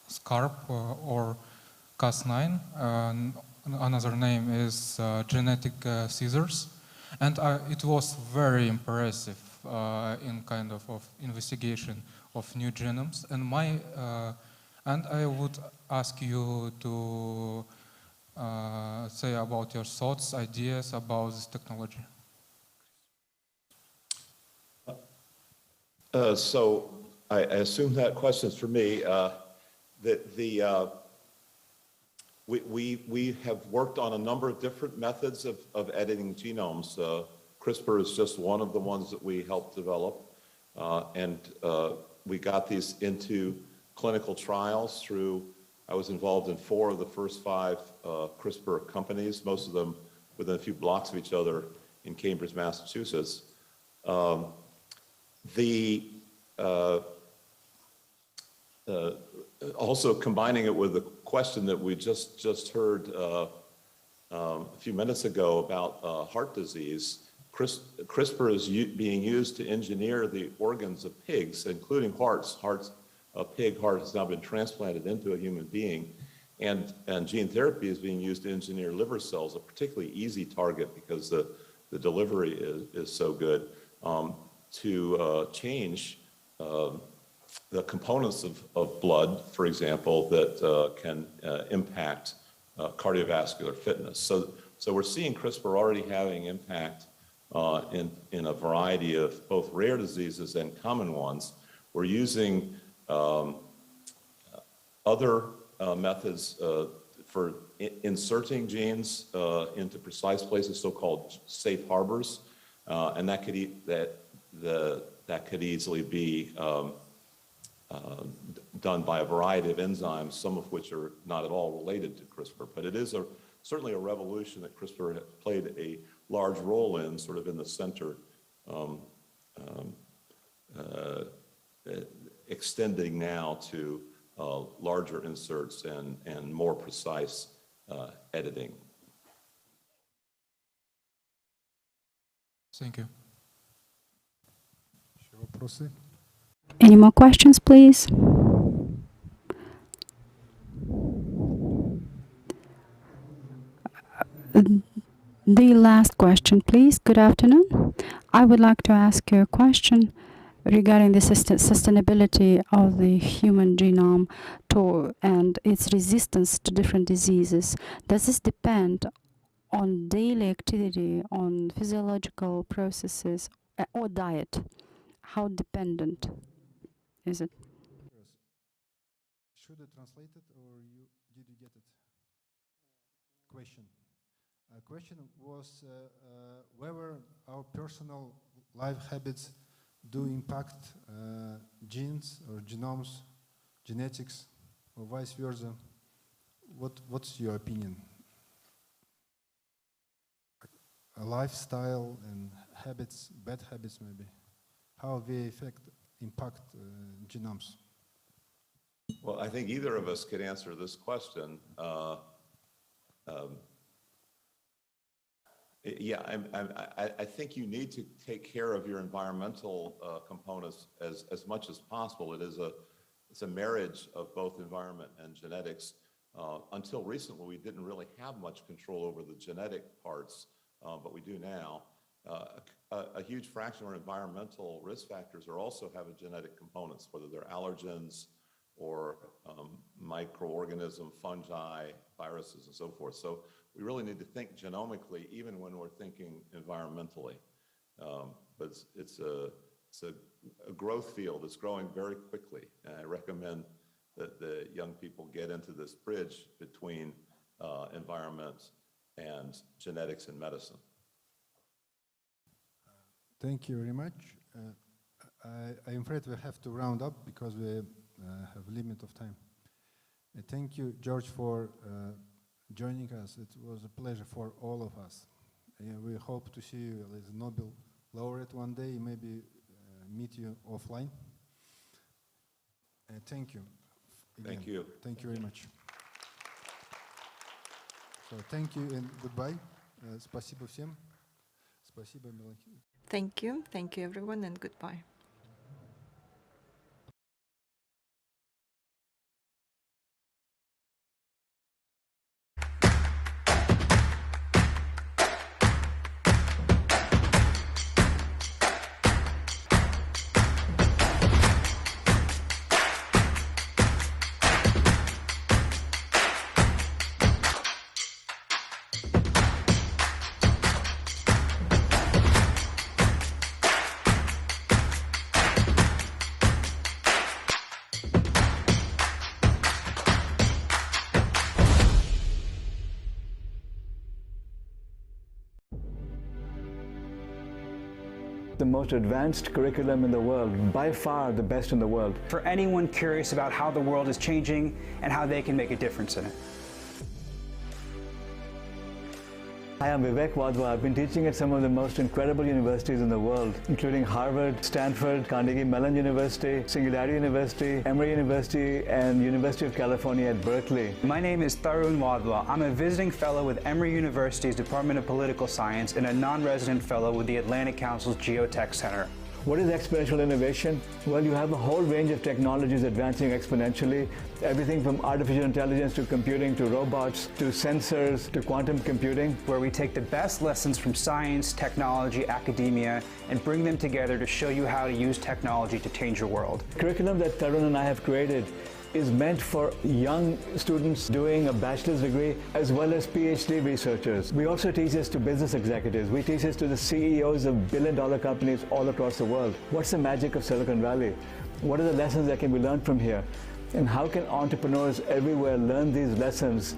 SCARP or Cas9. Another name is genetic scissors, and it was very impressive in kind of investigation of new genomes. And I would ask you to say about your thoughts, ideas about this technology. So I assume that question is for me. We have worked on a number of different methods of editing genomes. CRISPR is just one of the ones that we helped develop. And we got these into clinical trials through, I was involved in 4 of the first 5 CRISPR companies, most of them within a few blocks of each other in Cambridge, Massachusetts. Also combining it with the question that we just heard a few minutes ago about heart disease, CRISPR is being used to engineer the organs of pigs, including hearts. A pig heart has now been transplanted into a human being, and gene therapy is being used to engineer liver cells, a particularly easy target because the delivery is so good, to change the components of blood, for example, that can impact cardiovascular fitness. So we're seeing CRISPR already having impact in a variety of both rare diseases and common ones. We're using other methods for inserting genes into precise places, so-called safe harbors, and that could easily be done by a variety of enzymes, some of which are not at all related to CRISPR. But it is certainly a revolution that CRISPR played a large role in, sort of in the center, extending now to larger inserts and more precise editing. Thank you. Any more questions, please? The last question, please. Good afternoon. I would like to ask you a question regarding the sustainability of the human genome and its resistance to different diseases. Does this depend on daily activity, on physiological processes, or diet? How dependent is it? Should I translate it, or did you get it? Question. Question was whether our personal life habits do impact genes or genomes, genetics, or vice versa. What's your opinion? A lifestyle and habits, bad habits maybe, how they impact genomes? Well, I think either of us could answer this question. Yeah, I think you need to take care of your environmental components as much as possible. It's a marriage of both environment and genetics. Until recently, we didn't really have much control over the genetic parts, but we do now. A huge fraction of our environmental risk factors also have genetic components, whether they're allergens or microorganisms, fungi, viruses, and so forth. So we really need to think genomically, even when we're thinking environmentally. But it's a growth field. It's growing very quickly. And I recommend that the young people get into this bridge between environment and genetics and medicine. Thank you very much. I'm afraid we have to round up because we have a limit of time. Thank you, George, for joining us. It was a pleasure for all of us. We hope to see you as a Nobel laureate one day, maybe meet you offline. Thank you. Again. Thank you. Thank you very much. So thank you and goodbye. Спасибо всем. Спасибо, Melanie. Thank you everyone, and goodbye. most advanced curriculum in the world, by far the best in the world. For anyone curious about how the world is changing and how they can make a difference in it. Hi, I'm Vivek Wadhwa. I've been teaching at some of the most incredible universities in the world, including Harvard, Stanford, Carnegie Mellon University, Singularity University, Emory University, and University of California at Berkeley. My name is Tarun Wadhwa. I'm a visiting fellow with Emory University's Department of Political Science and a non-resident fellow with the Atlantic Council's Geotech Center. What is exponential innovation? Well, you have a whole range of technologies advancing exponentially, everything from artificial intelligence to computing to robots to sensors to quantum computing. Where we take the best lessons from science, technology, academia, and bring them together to show you how to use technology to change your world. The curriculum that Tarun and I have created is meant for young students doing a bachelor's degree as well as PhD researchers. We also teach this to business executives. We teach this to the CEOs of billion-dollar companies all across the world. What's the magic of Silicon Valley? What are the lessons that can be learned from here? And how can entrepreneurs everywhere learn these lessons?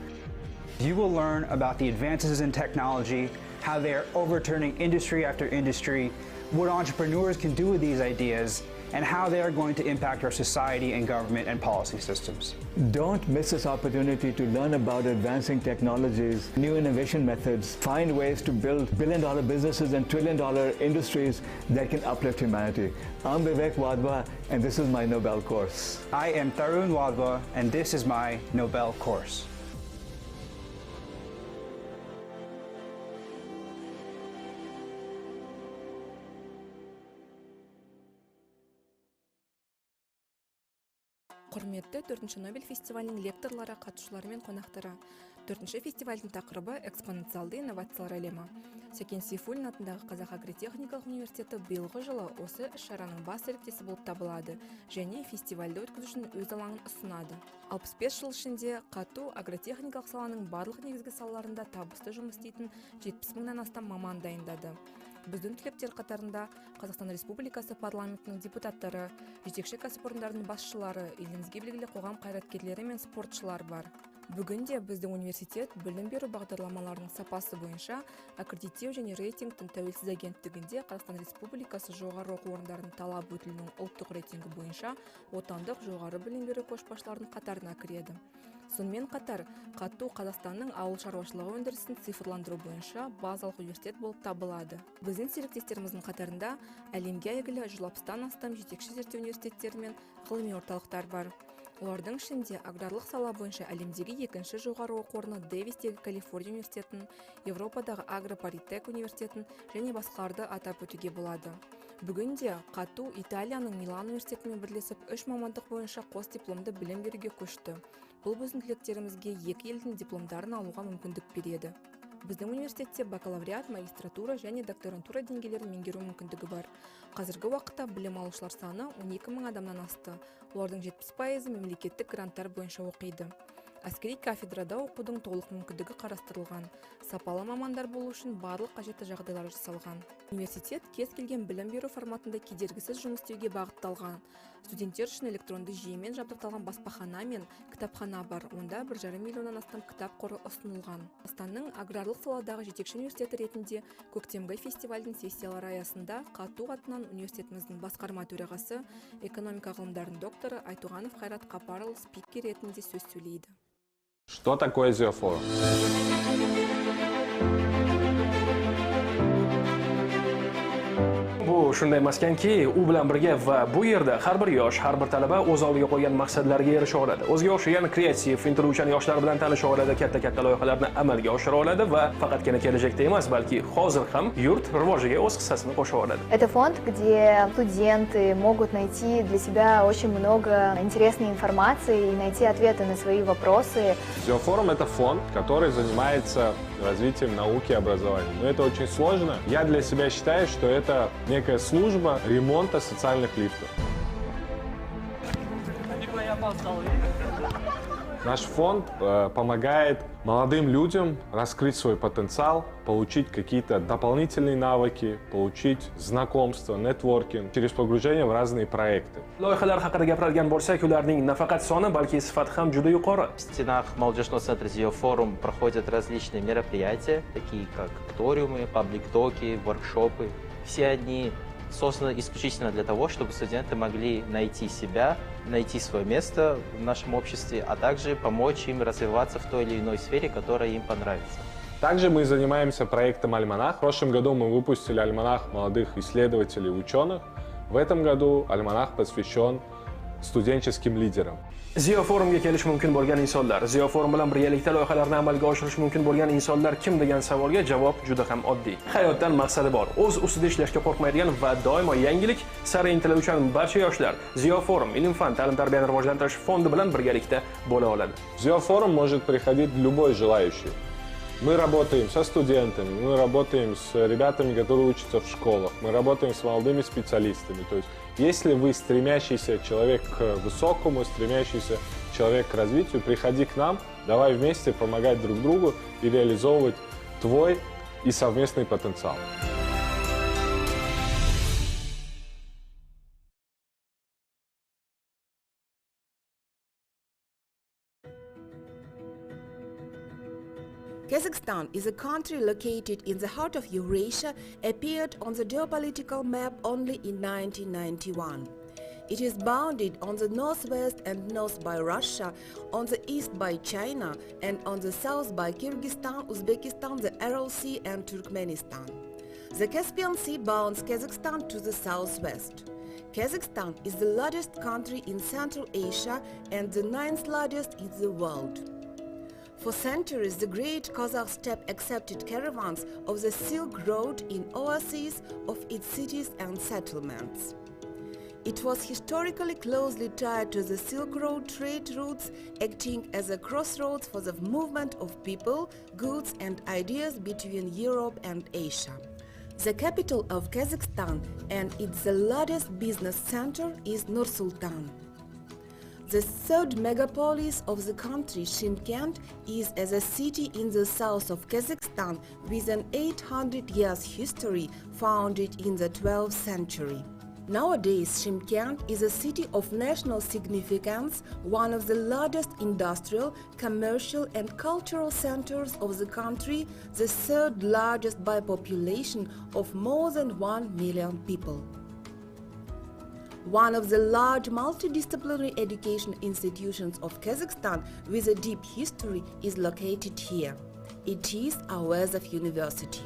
You will learn about the advances in technology, how they are overturning industry after industry, what entrepreneurs can do with these ideas, and how they are going to impact our society and government and policy systems. Don't miss this opportunity to learn about advancing technologies, new innovation methods, find ways to build billion-dollar businesses and trillion-dollar industries that can uplift humanity. I'm Vivek Wadhwa, and this is my Nobel course. I am Tarun Wadhwa, and this is my Nobel course. Құрметті 4-ші Нобель фестивалінің лекторлары, қатысушылары мен қонақтары. 4-ші фестивальдің тақырыбы экспоненциалды инновациялар әлемі. Сәкен Сейфуллин атындағы Қазақ агротехникалық университеті биылғы жылы осы іс-шараның бас серіктесі болып табылады және фестивальді өткізу үшін өз алаңын ұсынады. 65 жыл ішінде қату агротехникалық саланың барлық негізгі салаларында табысты жұмыс істейтін 70 мыңнан астам маман дайындады. Біздің түлектер қатарында Қазақстан Республикасы парламентінің депутаттары, жетекші кәсіпорындардың басшылары, елімізге белгілі қоғам қайраткерлері мен спортшылар бар. Бүгінде біздің университет білім беру бағдарламаларының сапасы бойынша аккредиттеу және рейтингтің тәуелсіз агенттігінде Қазақстан Республикасы жоғары оқу орындарының талап өтілінің ұлттық рейтингі бойынша отандық жоғары білім беру көшбасшыларының қатарына кіреді. Сонымен қатар, қату Қазақстанның ауыл шаруашылығы өндірісін цифрландыру бойынша базалық университет болып табылады. Біздің серіктестеріміздің қатарында әлемге әйгілі 160-тан астам жетекші зерттеу университеттері мен ғылыми орталықтар бар. Олардың ішінде аграрлық сала бойынша әлемдегі екінші жоғары оқу орны Дэвистегі Калифорния университетін, Европадағы Агропаритек университетін және басқаларды атап өтуге болады. Бүгінде қату Италияның Милан университетімен бірлесіп 3 мамандық бойынша қос дипломды білім беруге көшті. Бұл біздің түлектерімізге екі елдің дипломдарын алуға мүмкіндік береді. Біздің университетте бакалавриат, магистратура және докторантура деңгейлерін меңгеру мүмкіндігі бар. Қазіргі уақытта білім алушылар саны 12 мың адамнан асты. Олардың 70% мемлекеттік гранттар бойынша оқиды. Әскери кафедрада оқудың толық мүмкіндігі қарастырылған. Сапалы мамандар болу үшін барлық қажетті жағдайлар жасалған. Университет кез келген білім беру форматында кедергісіз жұмыс істеуге бағытталған. Студенттер үшін электронды жүйемен жабдықталған баспахана мен кітапхана бар. Онда 1,5 миллионнан астам кітап қоры ұсынылған. Қазақстанның аграрлық саладағы жетекші университеті ретінде көктемгі фестивальдің сессиялары аясында қату атынан университетіміздің басқарма төрағасы, экономика ғылымдарының докторы Айтуғанов Қайрат Қапарұлы спикер ретінде сөз сөйлейді. Что такое зеофорум? Bu shunday maskanki, u bilan birga va bu yerda har bir yosh, har bir talaba o'z oldiga qo'ygan maqsadlariga erisha oladi. O'ziga o'xshagan kreativ, intiluvchan yoshlar bilan tanisha oladi, katta-katta loyihalarni amalga oshira oladi va faqatgina kelajakda emas, balki hozir ham yurt rivojiga o'z hissasini qo'sha oladi. Это фонд, где студенты могут найти для себя очень много интересной информации и найти ответы на свои вопросы. Зеофорум — это фонд, который занимается развитием науки и образования. Но это очень сложно. Я для себя считаю, что это некая служба ремонта социальных лифтов. Наш фонд помогает молодым людям раскрыть свой потенциал, получить какие-то дополнительные навыки, получить знакомство, нетворкинг через погружение в разные проекты. Loyihalar haqida gapiradigan bo'lsak, ularning nafaqat soni, balki sifati ham juda yuqori. В стенах молодежного центра Зеофорум проходят различные мероприятия, такие как акториумы, паблик-токи, воркшопы. Все они создано исключительно для того, чтобы студенты могли найти себя, найти свое место в нашем обществе, а также помочь им развиваться в той или иной сфере, которая им понравится. Также мы занимаемся проектом «Альманах». В прошлом году мы выпустили альманах молодых исследователей и ученых. В этом году альманах посвящен студенческим лидерам. Ziyo forumga kelish mumkin bo'lgan insonlar, Ziyo forum bilan birgalikda loyihalarni amalga oshirish mumkin bo'lgan insonlar kim degan savolga javob juda ham oddiy. Hayotdan maqsadi bor, o'z ustida ishlashga qo'rqmaydigan va doimo yangilik sari intiluvchan barcha yoshlar Ziyo forum ilm-fan ta'lim-tarbiyani rivojlantirish fondi bilan birgalikda bo'la oladi. Ziyo forum может приходить любой желающий. Мы работаем со студентами, мы работаем с ребятами, которые учатся в школах, мы работаем с молодыми специалистами. То есть, если вы стремящийся человек к высокому, стремящийся человек к развитию, приходи к нам, давай вместе помогать друг другу и реализовывать твой и совместный потенциал. Kazakhstan is a country located in the heart of Eurasia, appeared on the geopolitical map only in 1991. It is bounded on the northwest and north by Russia, on the east by China, and on the south by Kyrgyzstan, Uzbekistan, the Aral Sea and Turkmenistan. The Caspian Sea bounds Kazakhstan to the southwest. Kazakhstan is the largest country in Central Asia and the 9th largest in the world. For centuries, the Great Kazakh Steppe accepted caravans of the Silk Road in oases of its cities and settlements. It was historically closely tied to the Silk Road trade routes, acting as a crossroads for the movement of people, goods and ideas between Europe and Asia. The capital of Kazakhstan and it's the largest business center is Nur-Sultan. The third megapolis of the country, Shymkent, is as a city in the south of Kazakhstan with an 800 years history, founded in the 12th century. Nowadays, Shymkent is a city of national significance, one of the largest industrial, commercial and cultural centers of the country, the third largest by population of more than 1 million people. One of the large multidisciplinary education institutions of Kazakhstan with a deep history is located here. It is Awezov University.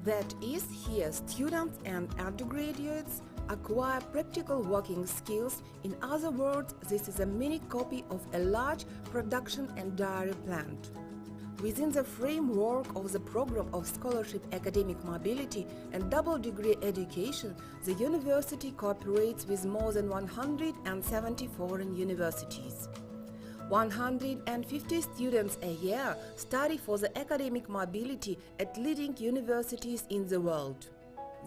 That is, here students and undergraduates acquire practical working skills. In other words, this is a mini copy of a large production and dairy plant. Within the framework of the program of scholarship, academic mobility and double degree education, the university cooperates with more than 170 foreign universities. 150 students a year study for the academic mobility at leading universities in the world.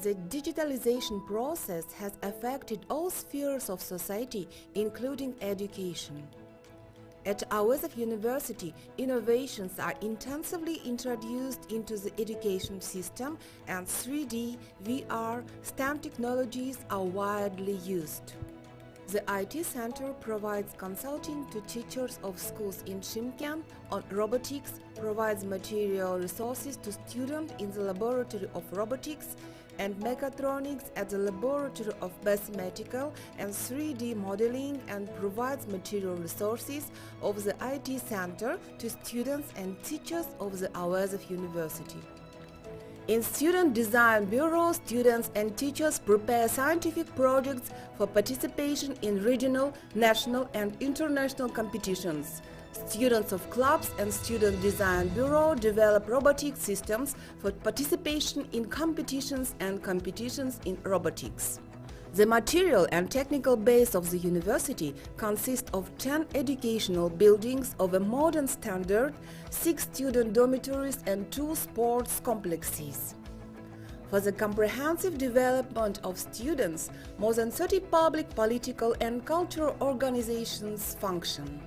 The digitalization process has affected all spheres of society, including education. At Awezov University, innovations are intensively introduced into the education system, and 3D, VR, STEM technologies are widely used. The IT Center provides consulting to teachers of schools in Shymkent on robotics, provides material resources to students in the laboratory of robotics, and mechatronics at the Laboratory of Mathematical and 3D Modeling, and provides material resources of the IT Center to students and teachers of the Orsariev University. In Student Design Bureau, students and teachers prepare scientific projects for participation in regional, national and international competitions. Students of clubs and Student Design Bureau develop robotic systems for participation in competitions and competitions in robotics. The material and technical base of the university consists of 10 educational buildings of a modern standard, 6 student dormitories and 2 sports complexes. For the comprehensive development of students, more than 30 public, political and cultural organizations function.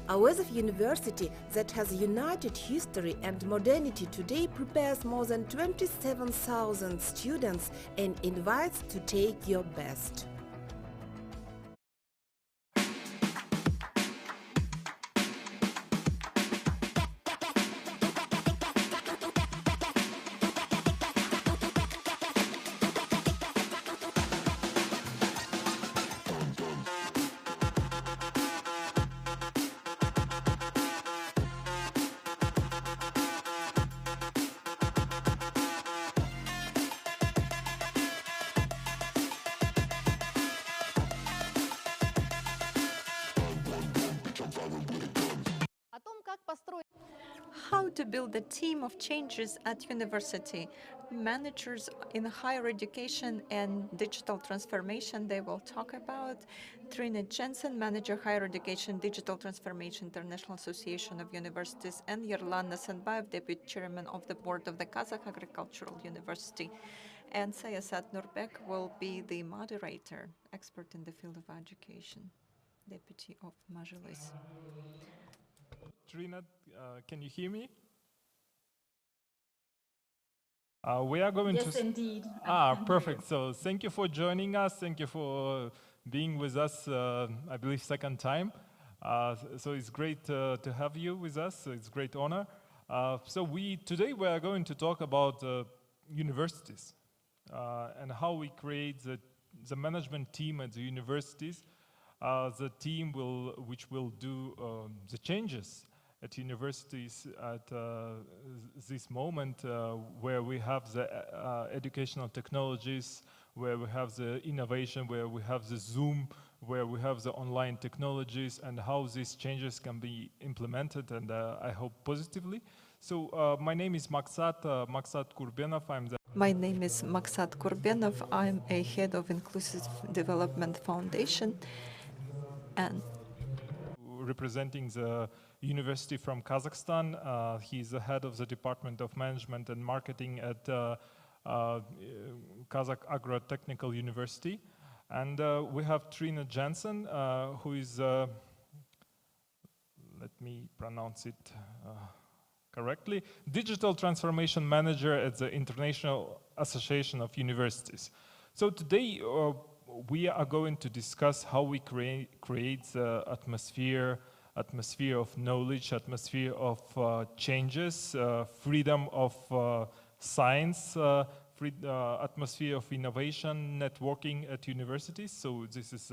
Orsariev University, that has united history and modernity today, prepares more than 27,000 students and invites to take your best. How to build a team of changers at university. Managers in higher education and digital transformation, they will talk about. Trine Jensen, Manager Higher Education Digital Transformation International Association of Universities, and Yerlan Nasanbayev, Deputy Chairman of the Board of the Kazakh Agricultural University. And Sayasat Nurbek will be the moderator, expert in the field of education, Deputy of Majlis. Trina, can you hear me? We are going to... Yes, indeed. Perfect. So thank you for joining us. Thank you for being with us, I believe, second time. So it's great to have you with us. It's a great honor. Today we are going to talk about universities and how we create the management team at the universities, the team which will do the changes at universities at this moment where we have the educational technologies, where we have the innovation, where we have the Zoom, where we have the online technologies, and how these changes can be implemented, and I hope positively. So my name is Maksat Kurbenov. My name is Maksat Kurbenov. I'm a head of Inclusive Development Foundation, and representing the university from Kazakhstan. He's the head of the Department of Management and Marketing at Kazakh Agro-Technical University. And we have Trine Jensen, who is, let me pronounce it correctly, Digital Transformation Manager at the International Association of Universities. So today we are going to discuss how we create the atmosphere of knowledge, atmosphere of changes, freedom of science, atmosphere of innovation, networking at universities. So this is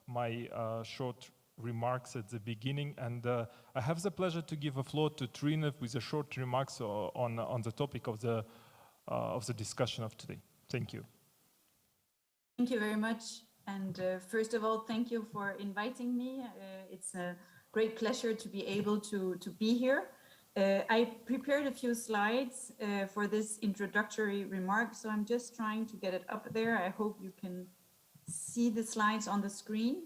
my short remarks at the beginning, and I have the pleasure to give a floor to Trine with a short remarks on the topic of the discussion of today. Thank you. Thank you very much. And first of all, thank you for inviting me. It's a great pleasure to be able to be here. I prepared a few slides for this introductory remark, so I'm just trying to get it up there. I hope you can see the slides on the screen.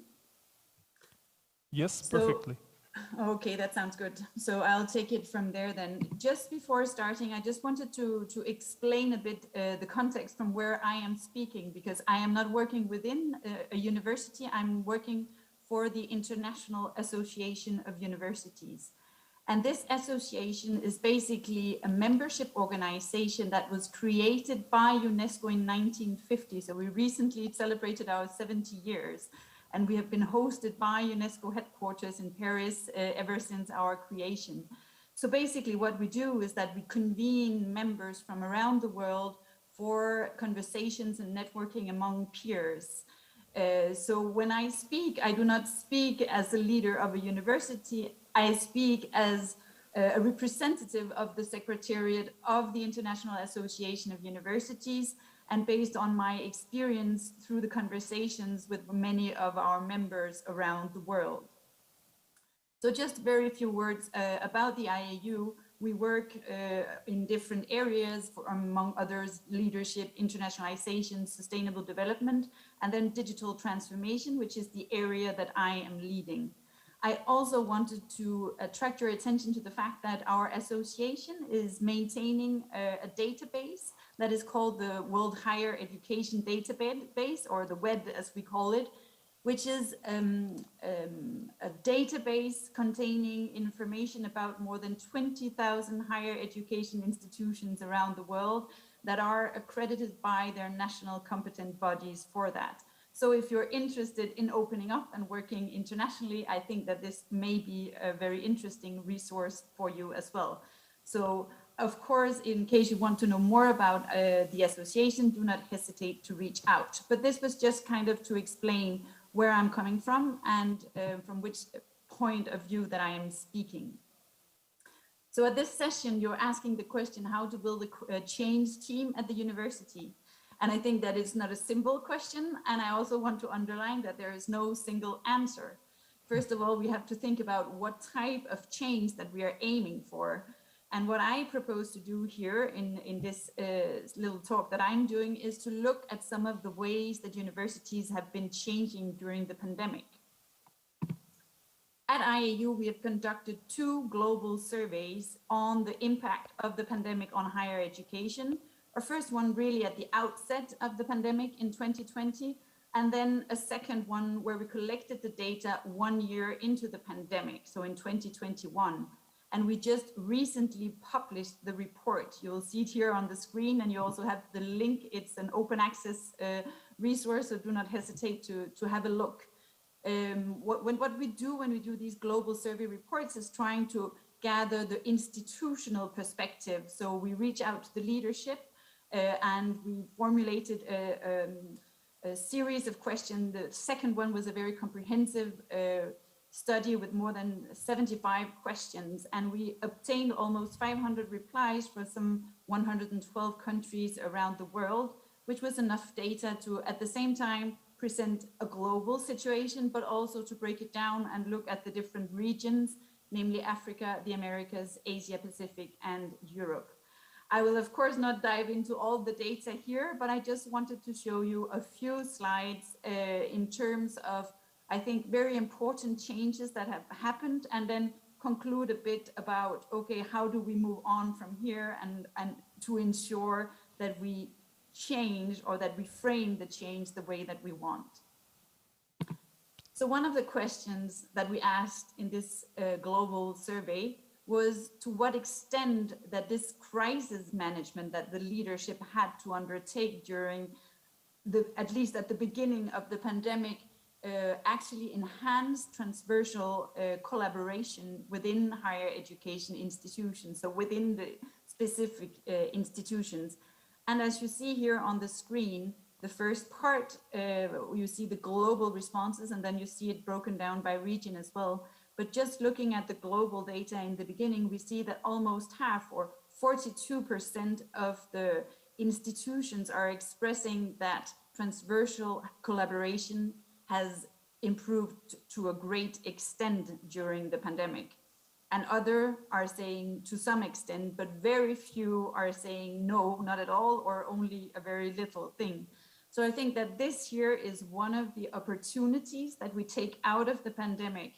Yes, perfectly. Okay, that sounds good. So I'll take it from there then. Just before starting, I just wanted to explain a bit the context from where I am speaking, because I am not working within a university. I'm working for the International Association of Universities. And this association is basically a membership organization that was created by UNESCO in 1950. So we recently celebrated our 70 years. And we have been hosted by UNESCO headquarters in Paris ever since our creation. So basically what we do is that we convene members from around the world for conversations and networking among peers. So when I speak, I do not speak as a leader of a university, I speak as a representative of the Secretariat of the International Association of Universities, and based on my experience through the conversations with many of our members around the world. So just very few words about the IAU. We work in different areas, among others, leadership, internationalization, sustainable development, and then digital transformation, which is the area that I am leading. I also wanted to attract your attention to the fact that our association is maintaining a database that is called the World Higher Education Database, or the WED as we call it, which is a database containing information about more than 20,000 higher education institutions around the world that are accredited by their national competent bodies for that. So if you're interested in opening up and working internationally, I think that this may be a very interesting resource for you as well. So of course, in case you want to know more about the association, do not hesitate to reach out. But this was just kind of to explain where I'm coming from and from which point of view that I am speaking. So at this session, you're asking the question how to build a change team at the university. And I think that is not a simple question. And I also want to underline that there is no single answer. First of all, we have to think about what type of change that we are aiming for. And what I propose to do here in this little talk that I'm doing is to look at some of the ways that universities have been changing during the pandemic. At IAU, we have conducted 2 global surveys on the impact of the pandemic on higher education. Our first one really at the outset of the pandemic in 2020, and then a second one where we collected the data 1 year into the pandemic, so in 2021. And we just recently published the report. You'll see it here on the screen, and you also have the link. It's an open access resource, so do not hesitate to have a look. What we do when we do these global survey reports is trying to gather the institutional perspective. So we reach out to the leadership and we formulated a series of questions. The second one was a very comprehensive study with more than 75 questions, and we obtained almost 500 replies from some 112 countries around the world, which was enough data to at the same time present a global situation, but also to break it down and look at the different regions, namely Africa, the Americas, Asia Pacific, and Europe. I will of course not dive into all the data here, but I just wanted to show you a few slides in terms of, I think, very important changes that have happened, and then conclude a bit about, okay, how do we move on from here and to ensure that we change, or that we frame the change the way that we want. So one of the questions that we asked in this global survey was to what extent that this crisis management that the leadership had to undertake during at least at the beginning of the pandemic, actually enhanced transversal collaboration within higher education institutions, so within the specific institutions. And as you see here on the screen, the first part, you see the global responses, and then you see it broken down by region as well. But just looking at the global data in the beginning, we see that almost half, or 42% of the institutions are expressing that transversal collaboration has improved to a great extent during the pandemic. And other are saying to some extent, but very few are saying no, not at all, or only a very little thing. So I think that this here is one of the opportunities that we take out of the pandemic,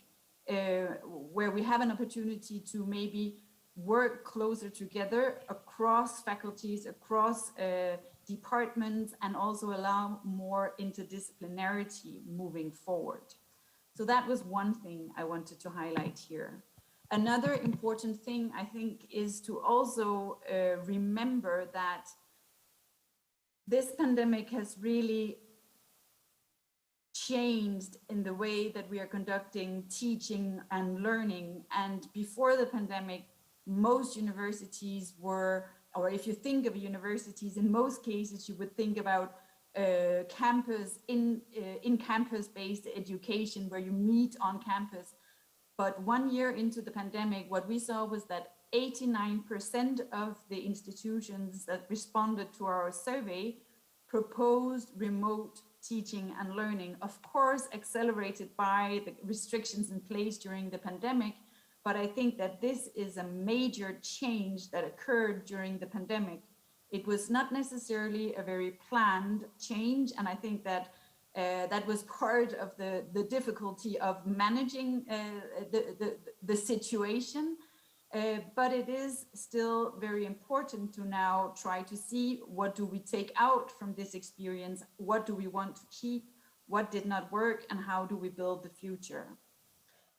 where we have an opportunity to maybe work closer together across faculties, across departments, and also allow more interdisciplinarity moving forward. So that was one thing I wanted to highlight here. Another important thing, I think, is to also remember that this pandemic has really changed in the way that we are conducting teaching and learning. And before the pandemic, most universities were or if you think of universities, in most cases, you would think about campus, in campus-based education where you meet on campus. But 1 year into the pandemic, what we saw was that 89% of the institutions that responded to our survey proposed remote teaching and learning, of course, accelerated by the restrictions in place during the pandemic. But I think that this is a major change that occurred during the pandemic. It was not necessarily a very planned change. And I think that that was part of the difficulty of managing the situation. But it is still very important to now try to see what do we take out from this experience, what do we want to keep, what did not work, and how do we build the future.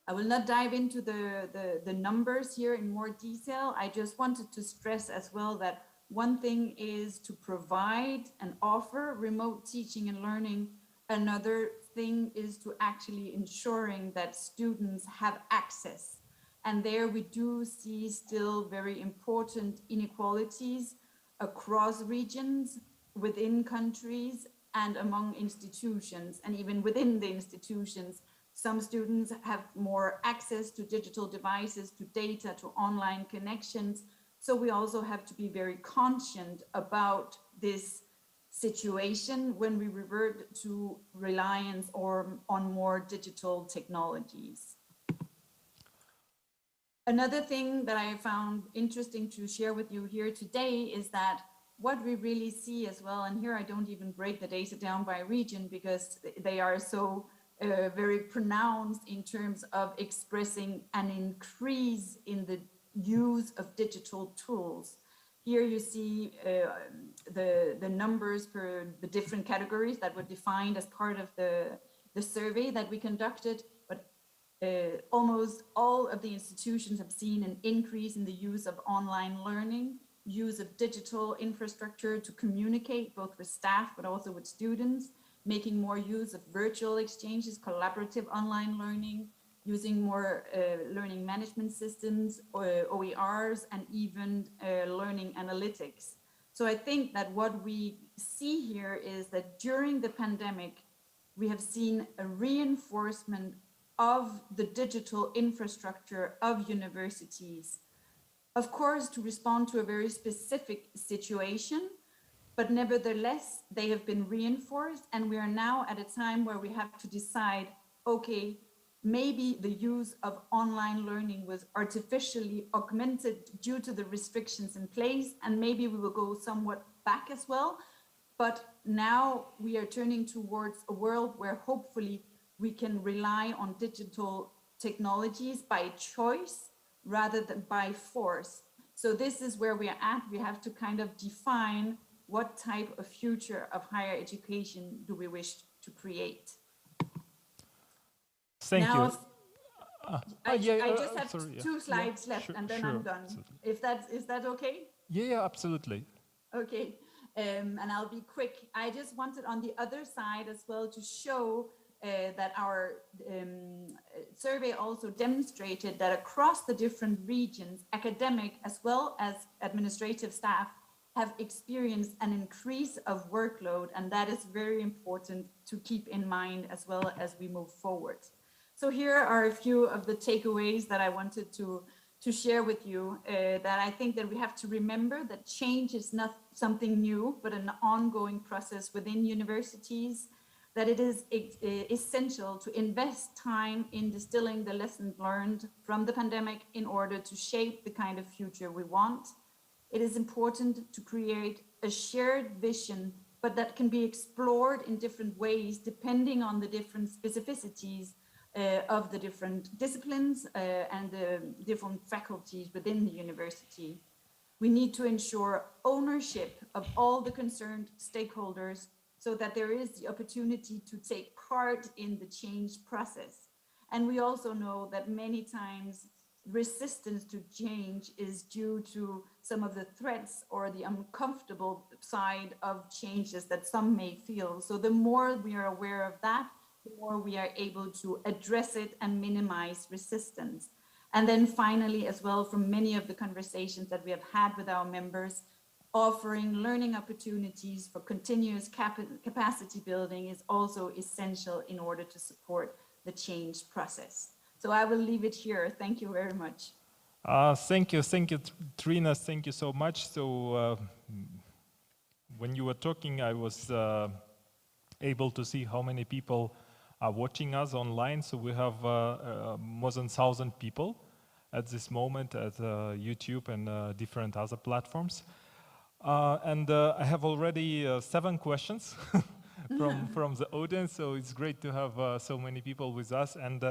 I will not dive into the numbers here in more detail. I just wanted to stress as well that one thing is to provide and offer remote teaching and learning. Another thing is to actually ensuring that students have access. And there we do see still very important inequalities across regions, within countries, and among institutions. And even within the institutions, some students have more access to digital devices, to data, to online connections. So we also have to be very conscious about this situation when we revert to reliance on more digital technologies. Another thing that I found interesting to share with you here today is that what we really see as well, and here I don't even break the data down by region because they are so very pronounced in terms of expressing an increase in the use of digital tools. Here you see the numbers for the different categories that were defined as part of the survey that we conducted, but almost all of the institutions have seen an increase in the use of online learning, use of digital infrastructure to communicate both with staff but also with students, making more use of virtual exchanges, collaborative online learning, using more learning management systems, OERs, and even learning analytics. So I think that what we see here is that during the pandemic, we have seen a reinforcement of the digital infrastructure of universities, of course, to respond to a very specific situation, but nevertheless, they have been reinforced, and we are now at a time where we have to decide, okay, maybe the use of online learning was artificially augmented due to the restrictions in place, and maybe we will go somewhat back as well. But now we are turning towards a world where hopefully we can rely on digital technologies by choice rather than by force. So this is where we are at. We have to kind of define what type of future of higher education do we wish to create. Thank now, you. I just have two slides left, and then I'm done. Absolutely. Is that okay? Yeah, absolutely. Okay, and I'll be quick. I just wanted on the other side as well to show that our survey also demonstrated that across the different regions, academic as well as administrative staff have experienced an increase of workload, and that is very important to keep in mind as well as we move forward. So here are a few of the takeaways that I wanted to share with you, that I think that we have to remember that change is not something new, but an ongoing process within universities, that it is essential to invest time in distilling the lessons learned from the pandemic in order to shape the kind of future we want. It is important to create a shared vision, but that can be explored in different ways depending on the different specificities of the different disciplines and the different faculties within the university. We need to ensure ownership of all the concerned stakeholders so that there is the opportunity to take part in the change process. And we also know that many times resistance to change is due to some of the threats or the uncomfortable side of changes that some may feel. So the more we are aware of that, the more we are able to address it and minimize resistance. And then finally, as well, from many of the conversations that we have had with our members, offering learning opportunities for continuous capacity building is also essential in order to support the change process. So I will leave it here. Thank you very much. Thank you, Trina. Thank you so much. So when you were talking, I was able to see how many people are watching us online. So we have more than 1,000 people at this moment at YouTube and different other platforms. And I have already 7 questions from the audience. So it's great to have so many people with us. And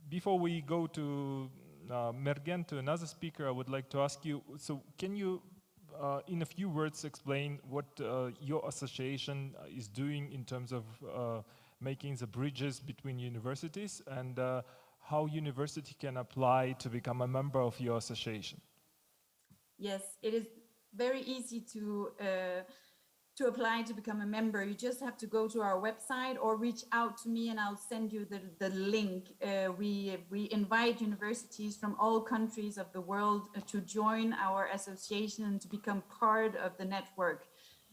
before we go to Mergen, to another speaker, I would like to ask you, so can you in a few words explain what your association is doing in terms of making the bridges between universities and how university can apply to become a member of your association? Yes, it is very easy to apply to become a member. You just have to go to our website or reach out to me and I'll send you the link. We invite universities from all countries of the world to join our association and to become part of the network.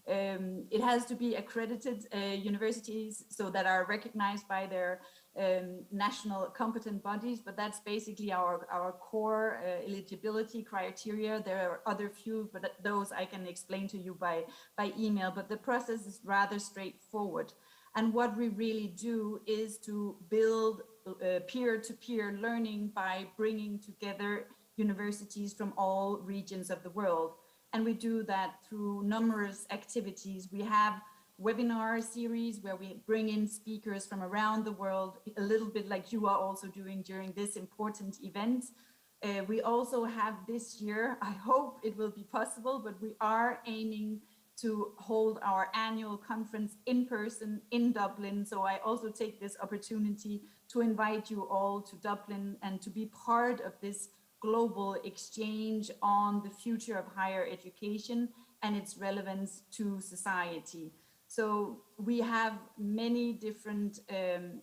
It has to be accredited universities so that are recognized by their national competent bodies, but that's basically our core eligibility criteria. There are other few, but those I can explain to you by email, but the process is rather straightforward. And what we really do is to build peer-to-peer learning by bringing together universities from all regions of the world. And we do that through numerous activities. We have webinar series where we bring in speakers from around the world, a little bit like you are also doing during this important event. We also have this year, I hope it will be possible, but we are aiming to hold our annual conference in person in Dublin. So I also take this opportunity to invite you all to Dublin and to be part of this global exchange on the future of higher education and its relevance to society. So we have many different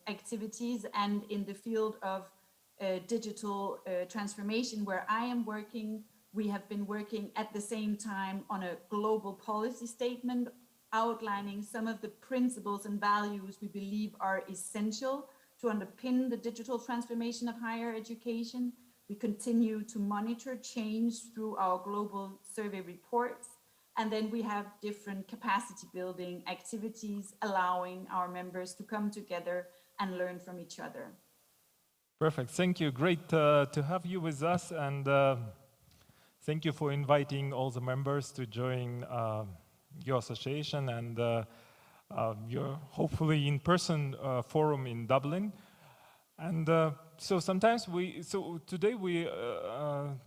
activities, and in the field of digital transformation where I am working, we have been working at the same time on a global policy statement outlining some of the principles and values we believe are essential to underpin the digital transformation of higher education. We continue to monitor change through our global survey reports. And then we have different capacity building activities allowing our members to come together and learn from each other. Perfect, thank you. Great to have you with us, and thank you for inviting all the members to join your association and your hopefully in-person forum in Dublin. And so today we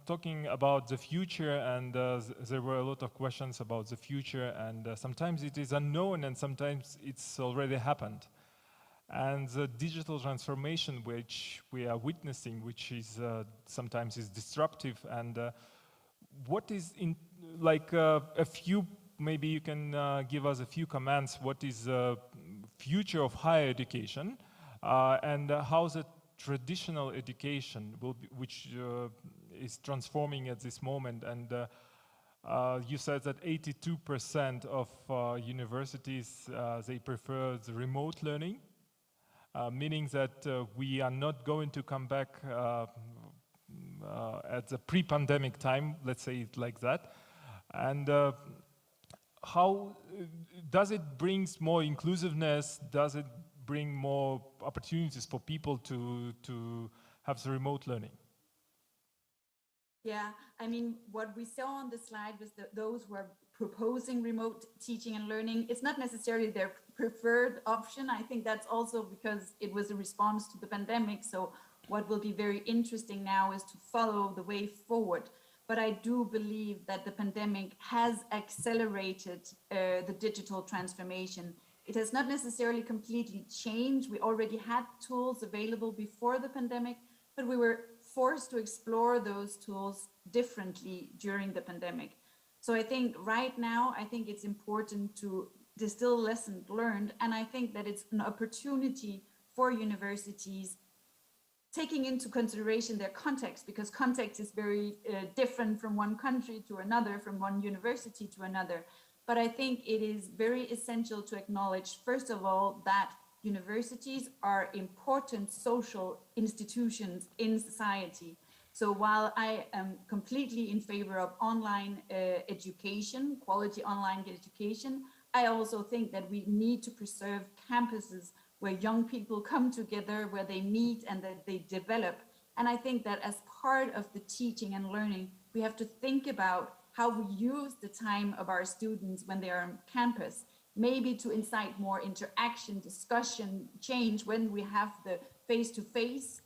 talking about the future, and there were a lot of questions about the future, and sometimes it is unknown and sometimes it's already happened. And the digital transformation which we are witnessing, which is sometimes is disruptive, and what is in like a few, maybe you can give us a few comments, what is the future of higher education? And how the traditional education will be, which is transforming at this moment. And you said that 82% of universities, they prefer the remote learning, meaning that we are not going to come back at the pre-pandemic time, let's say it like that. And how does it bring more inclusiveness? Does it bring more opportunities for people to have the remote learning? Yeah, I mean, what we saw on the slide was that those who are proposing remote teaching and learning, it's not necessarily their preferred option. I think that's also because it was a response to the pandemic. So what will be very interesting now is to follow the way forward. But I do believe that the pandemic has accelerated the digital transformation. It has not necessarily completely changed. We already had tools available before the pandemic, but we were forced to explore those tools differently during the pandemic. So I think right now, I think it's important to distill lessons learned. And I think that it's an opportunity for universities taking into consideration their context, because context is very different from one country to another, from one university to another. But I think it is very essential to acknowledge, first of all, that universities are important social institutions in society. So while I am completely in favor of online education, quality online education, I also think that we need to preserve campuses where young people come together, where they meet and that they develop. And I think that as part of the teaching and learning, we have to think about how we use the time of our students when they are on campus, maybe to incite more interaction, discussion, change when we have the face-to-face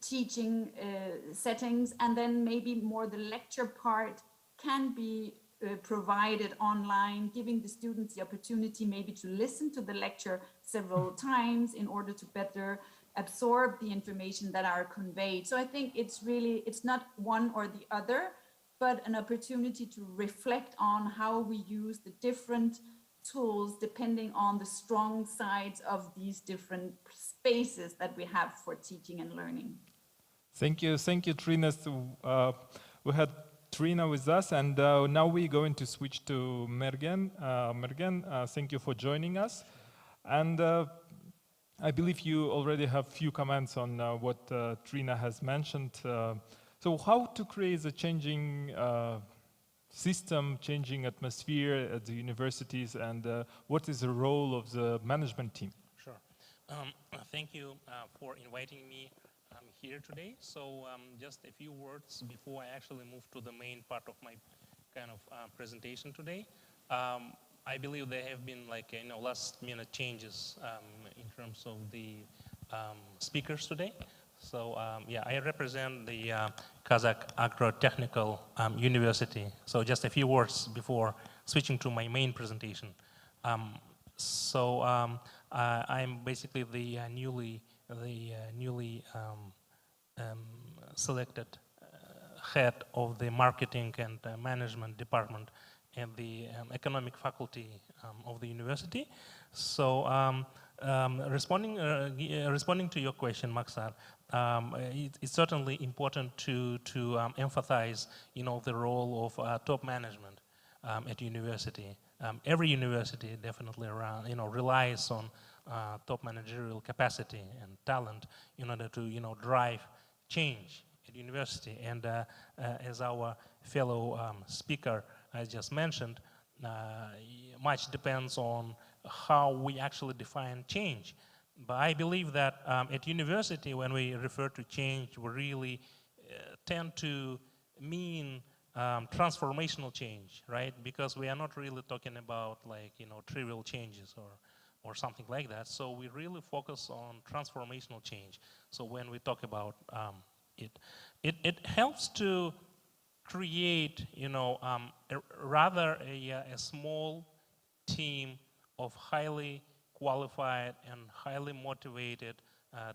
teaching settings, and then maybe more the lecture part can be provided online, giving the students the opportunity maybe to listen to the lecture several times in order to better absorb the information that are conveyed. So I think it's really, it's not one or the other, but an opportunity to reflect on how we use the different tools depending on the strong sides of these different spaces that we have for teaching and learning. Thank you, Trina. So, we had Trina with us, and now we're going to switch to Mergen. Mergen, thank you for joining us. And I believe you already have few comments on what Trina has mentioned. So how to create a changing system, changing atmosphere at the universities, and what is the role of the management team? Sure. Thank you for inviting me here today. So just a few words before I actually move to the main part of my kind of presentation today. I believe there have been like last minute changes in terms of the speakers today. So yeah, I represent the Kazakh Agro-Technical University. So just a few words before switching to my main presentation. I'm basically the newly selected head of the marketing and management department and the economic faculty of the university. So responding to your question, Maksar, it's certainly important to emphasize, the role of top management at university. Every university definitely relies on top managerial capacity and talent in order to drive change at university. And as our fellow speaker has just mentioned, much depends on how we actually define change. But I believe that at university, when we refer to change, we really tend to mean transformational change, right? Because we are not really talking about trivial changes or something like that. So we really focus on transformational change. So when we talk about it helps to create, rather a small team of highly qualified and highly motivated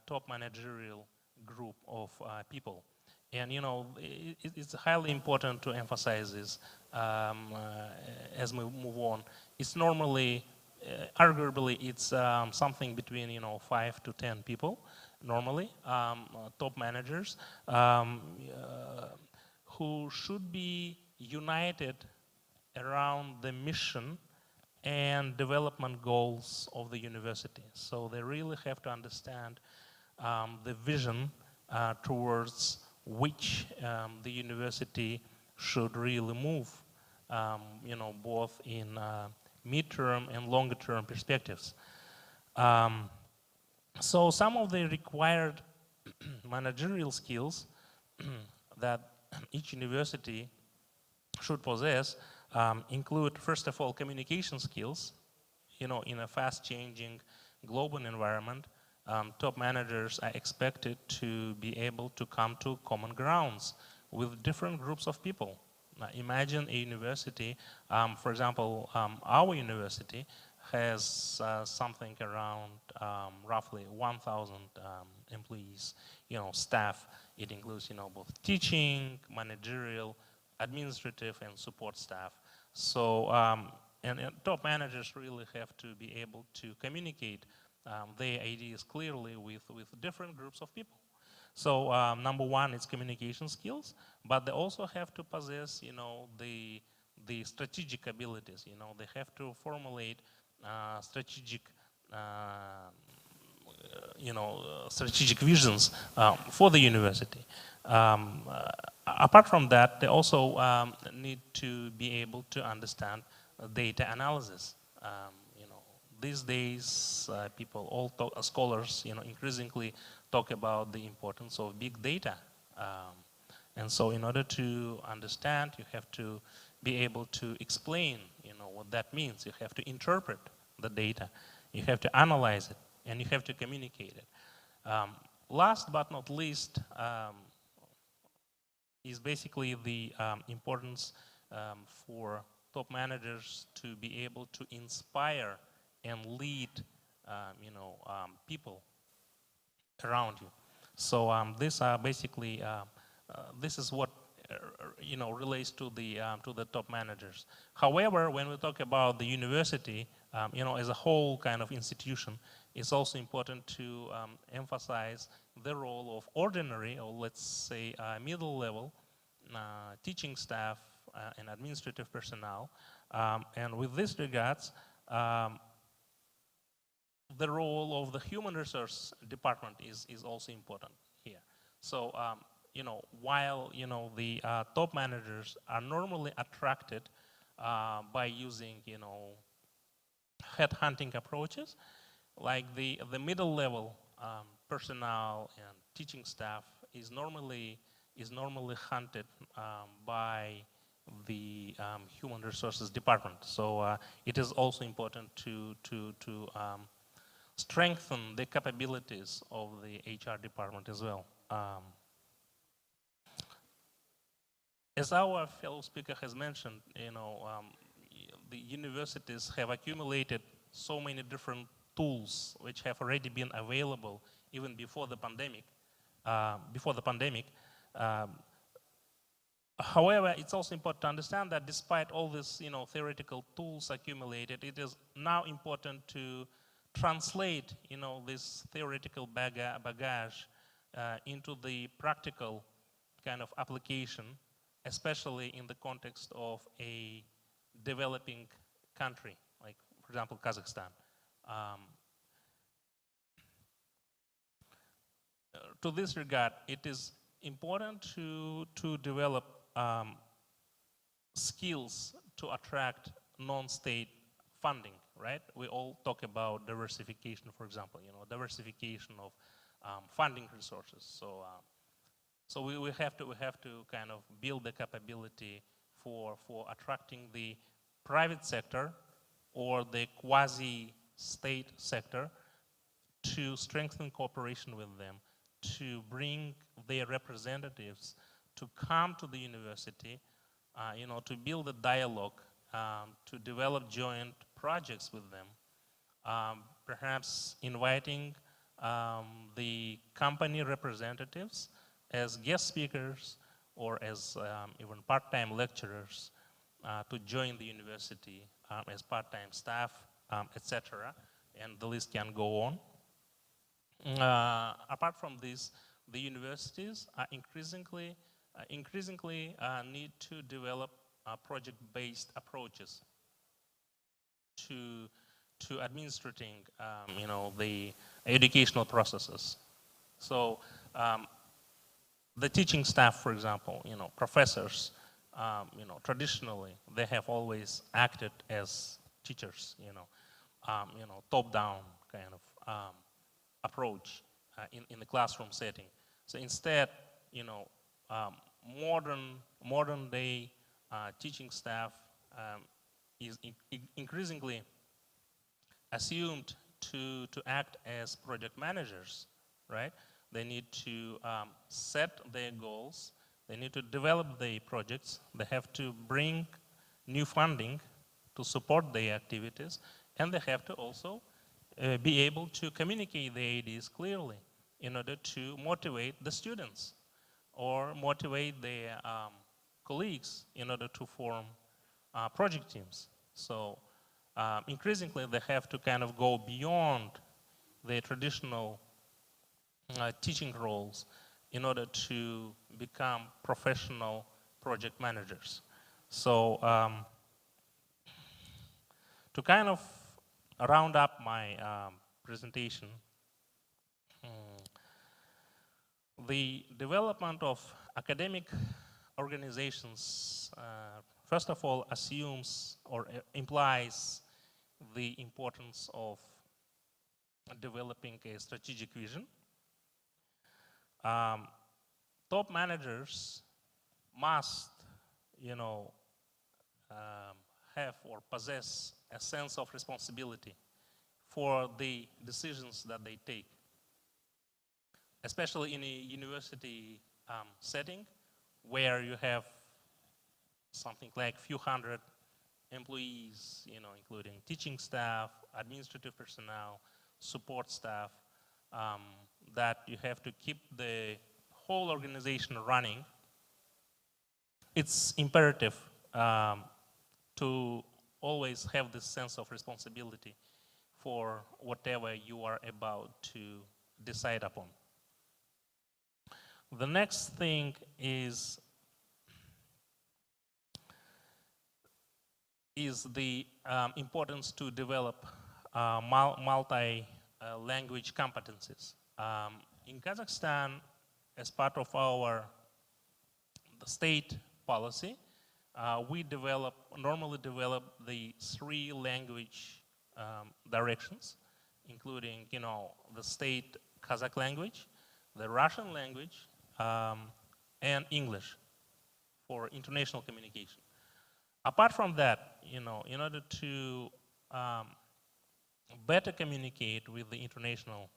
top managerial group of people. And it's highly important to emphasize this as we move on. It's normally, arguably, it's something between 5 to 10 people normally, top managers who should be united around the mission and development goals of the university. So they really have to understand the vision towards which the university should really move, both in mid-term and longer-term perspectives. So some of the required managerial skills that each university should possess include, first of all, communication skills. In a fast-changing global environment, top managers are expected to be able to come to common grounds with different groups of people. Now, imagine a university, for example, our university has something around roughly 1,000 employees, staff. It includes, both teaching, managerial, administrative, and support staff. So, and top managers really have to be able to communicate their ideas clearly with different groups of people. So number one is communication skills, but they also have to possess, the strategic abilities. They have to formulate strategic, strategic visions for the university. Apart from that, they also need to be able to understand data analysis. These days, scholars, increasingly talk about the importance of big data. And so in order to understand, you have to be able to explain, what that means. You have to interpret the data. You have to analyze it, and you have to communicate it. Last but not least is basically the importance for top managers to be able to inspire and lead, people around you. So these are basically, this is what relates to the top managers. However, when we talk about the university, as a whole kind of institution, it's also important to emphasize the role of ordinary, or let's say middle level, teaching staff and administrative personnel. And with this regards, the role of the human resource department is also important here. So, while, the top managers are normally attracted by using, headhunting approaches, like the middle level personnel and teaching staff is normally hunted by the human resources department. So it is also important to strengthen the capabilities of the HR department as well. As our fellow speaker has mentioned, the universities have accumulated so many different tools which have already been available even before the pandemic. However, it's also important to understand that despite all these, theoretical tools accumulated, it is now important to translate, this theoretical bagage into the practical kind of application, especially in the context of a developing country, like, for example, Kazakhstan. To this regard, it is important to develop skills to attract non-state funding, right? We all talk about diversification, for example, diversification of funding resources. So we have to kind of build the capability for attracting the private sector or the quasi-state sector to strengthen cooperation with them, to bring their representatives to come to the university, to build a dialogue, to develop joint projects with them, perhaps inviting the company representatives as guest speakers or as even part-time lecturers to join the university as part-time staff, etc. And the list can go on. Apart from this, the universities are increasingly need to develop project-based approaches to administrating, the educational processes. So the teaching staff, for example, professors, traditionally they have always acted as teachers, top-down kind of approach in the classroom setting. So instead, modern day teaching staff is increasingly assumed to act as project managers, right? They need to set their goals, they need to develop their projects, they have to bring new funding to support their activities, and they have to also be able to communicate their ideas clearly in order to motivate the students or motivate their colleagues in order to form project teams. So increasingly they have to kind of go beyond their traditional teaching roles in order to become professional project managers. So to kind of round up my presentation, the development of academic organizations, first of all, assumes or implies the importance of developing a strategic vision. Top managers must, have or possess a sense of responsibility for the decisions that they take, especially in a university setting where you have something like few hundred employees, including teaching staff, administrative personnel, support staff, that you have to keep the whole organization running. It's imperative to always have this sense of responsibility for whatever you are about to decide upon. The next thing is the importance to develop multi-language competencies. In Kazakhstan, as part of our state policy, we normally develop the 3 language directions, including, the state Kazakh language, the Russian language, and English for international communication. Apart from that, in order to better communicate with the international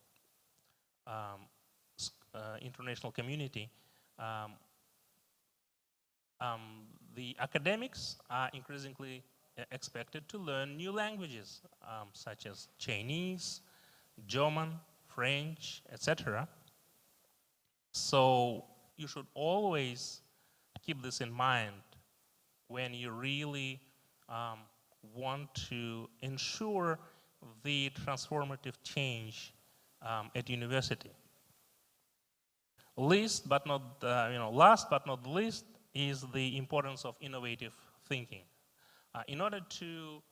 community, the academics are increasingly expected to learn new languages, such as Chinese, German, French, etc. So you should always keep this in mind when you really want to ensure the transformative change at university. Last but not least is the importance of innovative thinking. In order to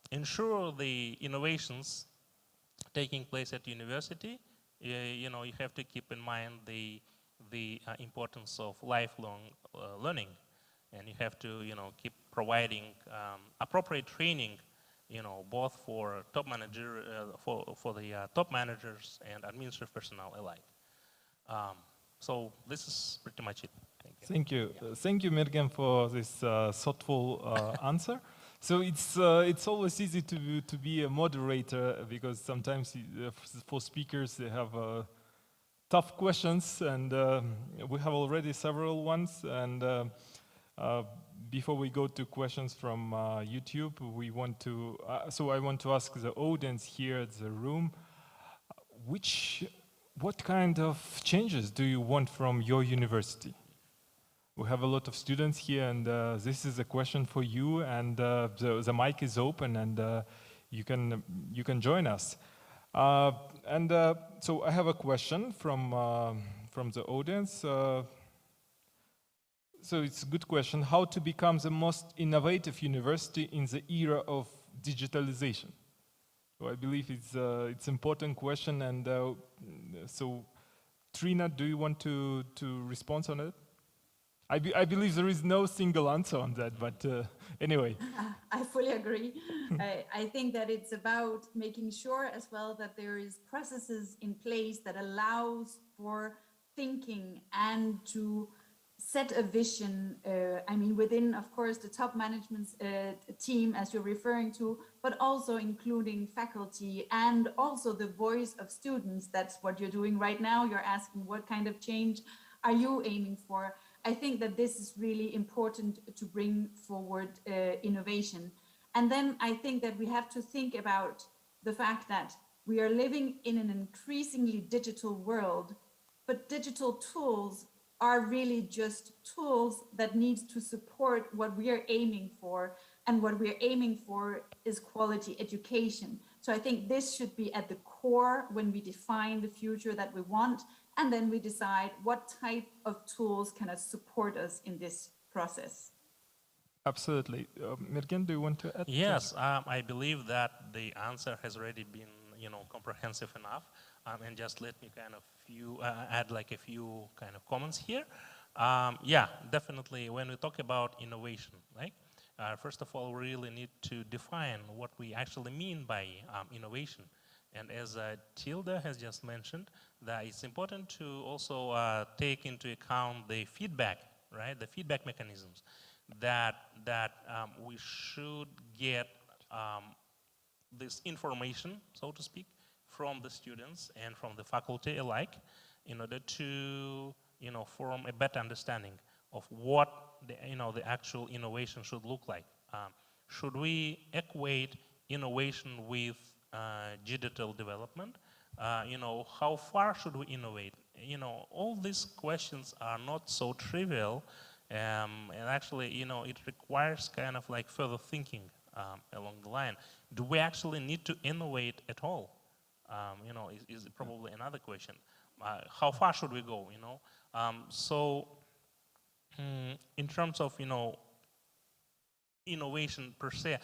ensure the innovations taking place at university, you have to keep in mind the importance of lifelong learning, and you have to keep providing appropriate training, both for top for the top managers and administrative personnel alike. So this is pretty much it. Thank you. Thank you, Mergen, for this thoughtful answer. So it's always easy to be a moderator, because sometimes for speakers they have tough questions, and we have already several ones. And before we go to questions from YouTube, we want to. So I want to ask the audience here at the room, what kind of changes do you want from your university? We have a lot of students here, and this is a question for you, and the mic is open, and you can join us. So I have a question from the audience. So it's a good question: how to become the most innovative university in the era of digitalization? So I believe it's an important question, and so Trina, do you want to respond on it? I believe there is no single answer on that, but anyway. I fully agree. I think that it's about making sure as well that there is processes in place that allows for thinking and to set a vision, within, of course, the top management team, as you're referring to, but also including faculty and also the voice of students. That's what you're doing right now. You're asking what kind of change are you aiming for? I think that this is really important to bring forward innovation. And then I think that we have to think about the fact that we are living in an increasingly digital world, but digital tools are really just tools that need to support what we are aiming for. And what we are aiming for is quality education. So I think this should be at the core when we define the future that we want. And then we decide what type of tools can support us in this process. Absolutely. Mergen, do you want to add? Yes, I believe that the answer has already been, comprehensive enough. And just let me kind of add like a few kind of comments here. Yeah, definitely. When we talk about innovation, right? First of all, we really need to define what we actually mean by innovation. And as Tilda has just mentioned, that it's important to also take into account the feedback, right? The feedback mechanisms that we should get this information, so to speak, from the students and from the faculty alike, in order to form a better understanding of what the actual innovation should look like. Should we equate innovation with digital development? How far should we innovate? All these questions are not so trivial, and actually, it requires kind of like further thinking along the line. Do we actually need to innovate at all? Is probably another question. How far should we go? So in terms of innovation per se,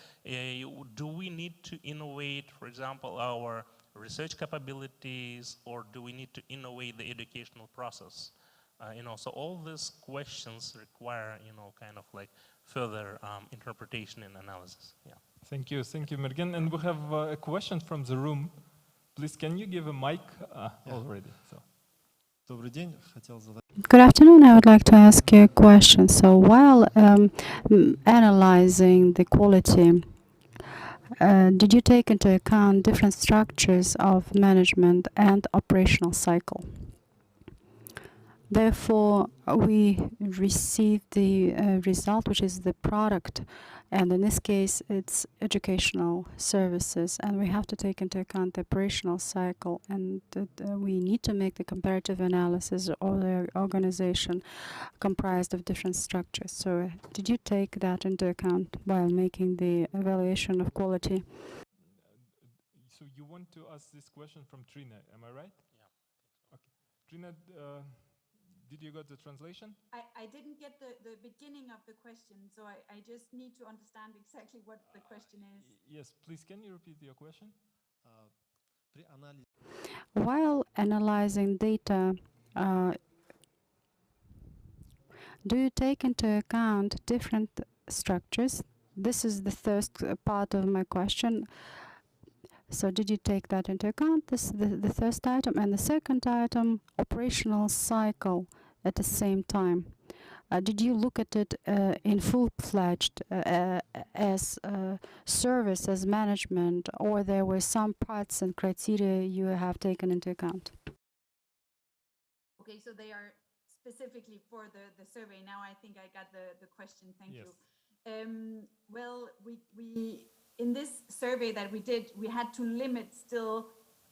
do we need to innovate, for example, our research capabilities, or do we need to innovate the educational process? So all these questions require kind of like further interpretation and analysis. Yeah. Thank you, Mergen. And we have a question from the room. Please, can you give a mic already? So. Good afternoon. I would like to ask you a question. So while analyzing the quality, did you take into account different structures of management and operational cycle? Therefore, we receive the result, which is the product, and in this case, it's educational services, and we have to take into account the operational cycle, and we need to make the comparative analysis of the organization comprised of different structures. So, did you take that into account while making the evaluation of quality? So you want to ask this question from Trina, am I right? Yeah. Okay. Trina, did you get the translation? I didn't get the beginning of the question, so I just need to understand exactly what the question is. Yes, please, can you repeat your question? While analyzing data, do you take into account different structures? This is the first part of my question. So did you take that into account, the first item? And the second item, operational cycle at the same time. Did you look at it in full-fledged as service, as management, or there were some parts and criteria you have taken into account? Okay, so they are specifically for the survey. Now I think I got the question. Thank you. Well, we in this survey that we did, we had to limit still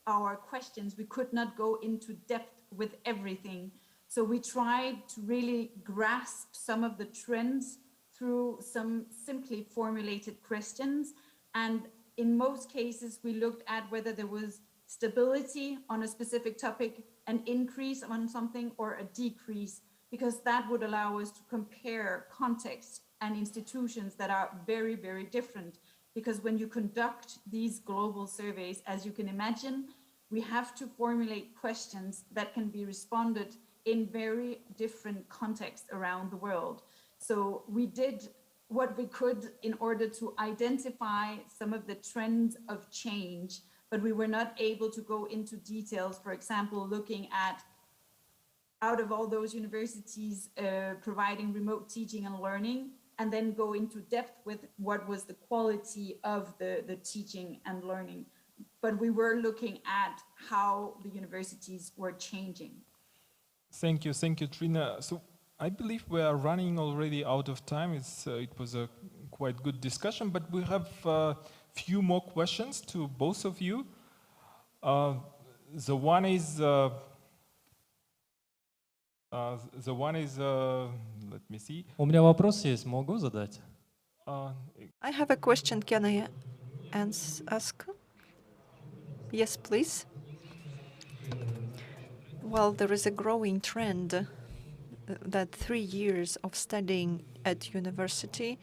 our questions. We could not go into depth with everything. So we tried to really grasp some of the trends through some simply formulated questions. And in most cases, we looked at whether there was stability on a specific topic, an increase on something, or a decrease, because that would allow us to compare contexts and institutions that are very, very different. Because when you conduct these global surveys, as you can imagine, we have to formulate questions that can be responded in very different contexts around the world. So we did what we could in order to identify some of the trends of change, but we were not able to go into details, for example, looking at out of all those universities providing remote teaching and learning, and then go into depth with what was the quality of the teaching and learning. But we were looking at how the universities were changing. Thank you, Trina. So I believe we are running already out of time. It was a quite good discussion, but we have a few more questions to both of you. The one is, let me see. У меня вопрос есть, могу задать? I have a question. Can I ask? Yes, please. Well, there is a growing trend that 3 years of studying at university,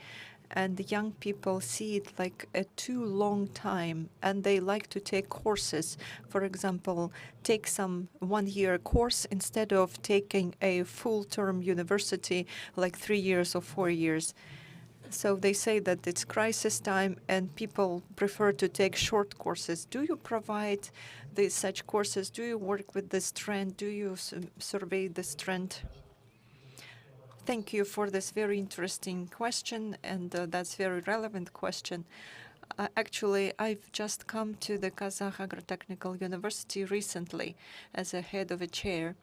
and the young people see it like a too long time, and they like to take courses. For example, take some one-year course instead of taking a full-term university like 3 years or 4 years. So they say that it's crisis time and people prefer to take short courses. Do you provide such courses? Do you work with this trend? Do you survey this trend? Thank you for this very interesting question, and that's very relevant question. Actually, I've just come to the Kazakh Agro-Technical University recently as a head of a chair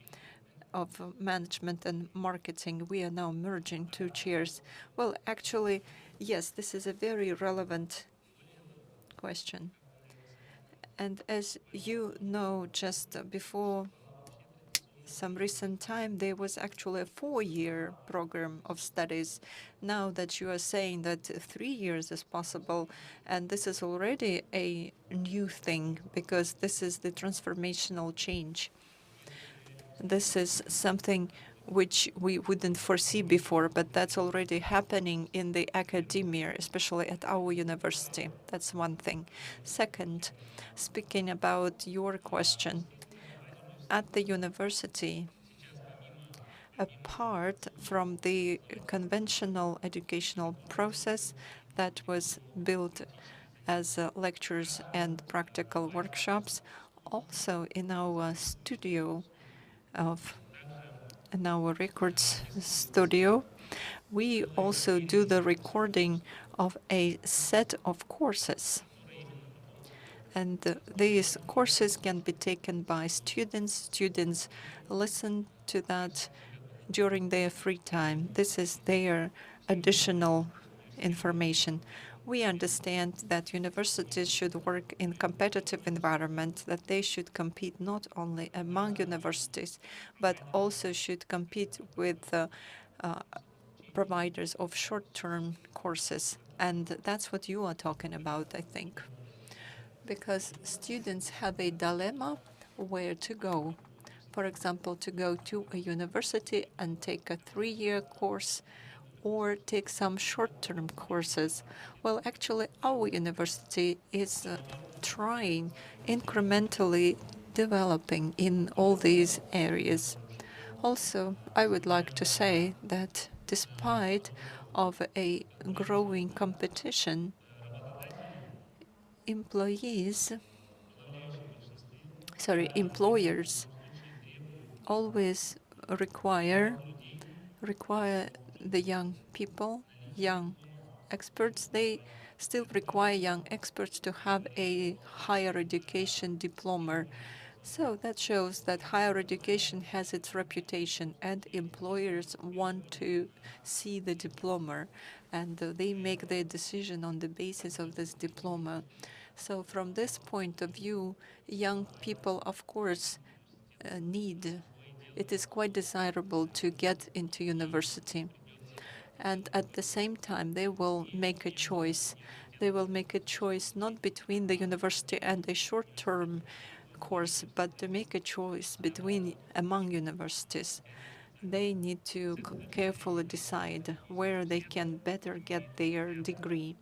of management and marketing. We are now merging 2 chairs. Well, actually, yes, this is a very relevant question. And as you know, just before some recent time, there was actually a 4-year program of studies. Now that you are saying that 3 years is possible, and this is already a new thing, because this is the transformational change. This is something which we wouldn't foresee before, but that's already happening in the academia, especially at our university. That's one thing. Second, speaking about your question, at the university, apart from the conventional educational process that was built as lectures and practical workshops, also in our studio in our records studio, we also do the recording of a set of courses. And these courses can be taken by students. Students listen to that during their free time. This is their additional information. We understand that universities should work in competitive environment, that they should compete not only among universities, but also should compete with providers of short-term courses. And that's what you are talking about, I think. Because students have a dilemma where to go. For example, to go to a university and take a 3-year course or take some short-term courses. Well, actually, our university is trying incrementally developing in all these areas. Also, I would like to say that despite of a growing competition, employers always require the young people, young experts. They still require young experts to have a higher education diploma. So that shows that higher education has its reputation, and employers want to see the diploma, and they make their decision on the basis of this diploma. So from this point of view, young people, of course, it is quite desirable to get into university. And at the same time, they will make a choice. They will make a choice not between the university and a short-term course, but to make a choice among universities. They need to carefully decide where they can better get their degree.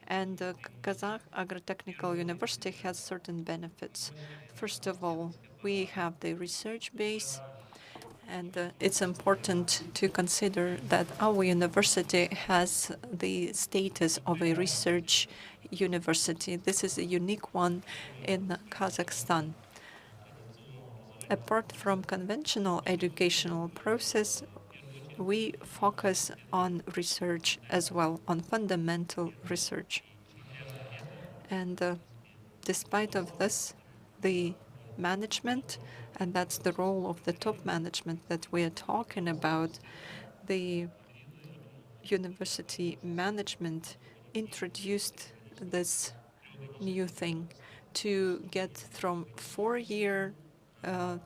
And Kazakh Agro-Technical University has certain benefits. First of all, we have the research base, and it's important to consider that our university has the status of a research university. This is a unique one in Kazakhstan. Apart from conventional educational process, we focus on research as well, on fundamental research. And despite of this, the management, and that's the role of the top management that we are talking about, the university management introduced this new thing to get from 4-year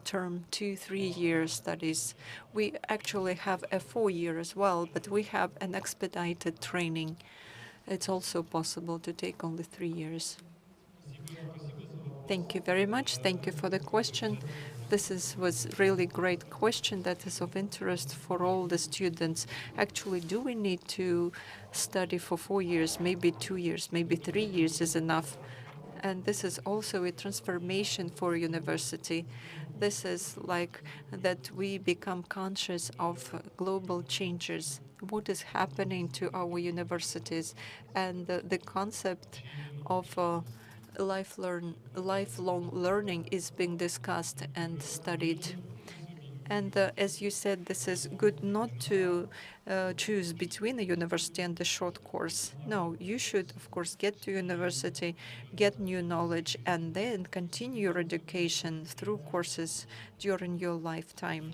term to 3-year studies. We actually have a 4-year as well, but we have an expedited training. It's also possible to take only 3 years. Thank you very much. Thank you for the question. was really great question that is of interest for all the students. Actually, do we need to study for 4 years, maybe 2 years, maybe 3 years is enough? And this is also a transformation for university. This is like that we become conscious of global changes, what is happening to our universities, and the concept of lifelong learning is being discussed and studied. And as you said, this is good not to choose between a university and a short course. No, you should, of course, get to university, get new knowledge, and then continue your education through courses during your lifetime.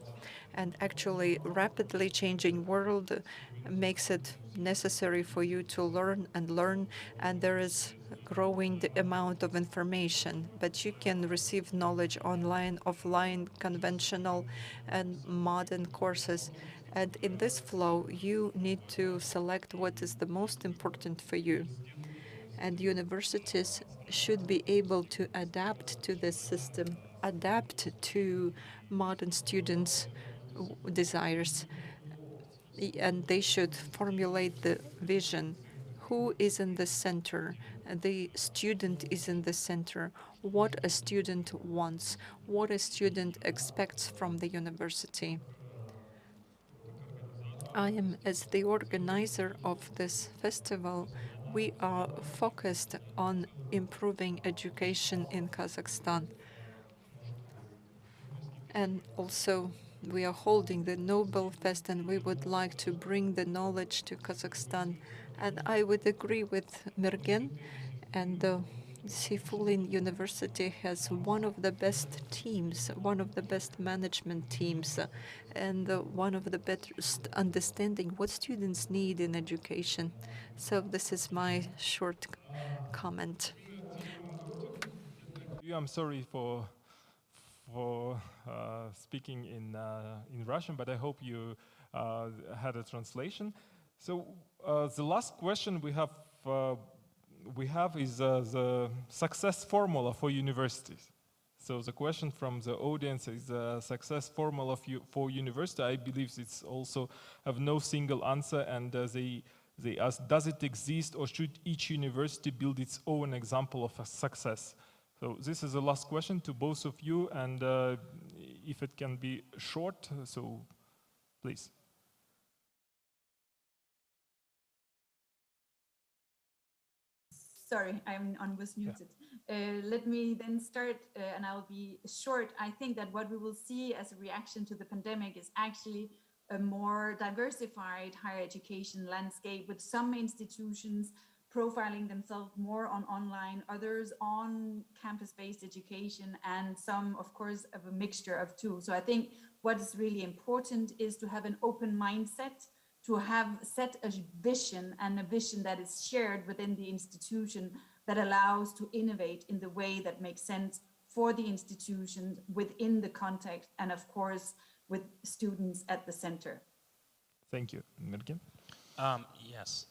And actually, rapidly changing world makes it necessary for you to learn, and there is growing the amount of information, but you can receive knowledge online, offline, conventional and modern courses. And in this flow, you need to select what is the most important for you. And universities should be able to adapt to this system, adapt to modern students' desires, and they should formulate the vision. Who is in the center? The student is in the center. What a student wants, what a student expects from the university. I am, as the organizer of this festival, we are focused on improving education in Kazakhstan. And also, we are holding the Nobel Fest, and we would like to bring the knowledge to Kazakhstan. And I would agree with Mergen, and Seyfulin University has one of the best teams, one of the best management teams, and one of the best understanding what students need in education. So this is my short comment. I'm sorry for speaking in Russian, but I hope you had a translation. So the last question we have is the success formula for universities. So the question from the audience is the success formula for university. I believe it's also have no single answer, and they ask, does it exist, or should each university build its own example of a success? So this is the last question to both of you, and if it can be short, so please. Sorry, was muted. Yeah. Let me then start, and I'll be short. I think that what we will see as a reaction to the pandemic is actually a more diversified higher education landscape, with some institutions profiling themselves more on online, others on campus-based education, and some, of course, of a mixture of two. So I think what is really important is to have an open mindset, to have set a vision, and a vision that is shared within the institution that allows to innovate in the way that makes sense for the institution within the context, and of course, with students at the center. Thank you. Mergen? Yes.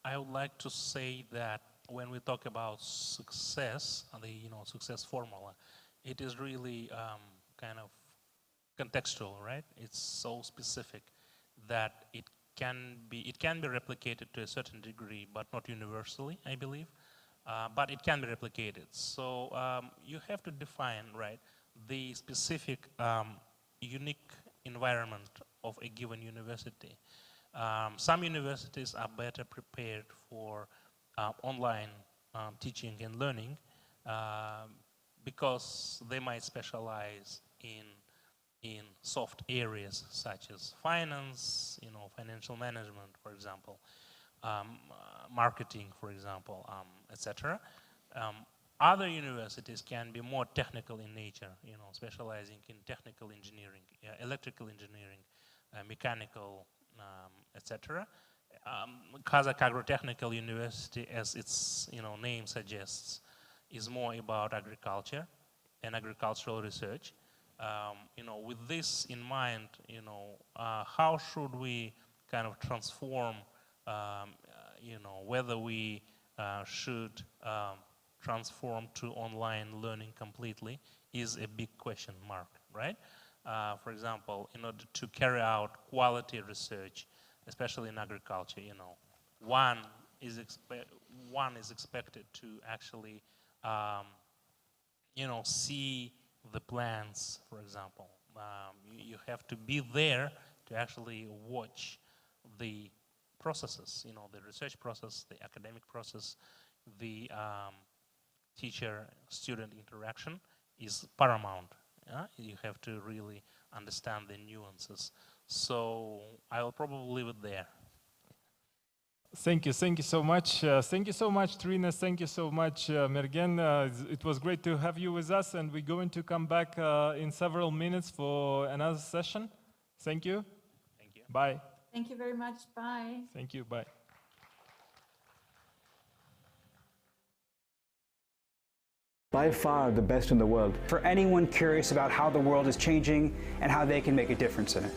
I would like to say that when we talk about success, the success formula, it is really kind of contextual, right? It's so specific that it can be replicated to a certain degree, but not universally, I believe. But it can be replicated. So you have to define, right, the specific unique environment of a given university. Some universities are better prepared for online teaching and learning because they might specialize in soft areas such as finance, financial management, for example, marketing, for example, etc. Other universities can be more technical in nature, specializing in technical engineering, electrical engineering, mechanical, etc. Kazakh Agro-Technical University, as its name suggests, is more about agriculture and agricultural research. With this in mind, how should we kind of transform, whether we should transform to online learning completely is a big question mark, right? For example, in order to carry out quality research, especially in agriculture, one is expected to actually, see the plants, for example. You have to be there to actually watch the processes, the research process, the academic process, the teacher-student interaction is paramount. You have to really understand the nuances. So I will probably leave it there. Thank you so much. Thank you so much, Trina. Thank you so much, Mergen. It was great to have you with us, and we're going to come back in several minutes for another session. Thank you. Thank you. Bye. Thank you very much. Bye. Thank you. Bye. By far the best in the world. For anyone curious about how the world is changing and how they can make a difference in it.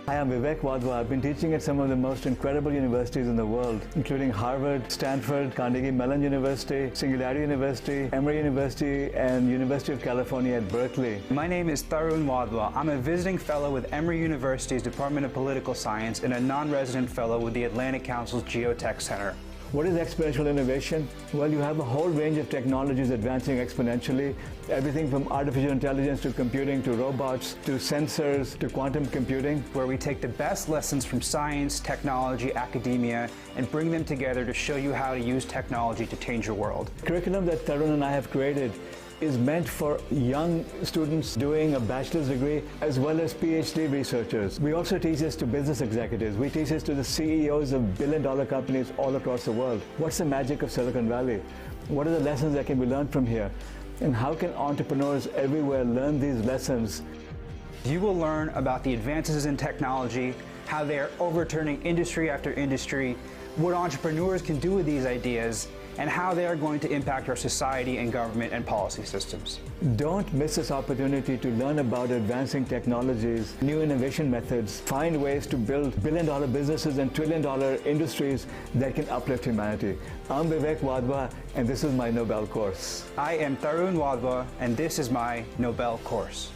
Hi, I'm Vivek Wadhwa. I've been teaching at some of the most incredible universities in the world, including Harvard, Stanford, Carnegie Mellon University, Singularity University, Emory University, and University of California at Berkeley. My name is Larion Liang. I'm a visiting fellow with Emory University's Department of Political Science and a non-resident fellow with the Atlantic Council's Geotech Center. What is exponential innovation? Well, you have a whole range of technologies advancing exponentially, everything from artificial intelligence to computing to robots to sensors to quantum computing. Where we take the best lessons from science, technology, academia, and bring them together to show you how to use technology to change your world. The curriculum that Tarun and I have created is meant for young students doing a bachelor's degree as well as PhD researchers. We also teach this to business executives. We teach this to the CEOs of billion-dollar companies all across the world. What's the magic of Silicon Valley? What are the lessons that can be learned from here? And how can entrepreneurs everywhere learn these lessons? You will learn about the advances in technology, how they are overturning industry after industry, what entrepreneurs can do with these ideas, and how they are going to impact our society and government and policy systems. Don't miss this opportunity to learn about advancing technologies, new innovation methods, find ways to build billion-dollar businesses and trillion-dollar industries that can uplift humanity. I'm Vivek Wadhwa, and this is my Nobel course. I am Tarun Wadhwa, and this is my Nobel course.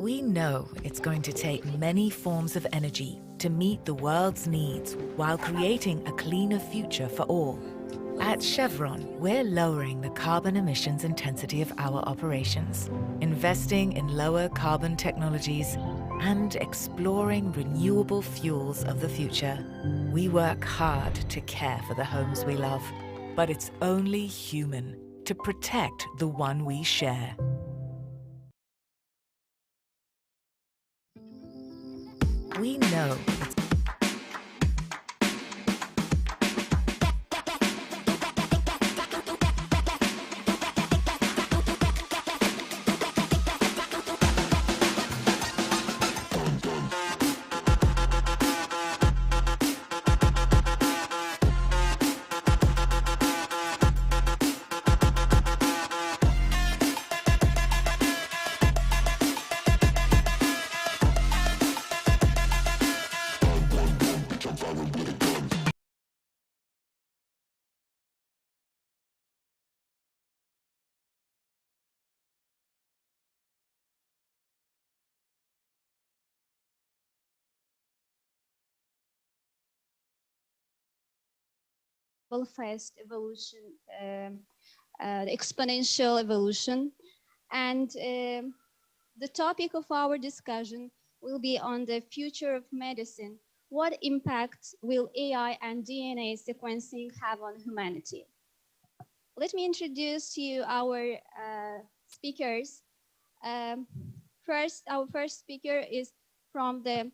We know it's going to take many forms of energy to meet the world's needs while creating a cleaner future for all. At Chevron, we're lowering the carbon emissions intensity of our operations, investing in lower carbon technologies, and exploring renewable fuels of the future. We work hard to care for the homes we love, but it's only human to protect the one we share. We know it's fast evolution, the exponential evolution, and the topic of our discussion will be on the future of medicine. What impact will AI and DNA sequencing have on humanity? Let me introduce to you our speakers. Our first speaker is from the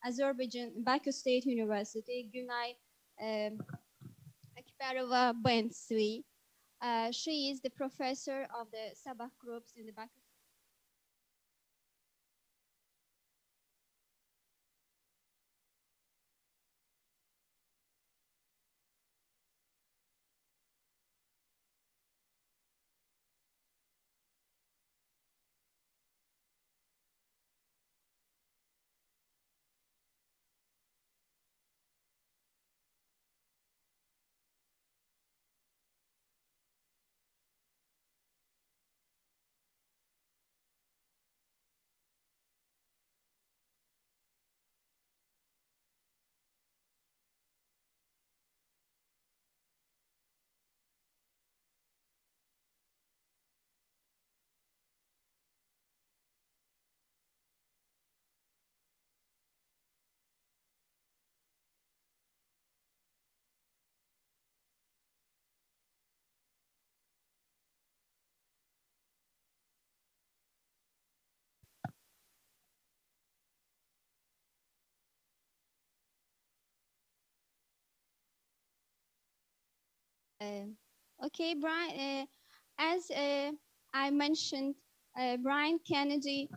Azerbaijan Baku State University, Günay Akbarova Bensui. She is the professor of the Sabah groups in the Baku. Okay, Brian, as I mentioned, Brian Kennedy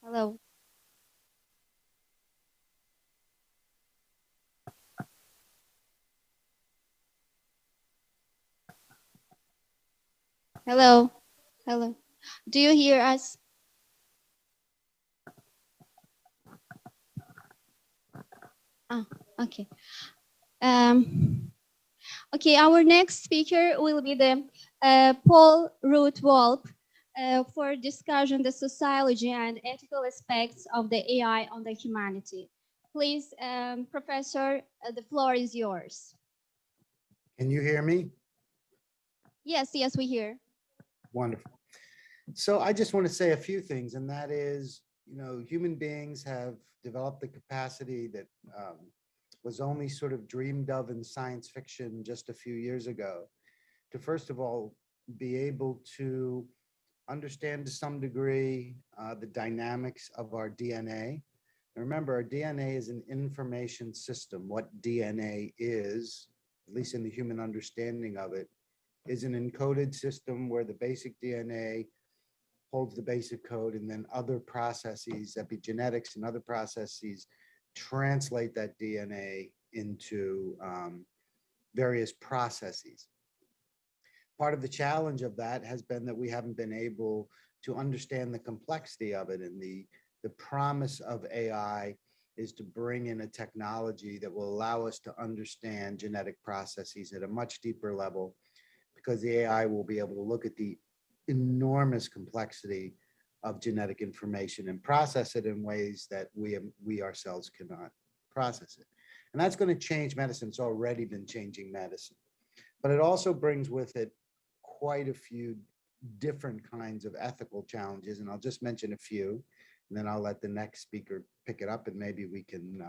Hello. Hello. Hello. Do you hear us? Ah, okay. Okay, our next speaker will be the Paul Ruth Wolp. for discussion the sociology and ethical aspects of the AI on the humanity. Please, Professor, the floor is yours. Can you hear me? Yes, yes, we hear. Wonderful. So I just want to say a few things, and that is, you know, human beings have developed the capacity that was only sort of dreamed of in science fiction just a few years ago, to first of all, be able to understand to some degree the dynamics of our DNA. And remember, our DNA is an information system. What DNA is, at least in the human understanding of it, is an encoded system where the basic DNA holds the basic code, and then other processes, epigenetics and other processes, translate that DNA into various processes. Part of the challenge of that has been that we haven't been able to understand the complexity of it, and the promise of AI is to bring in a technology that will allow us to understand genetic processes at a much deeper level, because the AI will be able to look at the enormous complexity of genetic information and process it in ways that we ourselves cannot process it. And that's going to change medicine. It's already been changing medicine. But it also brings with it quite a few different kinds of ethical challenges. And I'll just mention a few, and then I'll let the next speaker pick it up, and maybe we can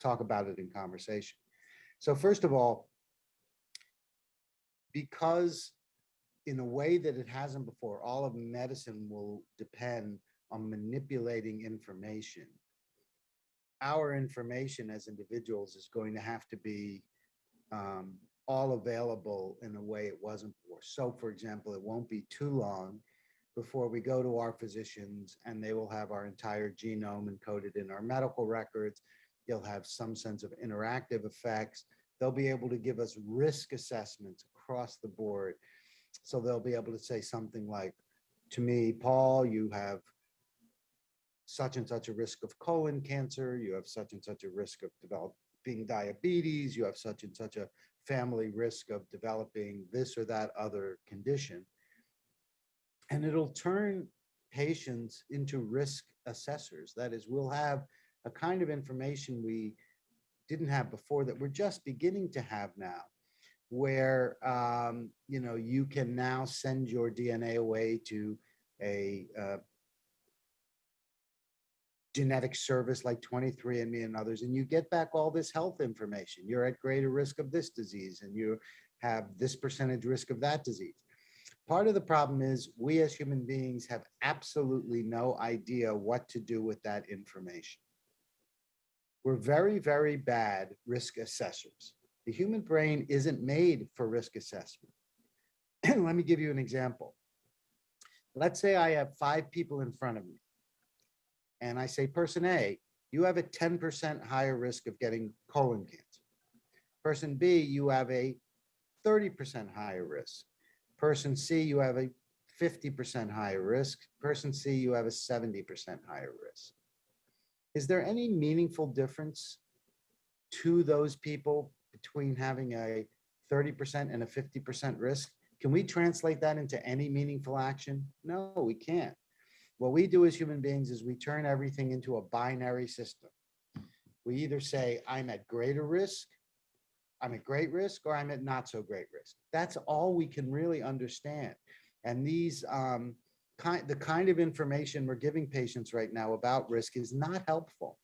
talk about it in conversation. So first of all, because in a way that it hasn't before, all of medicine will depend on manipulating information. Our information as individuals is going to have to be all available in a way it wasn't before. So for example, it won't be too long before we go to our physicians and they will have our entire genome encoded in our medical records. They'll have some sense of interactive effects. They'll be able to give us risk assessments across the board. So they'll be able to say something like, to me, Paul, you have such and such a risk of colon cancer, you have such and such a risk of developing diabetes, you have such and such a family risk of developing this or that other condition. And it'll turn patients into risk assessors. That is, we'll have a kind of information we didn't have before that we're just beginning to have now, where you know, you can now send your DNA away to a genetic service like 23andMe and others, and you get back all this health information. You're at greater risk of this disease, and you have this percentage risk of that disease. Part of the problem is we as human beings have absolutely no idea what to do with that information. We're very, very bad risk assessors. The human brain isn't made for risk assessment. Let me give you an example. Let's say I have 5 people in front of me, and I say, person A, you have a 10% higher risk of getting colon cancer. Person B, you have a 30% higher risk. Person C, you have a 50% higher risk. Person C, you have a 70% higher risk. Is there any meaningful difference to those people between having a 30% and a 50% risk? Can we translate that into any meaningful action? No, we can't. What we do as human beings is we turn everything into a binary system. We either say, I'm at greater risk, I'm at great risk, or I'm at not so great risk. That's all we can really understand. And these, the kind of information we're giving patients right now about risk is not helpful.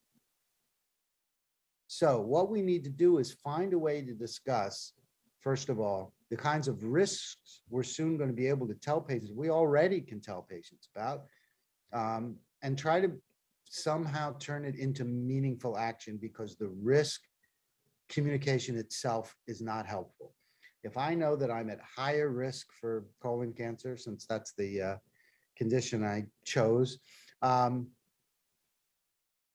So what we need to do is find a way to discuss, first of all, the kinds of risks we're soon going to be able to tell patients, we already can tell patients about, and try to somehow turn it into meaningful action, because the risk communication itself is not helpful. If I know that I'm at higher risk for colon cancer, since that's the condition I chose,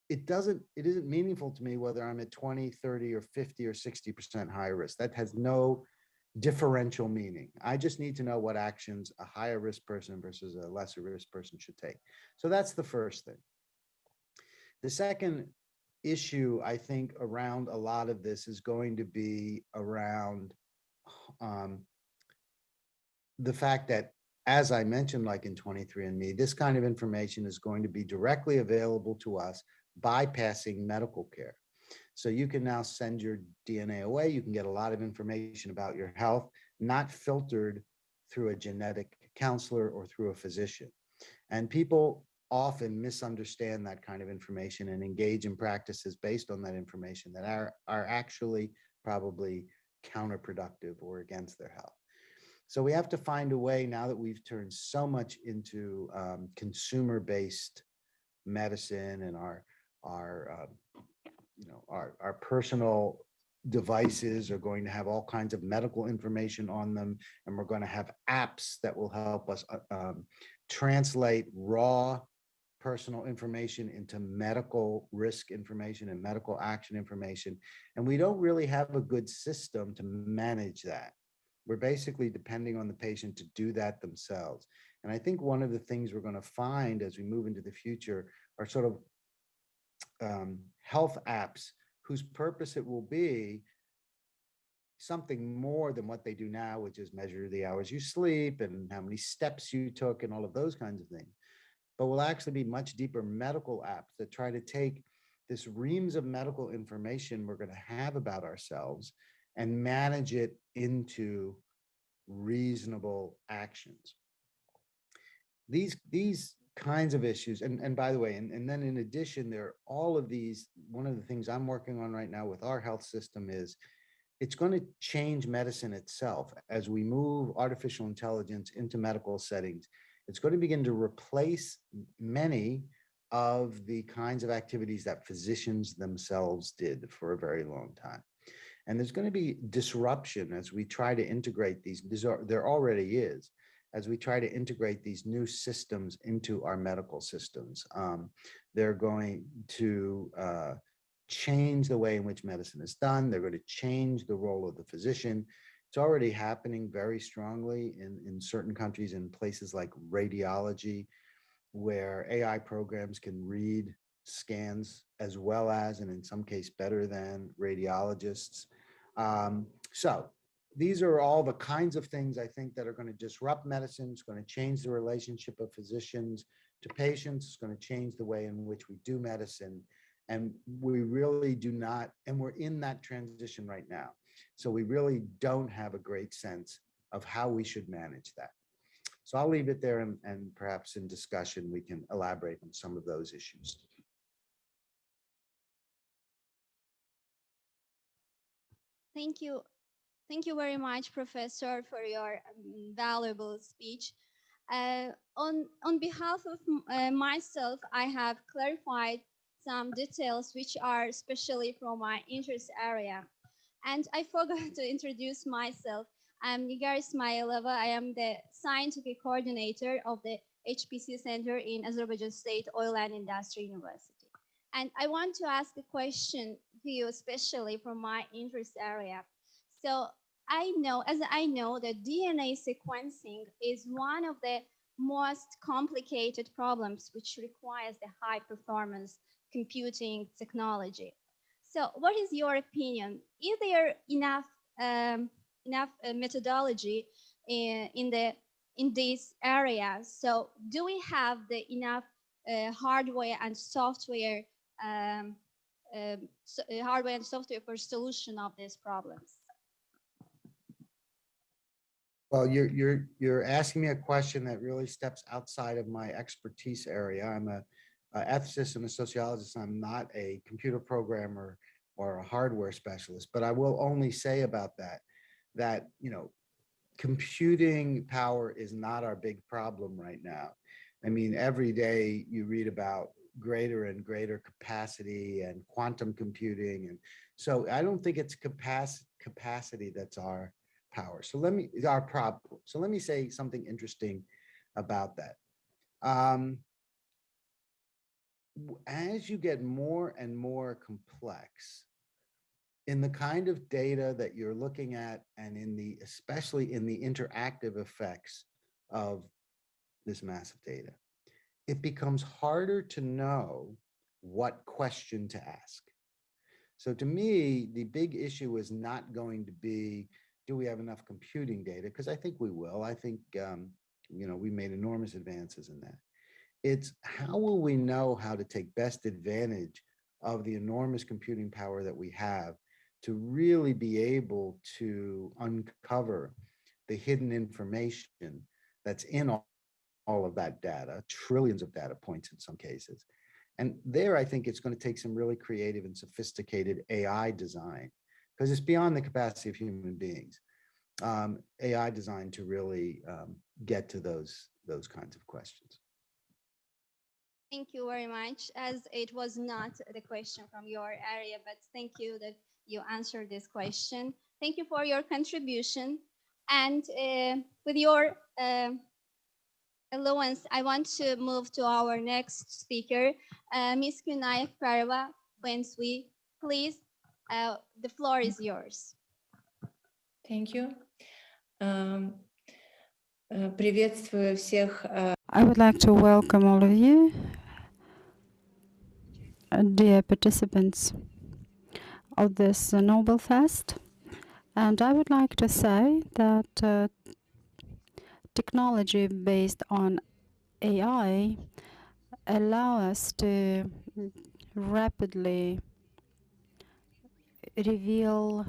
it isn't meaningful to me whether I'm at 20, 30, or 50, or 60% higher risk. That has no differential meaning. I just need to know what actions a higher risk person versus a lesser risk person should take. So that's the first thing. The second issue, I think, around a lot of this is going to be around the fact that as I mentioned, like in 23andMe, this kind of information is going to be directly available to us, bypassing medical care. So you can now send your DNA away. You can get a lot of information about your health, not filtered through a genetic counselor or through a physician. And people often misunderstand that kind of information and engage in practices based on that information that are actually probably counterproductive or against their health. So we have to find a way, now that we've turned so much into consumer-based medicine, and our personal devices are going to have all kinds of medical information on them, and we're going to have apps that will help us translate raw personal information into medical risk information and medical action information. And we don't really have a good system to manage that. We're basically depending on the patient to do that themselves. And I think one of the things we're going to find as we move into the future are sort of health apps whose purpose it will be something more than what they do now, which is measure the hours you sleep and how many steps you took and all of those kinds of things. But will actually be much deeper medical apps that try to take this reams of medical information we're going to have about ourselves and manage it into reasonable actions. These kinds of issues, and by the way, and then in addition, there are all of these. One of the things I'm working on right now with our health system is it's going to change medicine itself as we move artificial intelligence into medical settings. It's going to begin to replace many of the kinds of activities that physicians themselves did for a very long time. And there's going to be disruption as we try to integrate these. There already is, as we try to integrate these new systems into our medical systems. They're going to change the way in which medicine is done. They're going to change the role of the physician. It's already happening very strongly in certain countries, in places like radiology, where AI programs can read scans as well as, and in some case better than, radiologists. So these are all the kinds of things I think that are going to disrupt medicine. It's going to change the relationship of physicians to patients. It's going to change the way in which we do medicine. And we really do not, and we're in that transition right now. So we really don't have a great sense of how we should manage that. So I'll leave it there, and perhaps in discussion, we can elaborate on some of those issues. Thank you. Thank you very much, Professor, for your valuable speech. On behalf of myself, I have clarified some details which are especially from my interest area. And I forgot to introduce myself. I'm Nigar Ismailova. I am the scientific coordinator of the HPC Center in Azerbaijan State Oil and Industry University. And I want to ask a question to you, especially from my interest area. So I know that DNA sequencing is one of the most complicated problems which requires the high performance computing technology. So what is your opinion? Is there enough methodology in these areas? So do we have the enough hardware and software for solution of these problems? Well, you're asking me a question that really steps outside of my expertise area. I'm an ethicist and a sociologist. I'm not a computer programmer or a hardware specialist, but I will only say about that computing power is not our big problem right now. I mean, every day you read about greater and greater capacity and quantum computing, and so I don't think it's capacity that's our power. So our problem. So let me say something interesting about that. As you get more and more complex in the kind of data that you're looking at, and especially in the interactive effects of this massive data, it becomes harder to know what question to ask. So to me, the big issue is not going to be, do we have enough computing data? Because I think we will. I think we made enormous advances in that. It's how will we know how to take best advantage of the enormous computing power that we have to really be able to uncover the hidden information that's in all of that data, trillions of data points in some cases. And there, I think it's going to take some really creative and sophisticated AI design, because it's beyond the capacity of human beings. AI design to really get to those kinds of questions. Thank you very much. As it was not the question from your area, but thank you that you answered this question. Thank you for your contribution. And with your allowance, I want to move to our next speaker, Ms. Kunay Karva Bensui. Please, the floor is yours. Thank you. Приветствую всех. I would like to welcome all of you, dear participants of this Nobel Fest. And I would like to say that technology based on AI allow us to rapidly reveal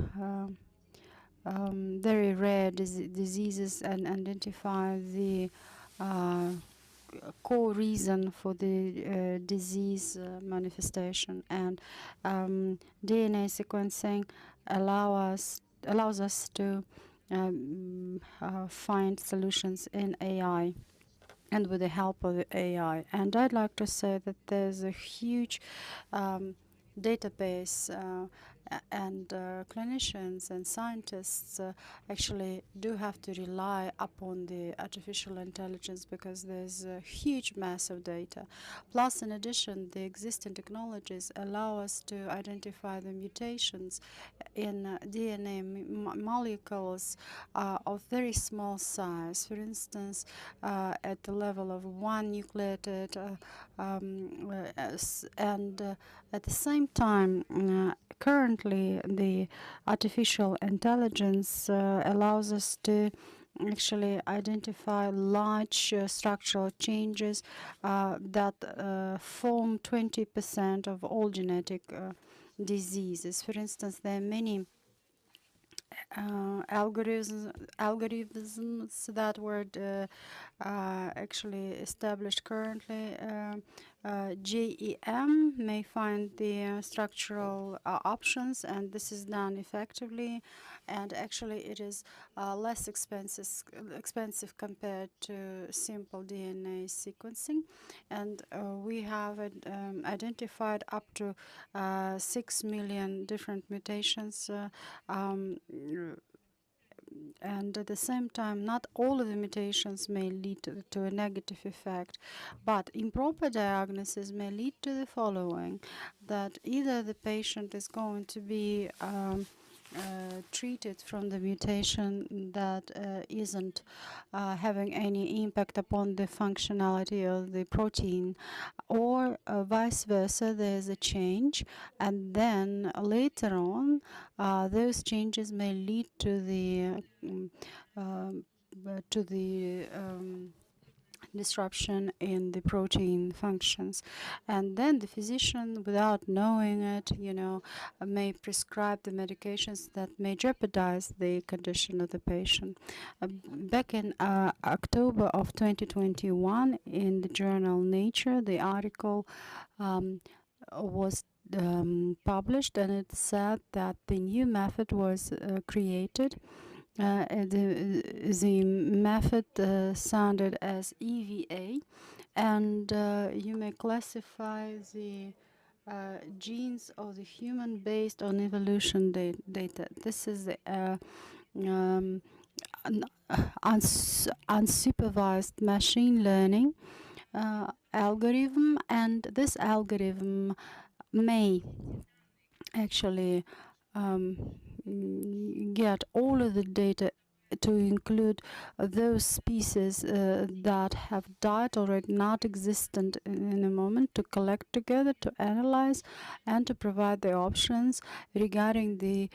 very rare diseases and identify the core reason for the disease manifestation. And DNA sequencing allows us to find solutions in AI and with the help of the AI. And I'd like to say that there's a huge database and clinicians and scientists actually do have to rely upon the artificial intelligence because there's a huge mass of data. Plus, in addition, the existing technologies allow us to identify the mutations in DNA molecules of very small size. For instance, at the level of 1 nucleotide, and at the same time, currently the artificial intelligence allows us to actually identify large structural changes that form 20% of all genetic diseases. For instance, there are many algorithms that were actually established currently. GEM may find the structural options, and this is done effectively. And actually, it is less expensive compared to simple DNA sequencing. And we have identified up to 6 million different mutations. And at the same time, not all of the mutations may lead to a negative effect, but improper diagnosis may lead to the following, that either the patient is going to be treated from the mutation that isn't having any impact upon the functionality of the protein, or vice versa, there's a change, and then later on those changes may lead to the disruption in the protein functions. And then the physician, without knowing it, may prescribe the medications that may jeopardize the condition of the patient. Back in October of 2021, in the journal Nature, the article was published, and it said that the new method was created. The method sounded as EVA, and you may classify the genes of the human based on evolution data. This is the unsupervised machine learning algorithm, and this algorithm may actually get all of the data to include those species that have died already, not existent in a moment, to collect together, to analyze, and to provide the options regarding the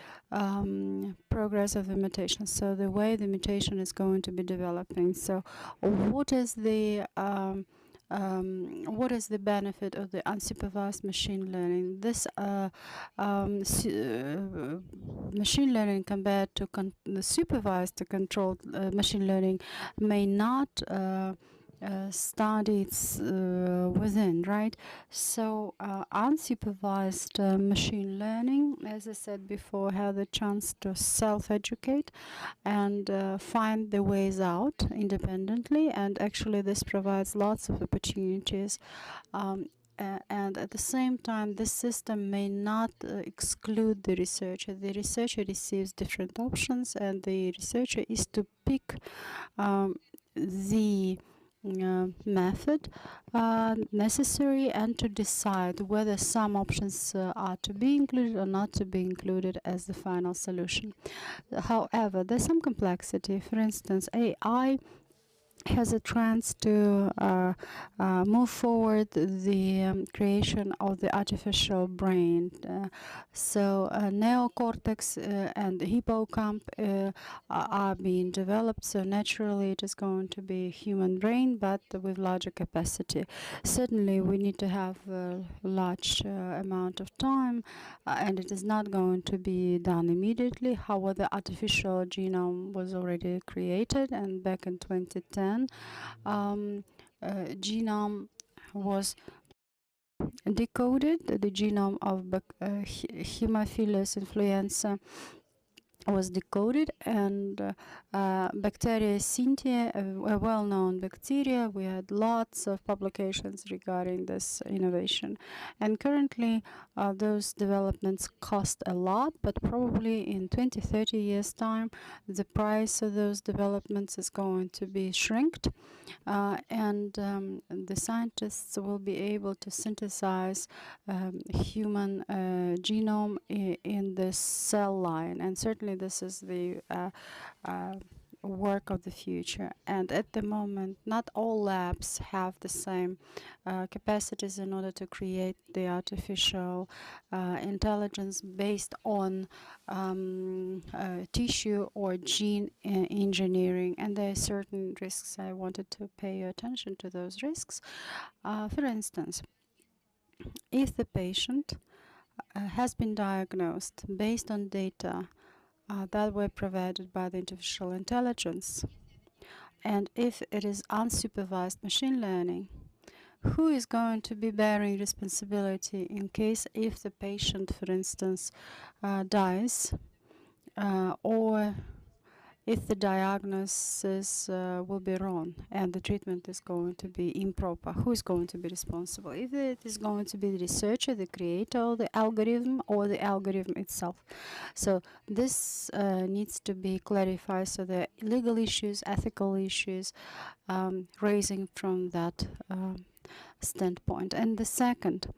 progress of the mutation. So the way the mutation is going to be developing. So what is the benefit of the unsupervised machine learning? This machine learning compared to the supervised controlled machine learning may not study its within, right? So unsupervised machine learning, as I said before, have the chance to self-educate and find the ways out independently, and actually this provides lots of opportunities. And at the same time, this system may not exclude the researcher. The researcher receives different options, and the researcher is to pick the method necessary and to decide whether some options are to be included or not to be included as the final solution. However, there's some complexity. For instance, AI has a chance to move forward the creation of the artificial brain. So neocortex and hippocamp are being developed, so naturally it is going to be a human brain, but with larger capacity. Certainly we need to have a large amount of time, and it is not going to be done immediately. However, the artificial genome was already created, and back in 2010 genome was decoded. The genome of Haemophilus influenza was decoded, and bacteria Synthia, a well-known bacteria. We had lots of publications regarding this innovation, and currently those developments cost a lot, but probably in 20-30 years time the price of those developments is going to be shrinked, and the scientists will be able to synthesize human genome in this cell line, and certainly this is the work of the future. And at the moment, not all labs have the same capacities in order to create the artificial intelligence based on tissue or gene engineering, and there are certain risks. I wanted to pay your attention to those risks. For instance, if the patient has been diagnosed based on data that were provided by the artificial intelligence, and if it is unsupervised machine learning, who is going to be bearing responsibility in case if the patient, for instance, dies, or if the diagnosis will be wrong and the treatment is going to be improper? Who is going to be responsible? If it is going to be the researcher, the creator of the algorithm, or the algorithm itself. So this needs to be clarified, so the legal issues, ethical issues raising from that standpoint. And the second,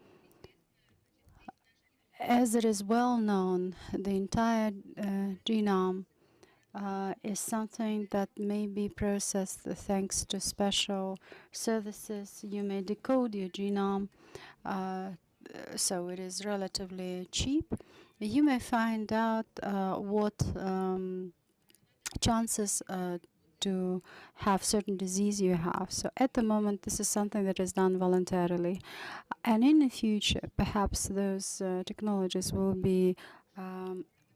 as it is well known, the entire genome is something that may be processed thanks to special services. You may decode your genome, so it is relatively cheap. You may find out what chances to have certain disease you have. So at the moment, this is something that is done voluntarily. And in the future, perhaps those technologies will be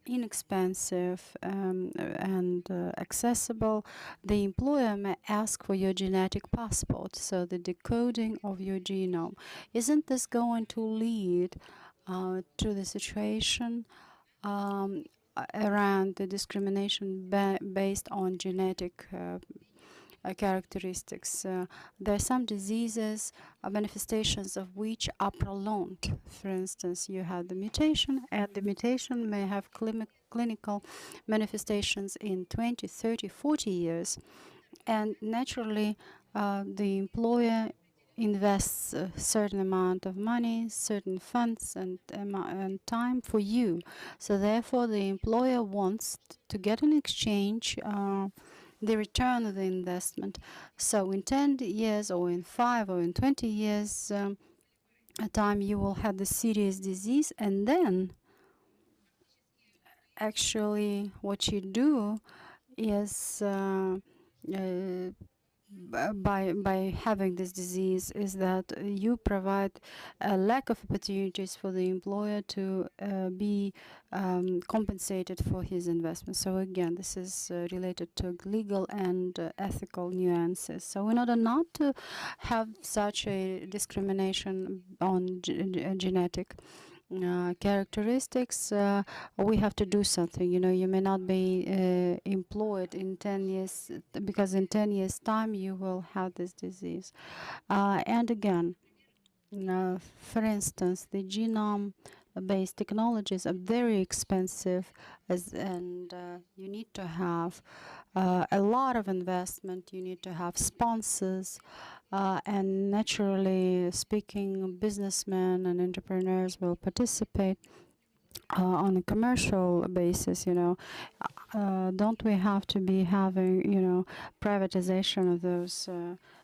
inexpensive and accessible. The employer may ask for your genetic passport, so the decoding of your genome. Isn't this going to lead to the situation around the discrimination based on genetic characteristics? There are some diseases, manifestations of which are prolonged. For instance, you have the mutation, and the mutation may have clinical manifestations in 20, 30, 40 years. And naturally, the employer invests a certain amount of money, certain funds and time for you. So therefore the employer wants to get an exchange the return of the investment. So in 10 years or in 5 or in 20 years a time you will have the serious disease, and then actually what you do is by having this disease is that you provide a lack of opportunities for the employer to be compensated for his investment. So again, this is related to legal and ethical nuances. So in order not to have such a discrimination on genetic characteristics, we have to do something. You know, you may not be employed in 10 years because in 10 years time you will have this disease. And again, for instance, the genome based technologies are very expensive, and you need to have a lot of investment, you need to have sponsors, and naturally speaking, businessmen and entrepreneurs will participate on a commercial basis. You know, don't we have to be having, you know, privatization of those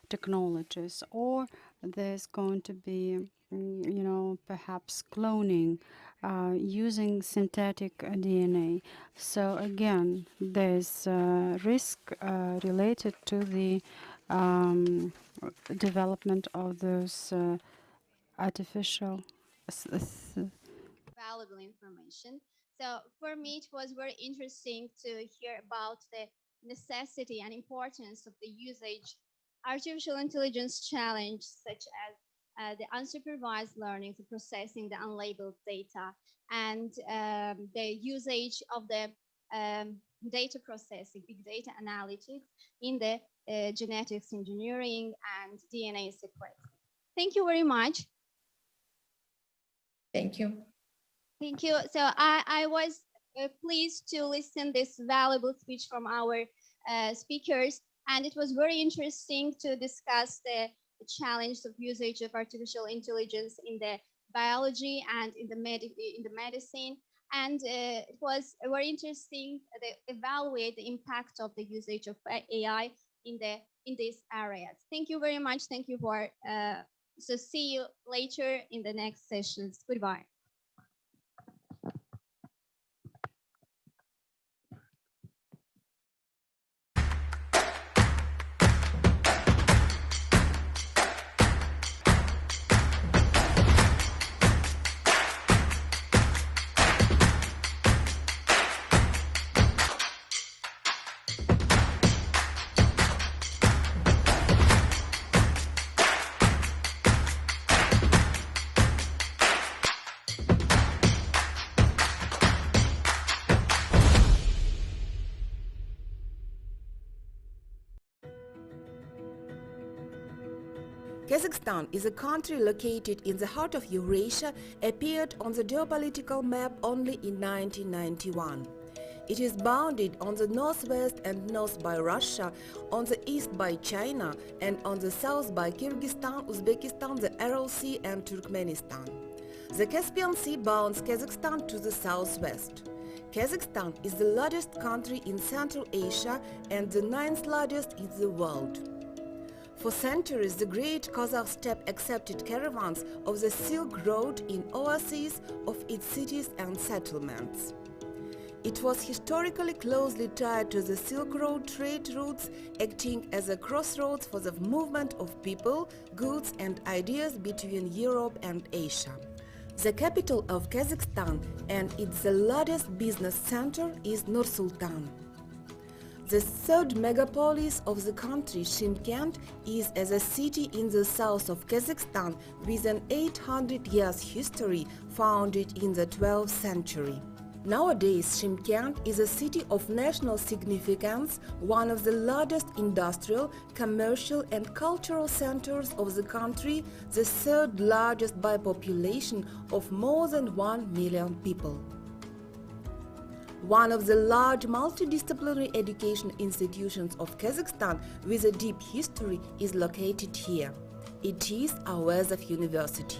technologies, or there's going to be, you know, perhaps cloning using synthetic DNA. So again, there's risk related to the development of those artificial valuable information. So for me, it was very interesting to hear about the necessity and importance of the usage artificial intelligence challenge, such as the unsupervised learning for processing the unlabeled data, and the usage of the data processing, big data analytics in the genetics engineering and DNA sequencing. Thank you very much. Thank you. Thank you. So I was pleased to listen this valuable speech from our speakers, and it was very interesting to discuss the challenge of usage of artificial intelligence in the biology and in the medicine. And it was very interesting to evaluate the impact of the usage of AI in these areas. Thank you very much. Thank you for. So see you later in the next sessions. Goodbye. Kazakhstan is a country located in the heart of Eurasia, appeared on the geopolitical map only in 1991. It is bounded on the northwest and north by Russia, on the east by China, and on the south by Kyrgyzstan, Uzbekistan, the Aral Sea and Turkmenistan. The Caspian Sea bounds Kazakhstan to the southwest. Kazakhstan is the largest country in Central Asia and the 9th largest in the world. For centuries, the great Kazakh steppe accepted caravans of the Silk Road in oases of its cities and settlements. It was historically closely tied to the Silk Road trade routes, acting as a crossroads for the movement of people, goods and ideas between Europe and Asia. The capital of Kazakhstan and its largest business center is Nur-Sultan. The third megapolis of the country, Shymkent, is as a city in the south of Kazakhstan with an 800 years history, founded in the 12th century. Nowadays, Shymkent is a city of national significance, one of the largest industrial, commercial and cultural centers of the country, the third largest by population of more than 1 million people. One of the large multidisciplinary education institutions of Kazakhstan with a deep history is located here. It is Awesif University.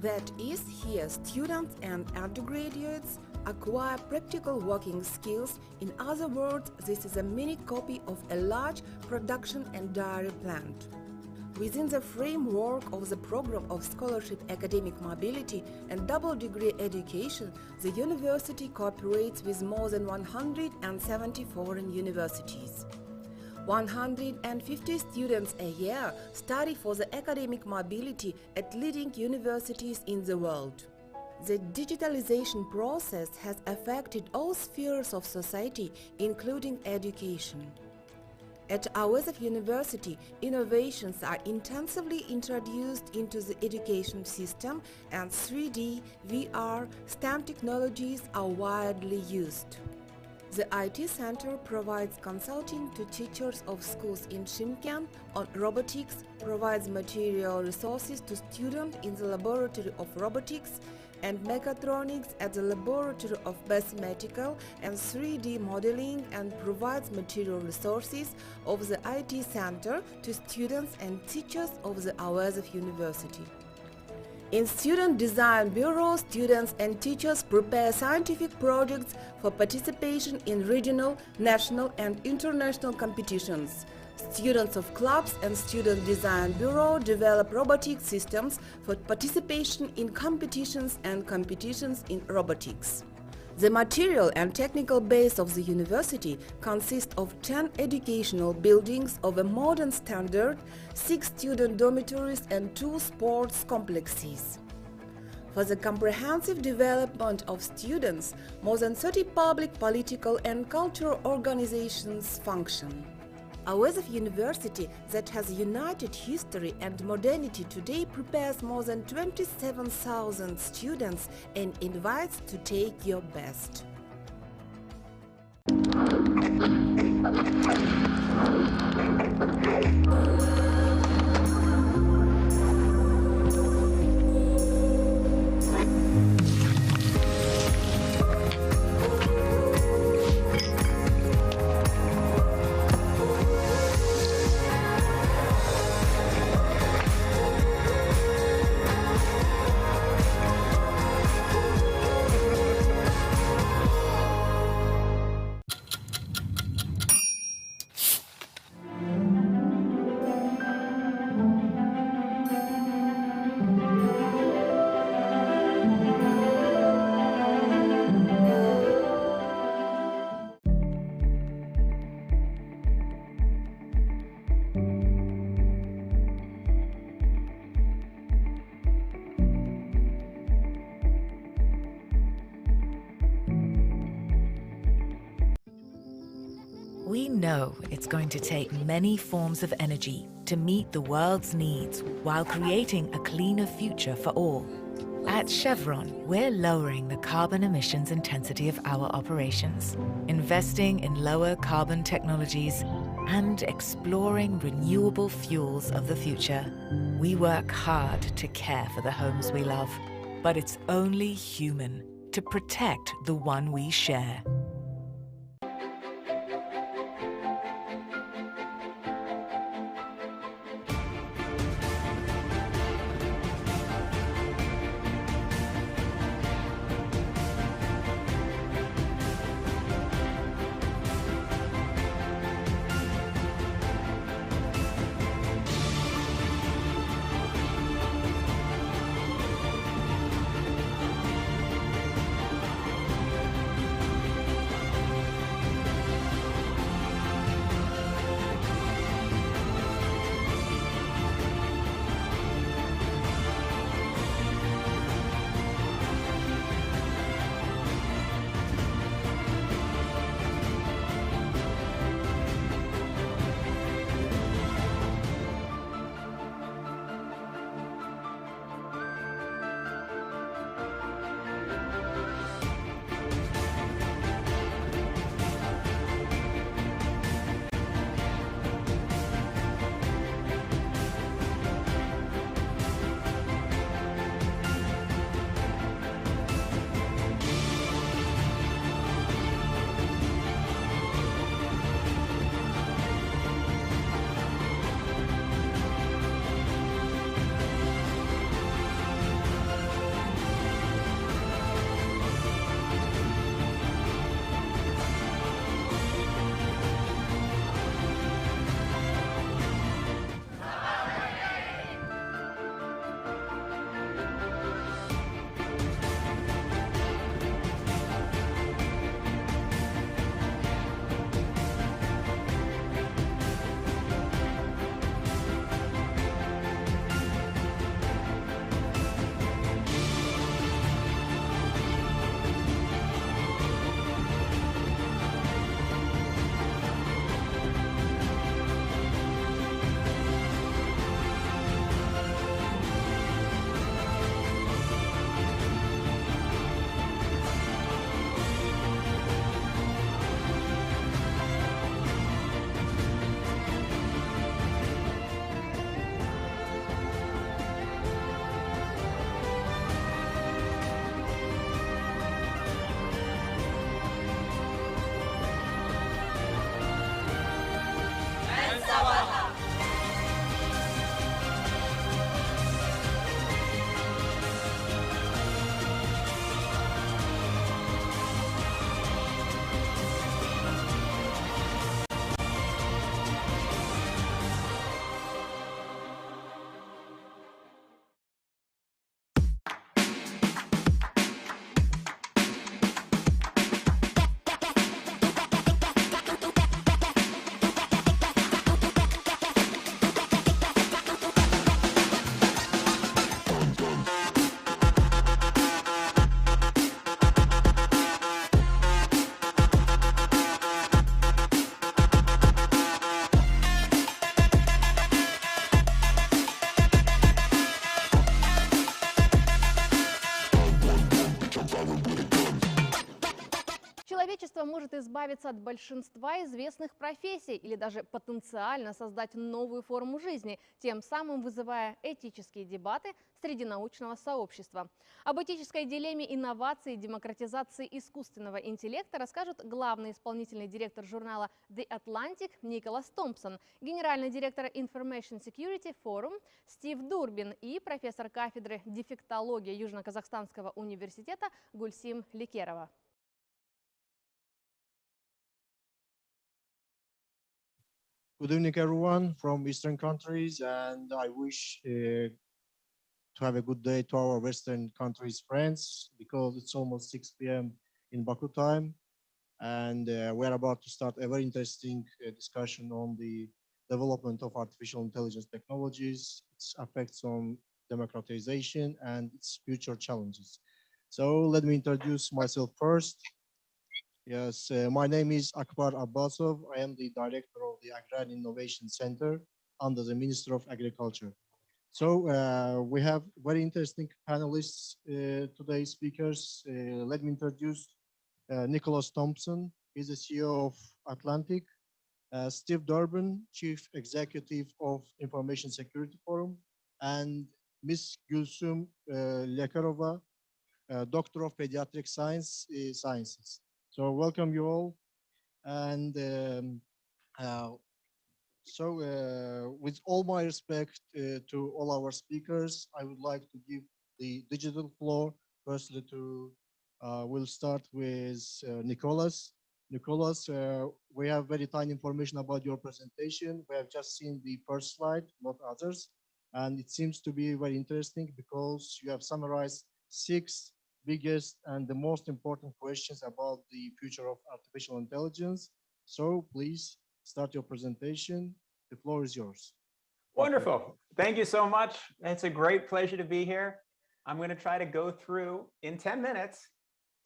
That is, here students and undergraduates acquire practical working skills. In other words, this is a mini copy of a large production and dairy plant. Within the framework of the program of scholarship, academic mobility and double degree education, the university cooperates with more than 170 foreign universities. 150 students a year study for the academic mobility at leading universities in the world. The digitalization process has affected all spheres of society, including education. At Awesif University, innovations are intensively introduced into the education system, and 3D, VR, STEM technologies are widely used. The IT Center provides consulting to teachers of schools in Shymkent on robotics, provides material resources to students in the laboratory of robotics and mechatronics at the laboratory of mathematical and 3D modeling, and provides material resources of the IT Center to students and teachers of the Awesif University. In Student Design Bureau, students and teachers prepare scientific projects for participation in regional, national and international competitions. Students of clubs and Student Design Bureau develop robotic systems for participation in competitions and competitions in robotics. The material and technical base of the university consists of 10 educational buildings of a modern standard, 6 student dormitories and 2 sports complexes. For the comprehensive development of students, more than 30 public, political and cultural organizations function. Awesif University, that has united history and modernity today, prepares more than 27,000 students and invites to take your best. We know it's going to take many forms of energy to meet the world's needs while creating a cleaner future for all. At Chevron, we're lowering the carbon emissions intensity of our operations, investing in lower carbon technologies, and exploring renewable fuels of the future. We work hard to care for the homes we love, but it's only human to protect the one we share. Человечество может избавиться от большинства известных профессий или даже потенциально создать новую форму жизни, тем самым вызывая этические дебаты среди научного сообщества. Об этической дилемме инноваций и демократизации искусственного интеллекта расскажут главный исполнительный директор журнала The Atlantic Николас Томпсон, генеральный директор Information Security Forum Стив Дурбин и профессор кафедры дефектологии Южно-Казахстанского университета Гульсим Лекерова. Good evening, everyone from Eastern countries, and I wish to have a good day to our Western countries friends, because it's almost 6 p.m. in Baku time, and we're about to start a very interesting discussion on the development of artificial intelligence technologies, its effects on democratization, and its future challenges. So let me introduce myself first. Yes, my name is Akbar Abbasov. I am the director of the Agrarian Innovation Center under the Minister of Agriculture. So we have very interesting panelists today, speakers. Let me introduce Nicholas Thompson. He's the CEO of Atlantic. Steve Durbin, Chief Executive of Information Security Forum, and Ms. Gulsum Lekarova, Doctor of Pediatric Sciences. So welcome you all. And with all my respect to all our speakers, I would like to give the digital floor firstly to, we'll start with Nicholas. Nicholas, we have very tiny information about your presentation. We have just seen the first slide, not others. And it seems to be very interesting because you have summarized 6 biggest and the most important questions about the future of artificial intelligence. So please start your presentation. The floor is yours. Wonderful. Thank you so much. It's a great pleasure to be here. I'm going to try to go through in 10 minutes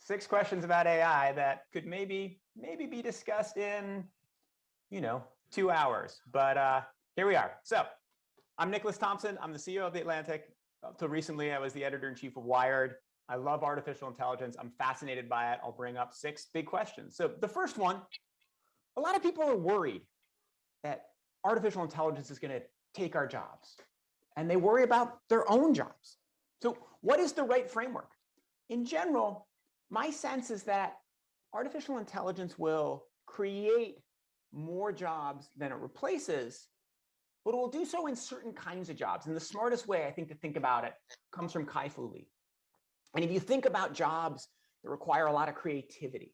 6 questions about AI that could maybe be discussed in, 2 hours. But here we are. So I'm Nicholas Thompson. I'm the CEO of The Atlantic. Up till recently, I was the editor-in-chief of Wired. I love artificial intelligence. I'm fascinated by it. I'll bring up 6 big questions. So the first one, a lot of people are worried that artificial intelligence is going to take our jobs, and they worry about their own jobs. So what is the right framework? In general, my sense is that artificial intelligence will create more jobs than it replaces, but it will do so in certain kinds of jobs. And the smartest way, I think, to think about it comes from Kai-Fu Lee. And if you think about jobs that require a lot of creativity,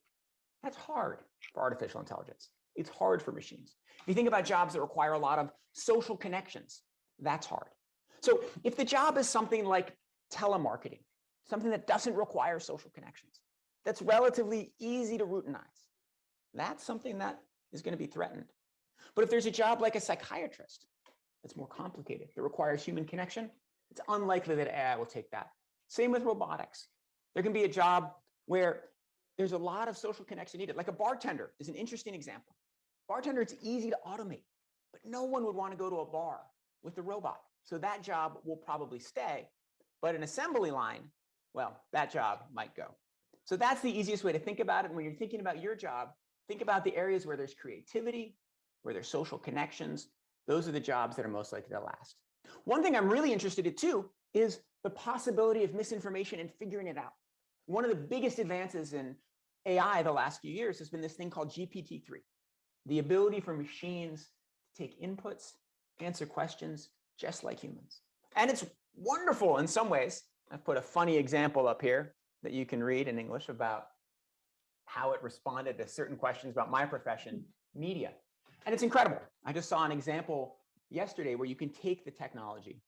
that's hard for artificial intelligence. It's hard for machines. If you think about jobs that require a lot of social connections, that's hard. So if the job is something like telemarketing, something that doesn't require social connections, that's relatively easy to routinize, that's something that is going to be threatened. But if there's a job like a psychiatrist that's more complicated, that requires human connection, it's unlikely that AI will take that. Same with robotics. There can be a job where there's a lot of social connection needed. Like a bartender is an interesting example. Bartender, it's easy to automate, but no one would want to go to a bar with a robot. So that job will probably stay. But an assembly line, well, that job might go. So that's the easiest way to think about it. And when you're thinking about your job, think about the areas where there's creativity, where there's social connections. Those are the jobs that are most likely to last. One thing I'm really interested in too is the possibility of misinformation and figuring it out. One of the biggest advances in AI the last few years has been this thing called GPT-3, the ability for machines to take inputs, answer questions just like humans. And it's wonderful in some ways. I've put a funny example up here that you can read in English about how it responded to certain questions about my profession, media. And it's incredible. I just saw an example yesterday where you can take the technology,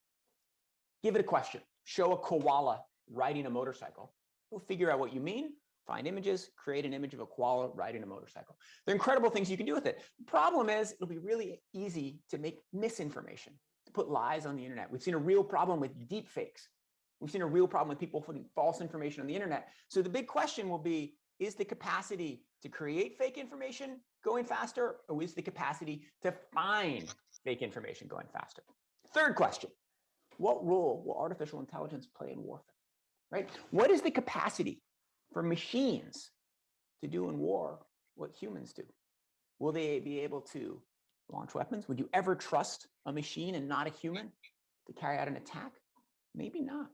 give it a question, show a koala riding a motorcycle. We'll figure out what you mean, find images, create an image of a koala riding a motorcycle. There are incredible things you can do with it. The problem is it'll be really easy to make misinformation, to put lies on the internet. We've seen a real problem with deep fakes. We've seen a real problem with people putting false information on the internet. So the big question will be, is the capacity to create fake information going faster, or is the capacity to find fake information going faster? Third question, what role will artificial intelligence play in warfare, right? What is the capacity for machines to do in war what humans do? Will they be able to launch weapons? Would you ever trust a machine and not a human to carry out an attack? Maybe not.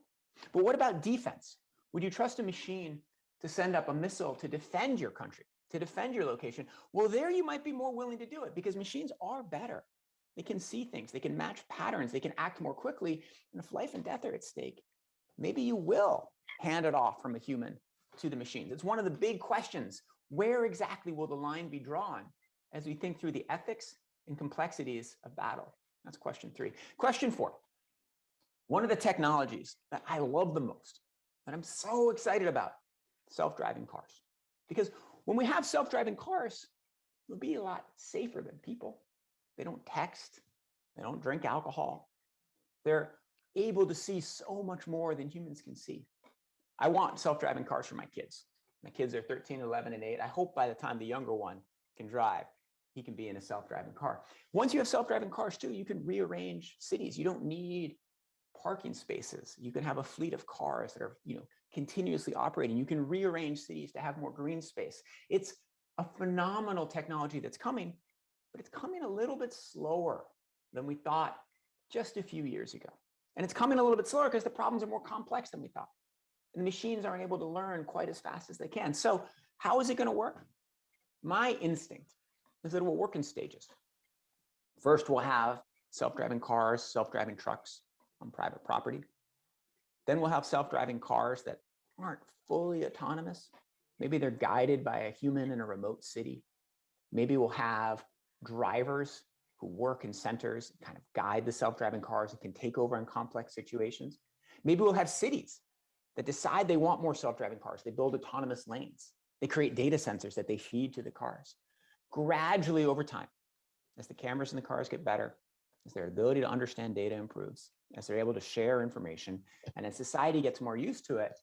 But what about defense? Would you trust a machine to send up a missile to defend your country, to defend your location? Well, there you might be more willing to do it because machines are better. They can see things, they can match patterns, they can act more quickly. And if life and death are at stake, maybe you will hand it off from a human to the machines. It's one of the big questions. Where exactly will the line be drawn as we think through the ethics and complexities of battle? That's question 3. Question 4. One of the technologies that I love the most, that I'm so excited about, self-driving cars. Because when we have self-driving cars, they'll be a lot safer than people. They don't text, they don't drink alcohol. They're able to see so much more than humans can see. I want self-driving cars for my kids. My kids are 13, 11, and 8. I hope by the time the younger one can drive, he can be in a self-driving car. Once you have self-driving cars too, you can rearrange cities. You don't need parking spaces. You can have a fleet of cars that are, continuously operating. You can rearrange cities to have more green space. It's a phenomenal technology that's coming, but it's coming a little bit slower than we thought just a few years ago. And it's coming a little bit slower because the problems are more complex than we thought. And the machines aren't able to learn quite as fast as they can. So how is it going to work? My instinct is that it will work in stages. First, we'll have self-driving cars, self-driving trucks on private property. Then we'll have self-driving cars that aren't fully autonomous. Maybe they're guided by a human in a remote city. Maybe we'll have drivers who work in centers, kind of guide the self-driving cars and can take over in complex situations. Maybe we'll have cities that decide they want more self-driving cars. They build autonomous lanes. They create data sensors that they feed to the cars. Gradually over time, as the cameras in the cars get better, as their ability to understand data improves, as they're able to share information, and as society gets more used to it,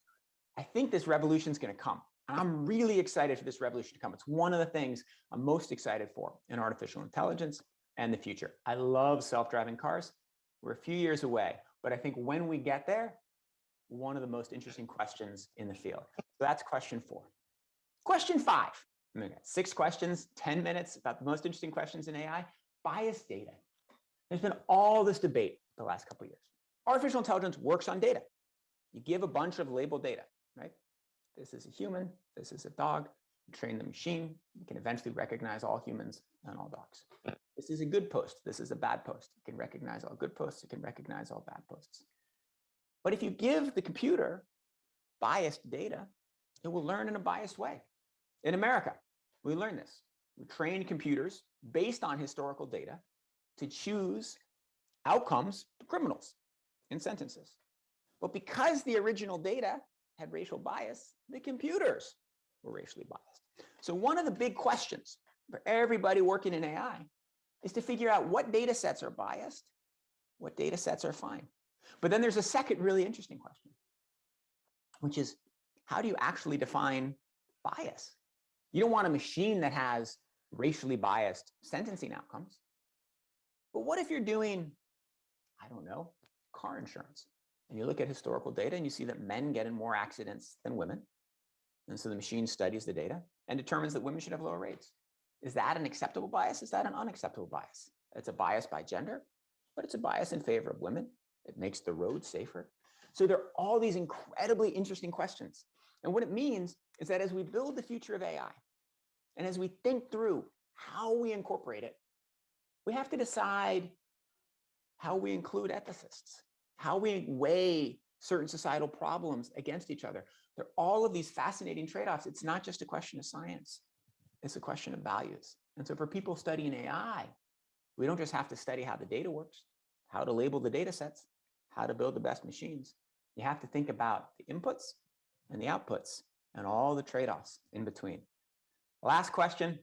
I think this revolution is going to come. And I'm really excited for this revolution to come. It's one of the things I'm most excited for in artificial intelligence and the future. I love self-driving cars. We're a few years away, but I think when we get there, one of the most interesting questions in the field. So that's question 4. Question 5. I'm going to get 6 questions, 10 minutes about the most interesting questions in AI. Biased data. There's been all this debate the last couple of years. Artificial intelligence works on data. You give a bunch of labeled data, right? This is a human, this is a dog. You train the machine, you can eventually recognize all humans and all dogs. This is a good post, this is a bad post. It can recognize all good posts, it can recognize all bad posts. But if you give the computer biased data, it will learn in a biased way. In America, we learn this. We train computers based on historical data to choose outcomes for criminals in sentences. But because the original data had racial bias, the computers were racially biased. So one of the big questions for everybody working in AI is to figure out what data sets are biased, what data sets are fine. But then there's a second really interesting question, which is how do you actually define bias? You don't want a machine that has racially biased sentencing outcomes. But what if you're doing, I don't know, car insurance? And you look at historical data and you see that men get in more accidents than women. And so the machine studies the data and determines that women should have lower rates. Is that an acceptable bias? Is that an unacceptable bias? It's a bias by gender, but it's a bias in favor of women. It makes the road safer. So there are all these incredibly interesting questions. And what it means is that as we build the future of AI, and as we think through how we incorporate it, we have to decide how we include ethicists, how we weigh certain societal problems against each other. There are all of these fascinating trade-offs. It's not just a question of science, it's a question of values. And so for people studying AI, we don't just have to study how the data works, how to label the data sets, how to build the best machines. You have to think about the inputs and the outputs and all the trade-offs in between. Last question,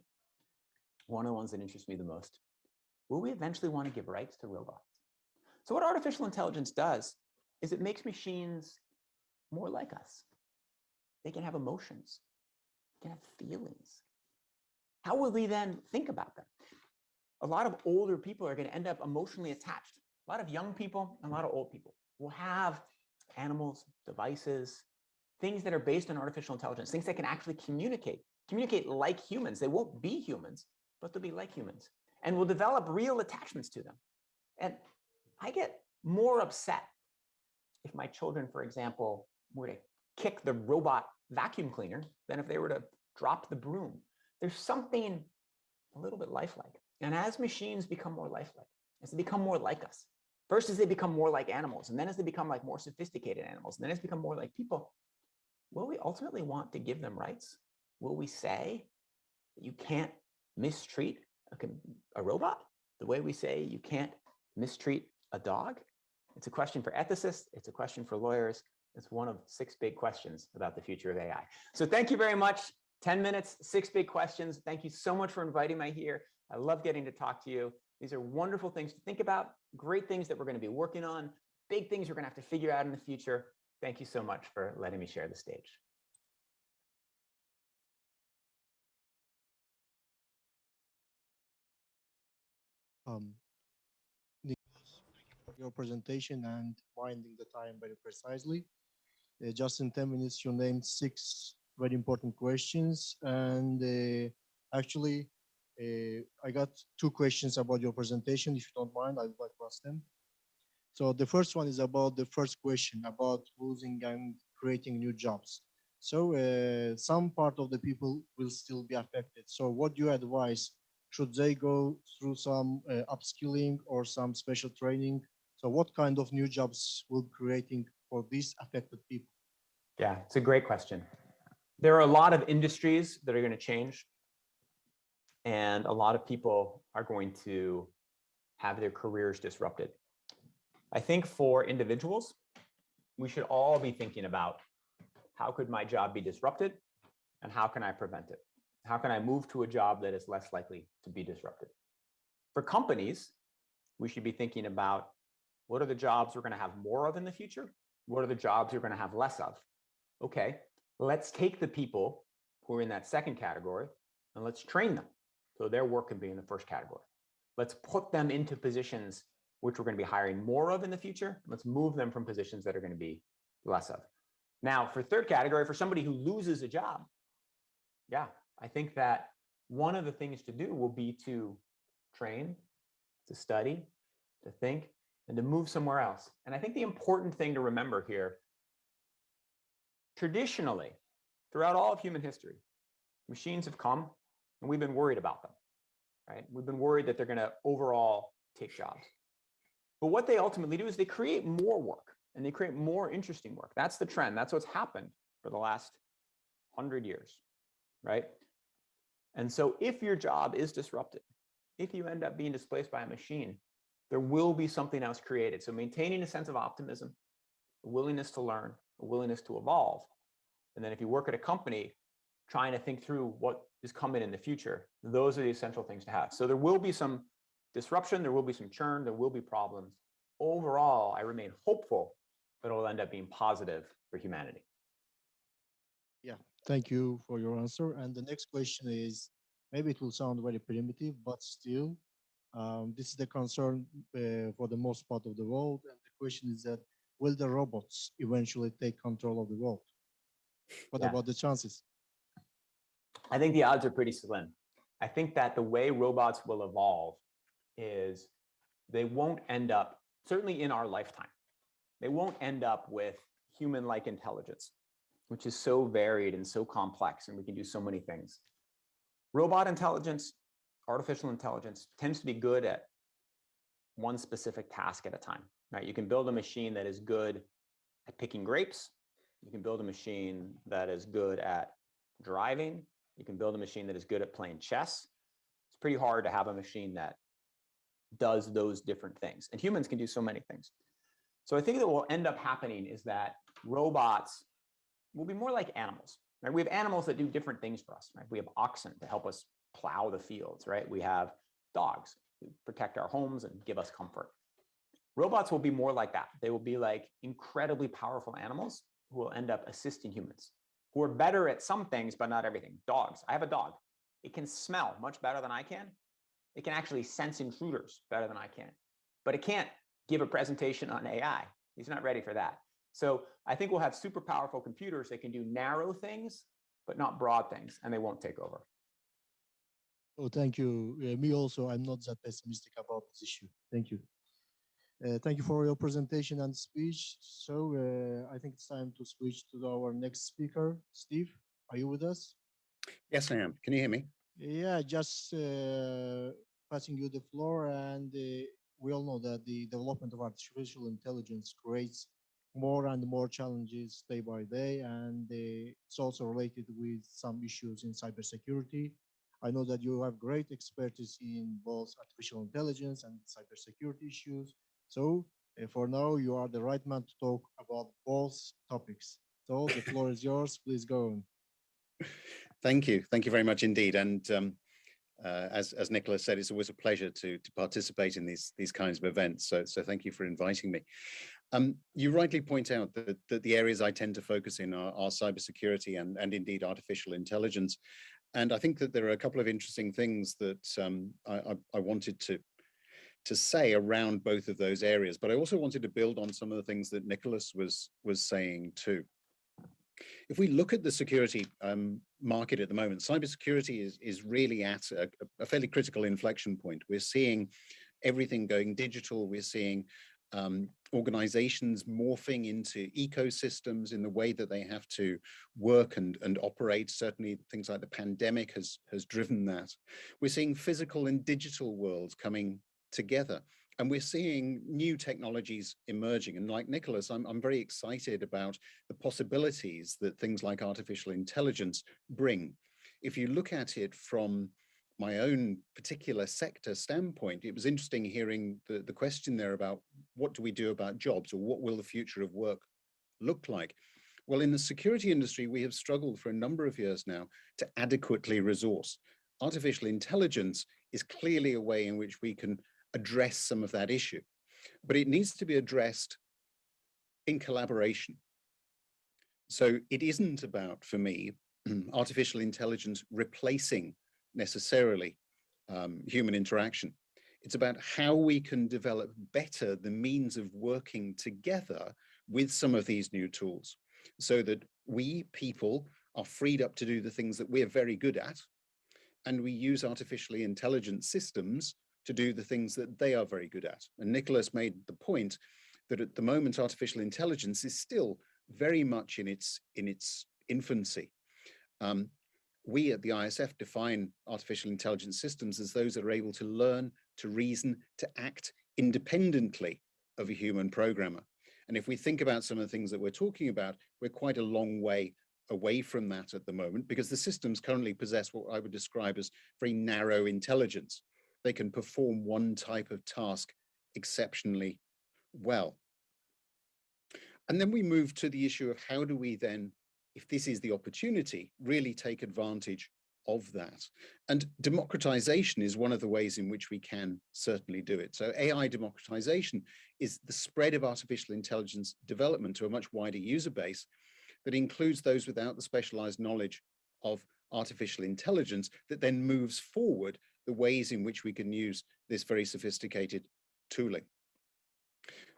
one of the ones that interests me the most. Will we eventually want to give rights to robots? So what artificial intelligence does is it makes machines more like us. They can have emotions, they can have feelings. How will we then think about them? A lot of older people are going to end up emotionally attached. A lot of young people and a lot of old people will have animals, devices, things that are based on artificial intelligence, things that can actually communicate communicate like humans. They won't be humans, but they'll be like humans. And we'll develop real attachments to them. And I get more upset if my children, for example, were to kick the robot vacuum cleaner than if they were to drop the broom. There's something a little bit lifelike. And as machines become more lifelike, as they become more like us, first as they become more like animals, and then as they become like more sophisticated animals, and then as they become more like people, will we ultimately want to give them rights? Will we say that you can't mistreat a robot the way we say you can't mistreat a dog? It's a question for ethicists. It's a question for lawyers. It's one of 6 big questions about the future of AI. So thank you very much. 10 minutes, 6 big questions. Thank you so much for inviting me here. I love getting to talk to you. These are wonderful things to think about, great things that we're going to be working on, big things we're going to have to figure out in the future. Thank you so much for letting me share the stage. Your presentation and winding the time very precisely. Just in 10 minutes, you named 6 very important questions. And actually, I got 2 questions about your presentation. If you don't mind, I would like to ask them. So the first one is about the first question about losing and creating new jobs. So some part of the people will still be affected. So what do you advise? Should they go through some upskilling or some special training? So what kind of new jobs will be creating for these affected people? Yeah, it's a great question. There are a lot of industries that are going to change, and a lot of people are going to have their careers disrupted. I think for individuals, we should all be thinking about how could my job be disrupted and how can I prevent it? How can I move to a job that is less likely to be disrupted? For companies, we should be thinking about what are the jobs we're going to have more of in the future? What are the jobs we're going to have less of? Okay, let's take the people who are in that second category and let's train them so their work can be in the first category. Let's put them into positions which we're going to be hiring more of in the future. Let's move them from positions that are going to be less of. Now, for third category, for somebody who loses a job, yeah, I think that one of the things to do will be to train, to study, to think, and to move somewhere else. And I think the important thing to remember here, traditionally, throughout all of human history, machines have come and we've been worried about them, right? We've been worried that they're going to overall take jobs. But what they ultimately do is they create more work and they create more interesting work. That's the trend. That's what's happened for the last 100 years, right? And so if your job is disrupted, if you end up being displaced by a machine, there will be something else created. So maintaining a sense of optimism, a willingness to learn, a willingness to evolve. And then if you work at a company, trying to think through what is coming in the future, those are the essential things to have. So there will be some disruption, there will be some churn, there will be problems. Overall, I remain hopeful that it will end up being positive for humanity. Yeah, thank you for your answer. And the next question is, maybe it will sound very primitive, but still, this is the concern for the most part of the world. And the question is that, will the robots eventually take control of the world? What about the chances? I think the odds are pretty slim. I think that the way robots will evolve is they won't end up, certainly in our lifetime, they won't end up with human-like intelligence, which is so varied and so complex, and we can do so many things. Robot intelligence, artificial intelligence, tends to be good at one specific task at a time, right? You can build a machine that is good at picking grapes. You can build a machine that is good at driving. You can build a machine that is good at playing chess. It's pretty hard to have a machine that does those different things. And humans can do so many things. So I think that what will end up happening is that robots will be more like animals, right? We have animals that do different things for us, right? We have oxen to help us plow the fields, right? We have dogs who protect our homes and give us comfort. Robots will be more like that. They will be like incredibly powerful animals who will end up assisting humans, who are better at some things, but not everything. Dogs. I have a dog. It can smell much better than I can. It can actually sense intruders better than I can, but it can't give a presentation on AI. He's not ready for that. So I think we'll have super powerful computers that can do narrow things, but not broad things, and they won't take over. Oh, thank you. Me also, I'm not that pessimistic about this issue. Thank you. Thank you for your presentation and speech. So I think it's time to switch to our next speaker. Steve, are you with us? Yes, I am. Can you hear me? Yeah, just passing you the floor. And we all know that the development of artificial intelligence creates more and more challenges day by day. And it's also related with some issues in cybersecurity. I know that you have great expertise in both artificial intelligence and cybersecurity issues. So for now, you are the right man to talk about both topics. So the floor is yours. Please go on. Thank you. Thank you very much indeed. And as Nicholas said, it's always a pleasure to participate in these kinds of events. So thank you for inviting me. You rightly point out that the areas I tend to focus in are cybersecurity and indeed artificial intelligence. And I think that there are a couple of interesting things that I wanted to say around both of those areas, but I also wanted to build on some of the things that Nicholas was saying too. If we look at the security market at the moment, cybersecurity is really at a fairly critical inflection point. We're seeing everything going digital. We're seeing organizations morphing into ecosystems in the way that they have to work and operate. Certainly things like the pandemic has driven that. We're seeing physical and digital worlds coming together. And we're seeing new technologies emerging. And like Nicholas, I'm very excited about the possibilities that things like artificial intelligence bring. If you look at it from my own particular sector standpoint, it was interesting hearing the question there about what do we do about jobs, or what will the future of work look like? Well, in the security industry, we have struggled for a number of years now to adequately resource. Artificial intelligence is clearly a way in which we can address some of that issue, but it needs to be addressed in collaboration. So it isn't about, for me, artificial intelligence replacing necessarily human interaction. It's about how we can develop better the means of working together with some of these new tools so that we people are freed up to do the things that we're very good at, and we use artificially intelligent systems to do the things that they are very good at. And Nicholas made the point that at the moment, artificial intelligence is still very much in its infancy. We at the ISF define artificial intelligence systems as those that are able to learn, to reason, to act independently of a human programmer. And if we think about some of the things that we're talking about, we're quite a long way away from that at the moment, because the systems currently possess what I would describe as very narrow intelligence. They can perform one type of task exceptionally well. And then we move to the issue of how do we then, if this is the opportunity, really take advantage of that. And democratization is one of the ways in which we can certainly do it. So AI democratization is the spread of artificial intelligence development to a much wider user base that includes those without the specialized knowledge of artificial intelligence, that then moves forward the ways in which we can use this very sophisticated tooling.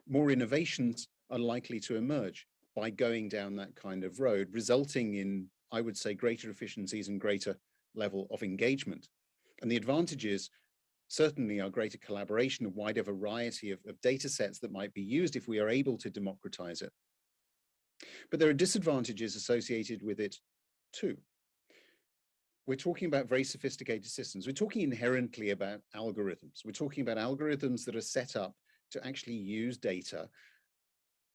More innovations are likely to emerge by going down that kind of road, resulting in, I would say, greater efficiencies and greater level of engagement. And the advantages certainly are greater collaboration, a wider variety of data sets that might be used if we are able to democratize it. But there are disadvantages associated with it too. We're talking about very sophisticated systems. We're talking inherently about algorithms. We're talking about algorithms that are set up to actually use data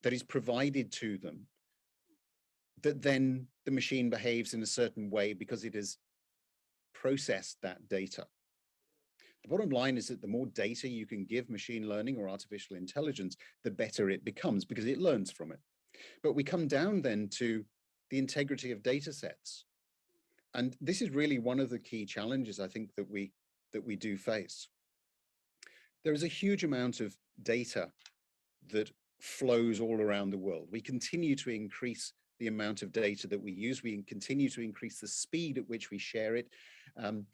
that is provided to them, that then the machine behaves in a certain way because it has processed that data. The bottom line is that the more data you can give machine learning or artificial intelligence, the better it becomes because it learns from it. But we come down then to the integrity of data sets. And this is really one of the key challenges I think that we do face. There is a huge amount of data that flows all around the world. We continue to increase the amount of data that we use. We continue to increase the speed at which we share it and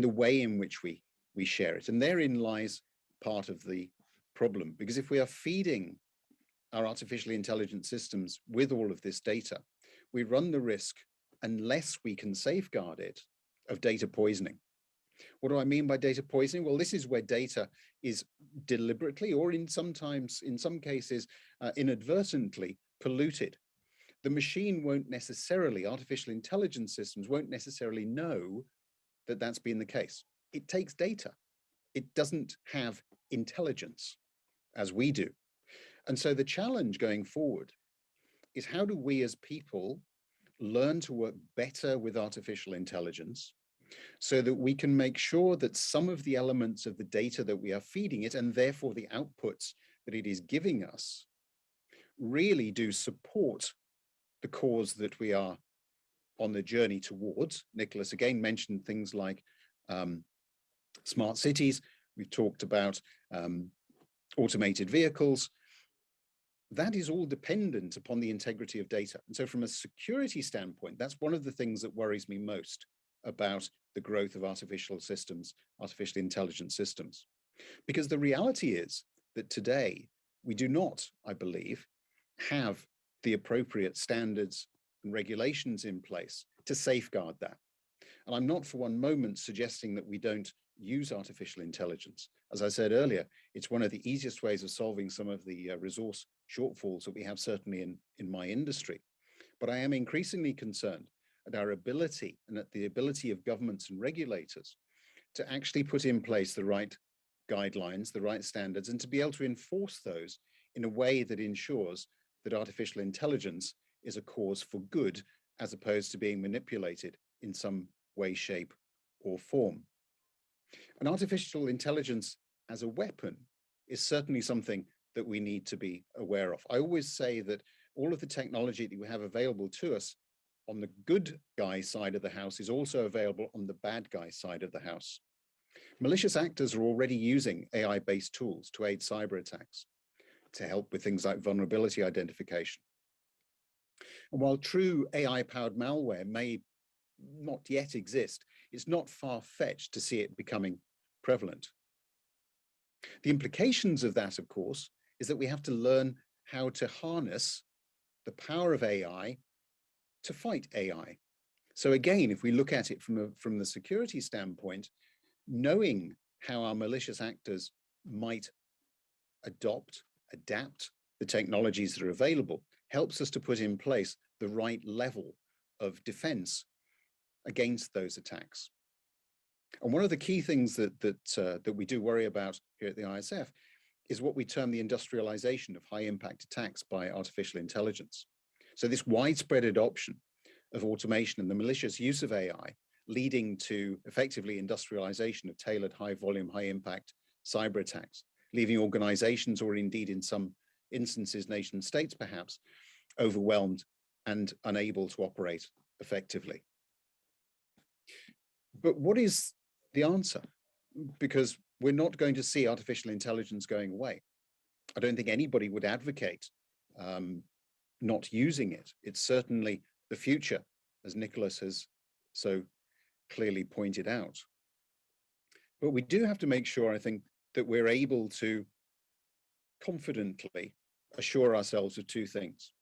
the way in which we share it. And therein lies part of the problem, because if we are feeding our artificially intelligent systems with all of this data, we run the risk unless we can safeguard it, of data poisoning. What do I mean by data poisoning? Well, this is where data is deliberately, or in some cases, inadvertently polluted. The machine won't necessarily, artificial intelligence systems won't necessarily know that that's been the case. It takes data. It doesn't have intelligence as we do. And so the challenge going forward is, how do we as people learn to work better with artificial intelligence so that we can make sure that some of the elements of the data that we are feeding it, and therefore the outputs that it is giving us, really do support the cause that we are on the journey towards. Nicholas again mentioned things like smart cities. We've talked about automated vehicles. That is all dependent upon the integrity of data. And so from a security standpoint, that's one of the things that worries me most about the growth of artificial systems, artificial intelligence systems. Because the reality is that today we do not, I believe, have the appropriate standards and regulations in place to safeguard that. And I'm not for one moment suggesting that we don't use artificial intelligence. As I said earlier, it's one of the easiest ways of solving some of the resource shortfalls that we have, certainly in my industry. But I am increasingly concerned at our ability, and at the ability of governments and regulators, to actually put in place the right guidelines, the right standards, and to be able to enforce those in a way that ensures that artificial intelligence is a cause for good, as opposed to being manipulated in some way, shape, or form. And artificial intelligence as a weapon is certainly something that we need to be aware of. I always say that all of the technology that we have available to us on the good guy side of the house is also available on the bad guy side of the house. Malicious actors are already using AI-based tools to aid cyber attacks, to help with things like vulnerability identification. And while true AI-powered malware may not yet exist, it's not far-fetched to see it becoming prevalent. The implications of that, of course, is that we have to learn how to harness the power of AI to fight AI. So again, if we look at it from the security standpoint, knowing how our malicious actors might adapt the technologies that are available helps us to put in place the right level of defense against those attacks. And one of the key things that we do worry about here at the ISF is what we term the industrialization of high-impact attacks by artificial intelligence. So this widespread adoption of automation and the malicious use of AI leading to effectively industrialization of tailored high-volume, high-impact cyber attacks, leaving organizations, or indeed in some instances nation states perhaps, overwhelmed and unable to operate effectively. But what is the answer? Because we're not going to see artificial intelligence going away. I don't think anybody would advocate not using it. It's certainly the future, as Nicholas has so clearly pointed out. But we do have to make sure, I think, that we're able to confidently assure ourselves of two things.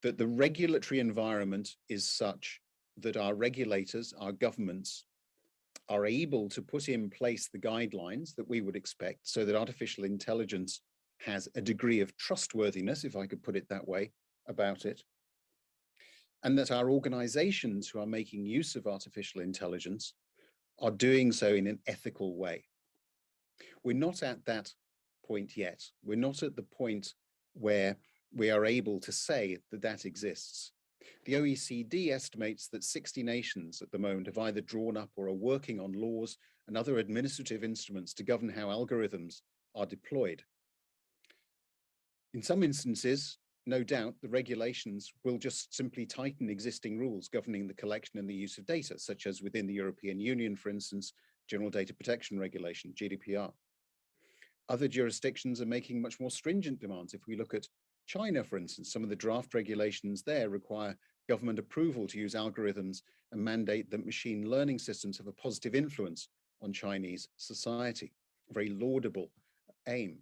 That the regulatory environment is such that our regulators, our governments, are able to put in place the guidelines that we would expect so that artificial intelligence has a degree of trustworthiness, if I could put it that way, about it. And that our organizations who are making use of artificial intelligence are doing so in an ethical way. We're not at that point yet. We're not at the point where we are able to say that that exists. The OECD estimates that 60 nations at the moment have either drawn up or are working on laws and other administrative instruments to govern how algorithms are deployed. In some instances, no doubt, the regulations will just simply tighten existing rules governing the collection and the use of data, such as within the European Union, for instance, General Data Protection Regulation, GDPR. Other jurisdictions are making much more stringent demands. If we look at China, for instance, some of the draft regulations there require government approval to use algorithms and mandate that machine learning systems have a positive influence on Chinese society. A very laudable aim.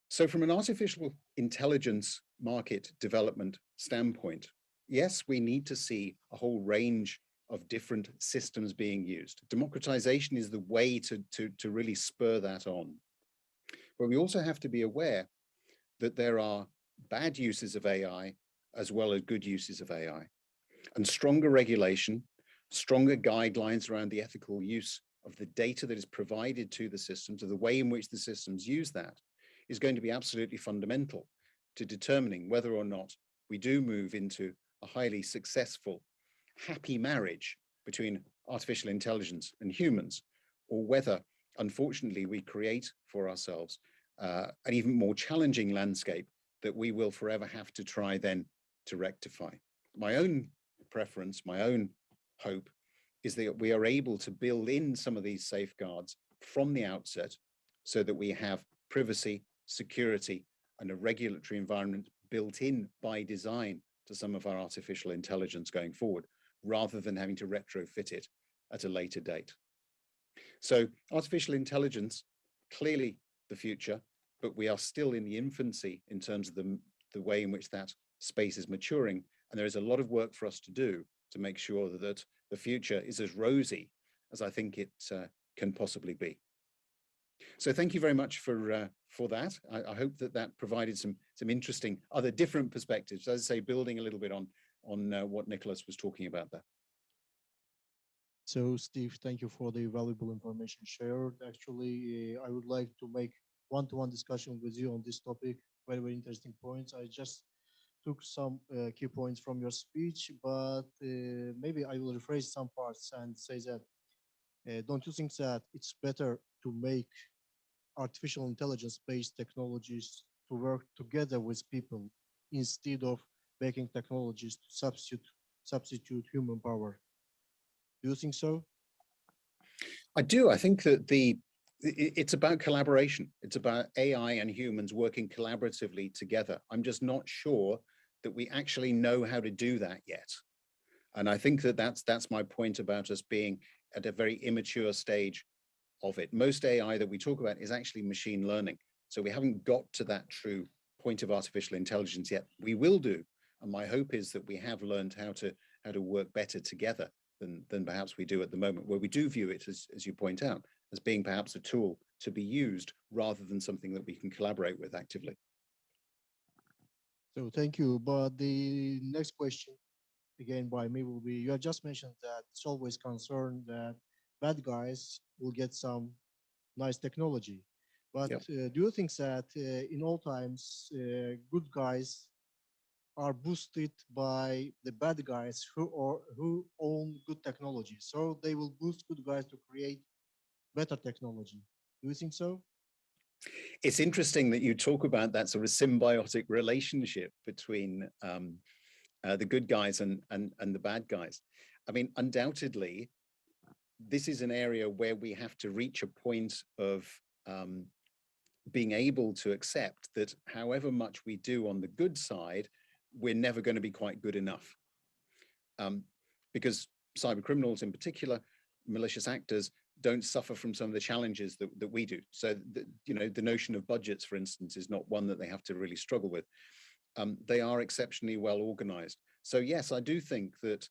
So from an artificial intelligence market development standpoint, yes, we need to see a whole range of different systems being used. Democratization is the way to really spur that on. But we also have to be aware that there are bad uses of AI as well as good uses of AI. And stronger regulation, stronger guidelines around the ethical use of the data that is provided to the systems, of the way in which the systems use that, is going to be absolutely fundamental to determining whether or not we do move into a highly successful, happy marriage between artificial intelligence and humans, or whether, unfortunately, we create for ourselves an even more challenging landscape that we will forever have to try then to rectify. My own preference, my own hope, is that we are able to build in some of these safeguards from the outset so that we have privacy, security, and a regulatory environment built in by design to some of our artificial intelligence going forward, rather than having to retrofit it at a later date. So artificial intelligence, clearly the future, but we are still in the infancy in terms of the way in which that space is maturing. And there is a lot of work for us to do to make sure that the future is as rosy as I think it can possibly be. So thank you very much for that. I hope that that provided some interesting other different perspectives, as I say, building a little bit on what Nicholas was talking about there. So Steve, thank you for the valuable information shared. Actually, I would like to make one-to-one discussion with you on this topic. Very, very interesting points. I just took some key points from your speech, but maybe I will rephrase some parts and say that don't you think that it's better to make artificial intelligence-based technologies to work together with people instead of making technologies to substitute human power? Do you think so? I do. I think that it's about collaboration. It's about AI and humans working collaboratively together. I'm just not sure that we actually know how to do that yet. And I think that that's my point about us being at a very immature stage of it. Most AI that we talk about is actually machine learning. So we haven't got to that true point of artificial intelligence yet. We will do. And my hope is that we have learned how to work better together than perhaps we do at the moment, where we do view it, as you point out, as being perhaps a tool to be used rather than something that we can collaborate with actively. So thank you. But the next question, again by me, will be, you have just mentioned that it's always concerned that bad guys will get some nice technology. But do you think that in all times, good guys are boosted by the bad guys who own good technology? So they will boost good guys to create better technology. Do you think so? It's interesting that you talk about that sort of symbiotic relationship between the good guys and the bad guys. I mean, undoubtedly, this is an area where we have to reach a point of being able to accept that however much we do on the good side, we're never going to be quite good enough. Because cyber criminals in particular, malicious actors, don't suffer from some of the challenges that we do. So, the notion of budgets, for instance, is not one that they have to really struggle with. They are exceptionally well organized. So yes, I do think that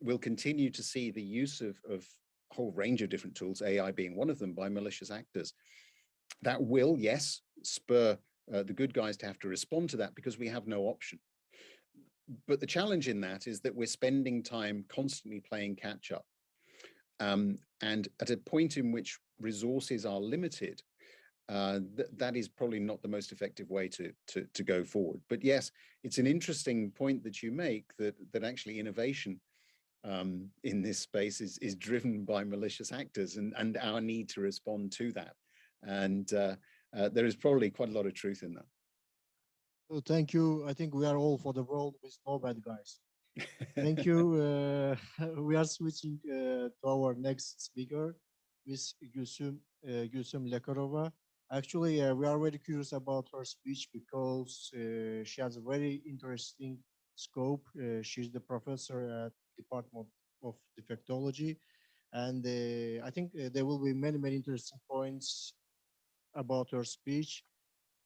we'll continue to see the use of a whole range of different tools, AI being one of them, by malicious actors. That will, yes, spur the good guys to have to respond to that because we have no option. But the challenge in that is that we're spending time constantly playing catch up. And at a point in which resources are limited, that is probably not the most effective way to go forward. But yes, it's an interesting point that you make, that actually innovation in this space is driven by malicious actors and our need to respond to that. And there is probably quite a lot of truth in that. Oh, thank you. I think we are all for the world with no bad guys. Thank you. We are switching to our next speaker, Ms. Gülsüm Lekarova. Actually, we are very curious about her speech because she has a very interesting scope. She's the professor at Department of Defectology. And I think there will be many, many interesting points about her speech.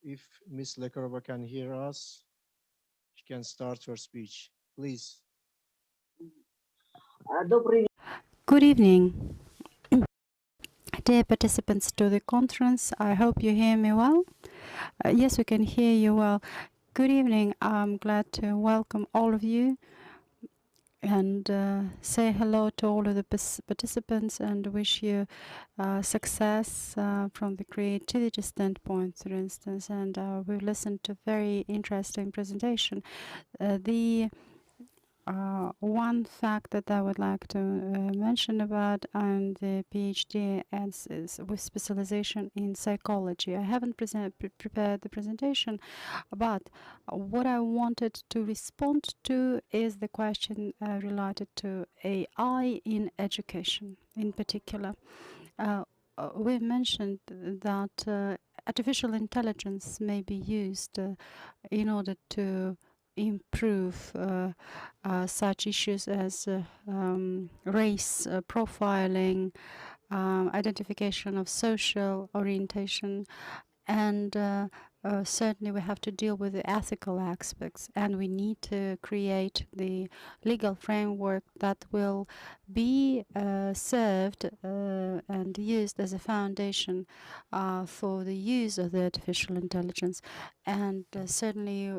if Ms. Lekarova can hear us, she can start her speech. Please. Good evening, dear participants to the conference. I hope you hear me well. Yes, we can hear you well. Good evening. I'm glad to welcome all of you and say hello to all of the participants and wish you success from the creativity standpoint, for instance. And we've listened to very interesting presentation. The one fact that I would like to mention about the PhD is with specialization in psychology. I haven't prepared the presentation, but what I wanted to respond to is the question related to AI in education in particular. We mentioned that artificial intelligence may be used in order to improve such issues as race profiling, identification of social orientation, and certainly we have to deal with the ethical aspects, and we need to create the legal framework that will be served and used as a foundation for the use of the artificial intelligence. And certainly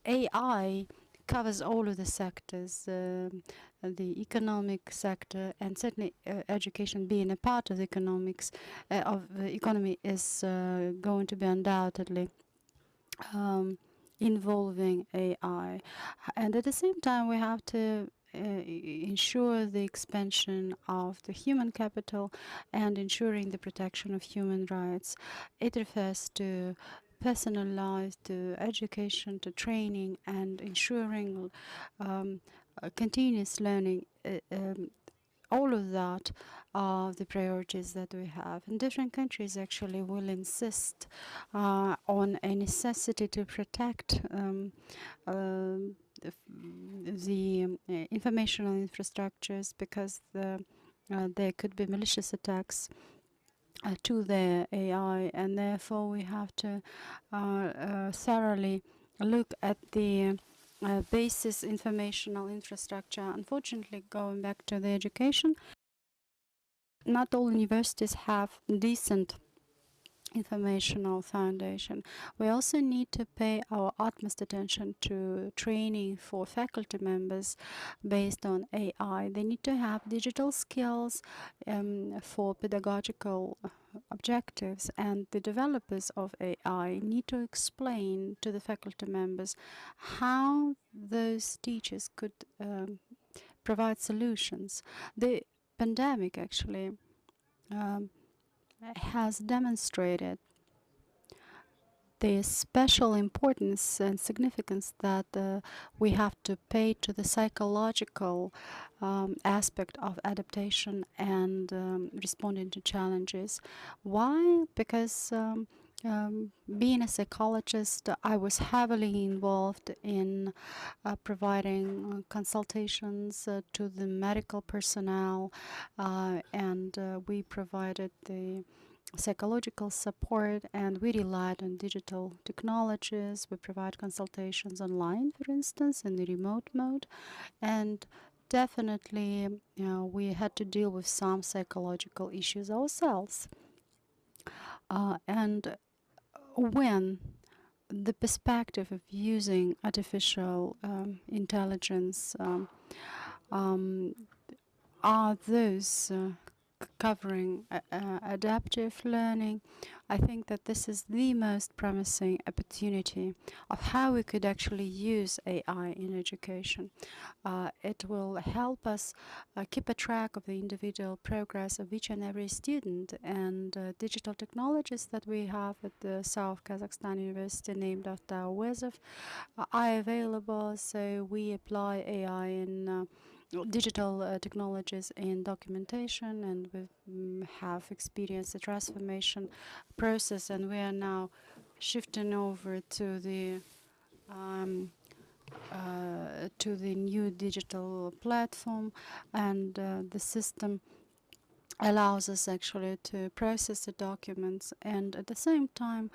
AI covers all of the sectors, the economic sector, and certainly education being a part of the economics of the economy is going to be undoubtedly involving AI. And at the same time, we have to ensure the expansion of the human capital and ensuring the protection of human rights. It refers to personalized education, to training, and ensuring continuous learning. All of that are the priorities that we have. And different countries actually will insist on a necessity to protect the informational infrastructures, because there could be malicious attacks to the AI, and therefore we have to thoroughly look at the basis informational infrastructure. Unfortunately, going back to the education, not all universities have decent informational foundation. We also need to pay our utmost attention to training for faculty members based on AI. They need to have digital skills for pedagogical objectives, and the developers of AI need to explain to the faculty members how those teachers could provide solutions. The pandemic actually has demonstrated the special importance and significance that we have to pay to the psychological aspect of adaptation and responding to challenges. Why? Because being a psychologist, I was heavily involved in providing consultations to the medical personnel, and we provided the psychological support, and we relied on digital technologies. We provide consultations online, for instance, in the remote mode, and definitely we had to deal with some psychological issues ourselves. And when the perspective of using artificial intelligence are those covering adaptive learning, I think that this is the most promising opportunity of how we could actually use AI in education. It will help us keep a track of the individual progress of each and every student, and digital technologies that we have at the South Kazakhstan University named after Wezov are available, so we apply AI in digital technologies in documentation, and we have experienced the transformation process, and we are now shifting over to the new digital platform, and the system allows us actually to process the documents, and at the same time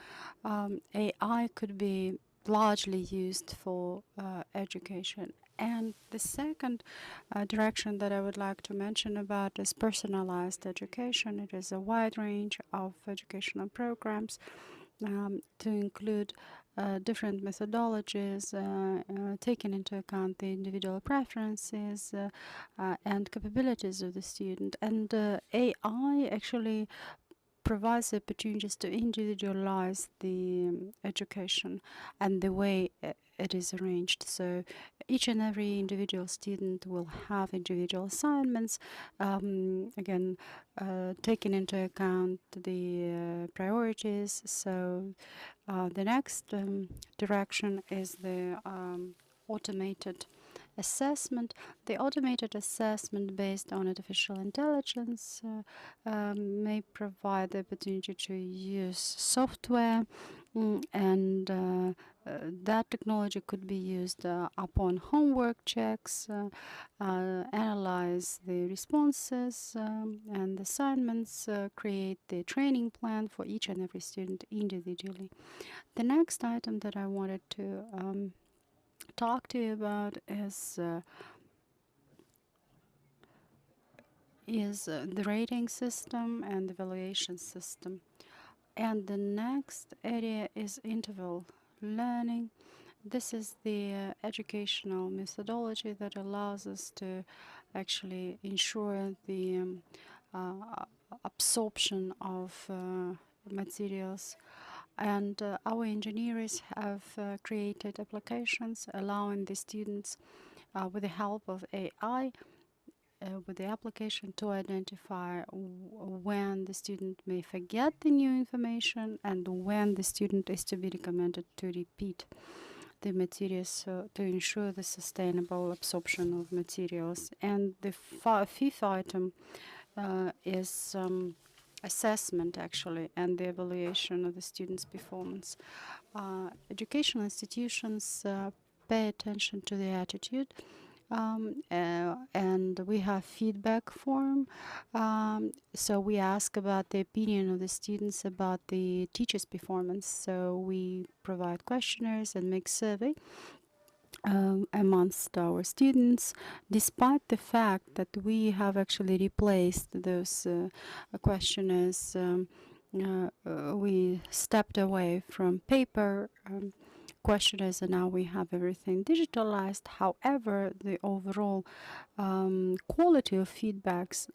AI could be largely used for education. And the second direction that I would like to mention about is personalized education. It is a wide range of educational programs to include different methodologies, taking into account the individual preferences and capabilities of the student. And AI actually provides opportunities to individualize the education and the way it is arranged. So each and every individual student will have individual assignments, again, taking into account the priorities. So the next direction is the automated assessment. The automated assessment based on artificial intelligence may provide the opportunity to use software, and that technology could be used upon homework checks, analyze the responses and assignments, create the training plan for each and every student individually. The next item that I wanted to talk to you about is the rating system and the evaluation system. And the next area is interval learning. This is the educational methodology that allows us to actually ensure the absorption of materials. And our engineers have created applications allowing the students, with the help of AI, with the application, to identify when the student may forget the new information and when the student is to be recommended to repeat the materials, so to ensure the sustainable absorption of materials. And the fifth item is assessment, actually, and the evaluation of the students' performance. Educational institutions pay attention to the attitude, and we have feedback form. So we ask about the opinion of the students about the teacher's performance. So we provide questionnaires and make survey amongst our students, despite the fact that we have actually replaced those questionnaires. We stepped away from paper questionnaires, and now we have everything digitalized. However, the overall quality of feedbacks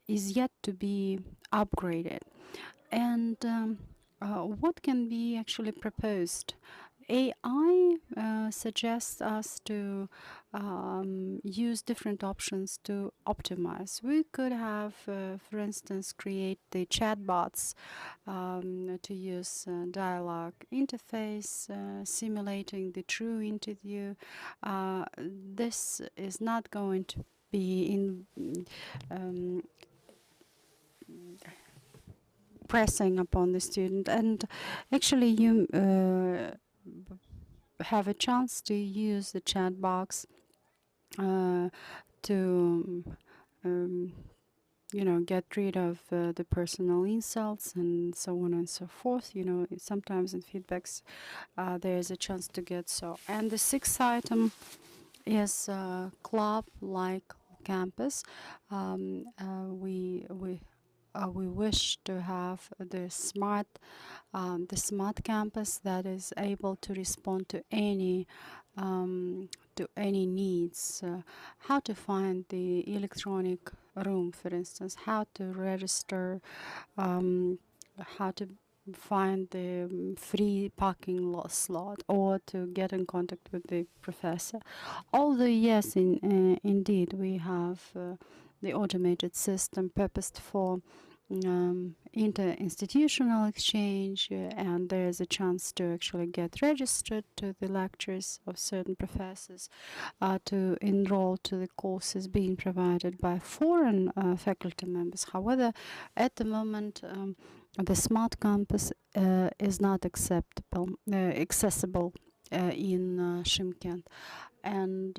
is yet to be upgraded. And what can be actually proposed? AI suggests us to use different options to optimize. We could have, for instance, create the chatbots to use dialogue interface, simulating the true interview. This is not going to be in pressing upon the student, and actually you have a chance to use the chat box to get rid of the personal insults and so on and so forth. Sometimes in feedbacks there is a chance to get so. And the sixth item is club-like campus. We wish to have the smart campus that is able to respond to any needs. How to find the electronic room, for instance, how to register, how to find the free parking lot slot, or to get in contact with the professor. Although yes, indeed we have the automated system purposed for inter-institutional exchange, and there is a chance to actually get registered to the lectures of certain professors, to enroll to the courses being provided by foreign faculty members. However, at the moment, the smart campus is not accessible in Shymkent. And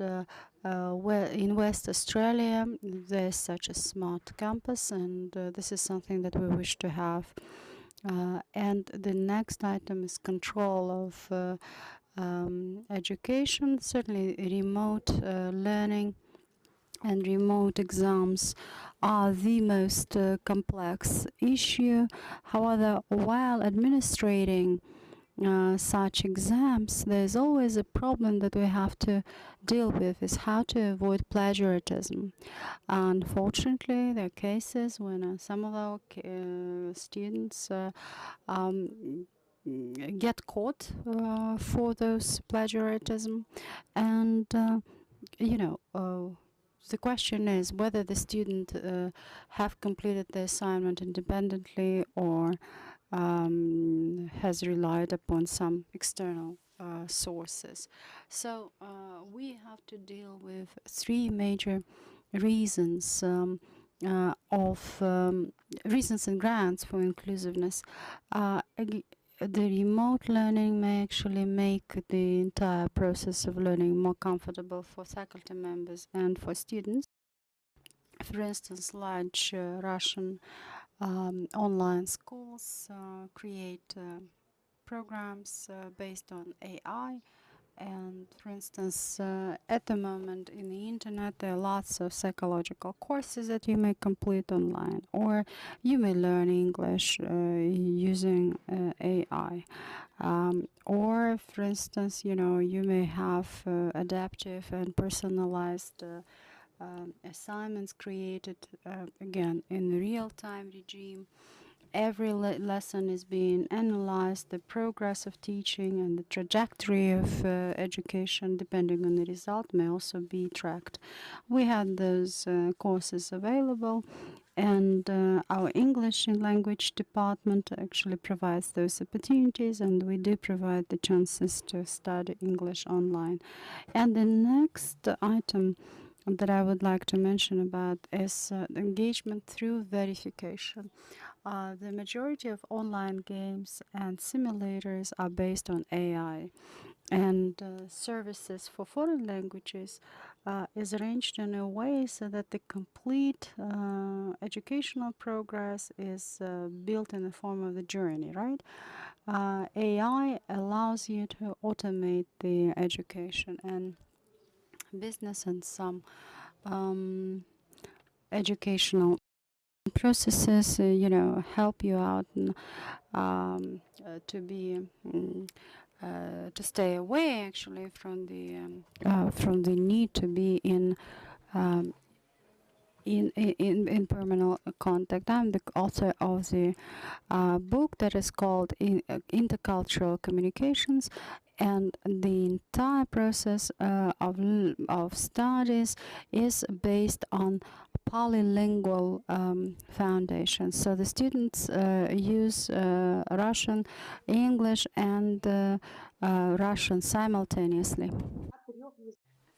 in West Australia, there's such a smart campus, and this is something that we wish to have. And the next item is control of education, certainly remote learning and remote exams are the most complex issue. However, while administrating such exams, there's always a problem that we have to deal with, is how to avoid plagiarism. Unfortunately, there are cases when some of our students get caught for those plagiarism, and the question is whether the student have completed the assignment independently or has relied upon some external sources. So we have to deal with three major reasons reasons and grants for inclusiveness. The remote learning may actually make the entire process of learning more comfortable for faculty members and for students. For instance, large Russian online schools create programs based on AI. And for instance, at the moment in the internet, there are lots of psychological courses that you may complete online, or you may learn English using AI. Or for instance, you may have adaptive and personalized assignments created again in the real-time regime. Every lesson is being analyzed, the progress of teaching and the trajectory of education, depending on the result, may also be tracked. We had those courses available, and our English language department actually provides those opportunities, and we do provide the chances to study English online. And the next item that I would like to mention about is engagement through verification. The majority of online games and simulators are based on AI, and services for foreign languages is arranged in a way so that the complete educational progress is built in the form of the journey, right? AI allows you to automate the education, and business and some educational processes, help you out to be to stay away actually from the need to be in permanent contact. I'm the author of the book that is called Intercultural Communications, and the entire process of studies is based on polylingual foundation. So the students use Russian, English, and Russian simultaneously.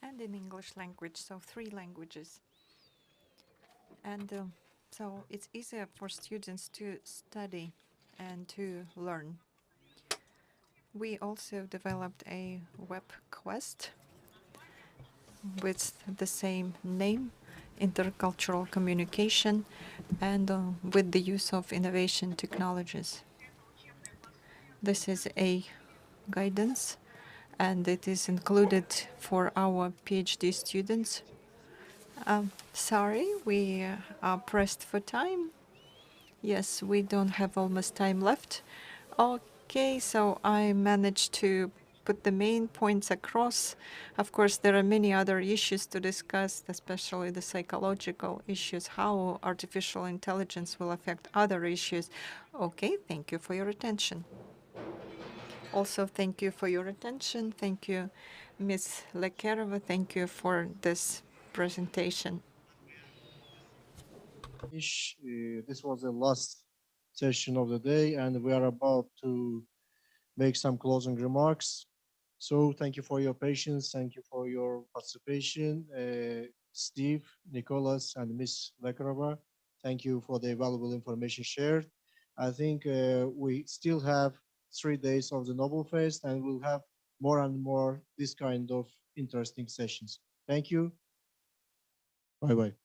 And in English language, so 3 languages. And so it's easier for students to study and to learn. We also developed a web quest with the same name, Intercultural Communication, and with the use of innovation technologies. This is a guidance, and it is included for our PhD students. Sorry, we are pressed for time. Yes, we don't have almost time left. Okay, so I managed to put the main points across. Of course, there are many other issues to discuss, especially the psychological issues, how artificial intelligence will affect other issues. Okay, thank you for your attention. Also, thank you for your attention. Thank you, Ms. Lekerova. Thank you for this presentation. This was the last session of the day, and we are about to make some closing remarks. So thank you for your patience. Thank you for your participation. Steve, Nicholas, and Ms. Lekerova, thank you for the valuable information shared. I think we still have 3 days of the Nobel Fest, and we'll have more and more this kind of interesting sessions. Thank you. Bye-bye.